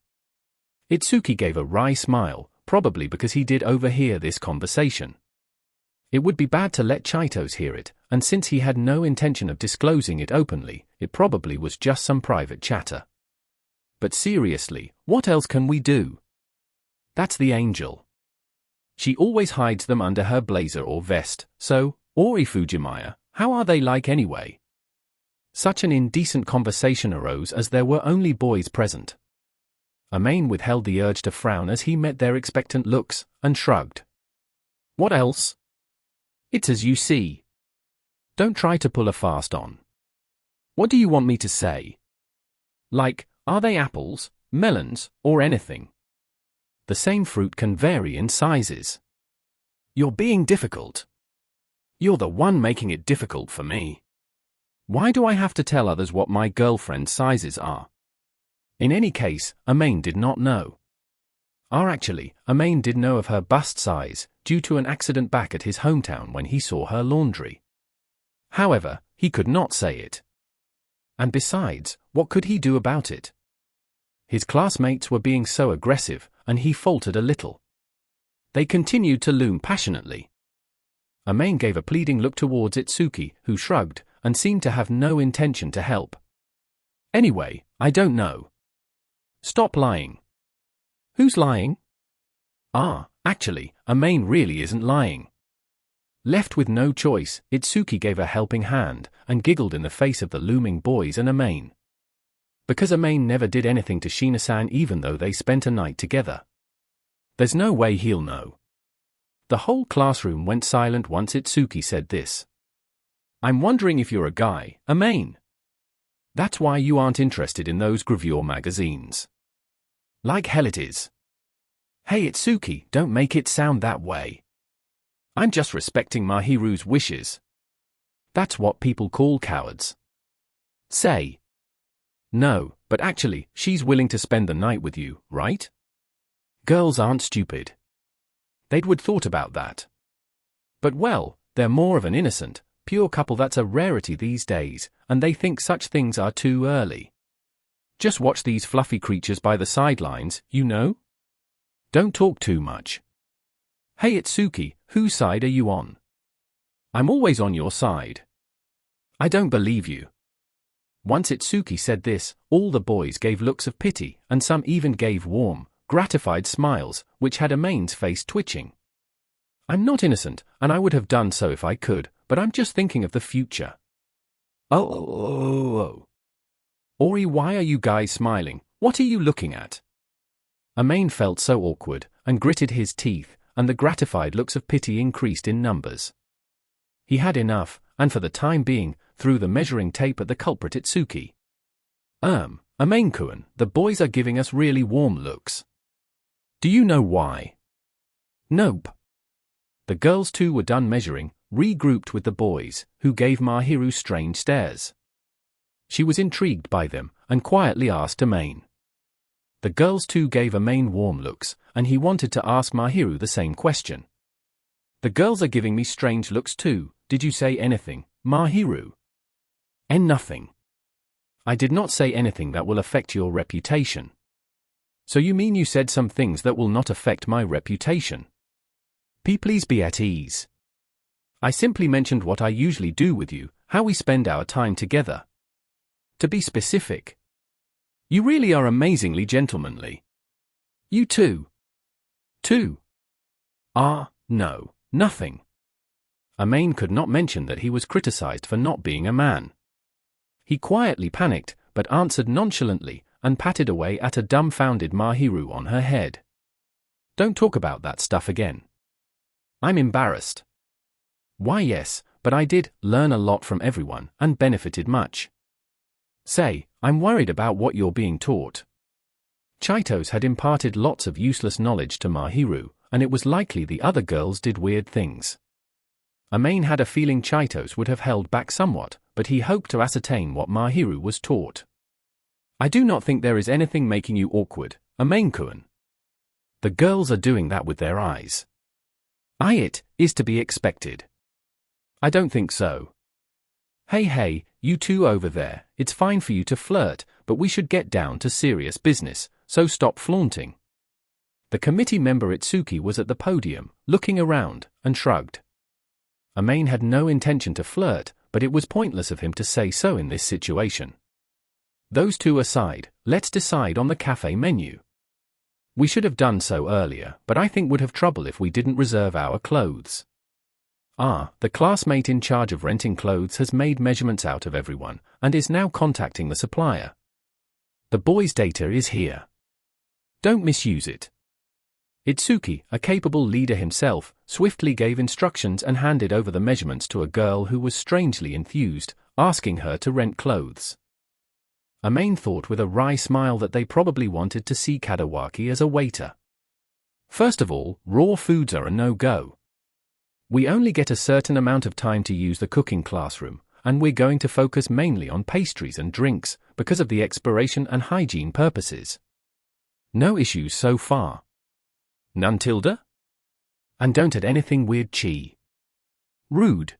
Itsuki gave a wry smile, probably because he did overhear this conversation. It would be bad to let Chitose hear it, and since he had no intention of disclosing it openly, it probably was just some private chatter. But seriously, what else can we do? That's the angel. She always hides them under her blazer or vest, so, Ori Fujimaya, how are they like anyway? Such an indecent conversation arose as there were only boys present. Maid withheld the urge to frown as he met their expectant looks, and shrugged. What else? It's as you see. Don't try to pull a fast on. What do you want me to say? Like, are they apples, melons, or anything? The same fruit can vary in sizes. You're being difficult. You're the one making it difficult for me. Why do I have to tell others what my girlfriend's sizes are? In any case, Maid did not know. Actually, Maid did know of her bust size, due to an accident back at his hometown when he saw her laundry. However, he could not say it. And besides, what could he do about it? His classmates were being so aggressive, and he faltered a little. They continued to loom passionately. Maid gave a pleading look towards Itsuki, who shrugged, and seemed to have no intention to help. Anyway, I don't know. Stop lying. Who's lying? Actually, Maid really isn't lying. Left with no choice, Itsuki gave a helping hand, and giggled in the face of the looming boys and Maid. Because Maid never did anything to Shiina-san even though they spent a night together. There's no way he'll know. The whole classroom went silent once Itsuki said this. I'm wondering if you're a guy, Maid. That's why you aren't interested in those gravure magazines. Like hell it is. Hey Itsuki, don't make it sound that way. I'm just respecting Mahiru's wishes. That's what people call cowards. Say. No, but actually, she's willing to spend the night with you, right? Girls aren't stupid. They'd would thought about that. But well, they're more of an innocent, pure couple that's a rarity these days, and they think such things are too early. Just watch these fluffy creatures by the sidelines, you know? Don't talk too much. Hey Itsuki, whose side are you on? I'm always on your side. I don't believe you. Once Itsuki said this, all the boys gave looks of pity, and some even gave warm, gratified smiles, which had Maid's face twitching. I'm not innocent, and I would have done so if I could, but I'm just thinking of the future. Oh. Ori, why are you guys smiling? What are you looking at? Maid felt so awkward, and gritted his teeth, and the gratified looks of pity increased in numbers. He had enough, and for the time being, threw the measuring tape at the culprit Itsuki. Maid-kun, the boys are giving us really warm looks. Do you know why? Nope. The girls too were done measuring, regrouped with the boys, who gave Mahiru strange stares. She was intrigued by them, and quietly asked Maid. The girls too gave Maid warm looks, and he wanted to ask Mahiru the same question. The girls are giving me strange looks too, did you say anything, Mahiru? Nothing. I did not say anything that will affect your reputation. So you mean you said some things that will not affect my reputation? Please be at ease. I simply mentioned what I usually do with you, how we spend our time together. To be specific. You really are amazingly gentlemanly. You too. No, nothing. Maid could not mention that he was criticized for not being a man. He quietly panicked, but answered nonchalantly, and patted away at a dumbfounded Mahiru on her head. Don't talk about that stuff again. I'm embarrassed. Why yes, but I did learn a lot from everyone, and benefited much. Say, I'm worried about what you're being taught. Chitose had imparted lots of useless knowledge to Mahiru, and it was likely the other girls did weird things. Maid had a feeling Chitose would have held back somewhat, but he hoped to ascertain what Mahiru was taught. I do not think there is anything making you awkward, Maid-kun. The girls are doing that with their eyes. It is to be expected. I don't think so. Hey, you two over there, it's fine for you to flirt, but we should get down to serious business, so stop flaunting. The committee member Itsuki was at the podium, looking around, and shrugged. Maid had no intention to flirt, but it was pointless of him to say so in this situation. Those two aside, let's decide on the cafe menu. We should have done so earlier, but I think would have trouble if we didn't reserve our clothes. The classmate in charge of renting clothes has made measurements out of everyone, and is now contacting the supplier. The boy's data is here. Don't misuse it. Itsuki, a capable leader himself, swiftly gave instructions and handed over the measurements to a girl who was strangely enthused, asking her to rent clothes. Maid thought with a wry smile that they probably wanted to see Kadawaki as a waiter. First of all, raw foods are a no-go. We only get a certain amount of time to use the cooking classroom, and we're going to focus mainly on pastries and drinks, because of the expiration and hygiene purposes. No issues so far. None tilde? And don't add anything weird chi. Rude.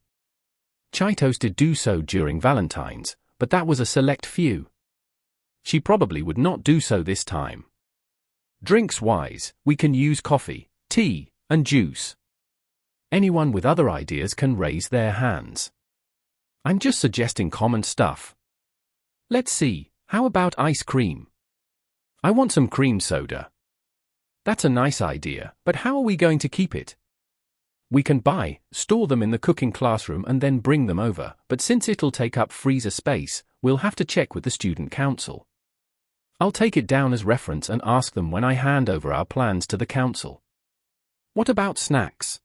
Chitose did do so during Valentine's, but that was a select few. She probably would not do so this time. Drinks-wise, we can use coffee, tea, and juice. Anyone with other ideas can raise their hands. I'm just suggesting common stuff. Let's see, how about ice cream? I want some cream soda. That's a nice idea, but how are we going to keep it? We can store them in the cooking classroom and then bring them over, but since it'll take up freezer space, we'll have to check with the student council. I'll take it down as reference and ask them when I hand over our plans to the council. What about snacks?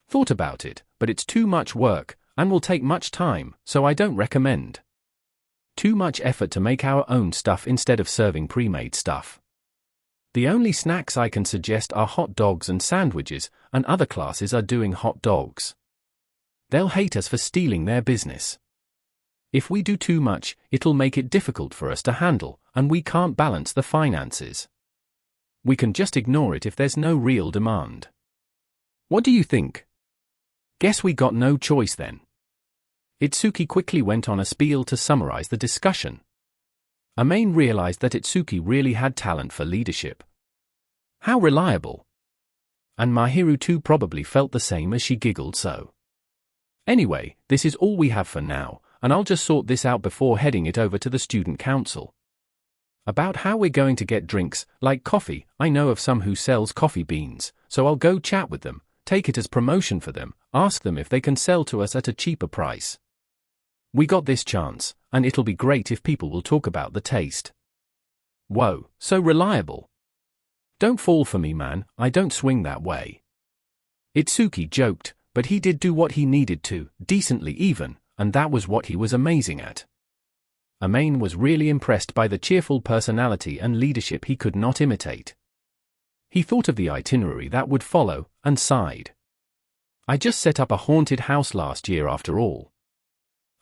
Thought about it, but it's too much work, and will take much time, so I don't recommend. Too much effort to make our own stuff instead of serving pre-made stuff. The only snacks I can suggest are hot dogs and sandwiches, and other classes are doing hot dogs. They'll hate us for stealing their business. If we do too much, it'll make it difficult for us to handle, and we can't balance the finances. We can just ignore it if there's no real demand. What do you think? Guess we got no choice then. Itsuki quickly went on a spiel to summarize the discussion. Maid realized that Itsuki really had talent for leadership. How reliable. And Mahiru too probably felt the same as she giggled so. Anyway, this is all we have for now, and I'll just sort this out before heading it over to the student council. About how we're going to get drinks, like coffee, I know of some who sells coffee beans, so I'll go chat with them, take it as promotion for them, ask them if they can sell to us at a cheaper price. We got this chance, and it'll be great if people will talk about the taste. Whoa, so reliable. Don't fall for me, man, I don't swing that way. Itsuki joked, but he did do what he needed to, decently even, and that was what he was amazing at. Maid was really impressed by the cheerful personality and leadership he could not imitate. He thought of the itinerary that would follow, and sighed. I just set up a haunted house last year after all.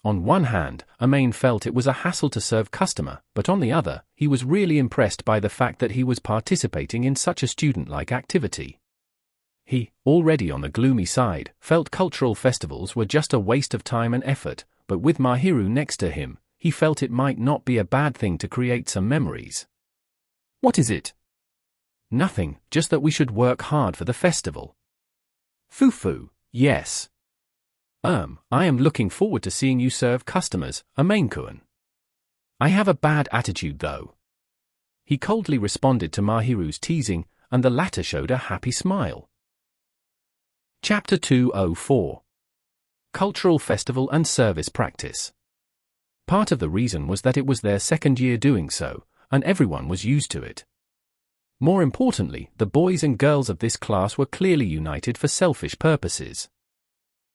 On one hand, Maid felt it was a hassle to serve customer, but on the other, he was really impressed by the fact that he was participating in such a student-like activity. He, already on the gloomy side, felt cultural festivals were just a waste of time and effort, but with Mahiru next to him, he felt it might not be a bad thing to create some memories. What is it? Nothing, just that we should work hard for the festival. Fufu, yes. I am looking forward to seeing you serve customers, Maid-kun. I have a bad attitude though. He coldly responded to Mahiru's teasing, and the latter showed a happy smile. Chapter 204. Cultural Festival and Service Practice. Part of the reason was that it was their second year doing so, and everyone was used to it. More importantly, the boys and girls of this class were clearly united for selfish purposes.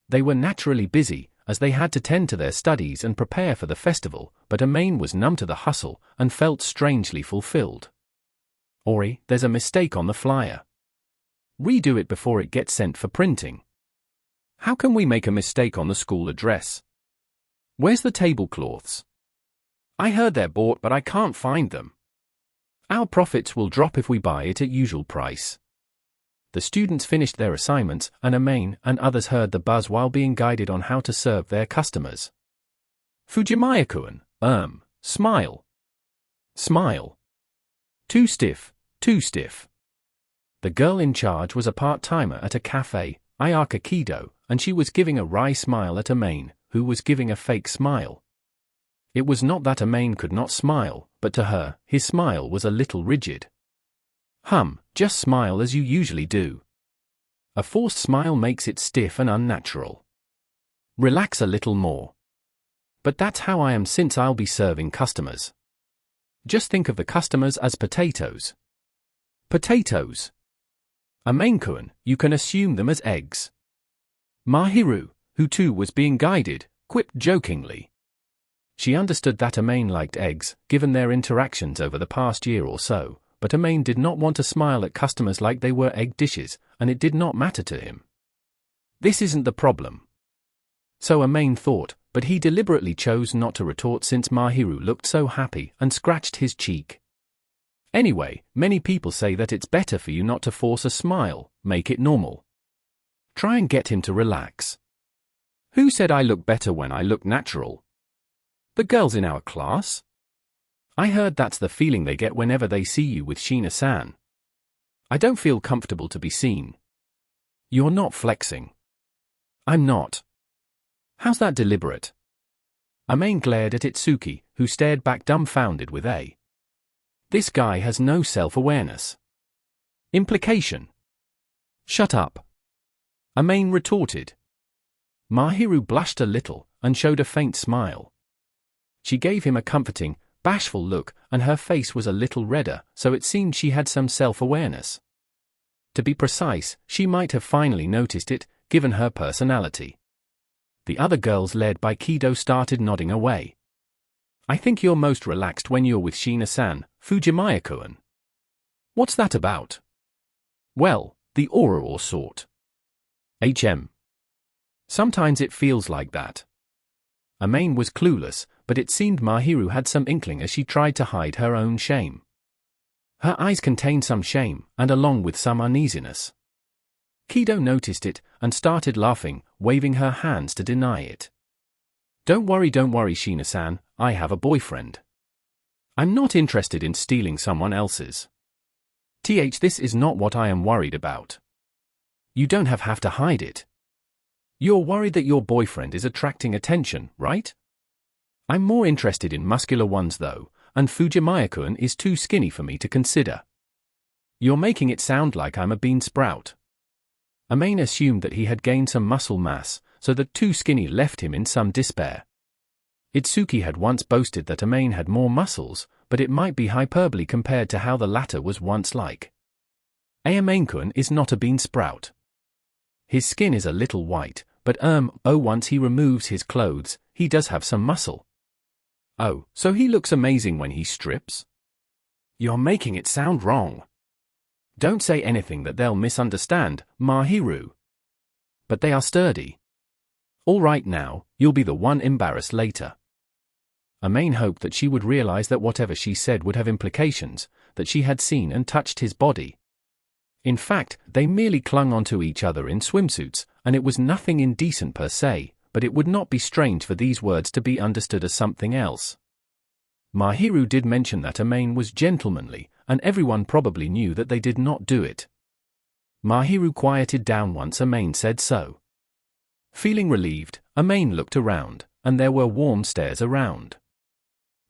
They were naturally busy, as they had to tend to their studies and prepare for the festival, but Maid was numb to the hustle and felt strangely fulfilled. Ori, there's a mistake on the flyer. Redo it before it gets sent for printing. How can we make a mistake on the school address? Where's the tablecloths? I heard they're bought but I can't find them. Our profits will drop if we buy it at usual price. the students finished their assignments, and Maid and others heard the buzz while being guided on how to serve their customers. Fujimaya-kun, smile. Smile. Too stiff, too stiff. The girl in charge was a part-timer at a cafe, Ayaka Kido, and she was giving a wry smile at Maid, who was giving a fake smile. It was not that Maid could not smile, but to her, his smile was a little rigid. Just smile as you usually do. A forced smile makes it stiff and unnatural. Relax a little more. But that's how I am since I'll be serving customers. Just think of the customers as potatoes. Potatoes. Maid-kun, you can assume them as eggs. Mahiru, who too was being guided, quipped jokingly. She understood that Maid liked eggs, given their interactions over the past year or so, but Maid did not want to smile at customers like they were egg dishes, and it did not matter to him. This isn't the problem. So Maid thought, but he deliberately chose not to retort since Mahiru looked so happy and scratched his cheek. Anyway, many people say that it's better for you not to force a smile, make it normal. Try and get him to relax. Who said I look better when I look natural? The girls in our class? I heard that's the feeling they get whenever they see you with Shiina-san. I don't feel comfortable to be seen. You're not flexing. I'm not. How's that deliberate? Maid glared at Itsuki, who stared back dumbfounded with a. This guy has no self-awareness. Implication. Shut up. Maid retorted. Mahiru blushed a little, and showed a faint smile. She gave him a comforting, bashful look, and her face was a little redder, so it seemed she had some self-awareness. To be precise, she might have finally noticed it, given her personality. The other girls led by Kido started nodding away. I think you're most relaxed when you're with Shiina-san, Fujimaya-kun. What's that about? Well, the aura or sort. Sometimes it feels like that. Maid was clueless, but it seemed Mahiru had some inkling as she tried to hide her own shame. Her eyes contained some shame, and along with some uneasiness. Kido noticed it, and started laughing, waving her hands to deny it. Don't worry Shiina-san, I have a boyfriend. I'm not interested in stealing someone else's. This is not what I am worried about. You don't have to hide it. You're worried that your boyfriend is attracting attention, right? I'm more interested in muscular ones though, and Fujimaya-kun is too skinny for me to consider. You're making it sound like I'm a bean sprout. Maid assumed that he had gained some muscle mass, so that too skinny left him in some despair. Itsuki had once boasted that Maid had more muscles, but it might be hyperbole compared to how the latter was once like. Maid-kun is not a bean sprout. His skin is a little white, but once he removes his clothes, he does have some muscle. Oh, so he looks amazing when he strips? You're making it sound wrong. Don't say anything that they'll misunderstand, Mahiru. But they are sturdy. All right now, you'll be the one embarrassed later. Maid hoped that she would realize that whatever she said would have implications, that she had seen and touched his body. In fact, they merely clung onto each other in swimsuits, and it was nothing indecent per se, but it would not be strange for these words to be understood as something else. Mahiru did mention that Maid was gentlemanly, and everyone probably knew that they did not do it. Mahiru quieted down once Maid said so. Feeling relieved, Maid looked around, and there were warm stares around.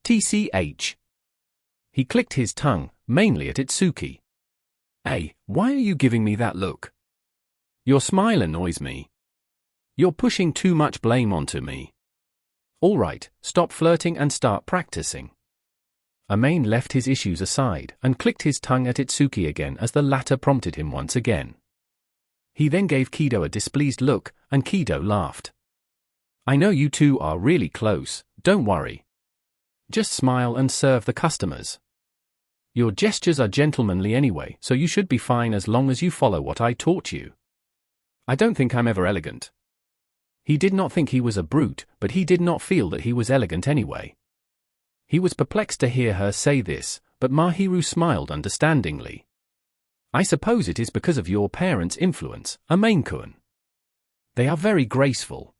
TCH. He clicked his tongue, mainly at Itsuki. Hey, why are you giving me that look? Your smile annoys me. You're pushing too much blame onto me. All right, stop flirting and start practicing. Maid left his issues aside and clicked his tongue at Itsuki again as the latter prompted him once again. He then gave Kido a displeased look, and Kido laughed. I know you two are really close, don't worry. Just smile and serve the customers. Your gestures are gentlemanly anyway, so you should be fine as long as you follow what I taught you. I don't think I'm ever elegant. He did not think he was a brute, but he did not feel that he was elegant anyway. He was perplexed to hear her say this, but Mahiru smiled understandingly. I suppose it is because of your parents' influence, Amain-kun. They are very graceful.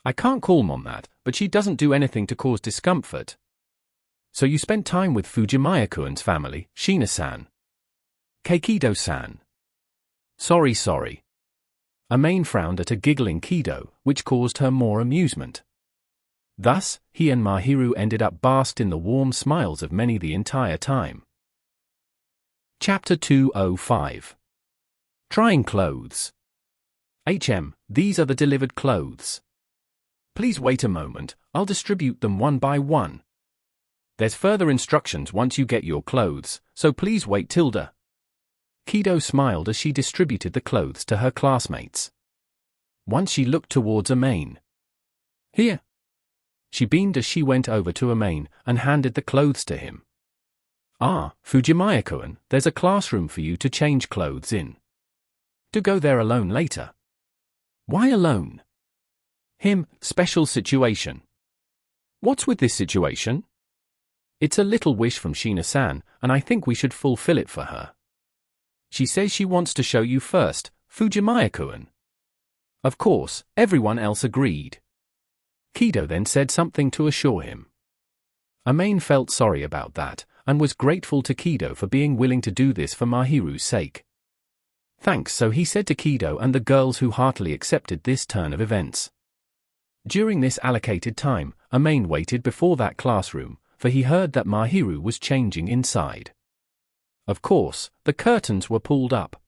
I can't call Mom that, but she doesn't do anything to cause discomfort. So you spent time with Fujimaya-kun's family, Shiina-san. Kido-san. Sorry. Amain frowned at a giggling Kido, which caused her more amusement. Thus, he and Mahiru ended up basked in the warm smiles of many the entire time. Chapter 205. Trying clothes. These are the delivered clothes. Please wait a moment, I'll distribute them one by one. There's further instructions once you get your clothes, so please wait tilde. Kido smiled as she distributed the clothes to her classmates. Once she looked towards Amain. Here. She beamed as she went over to Amain and handed the clothes to him. Ah, Fujimaya-kun, there's a classroom for you to change clothes in. Do go there alone later. Why alone? Special situation. What's with this situation? It's a little wish from Shiina-san, and I think we should fulfill it for her. She says she wants to show you first, Fujimaya-kun. Of course, everyone else agreed. Kido then said something to assure him. Amain felt sorry about that, and was grateful to Kido for being willing to do this for Mahiru's sake. Thanks, so he said to Kido and the girls who heartily accepted this turn of events. During this allocated time, Amain waited before that classroom, for he heard that Mahiru was changing inside. Of course, the curtains were pulled up.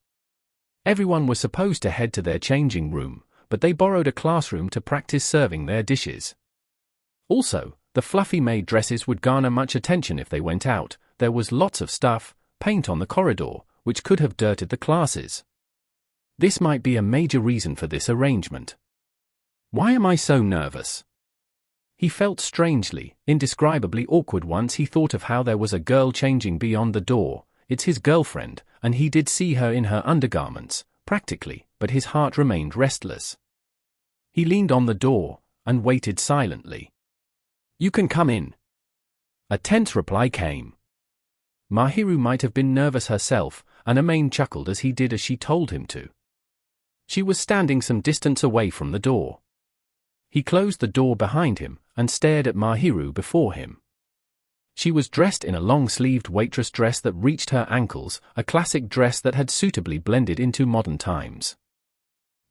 Everyone was supposed to head to their changing room, but they borrowed a classroom to practice serving their dishes. Also, the fluffy maid dresses would garner much attention if they went out. There was lots of stuff, paint on the corridor, which could have dirtied the classes. This might be a major reason for this arrangement. Why am I so nervous? He felt strangely, indescribably awkward once he thought of how there was a girl changing beyond the door. It's his girlfriend, and he did see her in her undergarments, practically, but his heart remained restless. He leaned on the door, and waited silently. You can come in. A tense reply came. Mahiru might have been nervous herself, and Amain chuckled as he did as she told him to. She was standing some distance away from the door. He closed the door behind him, and stared at Mahiru before him. She was dressed in a long-sleeved waitress dress that reached her ankles, a classic dress that had suitably blended into modern times.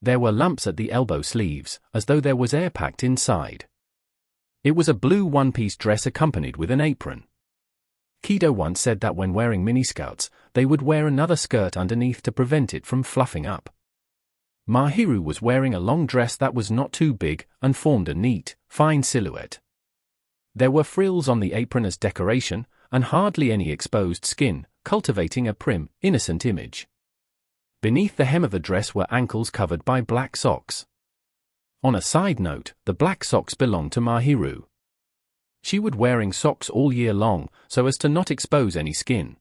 There were lumps at the elbow sleeves, as though there was air packed inside. It was a blue one-piece dress accompanied with an apron. Kido once said that when wearing miniskirts, they would wear another skirt underneath to prevent it from fluffing up. Mahiru was wearing a long dress that was not too big and formed a neat, fine silhouette. There were frills on the apron as decoration, and hardly any exposed skin, cultivating a prim, innocent image. Beneath the hem of the dress were ankles covered by black socks. On a side note, the black socks belonged to Mahiru. She would wearing socks all year long, so as to not expose any skin.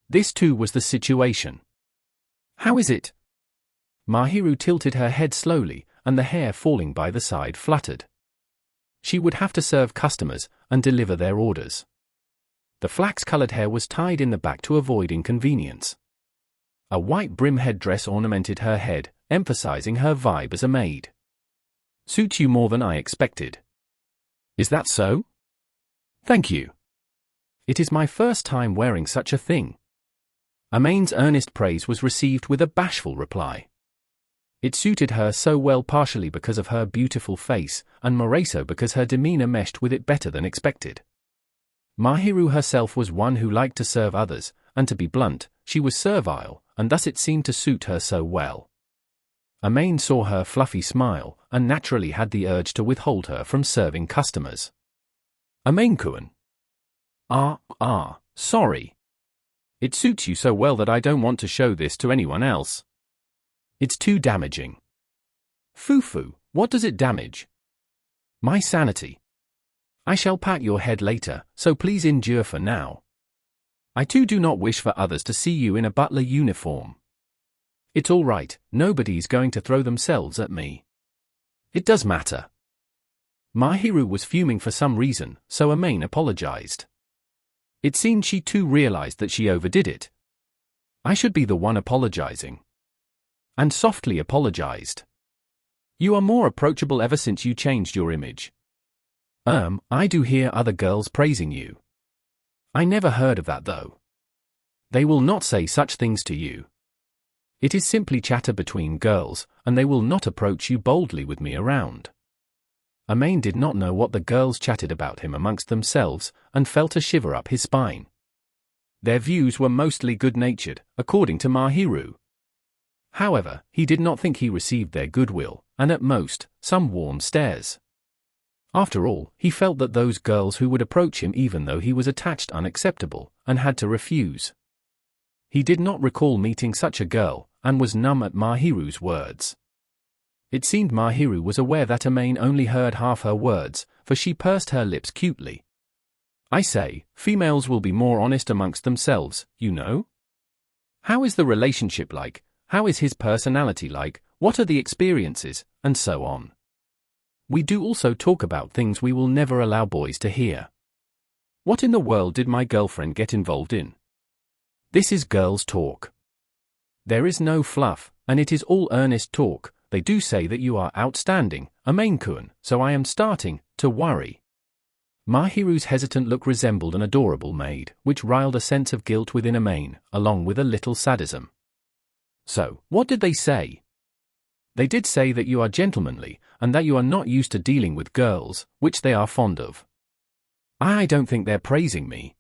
This too was the situation. How is it? Mahiru tilted her head slowly, and the hair falling by the side fluttered. She would have to serve customers and deliver their orders. The flax-colored hair was tied in the back to avoid inconvenience. A white brim headdress ornamented her head, emphasizing her vibe as a maid. Suits you more than I expected. Is that so? Thank you. It is my first time wearing such a thing. Amain's earnest praise was received with a bashful reply. It suited her so well partially because of her beautiful face, and more so because her demeanor meshed with it better than expected. Mahiru herself was one who liked to serve others, and to be blunt, she was servile, and thus it seemed to suit her so well. Amain saw her fluffy smile, and naturally had the urge to withhold her from serving customers. Amain-kun. Sorry. It suits you so well that I don't want to show this to anyone else. It's too damaging. Fufu, what does it damage? My sanity. I shall pat your head later, so please endure for now. I too do not wish for others to see you in a butler uniform. It's all right, nobody's going to throw themselves at me. It does matter. Mahiru was fuming for some reason, so Amain apologized. It seemed she too realized that she overdid it. I should be the one apologizing. And softly apologized. You are more approachable ever since you changed your image. I do hear other girls praising you. I never heard of that though. They will not say such things to you. It is simply chatter between girls, and they will not approach you boldly with me around. Maid did not know what the girls chatted about him amongst themselves, and felt a shiver up his spine. Their views were mostly good-natured, according to Mahiru. However, he did not think he received their goodwill, and at most, some warm stares. After all, he felt that those girls who would approach him even though he was attached unacceptable, and had to refuse. He did not recall meeting such a girl, and was numb at Mahiru's words. It seemed Mahiru was aware that Maid only heard half her words, for she pursed her lips cutely. I say, females will be more honest amongst themselves, you know? How is the relationship like? How is his personality like? What are the experiences? And so on. We do also talk about things we will never allow boys to hear. What in the world did my girlfriend get involved in? This is girls' talk. There is no fluff, and it is all earnest talk. They do say that you are outstanding, Maid-kun, so I am starting to worry. Mahiru's hesitant look resembled an adorable maid, which riled a sense of guilt within Maid, along with a little sadism. So, what did they say? They did say that you are gentlemanly, and that you are not used to dealing with girls, which they are fond of. I don't think they're praising me.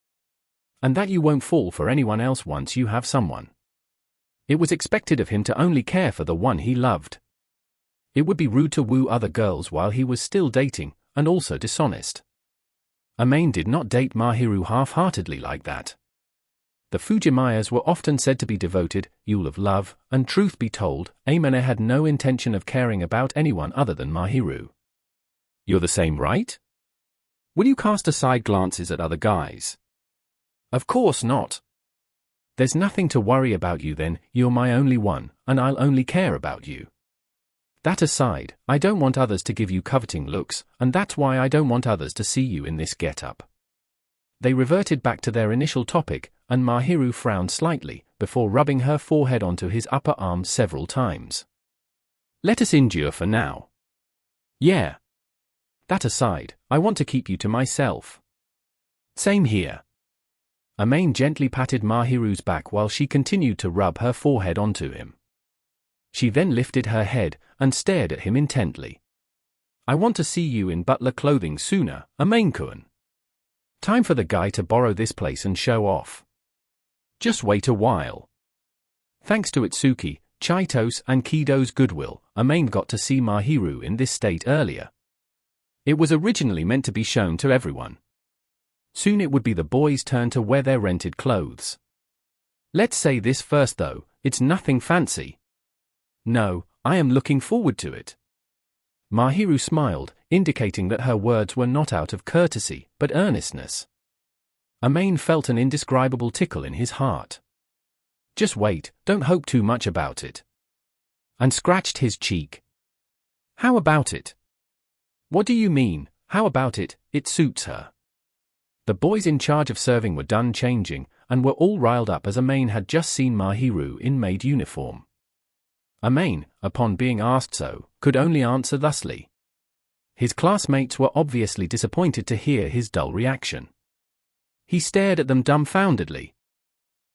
And that you won't fall for anyone else once you have someone. It was expected of him to only care for the one he loved. It would be rude to woo other girls while he was still dating, and also dishonest. Maid did not date Mahiru half-heartedly like that. The Fujimayas were often said to be devoted, Yule of love, and truth be told, Maid had no intention of caring about anyone other than Mahiru. You're the same, right? Will you cast aside glances at other guys? Of course not. There's nothing to worry about you then, you're my only one, and I'll only care about you. That aside, I don't want others to give you coveting looks, and that's why I don't want others to see you in this get-up. They reverted back to their initial topic, and Mahiru frowned slightly, before rubbing her forehead onto his upper arm several times. Let us endure for now. Yeah. That aside, I want to keep you to myself. Same here. Maid gently patted Mahiru's back while she continued to rub her forehead onto him. She then lifted her head, and stared at him intently. I want to see you in Butler clothing sooner, Maid-kun. Time for the guy to borrow this place and show off. Just wait a while. Thanks to Itsuki, Chitose and Kido's goodwill, Maid got to see Mahiru in this state earlier. It was originally meant to be shown to everyone. Soon it would be the boys' turn to wear their rented clothes. Let's say this first though, it's nothing fancy. No, I am looking forward to it. Mahiru smiled, indicating that her words were not out of courtesy, but earnestness. Maid felt an indescribable tickle in his heart. Just wait, don't hope too much about it. And scratched his cheek. How about it? What do you mean, how about it? It suits her. The boys in charge of serving were done changing, and were all riled up as Maid had just seen Mahiru in maid uniform. Maid, upon being asked so, could only answer thusly. His classmates were obviously disappointed to hear his dull reaction. He stared at them dumbfoundedly.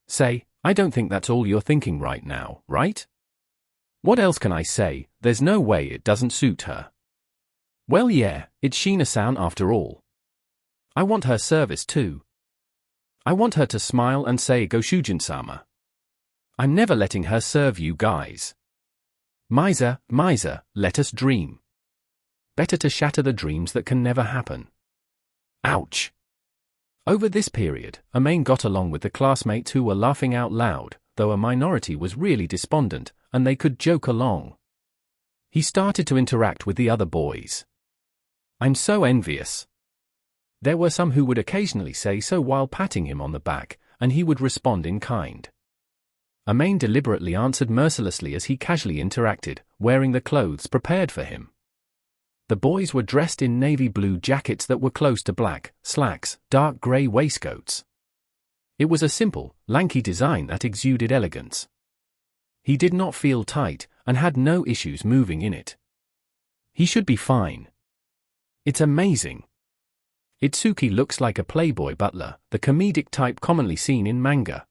Say, I don't think that's all you're thinking right now, right? What else can I say? There's no way it doesn't suit her. Well yeah, it's Shiina-san after all. I want her service too. I want her to smile and say go Shujin-sama. I'm never letting her serve you guys. Miser, let us dream. Better to shatter the dreams that can never happen. Ouch. Over this period, Maid got along with the classmates who were laughing out loud, though a minority was really despondent, and they could joke along. He started to interact with the other boys. I'm so envious. There were some who would occasionally say so while patting him on the back, and he would respond in kind. Maid deliberately answered mercilessly as he casually interacted, wearing the clothes prepared for him. The boys were dressed in navy blue jackets that were close to black, slacks, dark grey waistcoats. It was a simple, lanky design that exuded elegance. He did not feel tight, and had no issues moving in it. He should be fine. It's amazing. Itsuki looks like a playboy butler, the comedic type commonly seen in manga.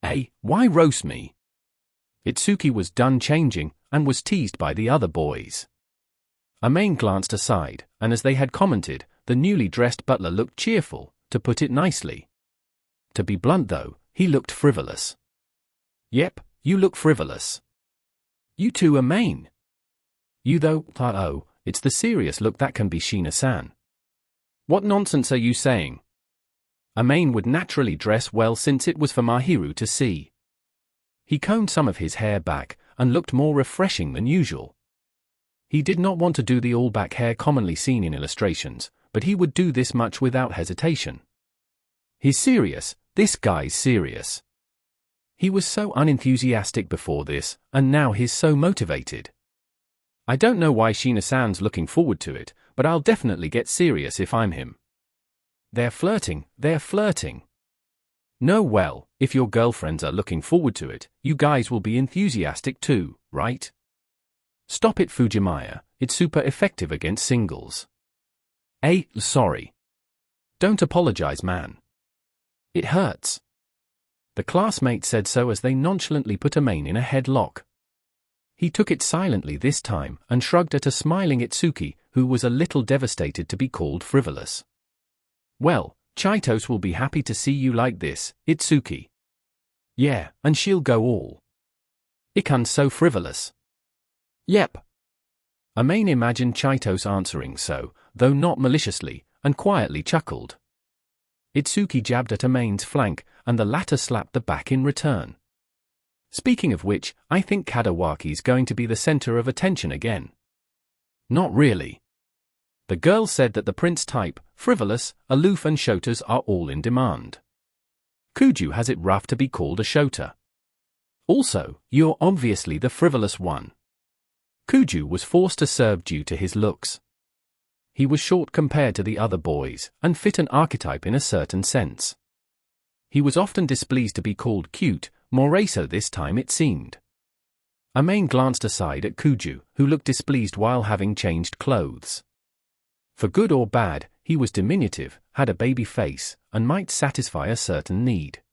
Hey, why roast me? Itsuki was done changing, and was teased by the other boys. Maid glanced aside, and as they had commented, the newly dressed butler looked cheerful, to put it nicely. To be blunt though, he looked frivolous. Yep, you look frivolous. You too, Maid. You though, oh, it's the serious look that can be Shiina-san. What nonsense are you saying? Maid would naturally dress well since it was for Mahiru to see. He combed some of his hair back, and looked more refreshing than usual. He did not want to do the all-back hair commonly seen in illustrations, but he would do this much without hesitation. He's serious, this guy's serious. He was so unenthusiastic before this, and now he's so motivated. I don't know why Shiina-san's looking forward to it, but I'll definitely get serious if I'm him. They're flirting. No, well, if your girlfriends are looking forward to it, you guys will be enthusiastic too, right? Stop it, Fujimaya, it's super effective against singles. Sorry. Don't apologize, man. It hurts. The classmate said so as they nonchalantly put Maid in a headlock. He took it silently this time, and shrugged at a smiling Itsuki, who was a little devastated to be called frivolous. Well, Chitose will be happy to see you like this, Itsuki. Yeah, and she'll go all. Ikan's so frivolous. Yep. Maid imagined Chitose answering so, though not maliciously, and quietly chuckled. Itsuki jabbed at Maid's flank, and the latter slapped the back in return. Speaking of which, I think Kadawaki's going to be the center of attention again. Not really. The girl said that the prince type, frivolous, aloof and shotas are all in demand. Kuju has it rough to be called a shota. Also, you're obviously the frivolous one. Kuju was forced to serve due to his looks. He was short compared to the other boys, and fit an archetype in a certain sense. He was often displeased to be called cute, more so this time it seemed. Maid glanced aside at Kuju, who looked displeased while having changed clothes. For good or bad, he was diminutive, had a baby face, and might satisfy a certain need.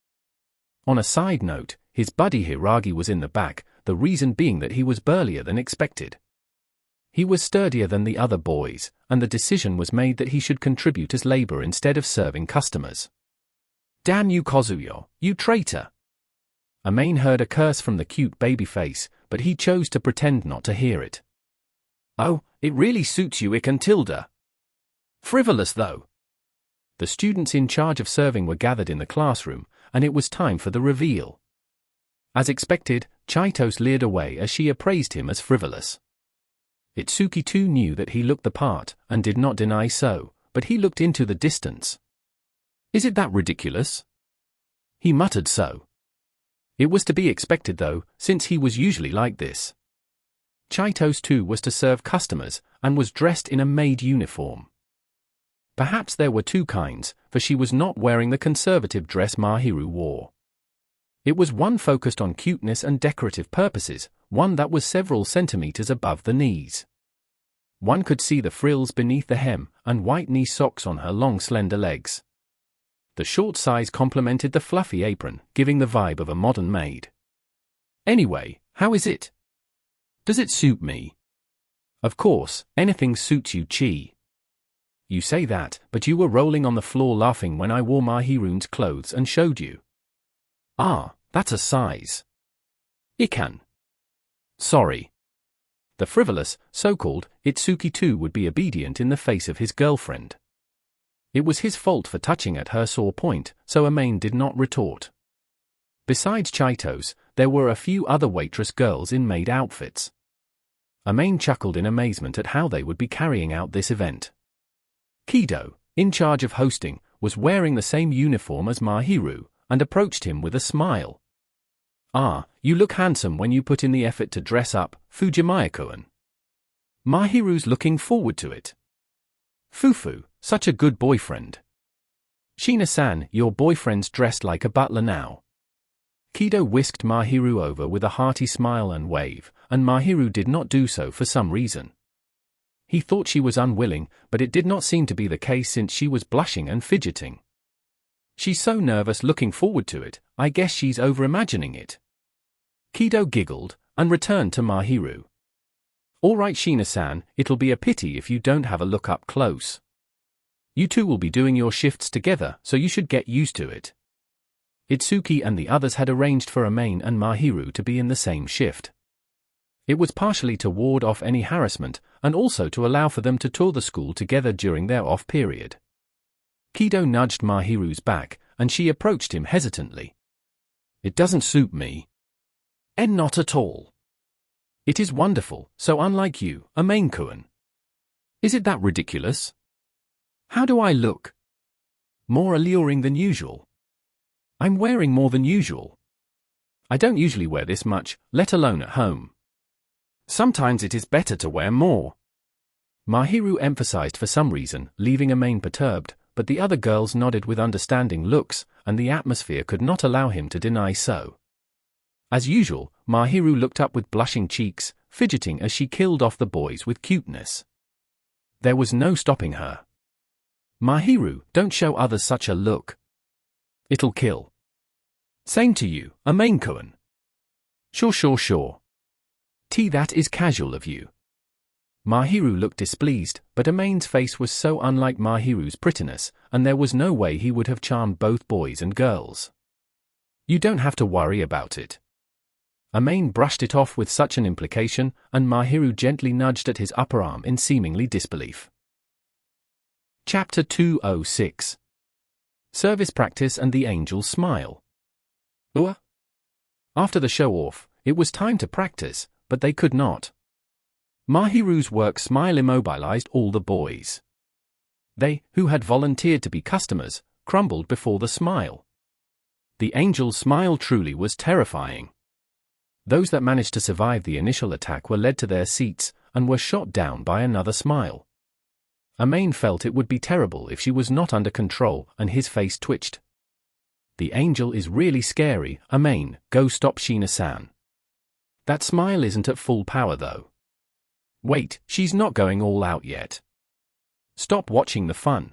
On a side note, his buddy Hiragi was in the back, the reason being that he was burlier than expected. He was sturdier than the other boys, and the decision was made that he should contribute as labor instead of serving customers. Damn you, Kazuyo, you traitor! Maid heard a curse from the cute baby face, but he chose to pretend not to hear it. Oh, it really suits you, Ick and Tilda. Frivolous though. The students in charge of serving were gathered in the classroom, and it was time for the reveal. As expected, Chitose leered away as she appraised him as frivolous. Itsuki too knew that he looked the part, and did not deny so, but he looked into the distance. Is it that ridiculous? He muttered so. It was to be expected though, since he was usually like this. Chitose too was to serve customers, and was dressed in a maid uniform. Perhaps there were two kinds, for she was not wearing the conservative dress Mahiru wore. It was one focused on cuteness and decorative purposes, one that was several centimeters above the knees. One could see the frills beneath the hem, and white knee socks on her long slender legs. The short size complemented the fluffy apron, giving the vibe of a modern maid. Anyway, how is it? Does it suit me? Of course, anything suits you, Chi. You say that, but you were rolling on the floor laughing when I wore Mahiru's clothes and showed you. Ah, that's a size. Ikan. Sorry. The frivolous, so-called, Itsuki too would be obedient in the face of his girlfriend. It was his fault for touching at her sore point, so Maid did not retort. Besides Chitose, there were a few other waitress girls in maid outfits. Maid chuckled in amazement at how they would be carrying out this event. Kido, in charge of hosting, was wearing the same uniform as Mahiru, and approached him with a smile. Ah, you look handsome when you put in the effort to dress up, Fujimaya-kun. Mahiru's looking forward to it. Fufu, such a good boyfriend. Shiina-san, your boyfriend's dressed like a butler now. Kido whisked Mahiru over with a hearty smile and wave, and Mahiru did not do so for some reason. He thought she was unwilling, but it did not seem to be the case since she was blushing and fidgeting. She's so nervous looking forward to it, I guess she's over-imagining it. Kido giggled, and returned to Mahiru. All right Shiina-san, it'll be a pity if you don't have a look up close. You two will be doing your shifts together, so you should get used to it. Itsuki and the others had arranged for Maid and Mahiru to be in the same shift. It was partially to ward off any harassment, and also to allow for them to tour the school together during their off period. Kido nudged Mahiru's back, and she approached him hesitantly. It doesn't suit me. And not at all. It is wonderful, so unlike you, Maid-kun. Is it that ridiculous? How do I look? More alluring than usual. I'm wearing more than usual. I don't usually wear this much, let alone at home. Sometimes it is better to wear more. Mahiru emphasized for some reason, leaving Maid perturbed, but the other girls nodded with understanding looks, and the atmosphere could not allow him to deny so. As usual, Mahiru looked up with blushing cheeks, fidgeting as she killed off the boys with cuteness. There was no stopping her. Mahiru, don't show others such a look. It'll kill. Same to you, Maid-kun. Sure. That is casual of you. Mahiru looked displeased, but Maid's face was so unlike Mahiru's prettiness, and there was no way he would have charmed both boys and girls. You don't have to worry about it. Maid brushed it off with such an implication, and Mahiru gently nudged at his upper arm in seemingly disbelief. Chapter 206. Service Practice and the Angel's Smile. After the show-off, it was time to practice, but they could not. Mahiru's work smile immobilized all the boys. They, who had volunteered to be customers, crumbled before the smile. The angel's smile truly was terrifying. Those that managed to survive the initial attack were led to their seats, and were shot down by another smile. Maid felt it would be terrible if she was not under control, and his face twitched. The angel is really scary, Maid, go stop Shiina-san. That smile isn't at full power though. Wait, she's not going all out yet. Stop watching the fun.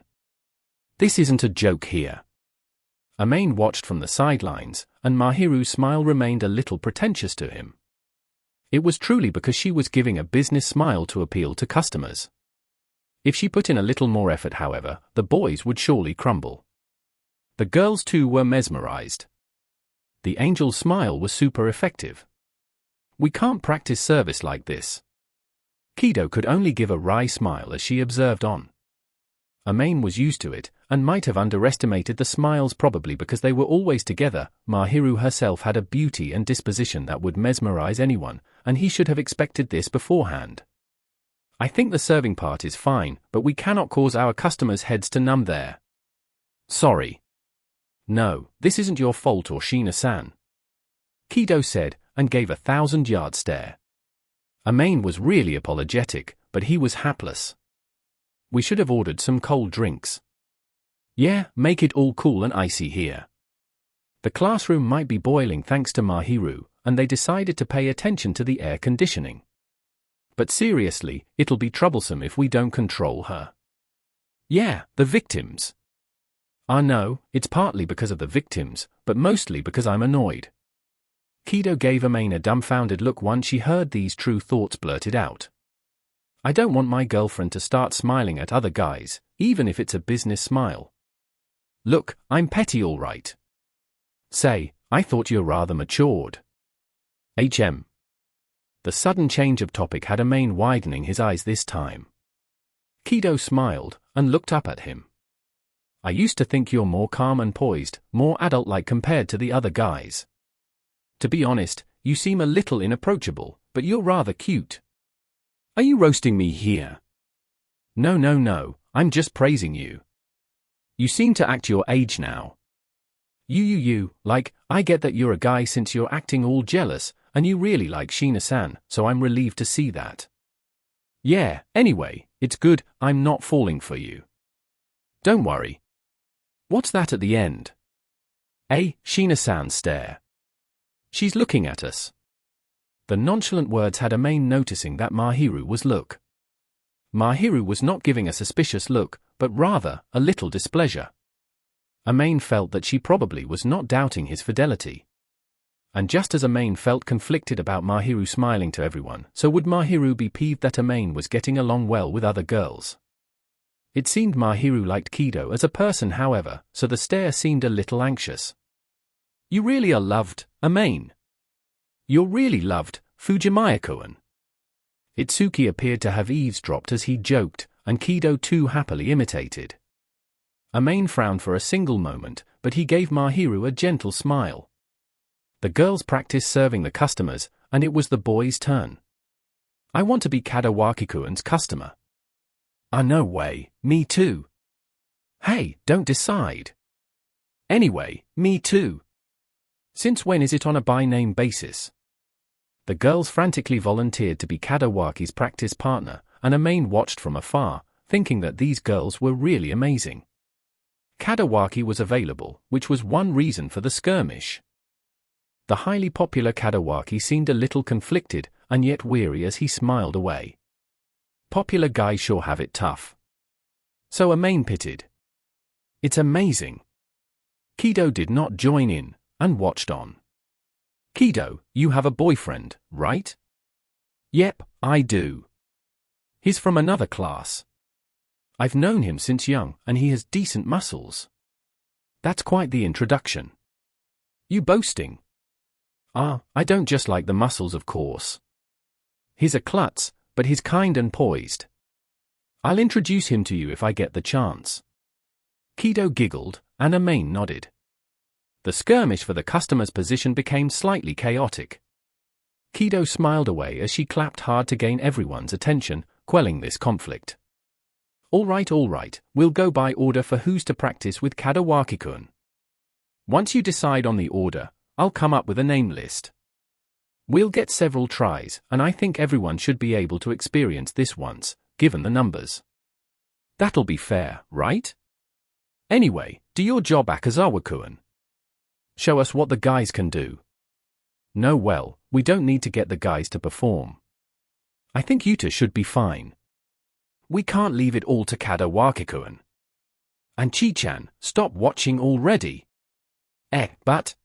This isn't a joke here. Maid watched from the sidelines, and Mahiru's smile remained a little pretentious to him. It was truly because she was giving a business smile to appeal to customers. If she put in a little more effort, however, the boys would surely crumble. The girls too were mesmerized. The angel's smile was super effective. We can't practice service like this. Kido could only give a wry smile as she observed on. Maid was used to it, and might have underestimated the smiles probably because they were always together. Mahiru herself had a beauty and disposition that would mesmerize anyone, and he should have expected this beforehand. I think the serving part is fine, but we cannot cause our customers' heads to numb there. Sorry. No, this isn't your fault or Shiina-san. Kido said, and gave a 1,000-yard stare. Maid was really apologetic, but he was hapless. We should have ordered some cold drinks. Yeah, make it all cool and icy here. The classroom might be boiling thanks to Mahiru, and they decided to pay attention to the air conditioning. But seriously, it'll be troublesome if we don't control her. Yeah, the victims. No, it's partly because of the victims, but mostly because I'm annoyed. Kido gave Maid a dumbfounded look once she heard these true thoughts blurted out. I don't want my girlfriend to start smiling at other guys, even if it's a business smile. Look, I'm petty all right. Say, I thought you're rather matured. The sudden change of topic had Maid widening his eyes this time. Kido smiled, and looked up at him. I used to think you're more calm and poised, more adult-like compared to the other guys. To be honest, you seem a little inapproachable, but you're rather cute. Are you roasting me here? No, I'm just praising you. You seem to act your age now. Like, I get that you're a guy since you're acting all jealous, and you really like Shiina-san, so I'm relieved to see that. Yeah, anyway, it's good, I'm not falling for you. Don't worry. What's that at the end? Shiina-san stare. She's looking at us. The nonchalant words had Maid noticing that Mahiru was look. Mahiru was not giving a suspicious look, but rather a little displeasure. Maid felt that she probably was not doubting his fidelity. And just as Maid felt conflicted about Mahiru smiling to everyone, so would Mahiru be peeved that Maid was getting along well with other girls. It seemed Mahiru liked Kido as a person, however, so the stare seemed a little anxious. You really are loved, Maid. You're really loved, Fujimaya-kun. Itsuki appeared to have eavesdropped as he joked, and Kido too happily imitated. Maid frowned for a single moment, but he gave Mahiru a gentle smile. The girls practiced serving the customers, and it was the boys' turn. I want to be Kadawaki-kun's customer. No way, me too. Hey, don't decide. Anyway, me too. Since when is it on a by-name basis? The girls frantically volunteered to be Kadawaki's practice partner, and Maid watched from afar, thinking that these girls were really amazing. Kadawaki was available, which was one reason for the skirmish. The highly popular Kadawaki seemed a little conflicted, and yet weary as he smiled away. Popular guys sure have it tough. So Maid pitted. It's amazing. Kido did not join in, and watched on. Kido, you have a boyfriend, right? Yep, I do. He's from another class. I've known him since young, and he has decent muscles. That's quite the introduction. You boasting? I don't just like the muscles, of course. He's a klutz, but he's kind and poised. I'll introduce him to you if I get the chance. Kido giggled, and Maid nodded. The skirmish for the customer's position became slightly chaotic. Kido smiled away as she clapped hard to gain everyone's attention, quelling this conflict. All right, we'll go by order for who's to practice with Kadawaki-kun. Once you decide on the order, I'll come up with a name list. We'll get several tries, and I think everyone should be able to experience this once, given the numbers. That'll be fair, right? Anyway, do your job, Akazawa-kun. Show us what the guys can do. No, well, we don't need to get the guys to perform. I think Yuta should be fine. We can't leave it all to Kadawaki-kun. And Chi-chan, stop watching already. But?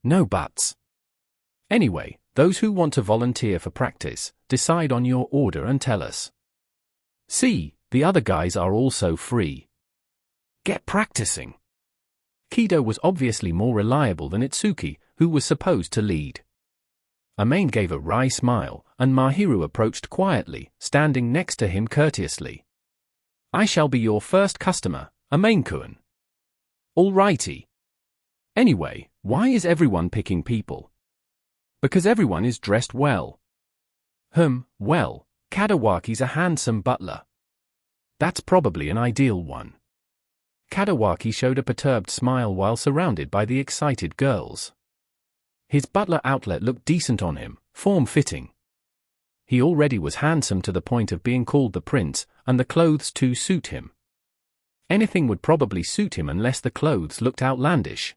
No buts. Anyway, those who want to volunteer for practice, decide on your order and tell us. See, the other guys are also free. Get practicing. Kido was obviously more reliable than Itsuki, who was supposed to lead. Maid gave a wry smile, and Mahiru approached quietly, standing next to him courteously. I shall be your first customer, Maid-kun. All righty. Anyway, why is everyone picking people? Because everyone is dressed well. Well, Kadawaki's a handsome butler. That's probably an ideal one. Kadawaki showed a perturbed smile while surrounded by the excited girls. His butler outlet looked decent on him, form-fitting. He already was handsome to the point of being called the prince, and the clothes too suit him. Anything would probably suit him unless the clothes looked outlandish.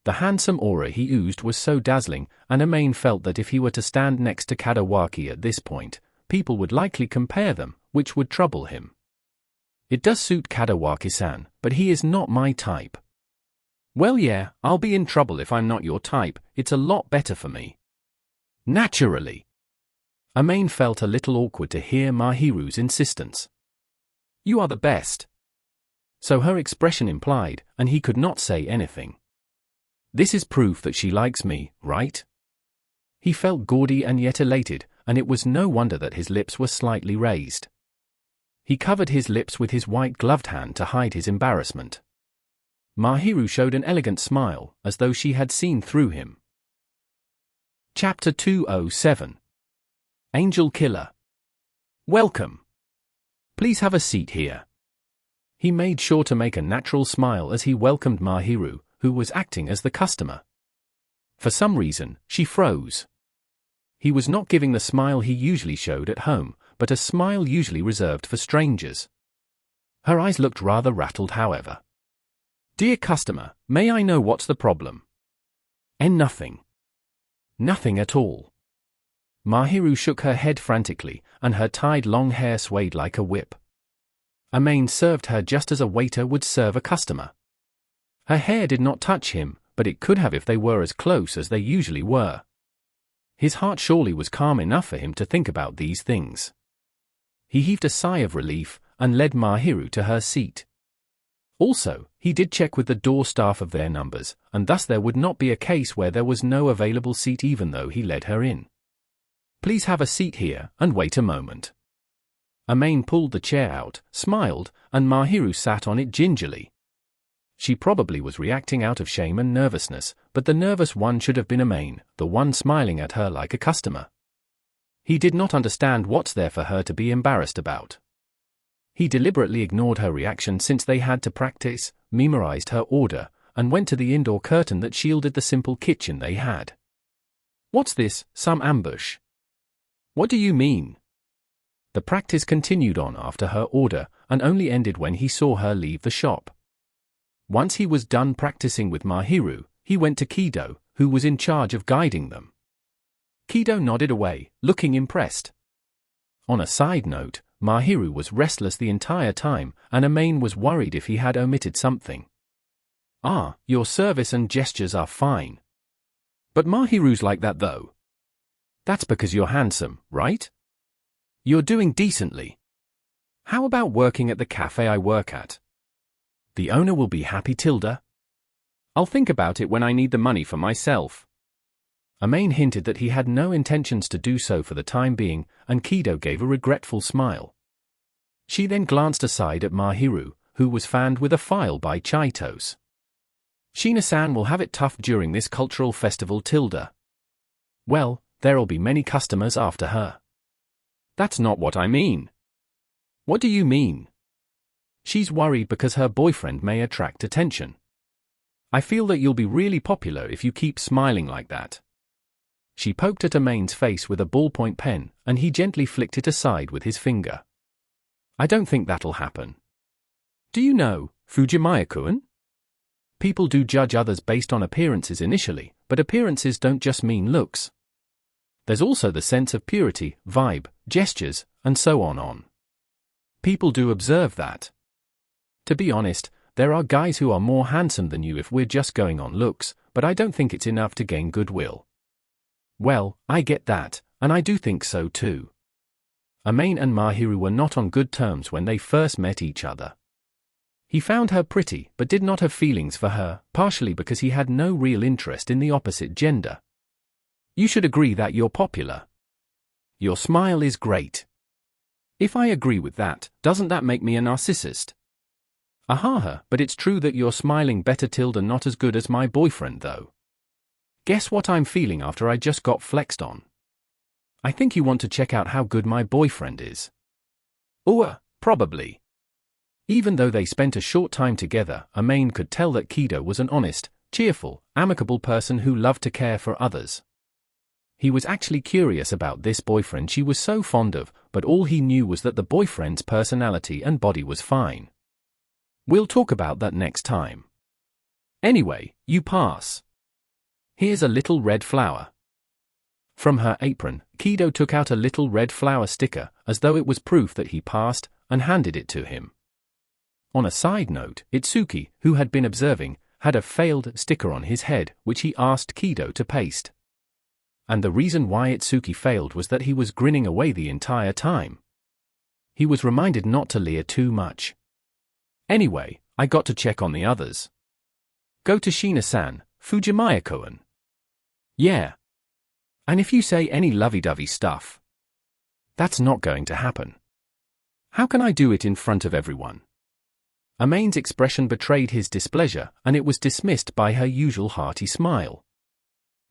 The handsome aura he oozed was so dazzling, and Maid felt that if he were to stand next to Kadawaki at this point, people would likely compare them, which would trouble him. It does suit Kadawaki-san, but he is not my type. Well, yeah, I'll be in trouble if I'm not your type. It's a lot better for me. Naturally. Maid felt a little awkward to hear Mahiru's insistence. You are the best. So her expression implied, and he could not say anything. This is proof that she likes me, right? He felt gaudy and yet elated, and it was no wonder that his lips were slightly raised. He covered his lips with his white-gloved hand to hide his embarrassment. Mahiru showed an elegant smile, as though she had seen through him. Chapter 207. Angel Killer. Welcome. Please have a seat here. He made sure to make a natural smile as he welcomed Mahiru, who was acting as the customer. For some reason, she froze. He was not giving the smile he usually showed at home, but a smile usually reserved for strangers. Her eyes looked rather rattled, however. Dear customer, may I know what's the problem? And nothing. Nothing at all. Mahiru shook her head frantically, and her tied long hair swayed like a whip. Maid served her just as a waiter would serve a customer. Her hair did not touch him, but it could have if they were as close as they usually were. His heart surely was calm enough for him to think about these things. He heaved a sigh of relief, and led Mahiru to her seat. Also, he did check with the door staff of their numbers, and thus there would not be a case where there was no available seat even though he led her in. Please have a seat here, and wait a moment. Maid pulled the chair out, smiled, and Mahiru sat on it gingerly. She probably was reacting out of shame and nervousness, but the nervous one should have been Maid, the one smiling at her like a customer. He did not understand what's there for her to be embarrassed about. He deliberately ignored her reaction since they had to practice, memorized her order, and went to the indoor curtain that shielded the simple kitchen they had. What's this, some ambush? What do you mean? The practice continued on after her order, and only ended when he saw her leave the shop. Once he was done practicing with Mahiru, he went to Kido, who was in charge of guiding them. Kido nodded away, looking impressed. On a side note, Mahiru was restless the entire time, and Maid was worried if he had omitted something. Ah, your service and gestures are fine. But Mahiru's like that though. That's because you're handsome, right? You're doing decently. How about working at the cafe I work at? The owner will be happy, Tilda. I'll think about it when I need the money for myself. Maid hinted that he had no intentions to do so for the time being, and Kido gave a regretful smile. She then glanced aside at Mahiru, who was fanned with a file by Chitose. Shiina-san will have it tough during this cultural festival, Tilda. Well, there'll be many customers after her. That's not what I mean. What do you mean? She's worried because her boyfriend may attract attention. I feel that you'll be really popular if you keep smiling like that. She poked at Maid's face with a ballpoint pen, and he gently flicked it aside with his finger. I don't think that'll happen. Do you know, Fujimaya-kun? People do judge others based on appearances initially, but appearances don't just mean looks. There's also the sense of purity, vibe, gestures, and so on. People do observe that. To be honest, there are guys who are more handsome than you if we're just going on looks, but I don't think it's enough to gain goodwill. Well, I get that, and I do think so too. Maid and Mahiru were not on good terms when they first met each other. He found her pretty but did not have feelings for her, partially because he had no real interest in the opposite gender. You should agree that you're popular. Your smile is great. If I agree with that, doesn't that make me a narcissist? Ahaha, but it's true that you're smiling better, Tilda. Not as good as my boyfriend though. Guess what I'm feeling after I just got flexed on? I think you want to check out how good my boyfriend is. Probably. Even though they spent a short time together, Maid could tell that Kido was an honest, cheerful, amicable person who loved to care for others. He was actually curious about this boyfriend she was so fond of, but all he knew was that the boyfriend's personality and body was fine. We'll talk about that next time. Anyway, you pass. Here's a little red flower. From her apron, Kido took out a little red flower sticker, as though it was proof that he passed, and handed it to him. On a side note, Itsuki, who had been observing, had a failed sticker on his head, which he asked Kido to paste. And the reason why Itsuki failed was that he was grinning away the entire time. He was reminded not to leer too much. Anyway, I got to check on the others. Go to Shiina-san, Fujimaya-kun. Yeah. And if you say any lovey-dovey stuff, that's not going to happen. How can I do it in front of everyone? Maid's expression betrayed his displeasure, and it was dismissed by her usual hearty smile.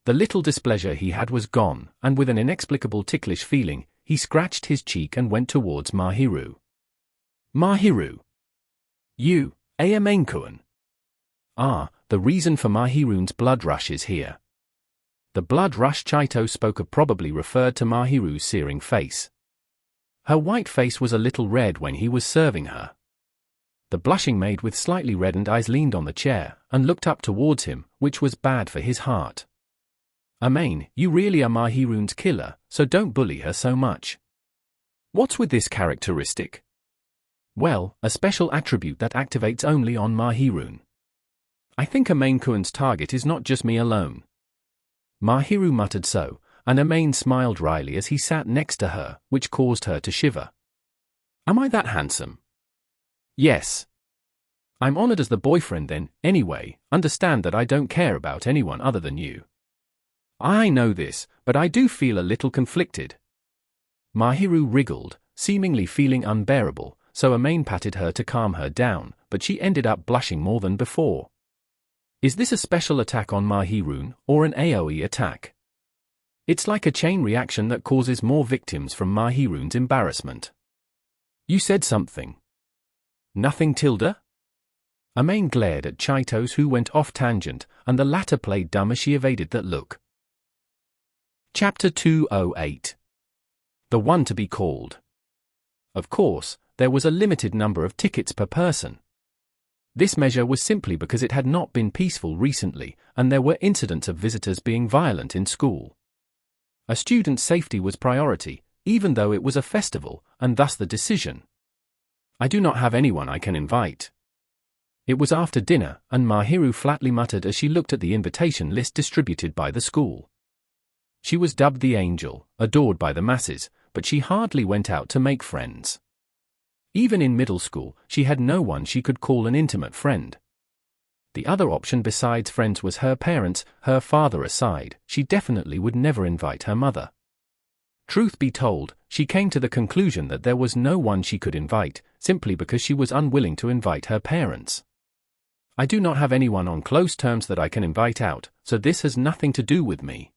The little displeasure he had was gone, and with an inexplicable ticklish feeling, he scratched his cheek and went towards Mahiru. Mahiru. You, Maid-kun. Ah, the reason for Mahiru's blood rush is here. The blood rush Chitose spoke of probably referred to Mahiru's searing face. Her white face was a little red when he was serving her. The blushing maid with slightly reddened eyes leaned on the chair and looked up towards him, which was bad for his heart. Maid, you really are Mahiru's killer, so don't bully her so much. What's with this characteristic? Well, a special attribute that activates only on Mahiru. I think Maid-kun's target is not just me alone. Mahiru muttered so, and Maid smiled wryly as he sat next to her, which caused her to shiver. Am I that handsome? Yes. I'm honored as the boyfriend then, anyway. Understand that I don't care about anyone other than you. I know this, but I do feel a little conflicted. Mahiru wriggled, seemingly feeling unbearable, so Maid patted her to calm her down, but she ended up blushing more than before. Is this a special attack on Mahiru, or an AoE attack? It's like a chain reaction that causes more victims from Mahiru's embarrassment. You said something. Nothing, Tilda? Maid glared at Chitose, who went off tangent, and the latter played dumb as she evaded that look. Chapter 208. The one to be called. Of course, there was a limited number of tickets per person. This measure was simply because it had not been peaceful recently, and there were incidents of visitors being violent in school. A student's safety was priority, even though it was a festival, and thus the decision. I do not have anyone I can invite. It was after dinner, and Mahiru flatly muttered as she looked at the invitation list distributed by the school. She was dubbed the Angel, adored by the masses, but she hardly went out to make friends. Even in middle school, she had no one she could call an intimate friend. The other option besides friends was her parents, her father aside. She definitely would never invite her mother. Truth be told, she came to the conclusion that there was no one she could invite, simply because she was unwilling to invite her parents. I do not have anyone on close terms that I can invite out, so this has nothing to do with me.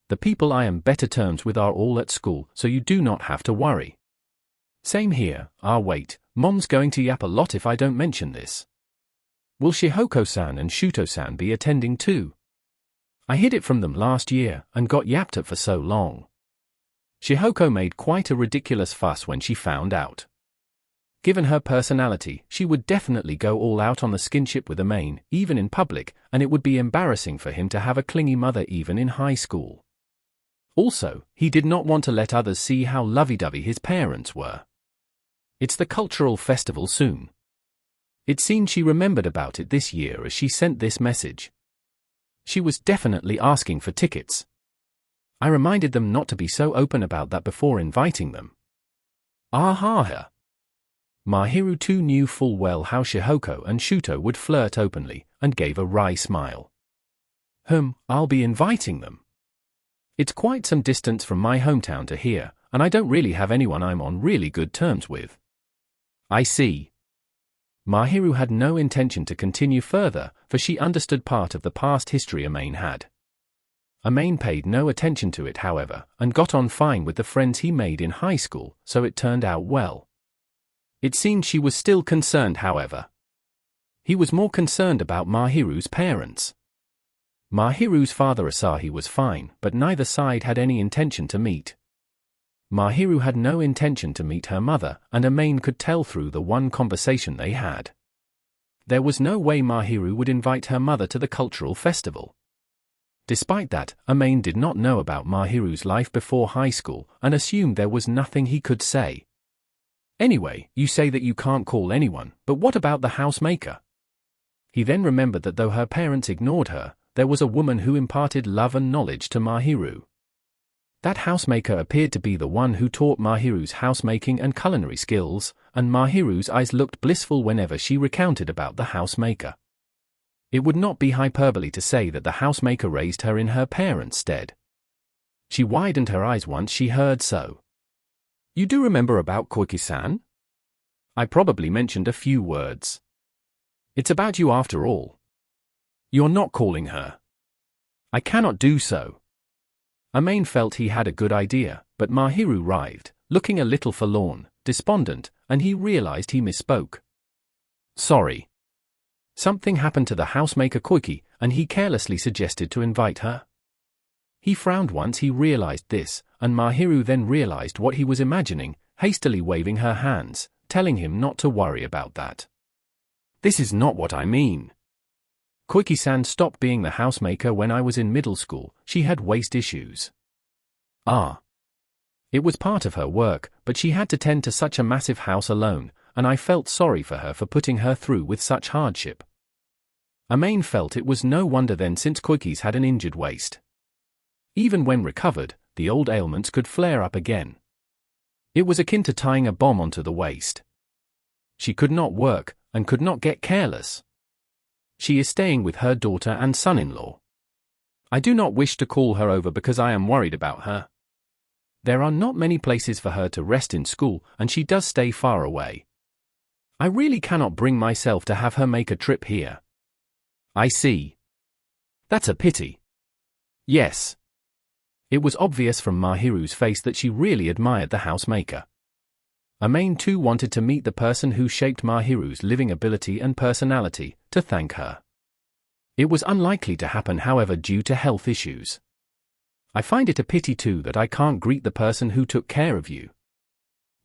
The people I am better terms with are all at school, so you do not have to worry. Same here. Wait, Mom's going to yap a lot if I don't mention this. Will Shihoko-san and Shuto-san be attending too? I hid it from them last year, and got yapped at for so long. Shihoko made quite a ridiculous fuss when she found out. Given her personality, she would definitely go all out on the skinship with Maid, even in public, and it would be embarrassing for him to have a clingy mother even in high school. Also, he did not want to let others see how lovey-dovey his parents were. It's the cultural festival soon. It seemed she remembered about it this year as she sent this message. She was definitely asking for tickets. I reminded them not to be so open about that before inviting them. Aha! Mahiru too knew full well how Shihoko and Shuto would flirt openly, and gave a wry smile. I'll be inviting them. It's quite some distance from my hometown to here, and I don't really have anyone I'm on really good terms with. I see. Mahiru had no intention to continue further, for she understood part of the past history Maid had. Maid paid no attention to it, however, and got on fine with the friends he made in high school, so it turned out well. It seemed she was still concerned, however. He was more concerned about Mahiru's parents. Mahiru's father Asahi was fine, but neither side had any intention to meet. Mahiru had no intention to meet her mother, and Maid could tell through the one conversation they had. There was no way Mahiru would invite her mother to the cultural festival. Despite that, Maid did not know about Mahiru's life before high school, and assumed there was nothing he could say. Anyway, you say that you can't call anyone, but what about the housemaker? He then remembered that though her parents ignored her, there was a woman who imparted love and knowledge to Mahiru. That housemaker appeared to be the one who taught Mahiru's housemaking and culinary skills, and Mahiru's eyes looked blissful whenever she recounted about the housemaker. It would not be hyperbole to say that the housemaker raised her in her parents' stead. She widened her eyes once she heard so. You do remember about Koiki-san? I probably mentioned a few words. It's about you after all. You're not calling her. I cannot do so. Maid felt he had a good idea, but Mahiru writhed, looking a little forlorn, despondent, and he realized he misspoke. Sorry. Something happened to the housemaker Koiki, and he carelessly suggested to invite her. He frowned once he realized this, and Mahiru then realized what he was imagining, hastily waving her hands, telling him not to worry about that. This is not what I mean. Koiki-san stopped being the housemaker when I was in middle school. She had waist issues. Ah. It was part of her work, but she had to tend to such a massive house alone, and I felt sorry for her for putting her through with such hardship. Amain felt it was no wonder then, since Koiki's had an injured waist. Even when recovered, the old ailments could flare up again. It was akin to tying a bomb onto the waist. She could not work, and could not get careless. She is staying with her daughter and son-in-law. I do not wish to call her over because I am worried about her. There are not many places for her to rest in school, and she does stay far away. I really cannot bring myself to have her make a trip here. I see. That's a pity. Yes. It was obvious from Mahiru's face that she really admired the housemaker. Amain too wanted to meet the person who shaped Mahiru's living ability and personality, to thank her. It was unlikely to happen, however, due to health issues. I find it a pity too that I can't greet the person who took care of you.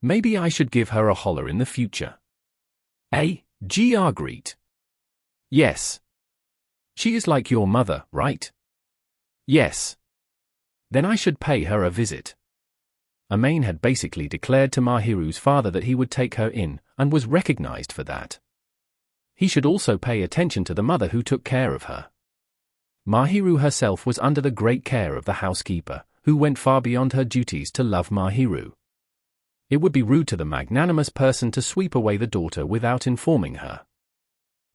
Maybe I should give her a holler in the future. Greet. Yes. She is like your mother, right? Yes. Then I should pay her a visit. Amain had basically declared to Mahiru's father that he would take her in, and was recognized for that. He should also pay attention to the mother who took care of her. Mahiru herself was under the great care of the housekeeper, who went far beyond her duties to love Mahiru. It would be rude to the magnanimous person to sweep away the daughter without informing her.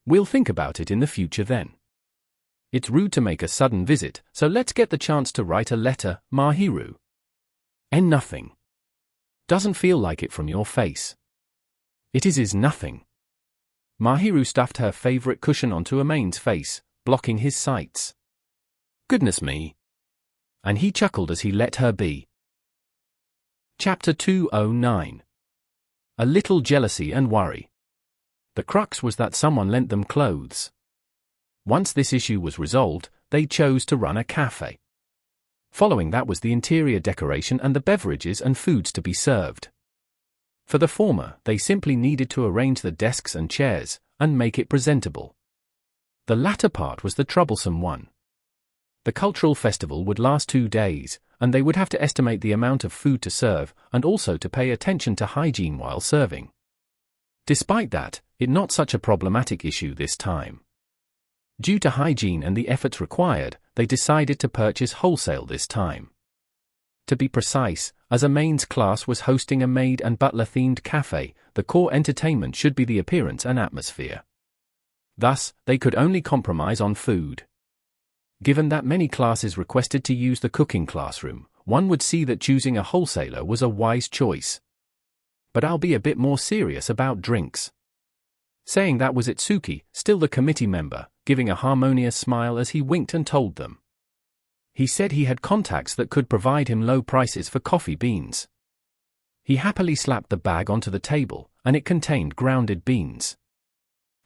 We'll think about it in the future then. It's rude to make a sudden visit, so let's get the chance to write a letter, Mahiru. And nothing. Doesn't feel like it from your face. It is nothing. Mahiru stuffed her favorite cushion onto Amain's face, blocking his sights. Goodness me. And he chuckled as he let her be. Chapter 209. A little jealousy and worry. The crux was that someone lent them clothes. Once this issue was resolved, they chose to run a cafe. Following that was the interior decoration and the beverages and foods to be served. For the former, they simply needed to arrange the desks and chairs, and make it presentable. The latter part was the troublesome one. The cultural festival would last 2 days, and they would have to estimate the amount of food to serve, and also to pay attention to hygiene while serving. Despite that, it not such a problematic issue this time. Due to hygiene and the efforts required, they decided to purchase wholesale this time. To be precise, as Amain's class was hosting a Maid and Butler themed cafe, the core entertainment should be the appearance and atmosphere. Thus, they could only compromise on food. Given that many classes requested to use the cooking classroom, one would see that choosing a wholesaler was a wise choice. But I'll be a bit more serious about drinks. Saying that was Itsuki, still the committee member, giving a harmonious smile as he winked and told them. He said he had contacts that could provide him low prices for coffee beans. He happily slapped the bag onto the table, and it contained grounded beans.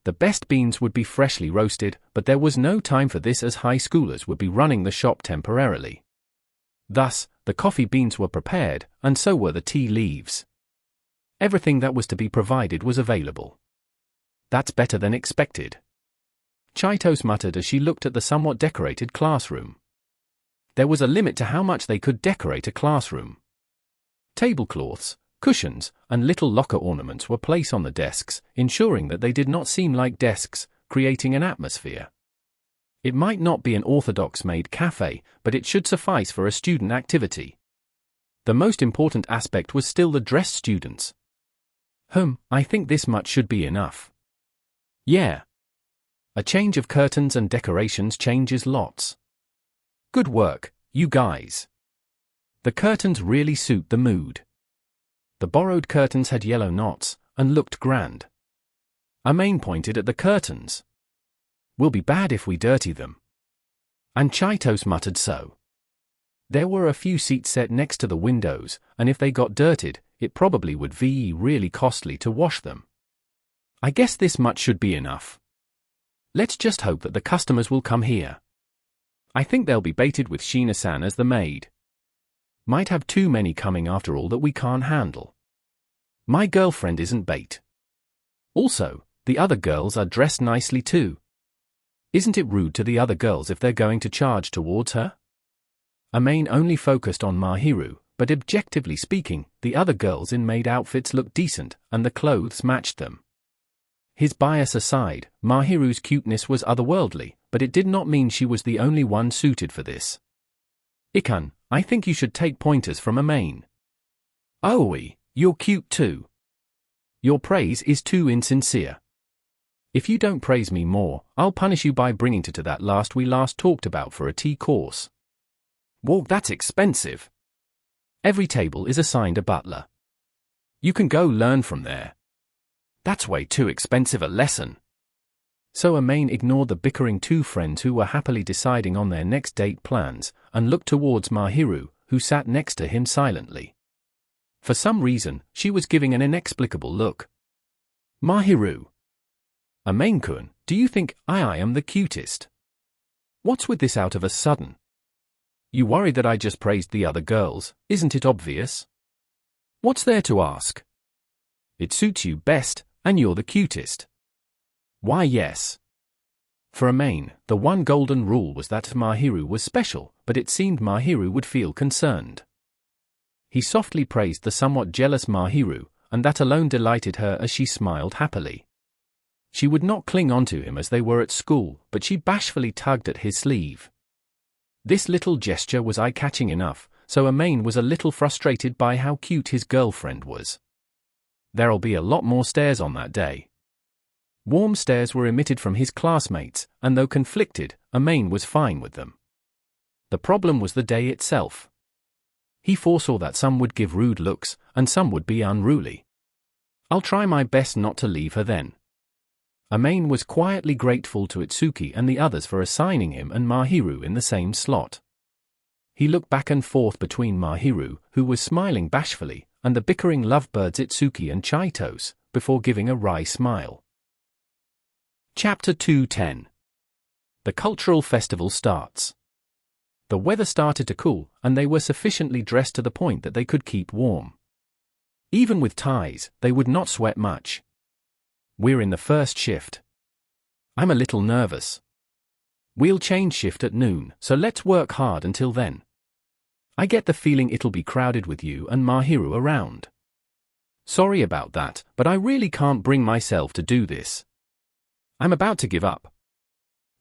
The best beans would be freshly roasted, but there was no time for this as high schoolers would be running the shop temporarily. Thus, the coffee beans were prepared, and so were the tea leaves. Everything that was to be provided was available. That's better than expected. Chitose muttered as she looked at the somewhat decorated classroom. There was a limit to how much they could decorate a classroom. Tablecloths, cushions, and little locker ornaments were placed on the desks, ensuring that they did not seem like desks, creating an atmosphere. It might not be an orthodox Maid cafe, but it should suffice for a student activity. The most important aspect was still the dressed students. I think this much should be enough. Yeah. A change of curtains and decorations changes lots. Good work, you guys. The curtains really suit the mood. The borrowed curtains had yellow knots, and looked grand. Amain pointed at the curtains. Will be bad if we dirty them. And Chitose muttered so. There were a few seats set next to the windows, and if they got dirtied, it probably would be really costly to wash them. I guess this much should be enough. Let's just hope that the customers will come here. I think they'll be baited with Shiina-san as the maid. Might have too many coming after all that we can't handle. My girlfriend isn't bait. Also, the other girls are dressed nicely too. Isn't it rude to the other girls if they're going to charge towards her? Maid only focused on Mahiru, but objectively speaking, the other girls in maid outfits looked decent, and the clothes matched them. His bias aside, Mahiru's cuteness was otherworldly, but it did not mean she was the only one suited for this. Ikun, I think you should take pointers from Maid. Aoi, you're cute too. Your praise is too insincere. If you don't praise me more, I'll punish you by bringing to that we last talked about for a tea course. Whoa, that's expensive. Every table is assigned a butler. You can go learn from there. That's way too expensive a lesson. So Maid ignored the bickering two friends who were happily deciding on their next date plans, and looked towards Mahiru, who sat next to him silently. For some reason, she was giving an inexplicable look. Mahiru. Maid-kun, do you think I am the cutest? What's with this out of a sudden? You worried that I just praised the other girls, isn't it obvious? What's there to ask? It suits you best, and you're the cutest. Why yes. For Maid, the one golden rule was that Mahiru was special, but it seemed Mahiru would feel concerned. He softly praised the somewhat jealous Mahiru, and that alone delighted her as she smiled happily. She would not cling onto him as they were at school, but she bashfully tugged at his sleeve. This little gesture was eye-catching enough, so Maid was a little frustrated by how cute his girlfriend was. There'll be a lot more stares on that day. Warm stares were emitted from his classmates, and though conflicted, Maid was fine with them. The problem was the day itself. He foresaw that some would give rude looks, and some would be unruly. I'll try my best not to leave her then. Maid was quietly grateful to Itsuki and the others for assigning him and Mahiru in the same slot. He looked back and forth between Mahiru, who was smiling bashfully, and the bickering lovebirds Itsuki and Chitose, before giving a wry smile. Chapter 210. The cultural festival starts. The weather started to cool, and they were sufficiently dressed to the point that they could keep warm. Even with ties, they would not sweat much. We're in the first shift. I'm a little nervous. We'll change shift at noon, so let's work hard until then. I get the feeling it'll be crowded with you and Mahiru around. Sorry about that, but I really can't bring myself to do this. I'm about to give up.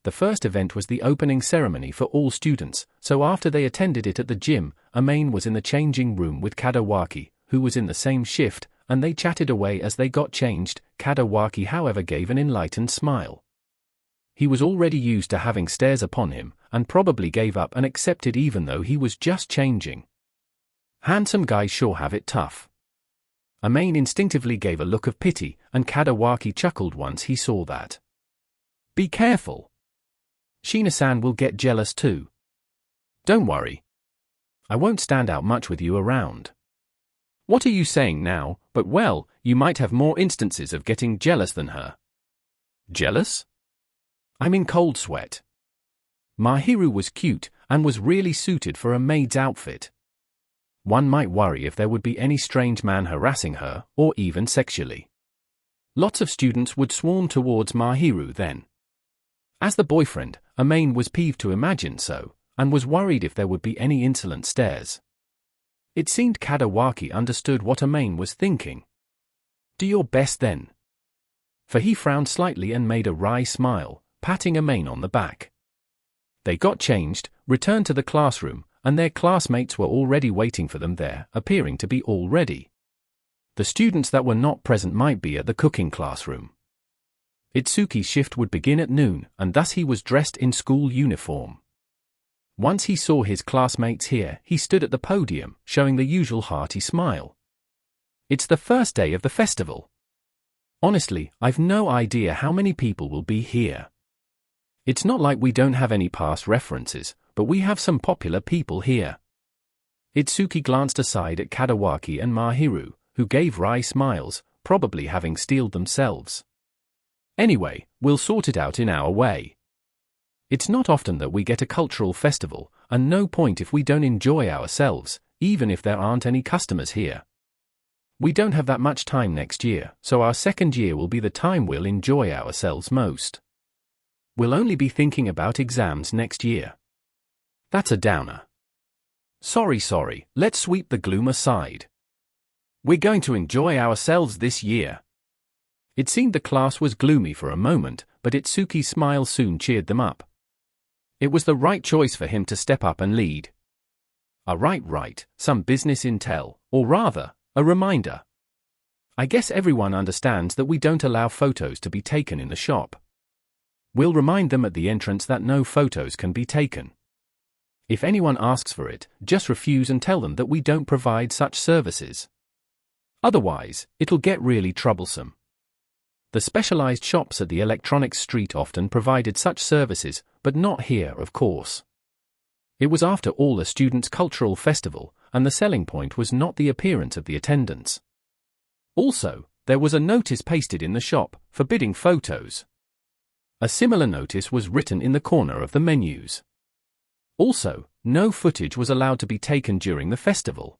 The first event was the opening ceremony for all students, so after they attended it at the gym, Maid was in the changing room with Kadawaki, who was in the same shift, and they chatted away as they got changed. Kadawaki, however, gave an enlightened smile. He was already used to having stares upon him, and probably gave up and accepted even though he was just changing. Handsome guys sure have it tough. Maid instinctively gave a look of pity, and Kadawaki chuckled once he saw that. Be careful. Shiina-san will get jealous too. Don't worry. I won't stand out much with you around. What are you saying now? But well, you might have more instances of getting jealous than her. Jealous? I'm in cold sweat. Mahiru was cute, and was really suited for a maid's outfit. One might worry if there would be any strange man harassing her, or even sexually. Lots of students would swarm towards Mahiru then. As the boyfriend, Maid was peeved to imagine so, and was worried if there would be any insolent stares. It seemed Kadawaki understood what Maid was thinking. Do your best then. For he frowned slightly and made a wry smile, patting Maid on the back. They got changed, returned to the classroom, and their classmates were already waiting for them there, appearing to be all ready. The students that were not present might be at the cooking classroom. Itsuki's shift would begin at noon, and thus he was dressed in school uniform. Once he saw his classmates here, he stood at the podium, showing the usual hearty smile. It's the first day of the festival. Honestly, I've no idea how many people will be here. It's not like we don't have any past references, but we have some popular people here. Itsuki glanced aside at Kadawaki and Mahiru, who gave wry smiles, probably having steeled themselves. Anyway, we'll sort it out in our way. It's not often that we get a cultural festival, and no point if we don't enjoy ourselves, even if there aren't any customers here. We don't have that much time next year, so our second year will be the time we'll enjoy ourselves most. We'll only be thinking about exams next year. That's a downer. Sorry, let's sweep the gloom aside. We're going to enjoy ourselves this year. It seemed the class was gloomy for a moment, but Itsuki's smile soon cheered them up. It was the right choice for him to step up and lead. Right, some business intel, or rather, a reminder. I guess everyone understands that we don't allow photos to be taken in the shop. We'll remind them at the entrance that no photos can be taken. If anyone asks for it, just refuse and tell them that we don't provide such services. Otherwise, it'll get really troublesome. The specialized shops at the electronics street often provided such services, but not here, of course. It was after all a students' cultural festival, and the selling point was not the appearance of the attendants. Also, there was a notice pasted in the shop, forbidding photos. A similar notice was written in the corner of the menus. Also, no footage was allowed to be taken during the festival.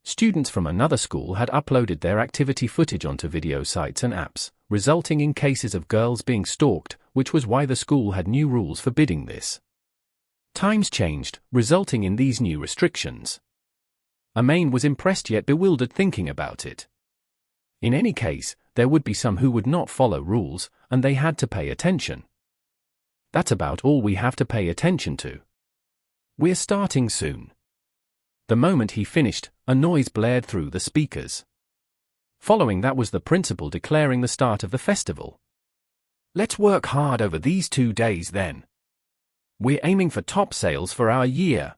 Students from another school had uploaded their activity footage onto video sites and apps, resulting in cases of girls being stalked, which was why the school had new rules forbidding this. Times changed, resulting in these new restrictions. Amain was impressed yet bewildered thinking about it. In any case, there would be some who would not follow rules, and they had to pay attention. That's about all we have to pay attention to. We're starting soon. The moment he finished, a noise blared through the speakers. Following that was the principal declaring the start of the festival. Let's work hard over these 2 days then. We're aiming for top sales for our year.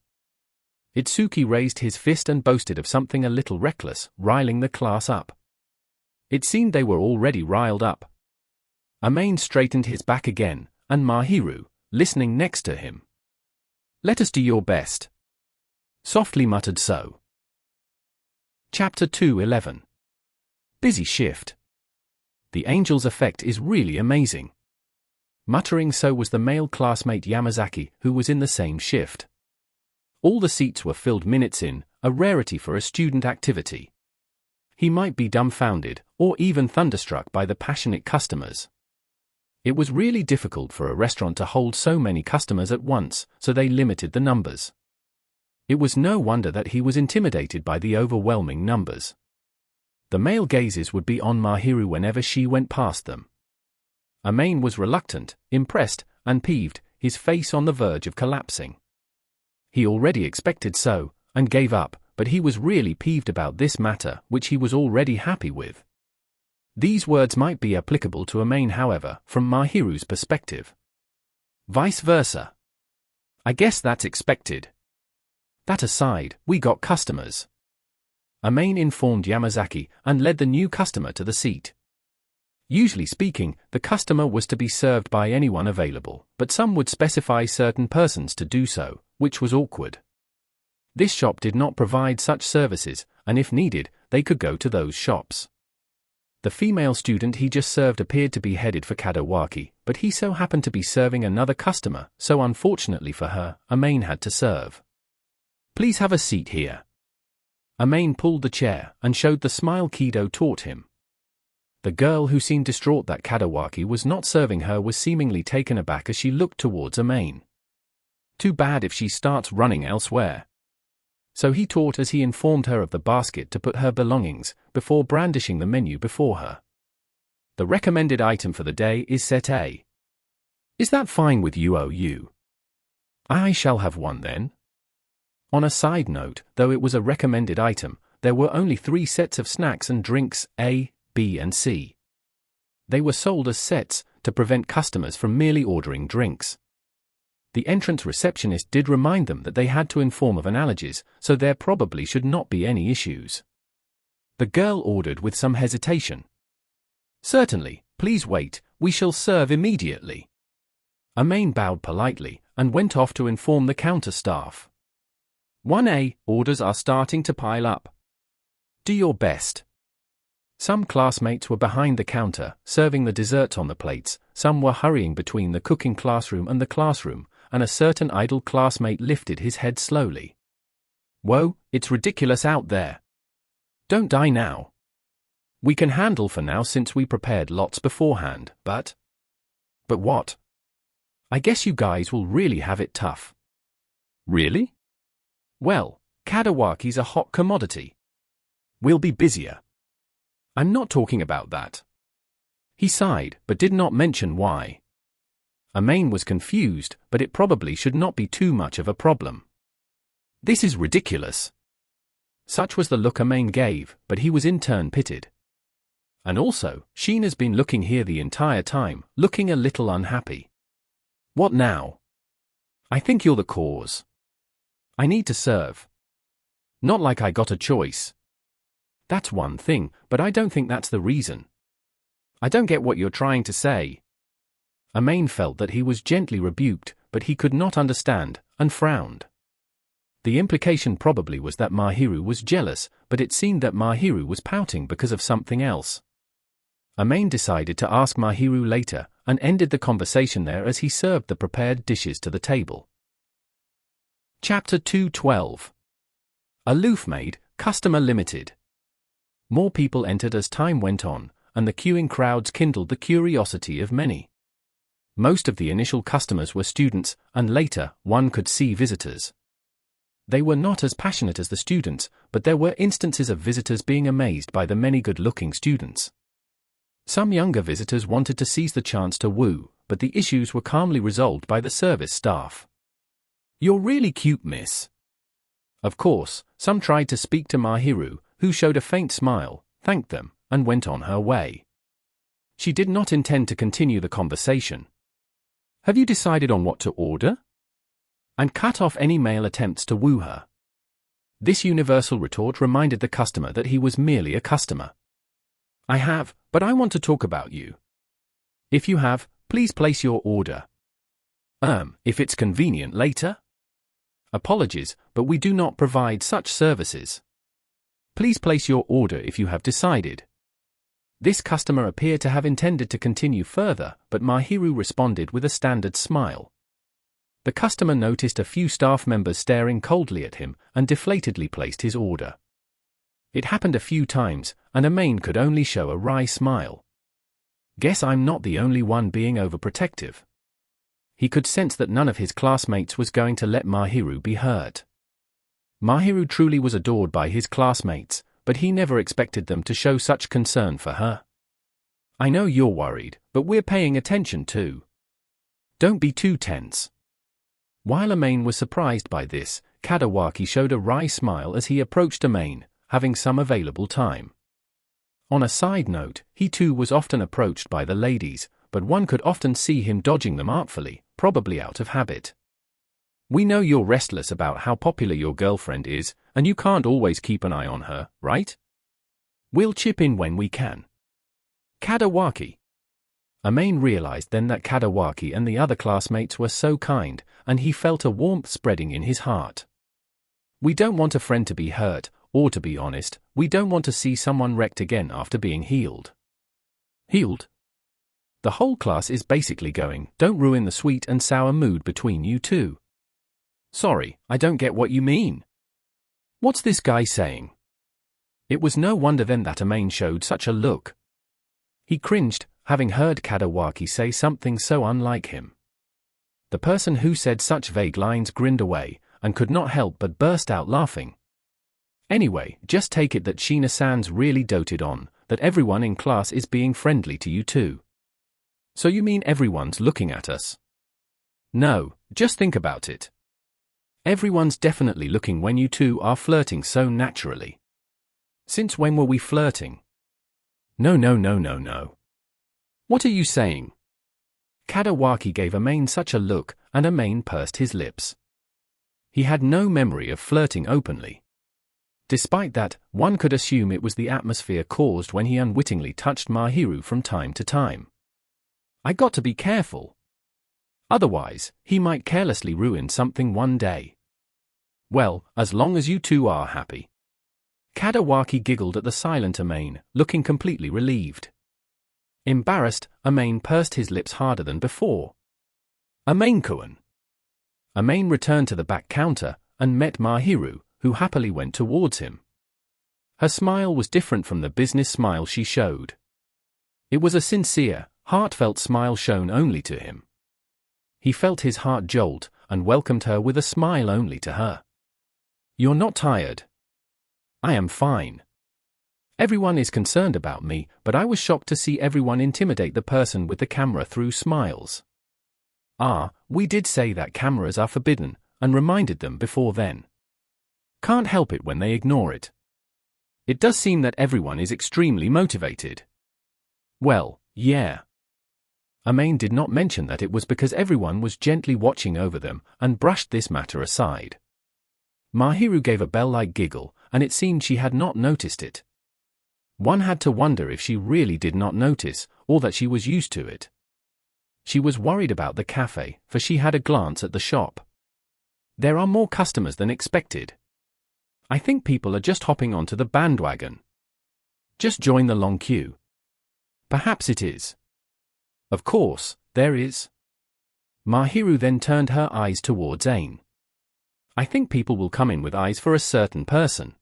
Itsuki raised his fist and boasted of something a little reckless, riling the class up. It seemed they were already riled up. Amain straightened his back again, and Mahiru, listening next to him. Let us do your best. Softly muttered so. Chapter 2:11. Busy shift. The angel's effect is really amazing. Muttering so was the male classmate Yamazaki, who was in the same shift. All the seats were filled minutes in, a rarity for a student activity. He might be dumbfounded, or even thunderstruck by the passionate customers. It was really difficult for a restaurant to hold so many customers at once, so they limited the numbers. It was no wonder that he was intimidated by the overwhelming numbers. The male gazes would be on Mahiru whenever she went past them. Amain was reluctant, impressed, and peeved, his face on the verge of collapsing. He already expected so, and gave up, but he was really peeved about this matter, which he was already happy with. These words might be applicable to Amain, however, from Mahiru's perspective. Vice versa. I guess that's expected. That aside, we got customers. Amain informed Yamazaki and led the new customer to the seat. Usually speaking, the customer was to be served by anyone available, but some would specify certain persons to do so, which was awkward. This shop did not provide such services, and if needed, they could go to those shops. The female student he just served appeared to be headed for Kadowaki, but he so happened to be serving another customer, so unfortunately for her, Amain had to serve. Please have a seat here. Amain pulled the chair and showed the smile Kido taught him. The girl who seemed distraught that Kadowaki was not serving her was seemingly taken aback as she looked towards Amain. Too bad if she starts running elsewhere. So he taught as he informed her of the basket to put her belongings, before brandishing the menu before her. The recommended item for the day is set A. Is that fine with you? Oh, you? I shall have one then. On a side note, though it was a recommended item, there were only 3 sets of snacks and drinks, A, B and C. They were sold as sets, to prevent customers from merely ordering drinks. The entrance receptionist did remind them that they had to inform of allergies, so there probably should not be any issues. The girl ordered with some hesitation. Certainly, please wait, we shall serve immediately. Amain bowed politely, and went off to inform the counter staff. 1A, orders are starting to pile up. Do your best. Some classmates were behind the counter, serving the desserts on the plates, some were hurrying between the cooking classroom and the classroom, and a certain idle classmate lifted his head slowly. Whoa, it's ridiculous out there. Don't die now. We can handle for now since we prepared lots beforehand, but... But what? I guess you guys will really have it tough. Really? Well, Kadawaki's a hot commodity. We'll be busier. I'm not talking about that. He sighed, but did not mention why. Amain was confused, but it probably should not be too much of a problem. This is ridiculous. Such was the look Amain gave, but he was in turn pitted. And also, Shiina's been looking here the entire time, looking a little unhappy. What now? I think you're the cause. I need to serve. Not like I got a choice. That's one thing, but I don't think that's the reason. I don't get what you're trying to say. Amain felt that he was gently rebuked, but he could not understand, and frowned. The implication probably was that Mahiru was jealous, but it seemed that Mahiru was pouting because of something else. Amain decided to ask Mahiru later, and ended the conversation there as he served the prepared dishes to the table. Chapter 212. Aloof Maid, Customer Limited. More people entered as time went on, and the queuing crowds kindled the curiosity of many. Most of the initial customers were students, and later, one could see visitors. They were not as passionate as the students, but there were instances of visitors being amazed by the many good-looking students. Some younger visitors wanted to seize the chance to woo, but the issues were calmly resolved by the service staff. "You're really cute, miss." Of course, some tried to speak to Mahiru, who showed a faint smile, thanked them, and went on her way. She did not intend to continue the conversation. "Have you decided on what to order?" And cut off any male attempts to woo her. This universal retort reminded the customer that he was merely a customer. "I have, but I want to talk about you." "If you have, please place your order." If it's convenient later?" "Apologies, but we do not provide such services." "Please place your order if you have decided." This customer appeared to have intended to continue further, but Mahiru responded with a standard smile. The customer noticed a few staff members staring coldly at him and deflatedly placed his order. It happened a few times, and Amain could only show a wry smile. Guess I'm not the only one being overprotective. He could sense that none of his classmates was going to let Mahiru be hurt. Mahiru truly was adored by his classmates, but he never expected them to show such concern for her. "I know you're worried, but we're paying attention too. Don't be too tense." While Amain was surprised by this, Kadawaki showed a wry smile as he approached Amain, having some available time. On a side note, he too was often approached by the ladies, but one could often see him dodging them artfully, probably out of habit. "We know you're restless about how popular your girlfriend is, and you can't always keep an eye on her, right? We'll chip in when we can." Kadawaki. Amain realized then that Kadawaki and the other classmates were so kind, and he felt a warmth spreading in his heart. "We don't want a friend to be hurt, or to be honest, we don't want to see someone wrecked again after being healed." Healed? The whole class is basically going, "Don't ruin the sweet and sour mood between you two." Sorry, I don't get what you mean. What's this guy saying? It was no wonder then that Amain showed such a look. He cringed, having heard Kadawaki say something so unlike him. The person who said such vague lines grinned away, and could not help but burst out laughing. "Anyway, just take it that Shiina-san's really doted on, that everyone in class is being friendly to you too." "So you mean everyone's looking at us?" "No, just think about it. Everyone's definitely looking when you two are flirting so naturally." "Since when were we flirting?" No. What are you saying?" Kadawaki gave Amain such a look, and Amain pursed his lips. He had no memory of flirting openly. Despite that, one could assume it was the atmosphere caused when he unwittingly touched Mahiru from time to time. "I got to be careful. Otherwise, he might carelessly ruin something one day." "Well, as long as you two are happy." Kadawaki giggled at the silent Amain, looking completely relieved. Embarrassed, Amain pursed his lips harder than before. "Amain-kun." Amain returned to the back counter, and met Mahiru, who happily went towards him. Her smile was different from the business smile she showed. It was a sincere, heartfelt smile shown only to him. He felt his heart jolt and welcomed her with a smile only to her. "You're not tired?" "I am fine. Everyone is concerned about me, but I was shocked to see everyone intimidate the person with the camera through smiles." We did say that cameras are forbidden, and reminded them before then. Can't help it when they ignore it. It does seem that everyone is extremely motivated. Well, yeah. Amain did not mention that it was because everyone was gently watching over them and brushed this matter aside. Mahiru gave a bell-like giggle, and it seemed she had not noticed it. One had to wonder if she really did not notice, or that she was used to it. She was worried about the cafe, for she had a glance at the shop. There are more customers than expected. I think people are just hopping onto the bandwagon. Just join the long queue. Perhaps it is. Of course, there is. Mahiru then turned her eyes towards Ain. I think people will come in with eyes for a certain person.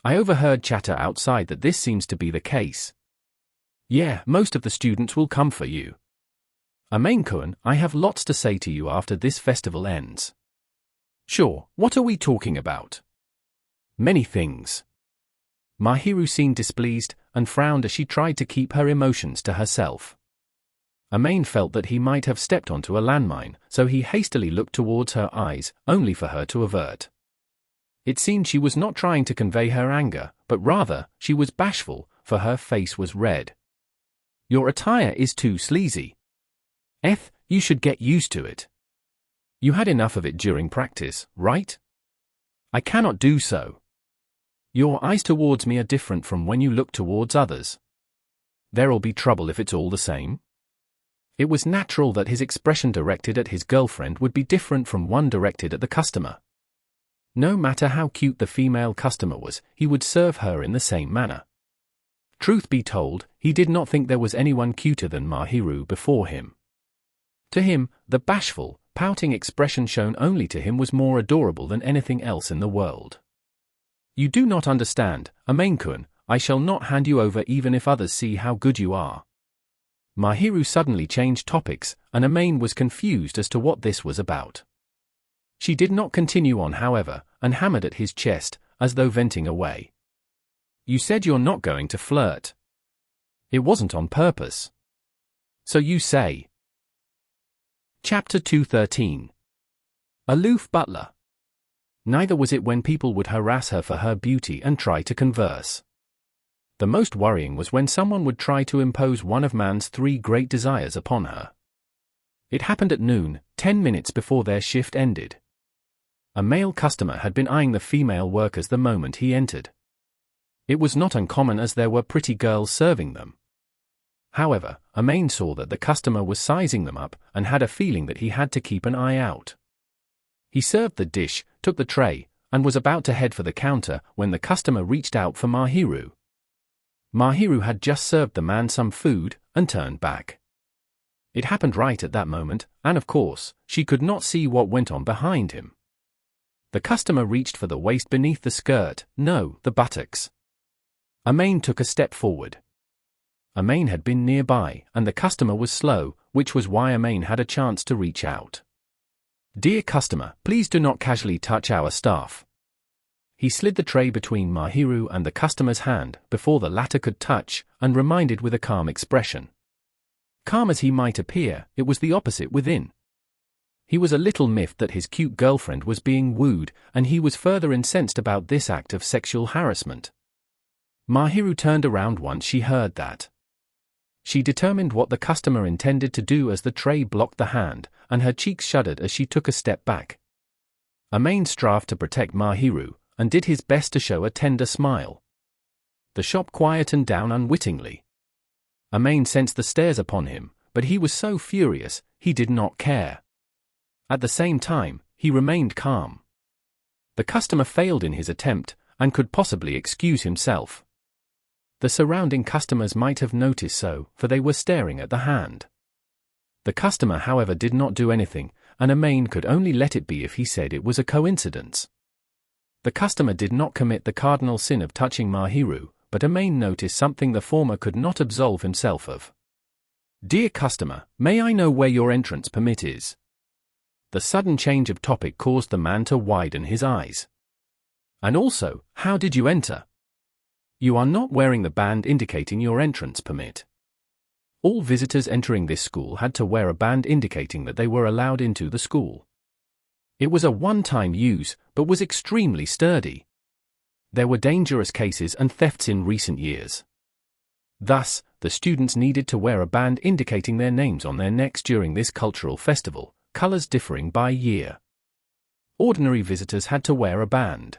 I overheard chatter outside that this seems to be the case. Yeah, most of the students will come for you. Amain-kun, I have lots to say to you after this festival ends. Sure, what are we talking about? Many things. Mahiru seemed displeased and frowned as she tried to keep her emotions to herself. Amain felt that he might have stepped onto a landmine, so he hastily looked towards her eyes, only for her to avert. It seemed she was not trying to convey her anger, but rather, she was bashful, for her face was red. Your attire is too sleazy. You should get used to it. You had enough of it during practice, right? I cannot do so. Your eyes towards me are different from when you look towards others. There'll be trouble if it's all the same. It was natural that his expression directed at his girlfriend would be different from one directed at the customer. No matter how cute the female customer was, he would serve her in the same manner. Truth be told, he did not think there was anyone cuter than Mahiru before him. To him, the bashful, pouting expression shown only to him was more adorable than anything else in the world. You do not understand, Amain-kun, I shall not hand you over even if others see how good you are. Mahiru suddenly changed topics, and Amain was confused as to what this was about. She did not continue on, however, and hammered at his chest, as though venting away. You said you're not going to flirt. It wasn't on purpose. So you say. Chapter 213. Aloof Butler. Neither was it when people would harass her for her beauty and try to converse. The most worrying was when someone would try to impose one of man's 3 great desires upon her. It happened at noon, 10 minutes before their shift ended. A male customer had been eyeing the female workers the moment he entered. It was not uncommon as there were pretty girls serving them. However, Amain saw that the customer was sizing them up and had a feeling that he had to keep an eye out. He served the dish, took the tray, and was about to head for the counter when the customer reached out for Mahiru. Mahiru had just served the man some food and turned back. It happened right at that moment, and of course, she could not see what went on behind him. The customer reached for the waist beneath the skirt, no, the buttocks. Amain took a step forward. Amain had been nearby, and the customer was slow, which was why Amain had a chance to reach out. Dear customer, please do not casually touch our staff. He slid the tray between Mahiru and the customer's hand before the latter could touch, and reminded with a calm expression. Calm as he might appear, it was the opposite within. He was a little miffed that his cute girlfriend was being wooed, and he was further incensed about this act of sexual harassment. Mahiru turned around once she heard that. She determined what the customer intended to do as the tray blocked the hand, and her cheeks shuddered as she took a step back. Amain strove to protect Mahiru, and did his best to show a tender smile. The shop quietened down unwittingly. Amain sensed the stares upon him, but he was so furious, he did not care. At the same time, he remained calm. The customer failed in his attempt, and could possibly excuse himself. The surrounding customers might have noticed so, for they were staring at the hand. The customer, however, did not do anything, and Amain could only let it be if he said it was a coincidence. The customer did not commit the cardinal sin of touching Mahiru, but Amain noticed something the former could not absolve himself of. "Dear customer, may I know where your entrance permit is?" The sudden change of topic caused the man to widen his eyes. "And also, how did you enter? You are not wearing the band indicating your entrance permit." All visitors entering this school had to wear a band indicating that they were allowed into the school. It was a one-time use, but was extremely sturdy. There were dangerous cases and thefts in recent years. Thus, the students needed to wear a band indicating their names on their necks during this cultural festival, colors differing by year. Ordinary visitors had to wear a band.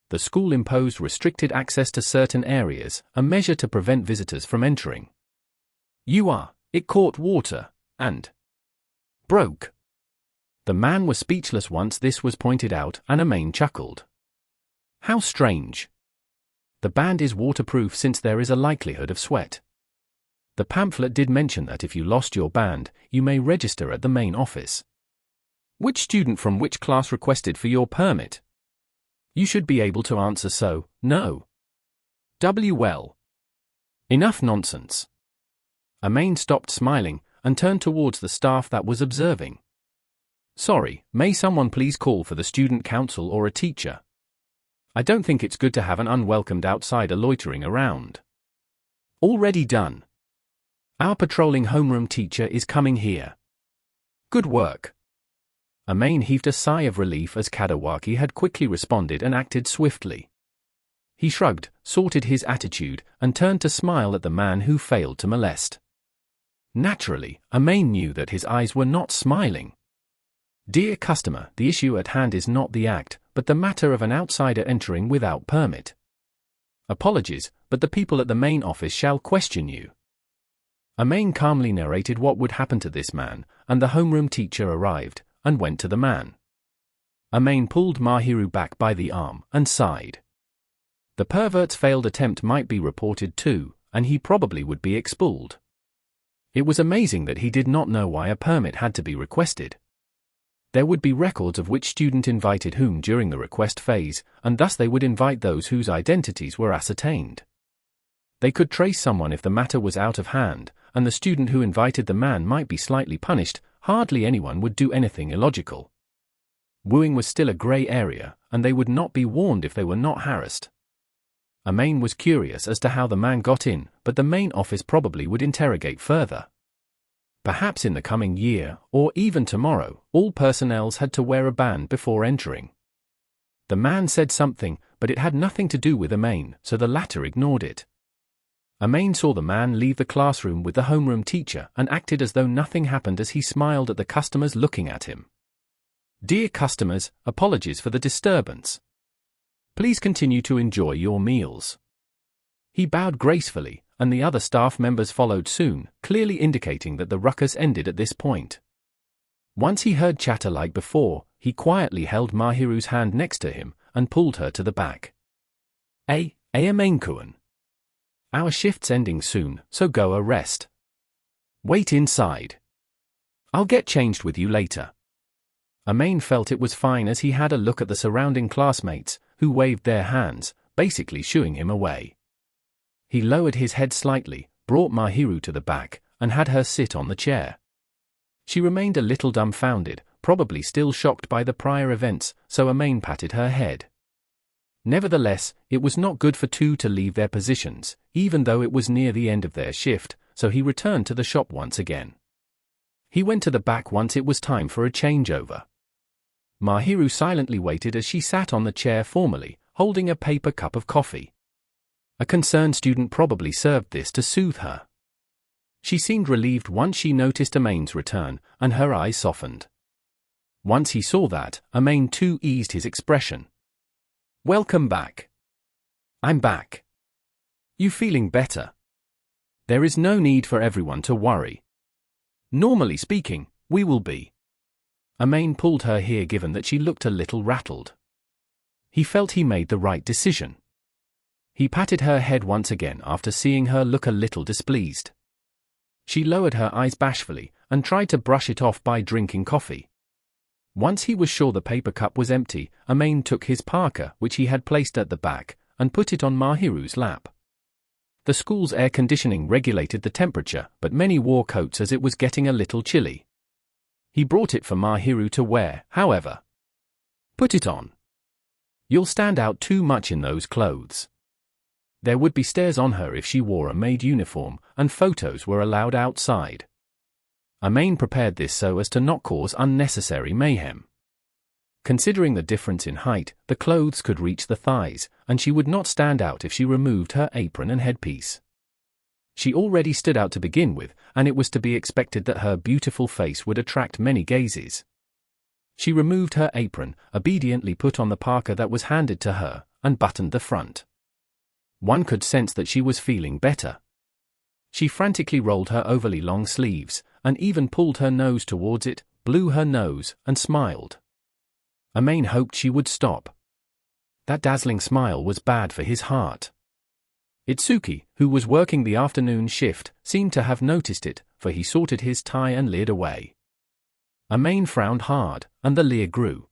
The school imposed restricted access to certain areas, a measure to prevent visitors from entering. It caught water, and broke. The man was speechless once this was pointed out, and Amain chuckled. "How strange. The band is waterproof since there is a likelihood of sweat. The pamphlet did mention that if you lost your band, you may register at the main office. Which student from which class requested for your permit? You should be able to answer so, no. Well. Enough nonsense." Amain stopped smiling, and turned towards the staff that was observing. "Sorry, may someone please call for the student council or a teacher? I don't think it's good to have an unwelcomed outsider loitering around." "Already done. Our patrolling homeroom teacher is coming here." "Good work." Amain heaved a sigh of relief as Kadawaki had quickly responded and acted swiftly. He shrugged, sorted his attitude, and turned to smile at the man who failed to molest. Naturally, Amain knew that his eyes were not smiling. "Dear customer, the issue at hand is not the act, but the matter of an outsider entering without permit. Apologies, but the people at the main office shall question you." Amain calmly narrated what would happen to this man, and the homeroom teacher arrived, and went to the man. Amain pulled Mahiru back by the arm, and sighed. The pervert's failed attempt might be reported too, and he probably would be expelled. It was amazing that he did not know why a permit had to be requested. There would be records of which student invited whom during the request phase, and thus they would invite those whose identities were ascertained. They could trace someone if the matter was out of hand, and the student who invited the man might be slightly punished. Hardly anyone would do anything illogical. Wooing was still a grey area, and they would not be warned if they were not harassed. Amain was curious as to how the man got in, but the main office probably would interrogate further. Perhaps in the coming year, or even tomorrow, all personnels had to wear a band before entering. The man said something, but it had nothing to do with Amain, so the latter ignored it. Amain saw the man leave the classroom with the homeroom teacher and acted as though nothing happened as he smiled at the customers looking at him. "Dear customers, apologies for the disturbance. Please continue to enjoy your meals." He bowed gracefully, and the other staff members followed soon, clearly indicating that the ruckus ended at this point. Once he heard chatter like before, he quietly held Mahiru's hand next to him and pulled her to the back. Amain-kun. Our shift's ending soon, so go a rest. Wait inside. I'll get changed with you later." Amain felt it was fine as he had a look at the surrounding classmates, who waved their hands, basically shooing him away. He lowered his head slightly, brought Mahiru to the back, and had her sit on the chair. She remained a little dumbfounded, probably still shocked by the prior events, so Amain patted her head. Nevertheless, it was not good for two to leave their positions, even though it was near the end of their shift, so he returned to the shop once again. He went to the back once it was time for a changeover. Mahiru silently waited as she sat on the chair formally, holding a paper cup of coffee. A concerned student probably served this to soothe her. She seemed relieved once she noticed Amain's return, and her eyes softened. Once he saw that, Amain too eased his expression. "Welcome back." "I'm back. You feeling better?" "There is no need for everyone to worry. Normally speaking, we will be." Amain pulled her here given that she looked a little rattled. He felt he made the right decision. He patted her head once again after seeing her look a little displeased. She lowered her eyes bashfully, and tried to brush it off by drinking coffee. Once he was sure the paper cup was empty, Maid took his parka, which he had placed at the back, and put it on Mahiru's lap. The school's air conditioning regulated the temperature, but many wore coats as it was getting a little chilly. He brought it for Mahiru to wear, however. "Put it on. You'll stand out too much in those clothes." There would be stares on her if she wore a maid uniform, and photos were allowed outside. Maid prepared this so as to not cause unnecessary mayhem. Considering the difference in height, the clothes could reach the thighs, and she would not stand out if she removed her apron and headpiece. She already stood out to begin with, and it was to be expected that her beautiful face would attract many gazes. She removed her apron, obediently put on the parka that was handed to her, and buttoned the front. One could sense that she was feeling better. She frantically rolled her overly long sleeves, and even pulled her nose towards it, blew her nose, and smiled. Maid hoped she would stop. That dazzling smile was bad for his heart. Itsuki, who was working the afternoon shift, seemed to have noticed it, for he sorted his tie and leered away. Maid frowned hard, and the leer grew.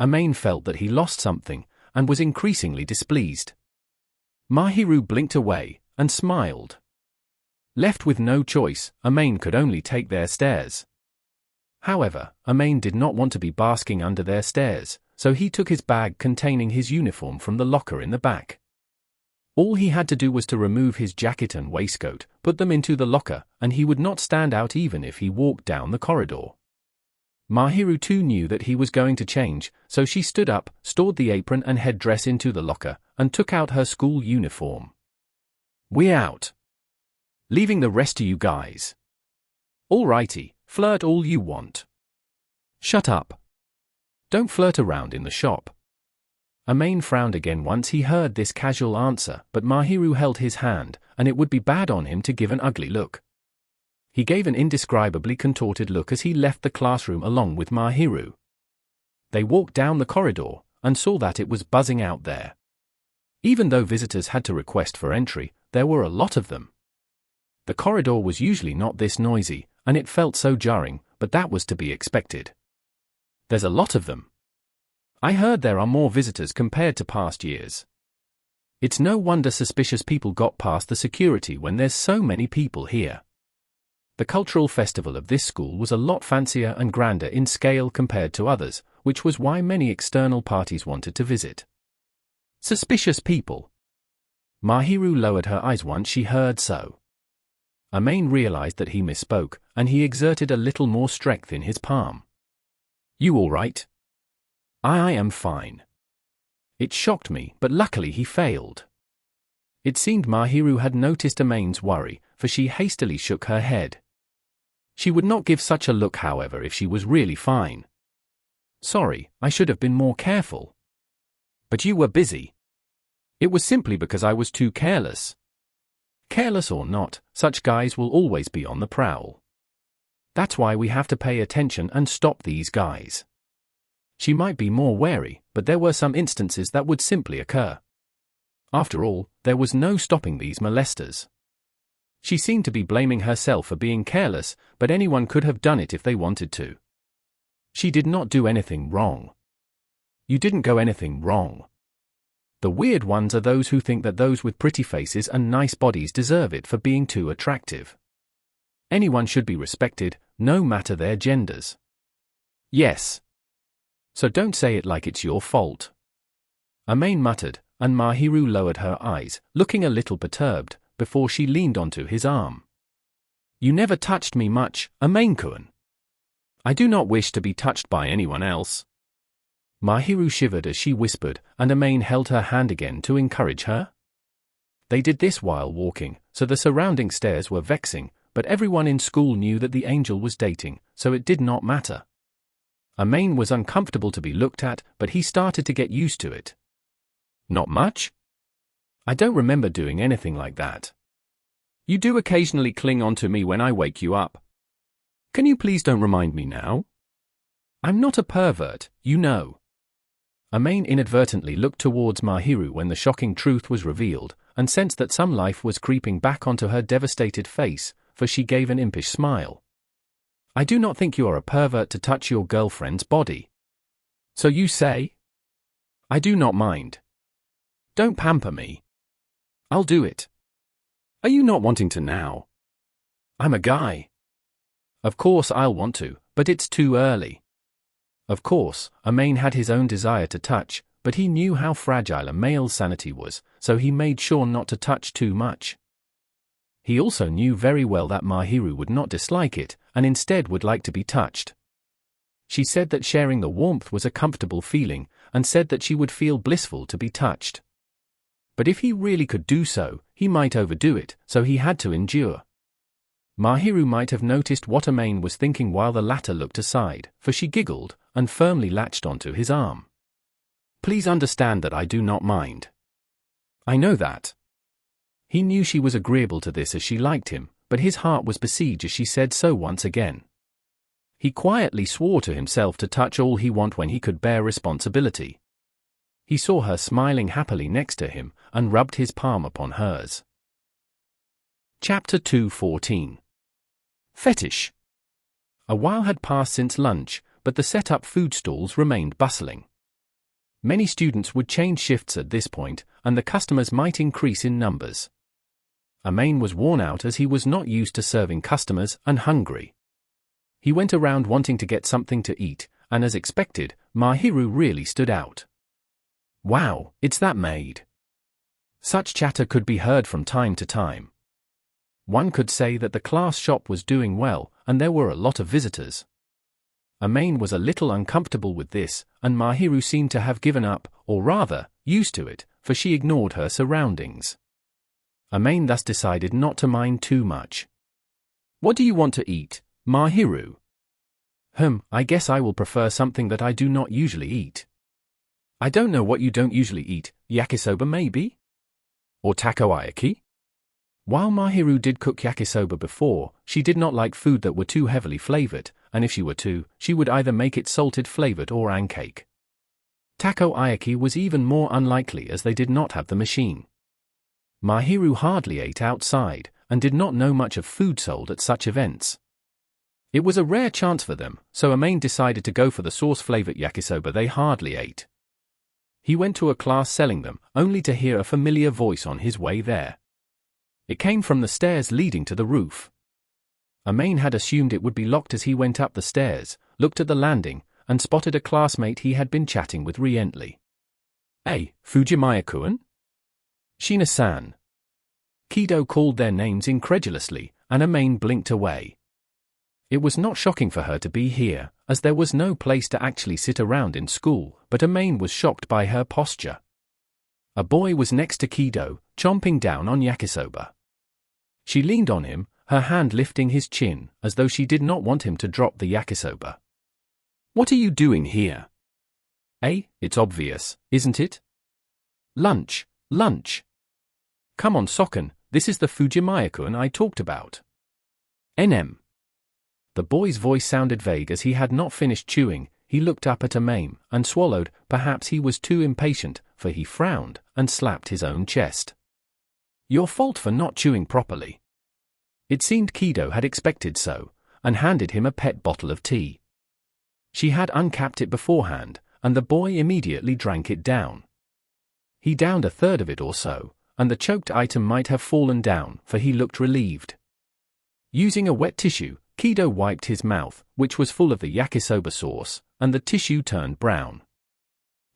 Maid felt that he lost something, and was increasingly displeased. Mahiru blinked away, and smiled. Left with no choice, Maid could only take their stares. However, Maid did not want to be basking under their stares, so he took his bag containing his uniform from the locker in the back. All he had to do was to remove his jacket and waistcoat, put them into the locker, and he would not stand out even if he walked down the corridor. Mahiru too knew that he was going to change, so she stood up, stored the apron and headdress into the locker, and took out her school uniform. "We're out. Leaving the rest to you guys. Alrighty, flirt all you want. Shut up. Don't flirt around in the shop." Maid frowned again once he heard this casual answer, but Mahiru held his hand, and it would be bad on him to give an ugly look. He gave an indescribably contorted look as he left the classroom along with Mahiru. They walked down the corridor, and saw that it was buzzing out there. Even though visitors had to request for entry, there were a lot of them. The corridor was usually not this noisy, and it felt so jarring, but that was to be expected. "There's a lot of them. I heard there are more visitors compared to past years. It's no wonder suspicious people got past the security when there's so many people here." The cultural festival of this school was a lot fancier and grander in scale compared to others, which was why many external parties wanted to visit. Suspicious people. Mahiru lowered her eyes once she heard so. Maid realized that he misspoke, and he exerted a little more strength in his palm. "You all right?" I am fine." It shocked me, but luckily he failed. It seemed Mahiru had noticed Maid's worry, for she hastily shook her head. She would not give such a look, however, if she was really fine. "Sorry, I should have been more careful." "But you were busy." "It was simply because I was too careless." Careless or not, such guys will always be on the prowl. That's why we have to pay attention and stop these guys. She might be more wary, but there were some instances that would simply occur. After all, there was no stopping these molesters. She seemed to be blaming herself for being careless, but anyone could have done it if they wanted to. She did not do anything wrong. You didn't go anything wrong. The weird ones are those who think that those with pretty faces and nice bodies deserve it for being too attractive. Anyone should be respected, no matter their genders. Yes. So don't say it like it's your fault. Maid muttered, and Mahiru lowered her eyes, looking a little perturbed, before she leaned onto his arm. "You never touched me much, Maid-kun. I do not wish to be touched by anyone else." Mahiru shivered as she whispered, and Maid held her hand again to encourage her. They did this while walking, so the surrounding stares were vexing, but everyone in school knew that the angel was dating, so it did not matter. Maid was uncomfortable to be looked at, but he started to get used to it. "Not much? I don't remember doing anything like that. You do occasionally cling on to me when I wake you up. Can you please don't remind me now? I'm not a pervert, you know." Maid inadvertently looked towards Mahiru when the shocking truth was revealed, and sensed that some life was creeping back onto her devastated face, for she gave an impish smile. I do not think you are a pervert to touch your girlfriend's body. So you say? I do not mind. Don't pamper me. I'll do it. Are you not wanting to now? I'm a guy. Of course I'll want to, but it's too early. Of course, Amain had his own desire to touch, but he knew how fragile a male's sanity was, so he made sure not to touch too much. He also knew very well that Mahiru would not dislike it, and instead would like to be touched. She said that sharing the warmth was a comfortable feeling, and said that she would feel blissful to be touched. But if he really could do so, he might overdo it, so he had to endure. Mahiru might have noticed what Amain was thinking while the latter looked aside, for she giggled, and firmly latched onto his arm. Please understand that I do not mind. I know that. He knew she was agreeable to this as she liked him, but his heart was besieged as she said so once again. He quietly swore to himself to touch all he wanted when he could bear responsibility. He saw her smiling happily next to him, and rubbed his palm upon hers. Chapter 2:14. Fetish. A while had passed since lunch, but the set-up food stalls remained bustling. Many students would change shifts at this point, and the customers might increase in numbers. Amain was worn out as he was not used to serving customers and hungry. He went around wanting to get something to eat, and as expected, Mahiru really stood out. Wow, it's that Maid. Such chatter could be heard from time to time. One could say that the class shop was doing well, and there were a lot of visitors. Amain was a little uncomfortable with this, and Mahiru seemed to have given up, or rather, used to it, for she ignored her surroundings. Amain thus decided not to mind too much. What do you want to eat, Mahiru? I guess I will prefer something that I do not usually eat. I don't know what you don't usually eat, yakisoba maybe? Or takoyaki? While Mahiru did cook yakisoba before, she did not like food that were too heavily flavored, and if she were to, she would either make it salted flavored or pancake. Takoyaki was even more unlikely as they did not have the machine. Mahiru hardly ate outside, and did not know much of food sold at such events. It was a rare chance for them, so Amain decided to go for the sauce-flavored yakisoba they hardly ate. He went to a class selling them, only to hear a familiar voice on his way there. It came from the stairs leading to the roof. Amain had assumed it would be locked as he went up the stairs, looked at the landing, and spotted a classmate he had been chatting with recently. Hey, Fujimaya-kun? Shiina-san. Kido called their names incredulously, and Amain blinked away. It was not shocking for her to be here, as there was no place to actually sit around in school, but Amain was shocked by her posture. A boy was next to Kido, chomping down on yakisoba. She leaned on him, her hand lifting his chin, as though she did not want him to drop the yakisoba. What are you doing here? It's obvious, isn't it? Lunch. Come on, Sokken, this is the Fujimaya-kun I talked about. NM. The boy's voice sounded vague as he had not finished chewing. He looked up at Amain, and swallowed. Perhaps he was too impatient, for he frowned, and slapped his own chest. Your fault for not chewing properly. It seemed Kido had expected so, and handed him a pet bottle of tea. She had uncapped it beforehand, and the boy immediately drank it down. He downed a third of it or so, and the choked item might have fallen down, for he looked relieved. Using a wet tissue, Kido wiped his mouth, which was full of the yakisoba sauce, and the tissue turned brown.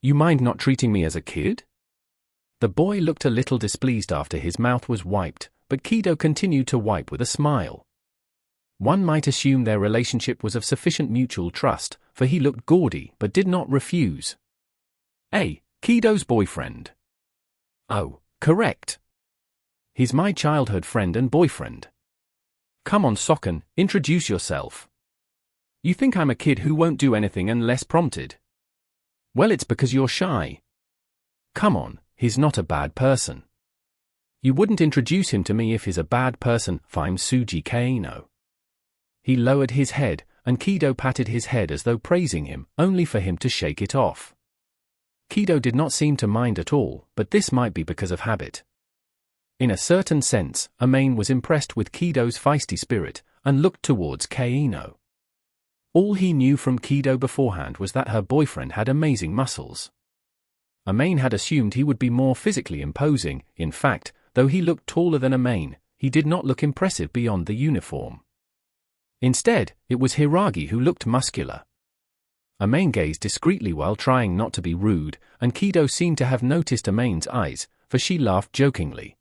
You mind not treating me as a kid? The boy looked a little displeased after his mouth was wiped, but Kido continued to wipe with a smile. One might assume their relationship was of sufficient mutual trust, for he looked gaudy but did not refuse. Kido's boyfriend. Oh, correct. He's my childhood friend and boyfriend. Come on, Sokken, introduce yourself. You think I'm a kid who won't do anything unless prompted? Well, it's because you're shy. Come on, he's not a bad person. You wouldn't introduce him to me if he's a bad person. I'm Suji Kaino. He lowered his head, and Kido patted his head as though praising him, only for him to shake it off. Kido did not seem to mind at all, but this might be because of habit. In a certain sense, Amain was impressed with Kido's feisty spirit, and looked towards Kaino. All he knew from Kido beforehand was that her boyfriend had amazing muscles. Amain had assumed he would be more physically imposing. In fact, though he looked taller than Amain, he did not look impressive beyond the uniform. Instead, it was Hiragi who looked muscular. Amain gazed discreetly while trying not to be rude, and Kido seemed to have noticed Amain's eyes, for she laughed jokingly.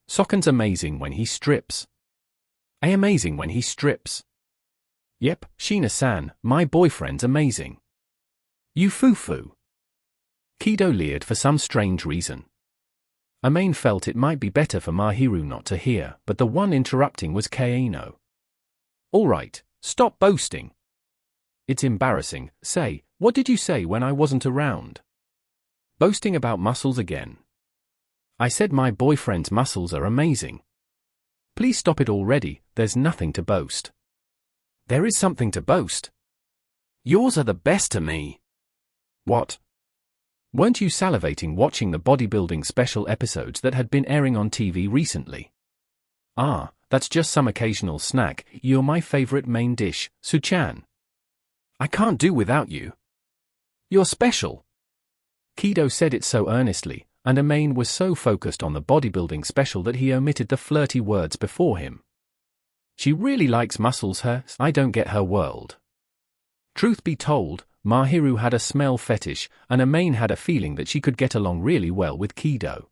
Sokken's amazing when he strips. Amazing when he strips. Yep, Shiina-san, my boyfriend's amazing. You foo-foo. Kido leered for some strange reason. Amain felt it might be better for Mahiru not to hear, but the one interrupting was Kaino. All right, stop boasting. It's embarrassing. Say, what did you say when I wasn't around? Boasting about muscles again. I said my boyfriend's muscles are amazing. Please stop it already, there's nothing to boast. There is something to boast. Yours are the best to me. What? Weren't you salivating watching the bodybuilding special episodes that had been airing on TV recently? Ah, that's just some occasional snack. You're my favorite main dish, Su-chan. I can't do without you. You're special. Kido said it so earnestly, and Amain was so focused on the bodybuilding special that he omitted the flirty words before him. She really likes muscles, her. I don't get her world. Truth be told, Mahiru had a smell fetish, and Amain had a feeling that she could get along really well with Kido.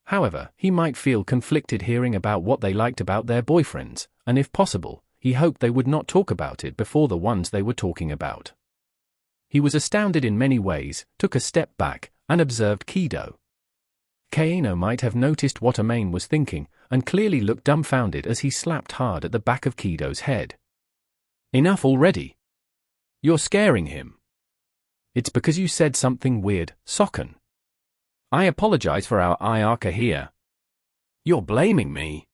However, he might feel conflicted hearing about what they liked about their boyfriends, and if possible, he hoped they would not talk about it before the ones they were talking about. He was astounded in many ways, took a step back, and observed Kido. Kaino might have noticed what Amain was thinking, and clearly looked dumbfounded as he slapped hard at the back of Kido's head. Enough already. You're scaring him. It's because you said something weird, Sokken. I apologize for our Ayaka here. You're blaming me.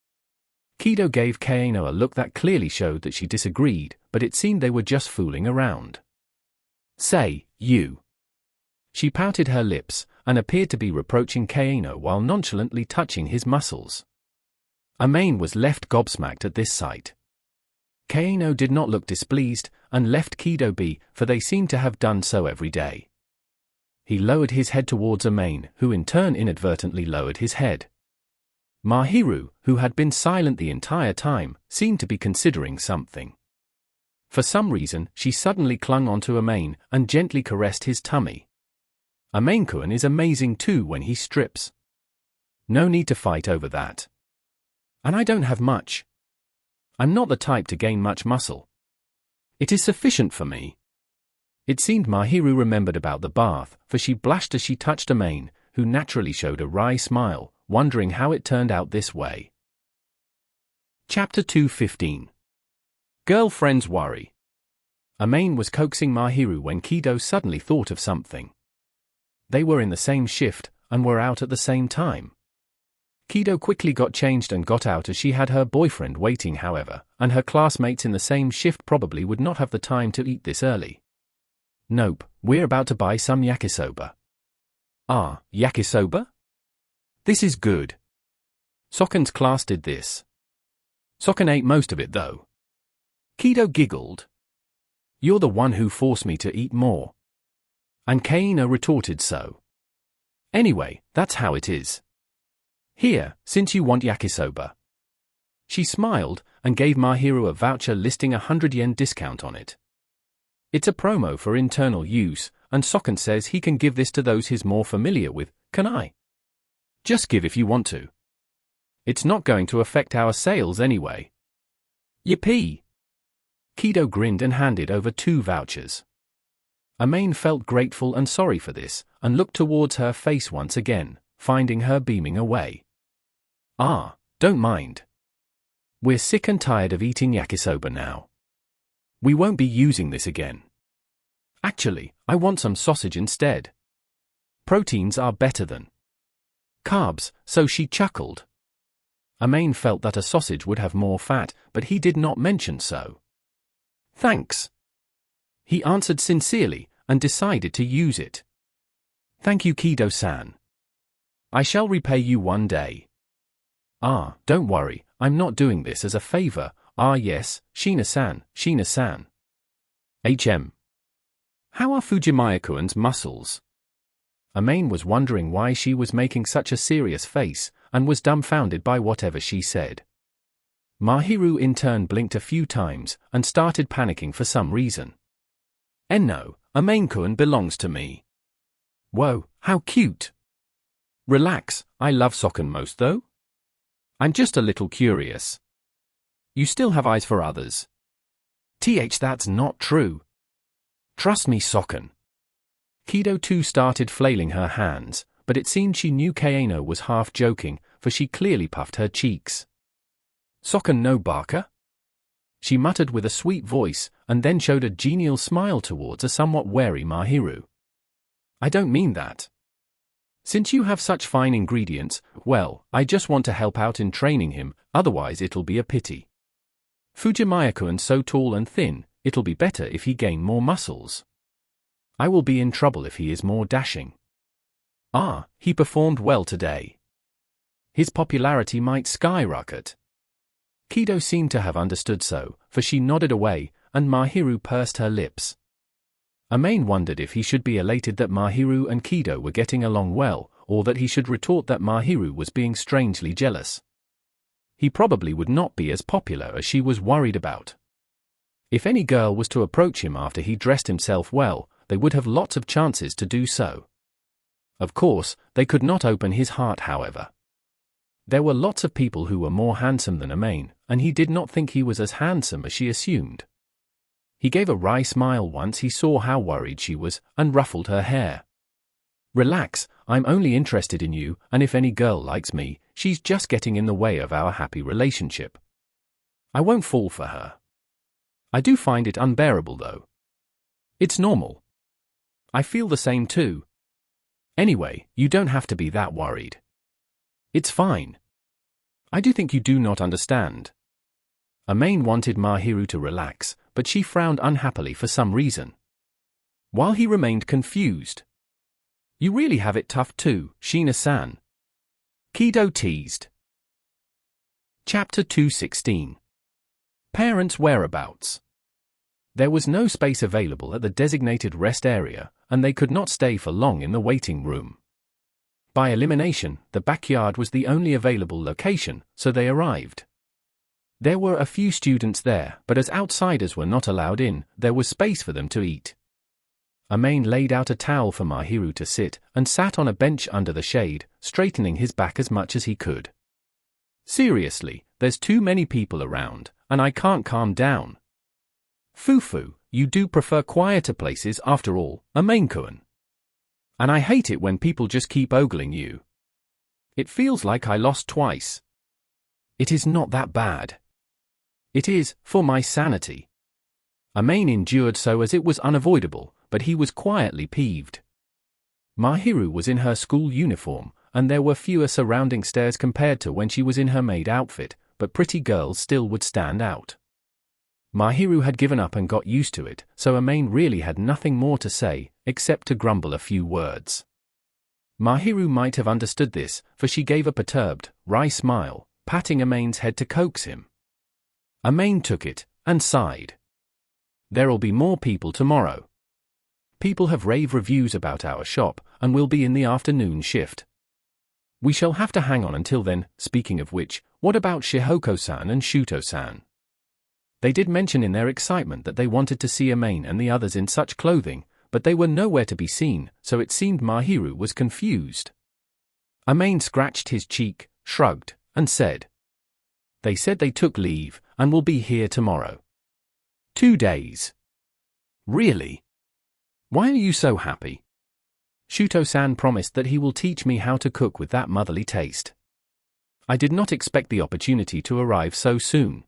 Kido gave Kaino a look that clearly showed that she disagreed, but it seemed they were just fooling around. Say, you. She pouted her lips, and appeared to be reproaching Kaino while nonchalantly touching his muscles. Amain was left gobsmacked at this sight. Kaino did not look displeased, and left Kido be, for they seemed to have done so every day. He lowered his head towards Amain, who in turn inadvertently lowered his head. Mahiru, who had been silent the entire time, seemed to be considering something. For some reason, she suddenly clung onto Amain and gently caressed his tummy. Amain-kun is amazing too when he strips. No need to fight over that. And I don't have much. I'm not the type to gain much muscle. It is sufficient for me. It seemed Mahiru remembered about the bath, for she blushed as she touched Amain, who naturally showed a wry smile, wondering how it turned out this way. Chapter 2:15. Girlfriend's Worry. Amain was coaxing Mahiru when Kido suddenly thought of something. They were in the same shift, and were out at the same time. Kido quickly got changed and got out as she had her boyfriend waiting, however, and her classmates in the same shift probably would not have the time to eat this early. Nope, we're about to buy some yakisoba. Ah, yakisoba? This is good. Sokken's class did this. Sokken ate most of it though. Kido giggled. You're the one who forced me to eat more. And Kaino retorted so. Anyway, that's how it is. Here, since you want yakisoba. She smiled, and gave Mahiru a voucher listing 100 yen discount on it. It's a promo for internal use, and Sokken says he can give this to those he's more familiar with. Can I? Just give if you want to. It's not going to affect our sales anyway. Yippee! Kido grinned and handed over 2 vouchers. Amain felt grateful and sorry for this, and looked towards her face once again, finding her beaming away. Ah, don't mind. We're sick and tired of eating yakisoba now. We won't be using this again. Actually, I want some sausage instead. Proteins are better than carbs, so she chuckled. Amain felt that a sausage would have more fat, but he did not mention so. Thanks. He answered sincerely, and decided to use it. Thank you, Kido-san. I shall repay you one day. Ah, don't worry, I'm not doing this as a favor. Ah yes, Shiina-san, Shiina-san. How are Fujimaya-kun's muscles? Amain was wondering why she was making such a serious face, and was dumbfounded by whatever she said. Mahiru in turn blinked a few times, and started panicking for some reason. No, Amain-kun belongs to me. Whoa, how cute. Relax, I love Sokken most though. I'm just a little curious. You still have eyes for others. That's not true. Trust me, Sokken. Kido too started flailing her hands, but it seemed she knew Kaeno was half joking, for she clearly puffed her cheeks. Sokken no baka? She muttered with a sweet voice, and then showed a genial smile towards a somewhat wary Mahiru. I don't mean that. Since you have such fine ingredients, well, I just want to help out in training him, otherwise it'll be a pity. Fujimaya-kun so tall and thin, it'll be better if he gain more muscles. I will be in trouble if he is more dashing. He performed well today. His popularity might skyrocket. Kido seemed to have understood so, for she nodded away, and Mahiru pursed her lips. Amain wondered if he should be elated that Mahiru and Kido were getting along well, or that he should retort that Mahiru was being strangely jealous. He probably would not be as popular as she was worried about. If any girl was to approach him after he dressed himself well, they would have lots of chances to do so. Of course, they could not open his heart, however. There were lots of people who were more handsome than Amain, and he did not think he was as handsome as she assumed. He gave a wry smile once he saw how worried she was, and ruffled her hair. Relax, I'm only interested in you, and if any girl likes me, she's just getting in the way of our happy relationship. I won't fall for her. I do find it unbearable though. It's normal. I feel the same too. Anyway, you don't have to be that worried. It's fine. I do think you do not understand. Amain wanted Mahiru to relax, but she frowned unhappily for some reason. While he remained confused. You really have it tough too, Shiina-san. Kido teased. Chapter 216. Parents' whereabouts. There was no space available at the designated rest area, and they could not stay for long in the waiting room. By elimination, the backyard was the only available location, so they arrived. There were a few students there, but as outsiders were not allowed in, there was space for them to eat. Amain laid out a towel for Mahiru to sit, and sat on a bench under the shade, straightening his back as much as he could. Seriously, there's too many people around, and I can't calm down. Fufu, you do prefer quieter places after all, Amain-kun. And I hate it when people just keep ogling you. It feels like I lost twice. It is not that bad. It is, for my sanity. Amain endured so as it was unavoidable, but he was quietly peeved. Mahiru was in her school uniform, and there were fewer surrounding stares compared to when she was in her maid outfit, but pretty girls still would stand out. Mahiru had given up and got used to it, so Amain really had nothing more to say, except to grumble a few words. Mahiru might have understood this, for she gave a perturbed, wry smile, patting Amain's head to coax him. Amain took it, and sighed. There'll be more people tomorrow. People have rave reviews about our shop, and will be in the afternoon shift. We shall have to hang on until then. Speaking of which, what about Shihoko-san and Shuto-san? They did mention in their excitement that they wanted to see Amain and the others in such clothing, but they were nowhere to be seen, so it seemed Mahiru was confused. Amain scratched his cheek, shrugged, and said, They said they took leave, and will be here tomorrow. 2 days. Really? Why are you so happy? Shuto-san promised that he will teach me how to cook with that motherly taste. I did not expect the opportunity to arrive so soon.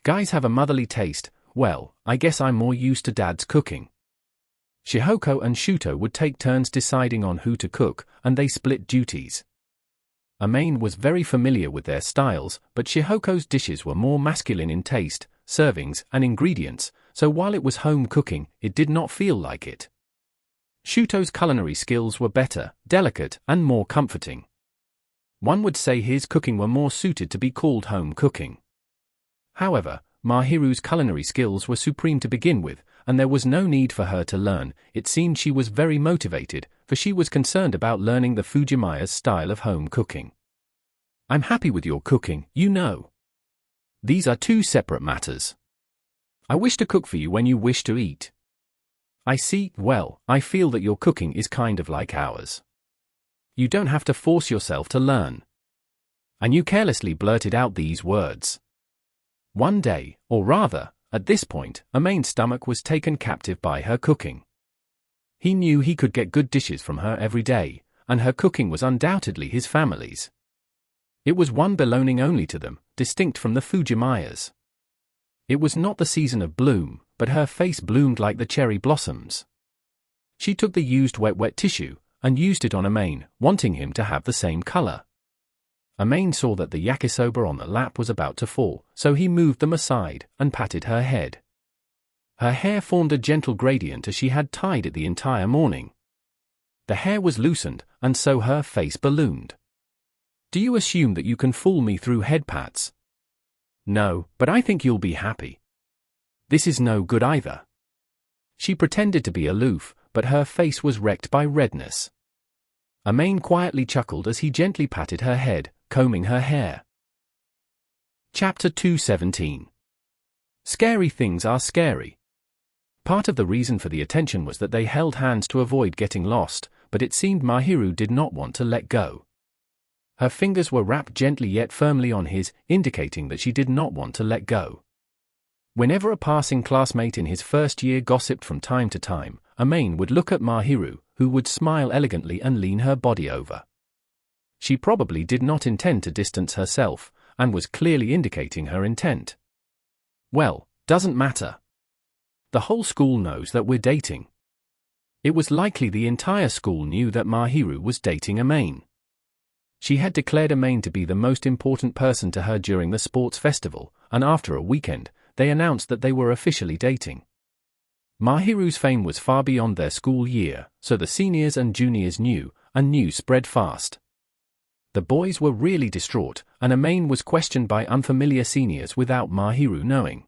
Guys have a motherly taste, well, I guess I'm more used to Dad's cooking. Shihoko and Shuto would take turns deciding on who to cook, and they split duties. Amain was very familiar with their styles, but Shihoko's dishes were more masculine in taste, servings, and ingredients, so while it was home cooking, it did not feel like it. Shuto's culinary skills were better, delicate, and more comforting. One would say his cooking were more suited to be called home cooking. However, Mahiru's culinary skills were supreme to begin with, and there was no need for her to learn. It seemed she was very motivated, for she was concerned about learning the Fujimaya's style of home cooking. I'm happy with your cooking, you know. These are two separate matters. I wish to cook for you when you wish to eat. I see, well, I feel that your cooking is kind of like ours. You don't have to force yourself to learn. And you carelessly blurted out these words. One day, or rather, at this point, Amain's stomach was taken captive by her cooking. He knew he could get good dishes from her every day, and her cooking was undoubtedly his family's. It was one belonging only to them, distinct from the Fujimayas. It was not the season of bloom, but her face bloomed like the cherry blossoms. She took the used wet tissue, and used it on Amain, wanting him to have the same color. Amain saw that the yakisoba on the lap was about to fall, so he moved them aside, and patted her head. Her hair formed a gentle gradient as she had tied it the entire morning. The hair was loosened, and so her face ballooned. Do you assume that you can fool me through head pats? No, but I think you'll be happy. This is no good either. She pretended to be aloof, but her face was wrecked by redness. Amain quietly chuckled as he gently patted her head, combing her hair. Chapter 217. Scary things are scary. Part of the reason for the attention was that they held hands to avoid getting lost, but it seemed Mahiru did not want to let go. Her fingers were wrapped gently yet firmly on his, indicating that she did not want to let go. Whenever a passing classmate in his first year gossiped from time to time, Amain would look at Mahiru, who would smile elegantly and lean her body over. She probably did not intend to distance herself, and was clearly indicating her intent. Well, doesn't matter. The whole school knows that we're dating. It was likely the entire school knew that Mahiru was dating Amain. She had declared Amain to be the most important person to her during the sports festival, and after a weekend, they announced that they were officially dating. Mahiru's fame was far beyond their school year, so the seniors and juniors knew, and news spread fast. The boys were really distraught, and Amain was questioned by unfamiliar seniors without Mahiru knowing.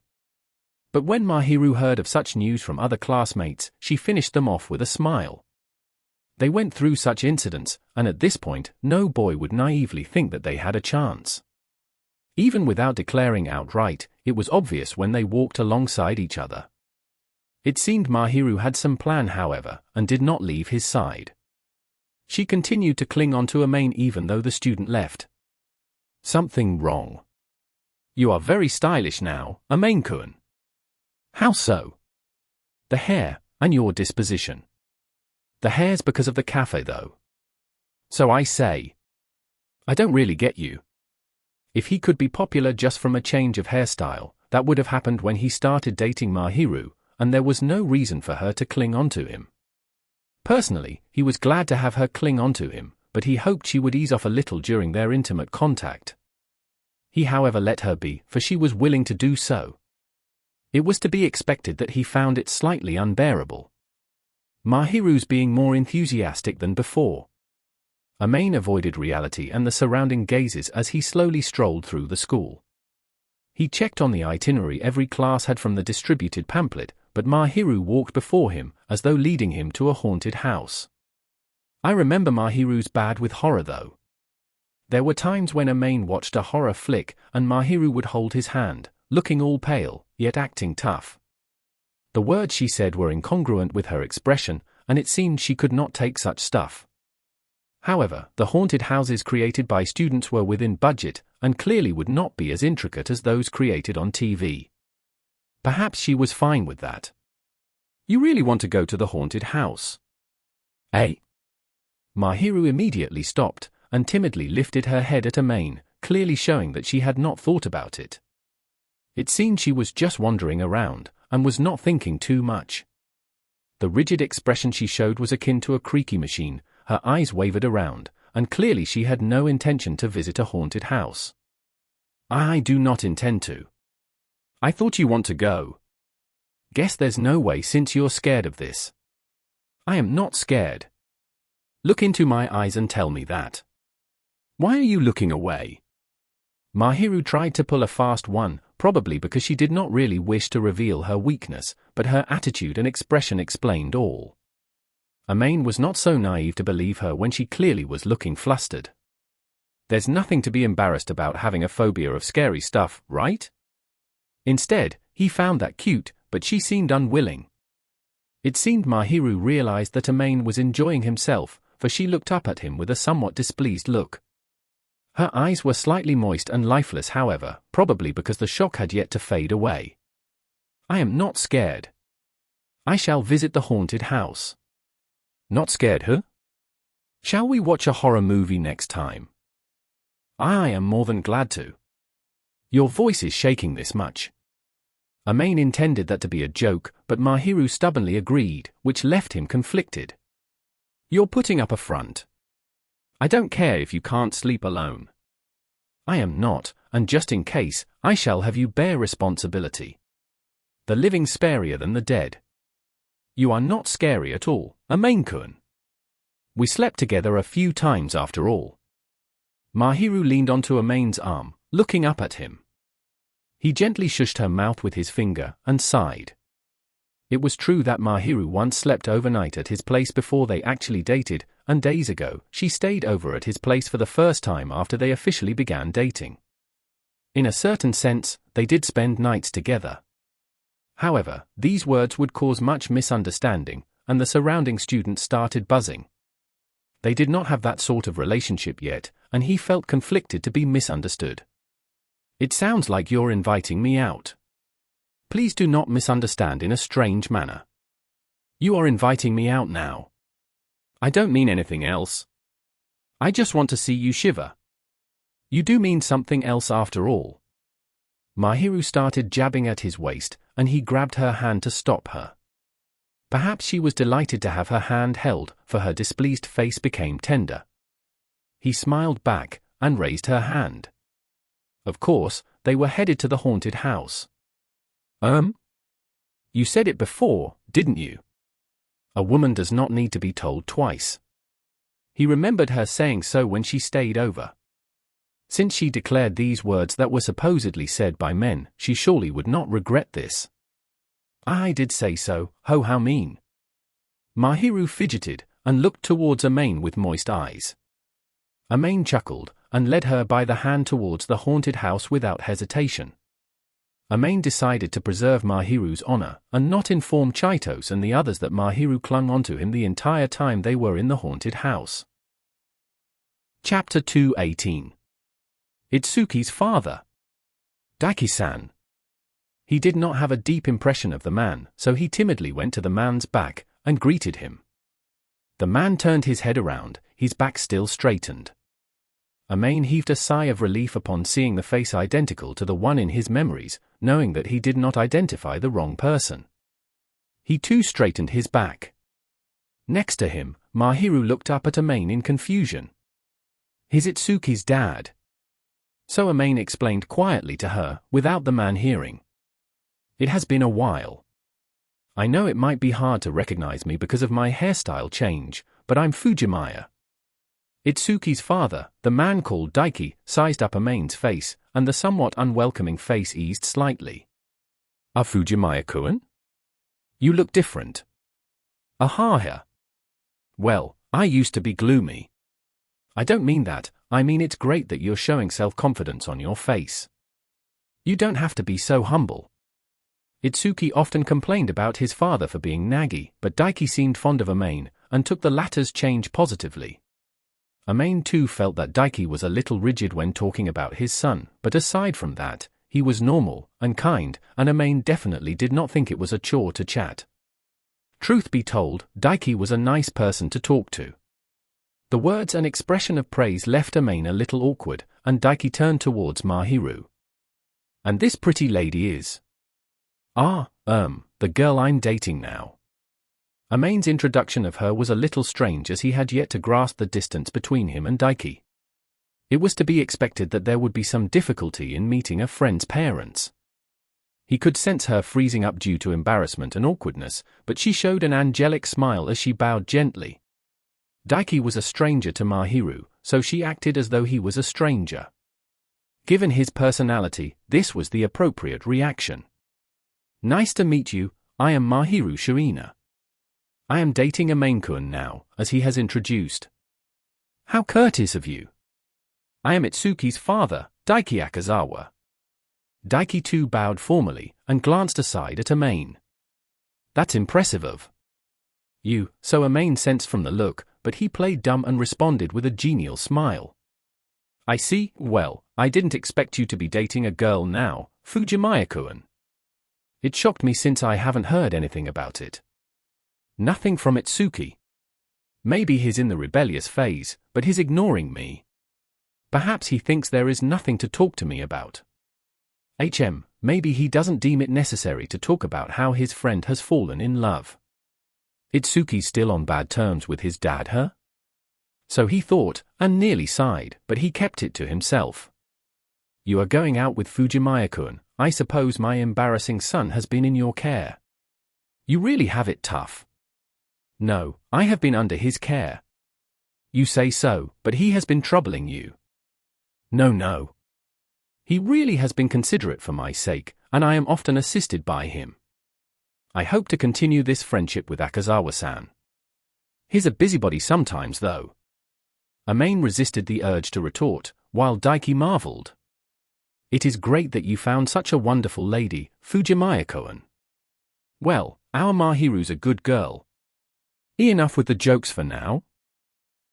But when Mahiru heard of such news from other classmates, she finished them off with a smile. They went through such incidents, and at this point, no boy would naively think that they had a chance. Even without declaring outright, it was obvious when they walked alongside each other. It seemed Mahiru had some plan, however, and did not leave his side. She continued to cling on to Amain even though the student left. Something wrong. You are very stylish now, Amain-kun. How so? The hair, and your disposition. The hair's because of the cafe though. So I say. I don't really get you. If he could be popular just from a change of hairstyle, that would have happened when he started dating Mahiru, and there was no reason for her to cling onto him. Personally, he was glad to have her cling onto him, but he hoped she would ease off a little during their intimate contact. He however let her be, for she was willing to do so. It was to be expected that he found it slightly unbearable. Mahiru's being more enthusiastic than before. Amain avoided reality and the surrounding gazes as he slowly strolled through the school. He checked on the itinerary every class had from the distributed pamphlet, but Mahiru walked before him, as though leading him to a haunted house. I remember Mahiru's bad with horror though. There were times when Amain watched a horror flick, and Mahiru would hold his hand, looking all pale, yet acting tough. The words she said were incongruent with her expression, and it seemed she could not take such stuff. However, the haunted houses created by students were within budget, and clearly would not be as intricate as those created on TV. Perhaps she was fine with that. You really want to go to the haunted house? Eh? Mahiru immediately stopped, and timidly lifted her head at Amain, clearly showing that she had not thought about it. It seemed she was just wandering around, and was not thinking too much. The rigid expression she showed was akin to a creaky machine, her eyes wavered around, and clearly she had no intention to visit a haunted house. I do not intend to. I thought you want to go. Guess there's no way since you're scared of this. I am not scared. Look into my eyes and tell me that. Why are you looking away? Mahiru tried to pull a fast one, probably because she did not really wish to reveal her weakness, but her attitude and expression explained all. Maid was not so naive to believe her when she clearly was looking flustered. There's nothing to be embarrassed about having a phobia of scary stuff, right? Instead, he found that cute, but she seemed unwilling. It seemed Mahiru realized that Maid was enjoying himself, for she looked up at him with a somewhat displeased look. Her eyes were slightly moist and lifeless, however, probably because the shock had yet to fade away. I am not scared. I shall visit the haunted house. Not scared, huh? Shall we watch a horror movie next time? I am more than glad to. Your voice is shaking this much. Maid intended that to be a joke, but Mahiru stubbornly agreed, which left him conflicted. You're putting up a front. I don't care if you can't sleep alone. I am not, and just in case, I shall have you bear responsibility. The living scarier than the dead. You are not scary at all, Maid-kun. We slept together a few times after all. Mahiru leaned onto Maid's arm, looking up at him. He gently shushed her mouth with his finger, and sighed. It was true that Mahiru once slept overnight at his place before they actually dated, and days ago, she stayed over at his place for the first time after they officially began dating. In a certain sense, they did spend nights together. However, these words would cause much misunderstanding, and the surrounding students started buzzing. They did not have that sort of relationship yet, and he felt conflicted to be misunderstood. It sounds like you're inviting me out. Please do not misunderstand in a strange manner. You are inviting me out now. I don't mean anything else. I just want to see you shiver. You do mean something else after all. Mahiru started jabbing at his waist, and he grabbed her hand to stop her. Perhaps she was delighted to have her hand held, for her displeased face became tender. He smiled back, and raised her hand. Of course, they were headed to the haunted house. You said it before, didn't you? A woman does not need to be told twice. He remembered her saying so when she stayed over. Since she declared these words that were supposedly said by men, she surely would not regret this. I did say so, how mean. Mahiru fidgeted, and looked towards Maid with moist eyes. Maid chuckled, and led her by the hand towards the haunted house without hesitation. Maid decided to preserve Mahiru's honor, and not inform Chitose and the others that Mahiru clung onto him the entire time they were in the haunted house. Chapter 218. Itsuki's father. Daiki-san. He did not have a deep impression of the man, so he timidly went to the man's back, and greeted him. The man turned his head around, his back still straightened. Maid heaved a sigh of relief upon seeing the face identical to the one in his memories, knowing that he did not identify the wrong person. He too straightened his back. Next to him, Mahiru looked up at Maid in confusion. He's Itsuki's dad. So Maid explained quietly to her, without the man hearing. It has been a while. I know it might be hard to recognize me because of my hairstyle change, but I'm Fujimaya. Itsuki's father, the man called Daiki, sized up Maid's face, and the somewhat unwelcoming face eased slightly. Fujimaya-kun? You look different. Ahaha. Well, I used to be gloomy. I don't mean that, I mean it's great that you're showing self-confidence on your face. You don't have to be so humble. Itsuki often complained about his father for being naggy, but Daiki seemed fond of Maid, and took the latter's change positively. Maid too felt that Daiki was a little rigid when talking about his son, but aside from that, he was normal and kind, and Maid definitely did not think it was a chore to chat. Truth be told, Daiki was a nice person to talk to. The words and expression of praise left Maid a little awkward, and Daiki turned towards Mahiru. And this pretty lady is? The girl I'm dating now. Maid's introduction of her was a little strange as he had yet to grasp the distance between him and Daiki. It was to be expected that there would be some difficulty in meeting a friend's parents. He could sense her freezing up due to embarrassment and awkwardness, but she showed an angelic smile as she bowed gently. Daiki was a stranger to Mahiru, so she acted as though he was a stranger. Given his personality, this was the appropriate reaction. Nice to meet you, I am Mahiru Shiina. I am dating a Main-kun now, as he has introduced. How courteous of you. I am Itsuki's father, Daiki Akazawa. Daiki too bowed formally, and glanced aside at Amain. That's impressive of you, so Amain sensed from the look, but he played dumb and responded with a genial smile. I see, well, I didn't expect you to be dating a girl now, Fujimaya-kun. It shocked me since I haven't heard anything about it. Nothing from Itsuki. Maybe he's in the rebellious phase, but he's ignoring me. Perhaps he thinks there is nothing to talk to me about. Maybe he doesn't deem it necessary to talk about how his friend has fallen in love. Itsuki's still on bad terms with his dad, huh? So he thought, and nearly sighed, but he kept it to himself. You are going out with Fujimaya-kun. I suppose my embarrassing son has been in your care. You really have it tough. No, I have been under his care. You say so, but he has been troubling you. No. He really has been considerate for my sake, and I am often assisted by him. I hope to continue this friendship with Akazawa-san. He's a busybody sometimes, though. Amain resisted the urge to retort, while Daiki marveled. It is great that you found such a wonderful lady, Fujimaya-kun. Well, our Mahiru's a good girl. Enough with the jokes for now.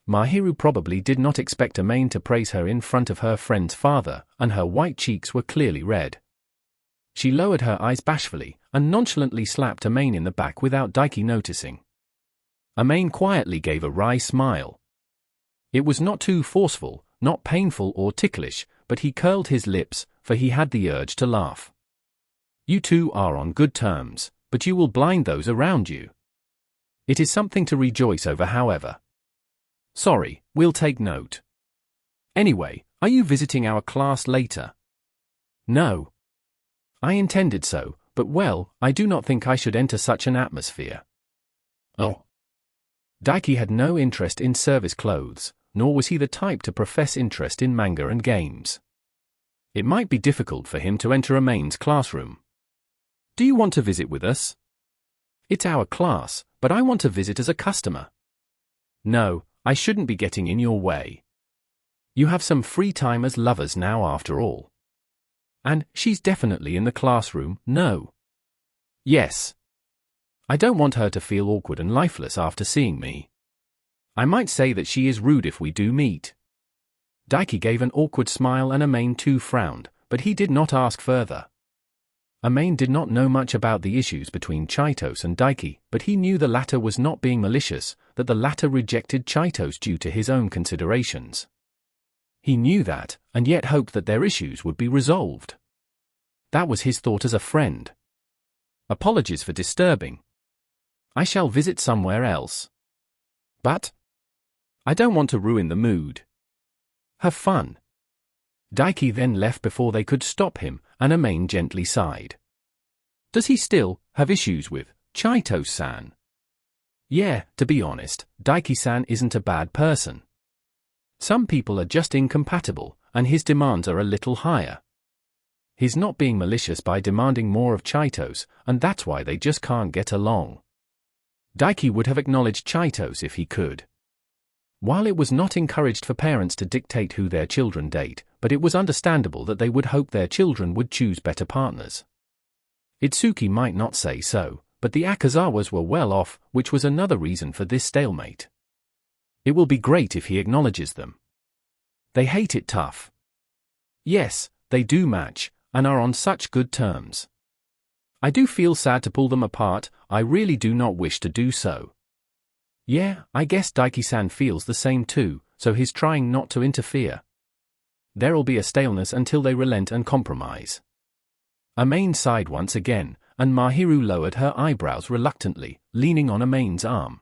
Mahiru probably did not expect Amain to praise her in front of her friend's father, and her white cheeks were clearly red. She lowered her eyes bashfully, and nonchalantly slapped Amain in the back without Daiki noticing. Amain quietly gave a wry smile. It was not too forceful, not painful or ticklish, but he curled his lips, for he had the urge to laugh. You two are on good terms, but you will blind those around you. It is something to rejoice over, however. Sorry, we'll take note. Anyway, are you visiting our class later? No. I intended so, but well, I do not think I should enter such an atmosphere. Oh. Daiki had no interest in service clothes, nor was he the type to profess interest in manga and games. It might be difficult for him to enter Amain's classroom. Do you want to visit with us? It's our class, but I want to visit as a customer. No, I shouldn't be getting in your way. You have some free time as lovers now after all. And she's definitely in the classroom, no? Yes. I don't want her to feel awkward and lifeless after seeing me. I might say that she is rude if we do meet. Daiki gave an awkward smile and Amain too frowned, but he did not ask further. Amain did not know much about the issues between Chitose and Daiki, but he knew the latter was not being malicious, that the latter rejected Chitose due to his own considerations. He knew that, and yet hoped that their issues would be resolved. That was his thought as a friend. Apologies for disturbing. I shall visit somewhere else. But I don't want to ruin the mood. Have fun. Daiki then left before they could stop him, and Amain gently sighed. Does he still have issues with Chitose-san? Yeah, to be honest, Daiki-san isn't a bad person. Some people are just incompatible, and his demands are a little higher. He's not being malicious by demanding more of Chitose, and that's why they just can't get along. Daiki would have acknowledged Chitose if he could. While it was not encouraged for parents to dictate who their children date, but it was understandable that they would hope their children would choose better partners. Itsuki might not say so, but the Akazawas were well off, which was another reason for this stalemate. It will be great if he acknowledges them. They hate it tough. Yes, they do match, and are on such good terms. I do feel sad to pull them apart, I really do not wish to do so. Yeah, I guess Daiki-san feels the same too, so he's trying not to interfere. There'll be a staleness until they relent and compromise. Amain sighed once again, and Mahiru lowered her eyebrows reluctantly, leaning on Amain's arm.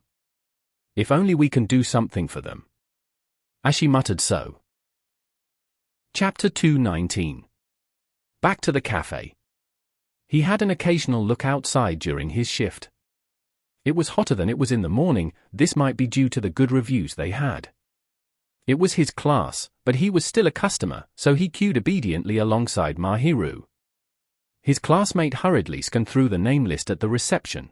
If only we can do something for them. As she muttered so. Chapter 219. Back to the cafe. He had an occasional look outside during his shift. It was hotter than it was in the morning, this might be due to the good reviews they had. It was his class, but he was still a customer, so he queued obediently alongside Mahiru. His classmate hurriedly scanned through the name list at the reception.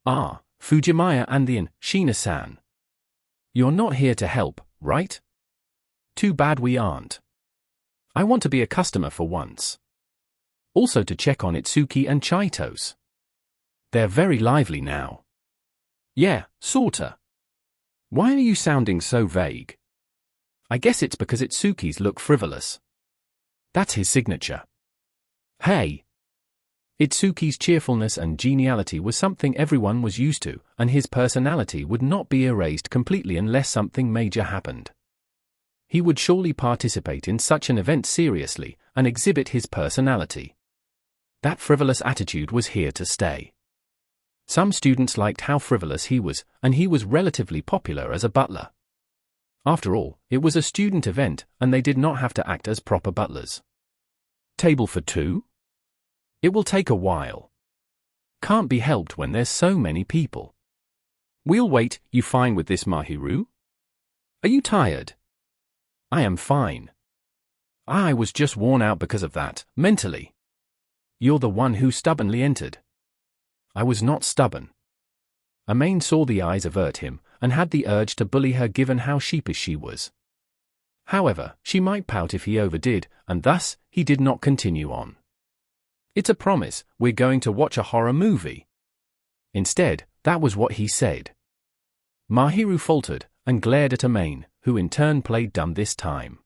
Ah, Fujimaya and the Shiina-san. You're not here to help, right? Too bad we aren't. I want to be a customer for once. Also to check on Itsuki and Chitose. They're very lively now. Yeah, sorta. Why are you sounding so vague? I guess it's because Itsuki's look frivolous. That's his signature. Hey! Itsuki's cheerfulness and geniality was something everyone was used to, and his personality would not be erased completely unless something major happened. He would surely participate in such an event seriously, and exhibit his personality. That frivolous attitude was here to stay. Some students liked how frivolous he was, and he was relatively popular as a butler. After all, it was a student event, and they did not have to act as proper butlers. Table for two? It will take a while. Can't be helped when there's so many people. We'll wait. You fine with this, Mahiru? Are you tired? I am fine. I was just worn out because of that, mentally. You're the one who stubbornly entered. I was not stubborn. Amain saw the eyes avert him, and had the urge to bully her given how sheepish she was. However, she might pout if he overdid, and thus, he did not continue on. It's a promise, we're going to watch a horror movie. Instead, that was what he said. Mahiru faltered, and glared at Amain, who in turn played dumb this time.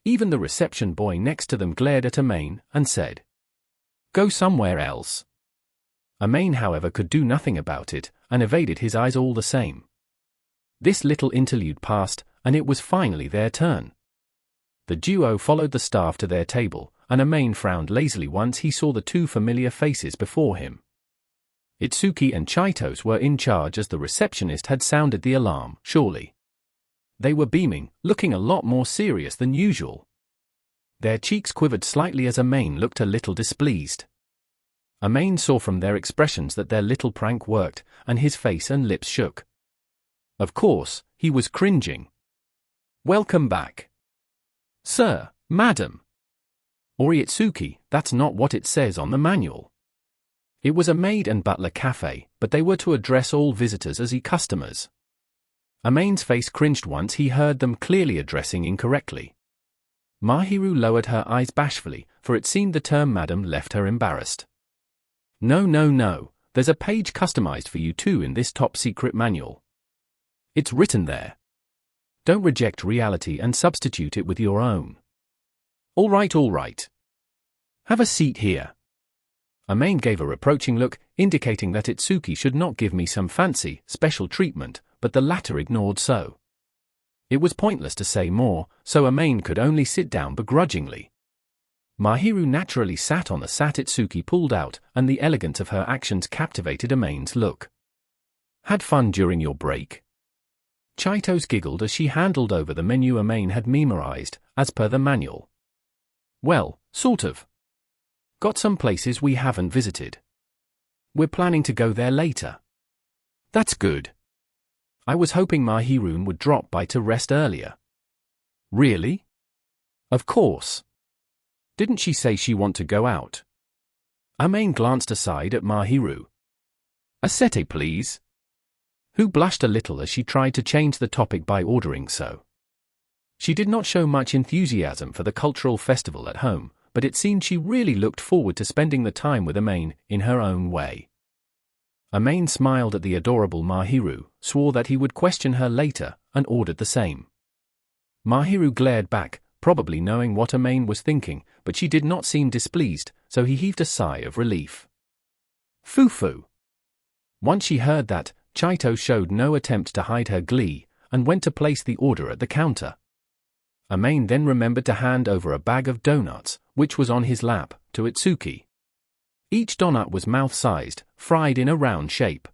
Even the reception boy next to them glared at Amain, and said, "Go somewhere else." Amain, however, could do nothing about it, and evaded his eyes all the same. This little interlude passed, and it was finally their turn. The duo followed the staff to their table, and Amain frowned lazily once he saw the two familiar faces before him. Itsuki and Chitose were in charge as the receptionist had sounded the alarm, surely. They were beaming, looking a lot more serious than usual. Their cheeks quivered slightly as Amain looked a little displeased. Amain saw from their expressions that their little prank worked, and his face and lips shook. Of course, he was cringing. "Welcome back." "Sir, madam." Or Itsuki, that's not what it says on the manual. It was a maid and butler cafe, but they were to address all visitors as customers. Amain's face cringed once he heard them clearly addressing incorrectly. Mahiru lowered her eyes bashfully, for it seemed the term madam left her embarrassed. No, there's a page customized for you too in this top-secret manual. It's written there. Don't reject reality and substitute it with your own. All right. Have a seat here. Amain gave a reproaching look, indicating that Itsuki should not give me some fancy, special treatment, but the latter ignored so. It was pointless to say more, so Amain could only sit down begrudgingly. Mahiru naturally sat on the sat Itsuki pulled out, and the elegance of her actions captivated Amain's look. Had fun during your break? Chitose giggled as she handled over the menu Amain had memorized, as per the manual. Well, sort of. Got some places we haven't visited. We're planning to go there later. That's good. I was hoping Mahiru would drop by to rest earlier. Really? Of course. Didn't she say she want to go out? Amain glanced aside at Mahiru. A sete, please. Who blushed a little as she tried to change the topic by ordering so. She did not show much enthusiasm for the cultural festival at home, but it seemed she really looked forward to spending the time with Amain in her own way. Amain smiled at the adorable Mahiru, swore that he would question her later, and ordered the same. Mahiru glared back, probably knowing what Amain was thinking, but she did not seem displeased, so he heaved a sigh of relief. Foo-foo. Once she heard that, Chitose showed no attempt to hide her glee, and went to place the order at the counter. Amain then remembered to hand over a bag of donuts, which was on his lap, to Itsuki. Each donut was mouth-sized, fried in a round shape.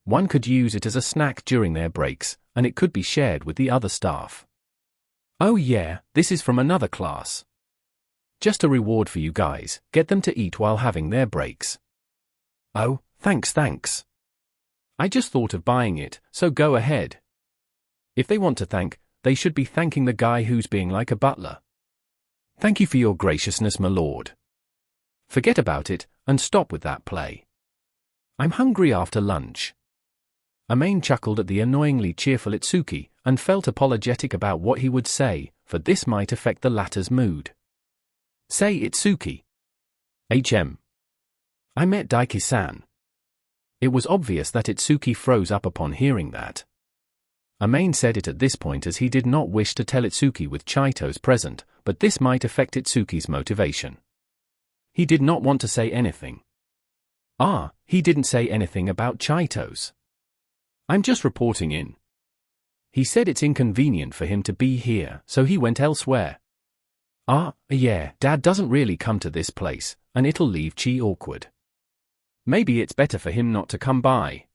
One could use it as a snack during their breaks, and it could be shared with the other staff. Oh yeah, this is from another class. Just a reward for you guys, get them to eat while having their breaks. Oh, thanks. I just thought of buying it, so go ahead. If they want to thank, they should be thanking the guy who's being like a butler. Thank you for your graciousness, my lord. Forget about it, and stop with that play. I'm hungry after lunch. Maid chuckled at the annoyingly cheerful Itsuki, and felt apologetic about what he would say, for this might affect the latter's mood. Say, Itsuki. I met Daiki-san. It was obvious that Itsuki froze up upon hearing that. Maid said it at this point as he did not wish to tell Itsuki with Chitose present, but this might affect Itsuki's motivation. He did not want to say anything. He didn't say anything about Chitose. I'm just reporting in. He said it's inconvenient for him to be here, so he went elsewhere. Yeah, Dad doesn't really come to this place, and it'll leave Chi awkward. Maybe it's better for him not to come by.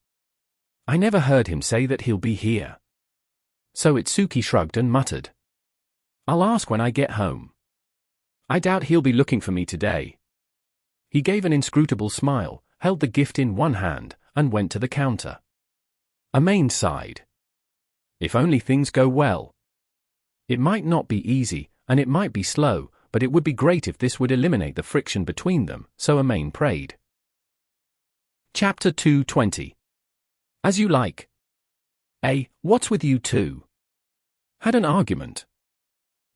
I never heard him say that he'll be here. So Itsuki shrugged and muttered. I'll ask when I get home. I doubt he'll be looking for me today. He gave an inscrutable smile, held the gift in one hand, and went to the counter. Maid sighed. If only things go well. It might not be easy, and it might be slow, but it would be great if this would eliminate the friction between them, so Maid prayed. Chapter 220. As you like. What's with you two? Had an argument.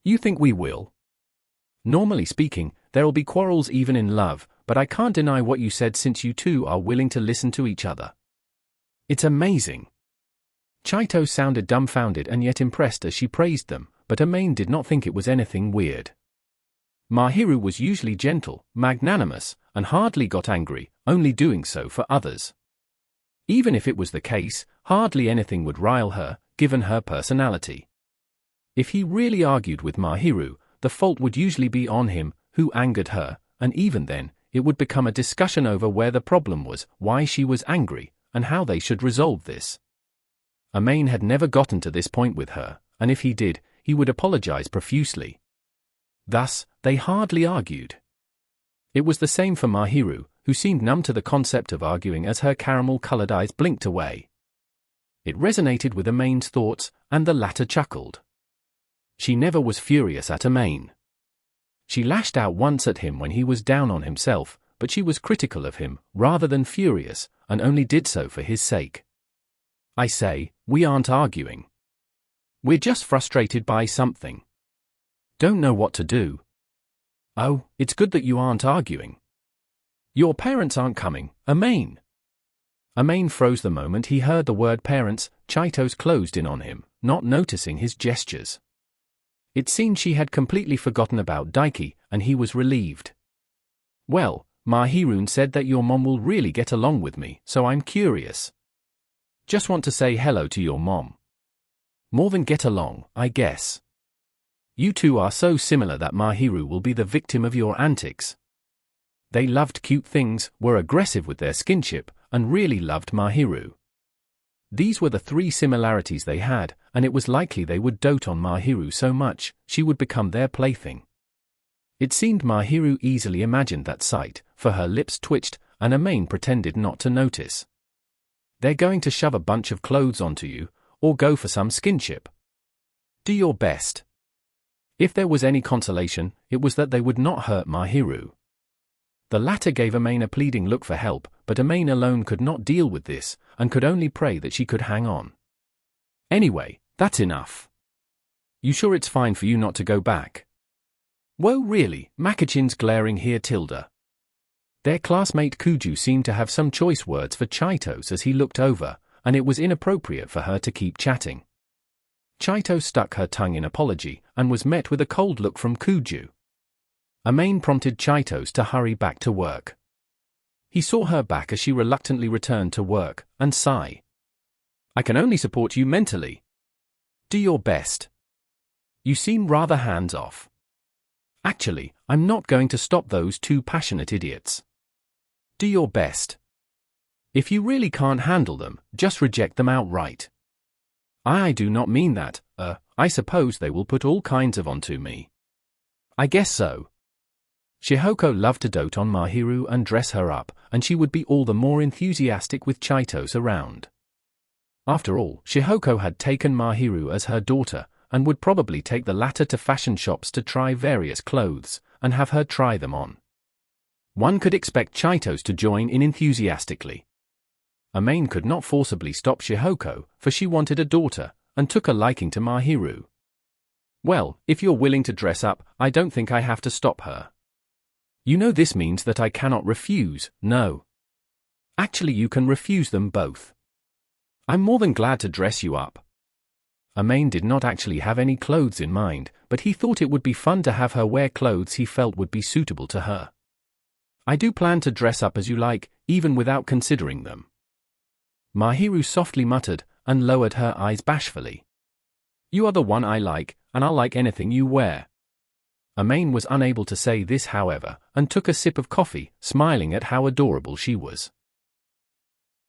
You think we will? Normally speaking, there'll be quarrels even in love, but I can't deny what you said since you two are willing to listen to each other. It's amazing. Chitose sounded dumbfounded and yet impressed as she praised them, but Maid did not think it was anything weird. Mahiru was usually gentle, magnanimous, and hardly got angry, only doing so for others. Even if it was the case, hardly anything would rile her, given her personality. If he really argued with Mahiru, the fault would usually be on him, who angered her, and even then, it would become a discussion over where the problem was, why she was angry, and how they should resolve this. Maid had never gotten to this point with her, and if he did, he would apologize profusely. Thus, they hardly argued. It was the same for Mahiru, who seemed numb to the concept of arguing as her caramel-colored eyes blinked away. It resonated with Maid's thoughts, and the latter chuckled. She never was furious at Maid. She lashed out once at him when he was down on himself, but she was critical of him, rather than furious, and only did so for his sake. I say, we aren't arguing. We're just frustrated by something. Don't know what to do. Oh, it's good that you aren't arguing. Your parents aren't coming, Maid. Maid froze the moment he heard the word parents. Chitose closed in on him, not noticing his gestures. It seemed she had completely forgotten about Daiki, and he was relieved. Well, Mahiru said that your mom will really get along with me, so I'm curious. Just want to say hello to your mom. More than get along, I guess. You two are so similar that Mahiru will be the victim of your antics. They loved cute things, were aggressive with their skinship, and really loved Mahiru. These were the three similarities they had, and it was likely they would dote on Mahiru so much, she would become their plaything. It seemed Mahiru easily imagined that sight, for her lips twitched, and Maid pretended not to notice. They're going to shove a bunch of clothes onto you, or go for some skinship. Do your best. If there was any consolation, it was that they would not hurt Mahiru. The latter gave Maid a pleading look for help, but Maid alone could not deal with this, and could only pray that she could hang on. Anyway, that's enough. You sure it's fine for you not to go back? Whoa, really, Makichin's glaring here tilde. Their classmate Kuju seemed to have some choice words for Chitose as he looked over, and it was inappropriate for her to keep chatting. Chitose stuck her tongue in apology, and was met with a cold look from Kuju. Maid prompted Chitose to hurry back to work. He saw her back as she reluctantly returned to work, and sighed. I can only support you mentally. Do your best. You seem rather hands-off. Actually, I'm not going to stop those two passionate idiots. Do your best. If you really can't handle them, just reject them outright. I do not mean that, I suppose they will put all kinds of onto me. I guess so. Shihoko loved to dote on Mahiru and dress her up, and she would be all the more enthusiastic with Chitose around. After all, Shihoko had taken Mahiru as her daughter, and would probably take the latter to fashion shops to try various clothes, and have her try them on. One could expect Chitose to join in enthusiastically. Maid could not forcibly stop Shihoko, for she wanted a daughter, and took a liking to Mahiru. Well, if you're willing to dress up, I don't think I have to stop her. You know this means that I cannot refuse, no. Actually you can refuse them both. I'm more than glad to dress you up. Maid did not actually have any clothes in mind, but he thought it would be fun to have her wear clothes he felt would be suitable to her. I do plan to dress up as you like, even without considering them. Mahiru softly muttered, and lowered her eyes bashfully. You are the one I like, and I'll like anything you wear. Maid was unable to say this however, and took a sip of coffee, smiling at how adorable she was.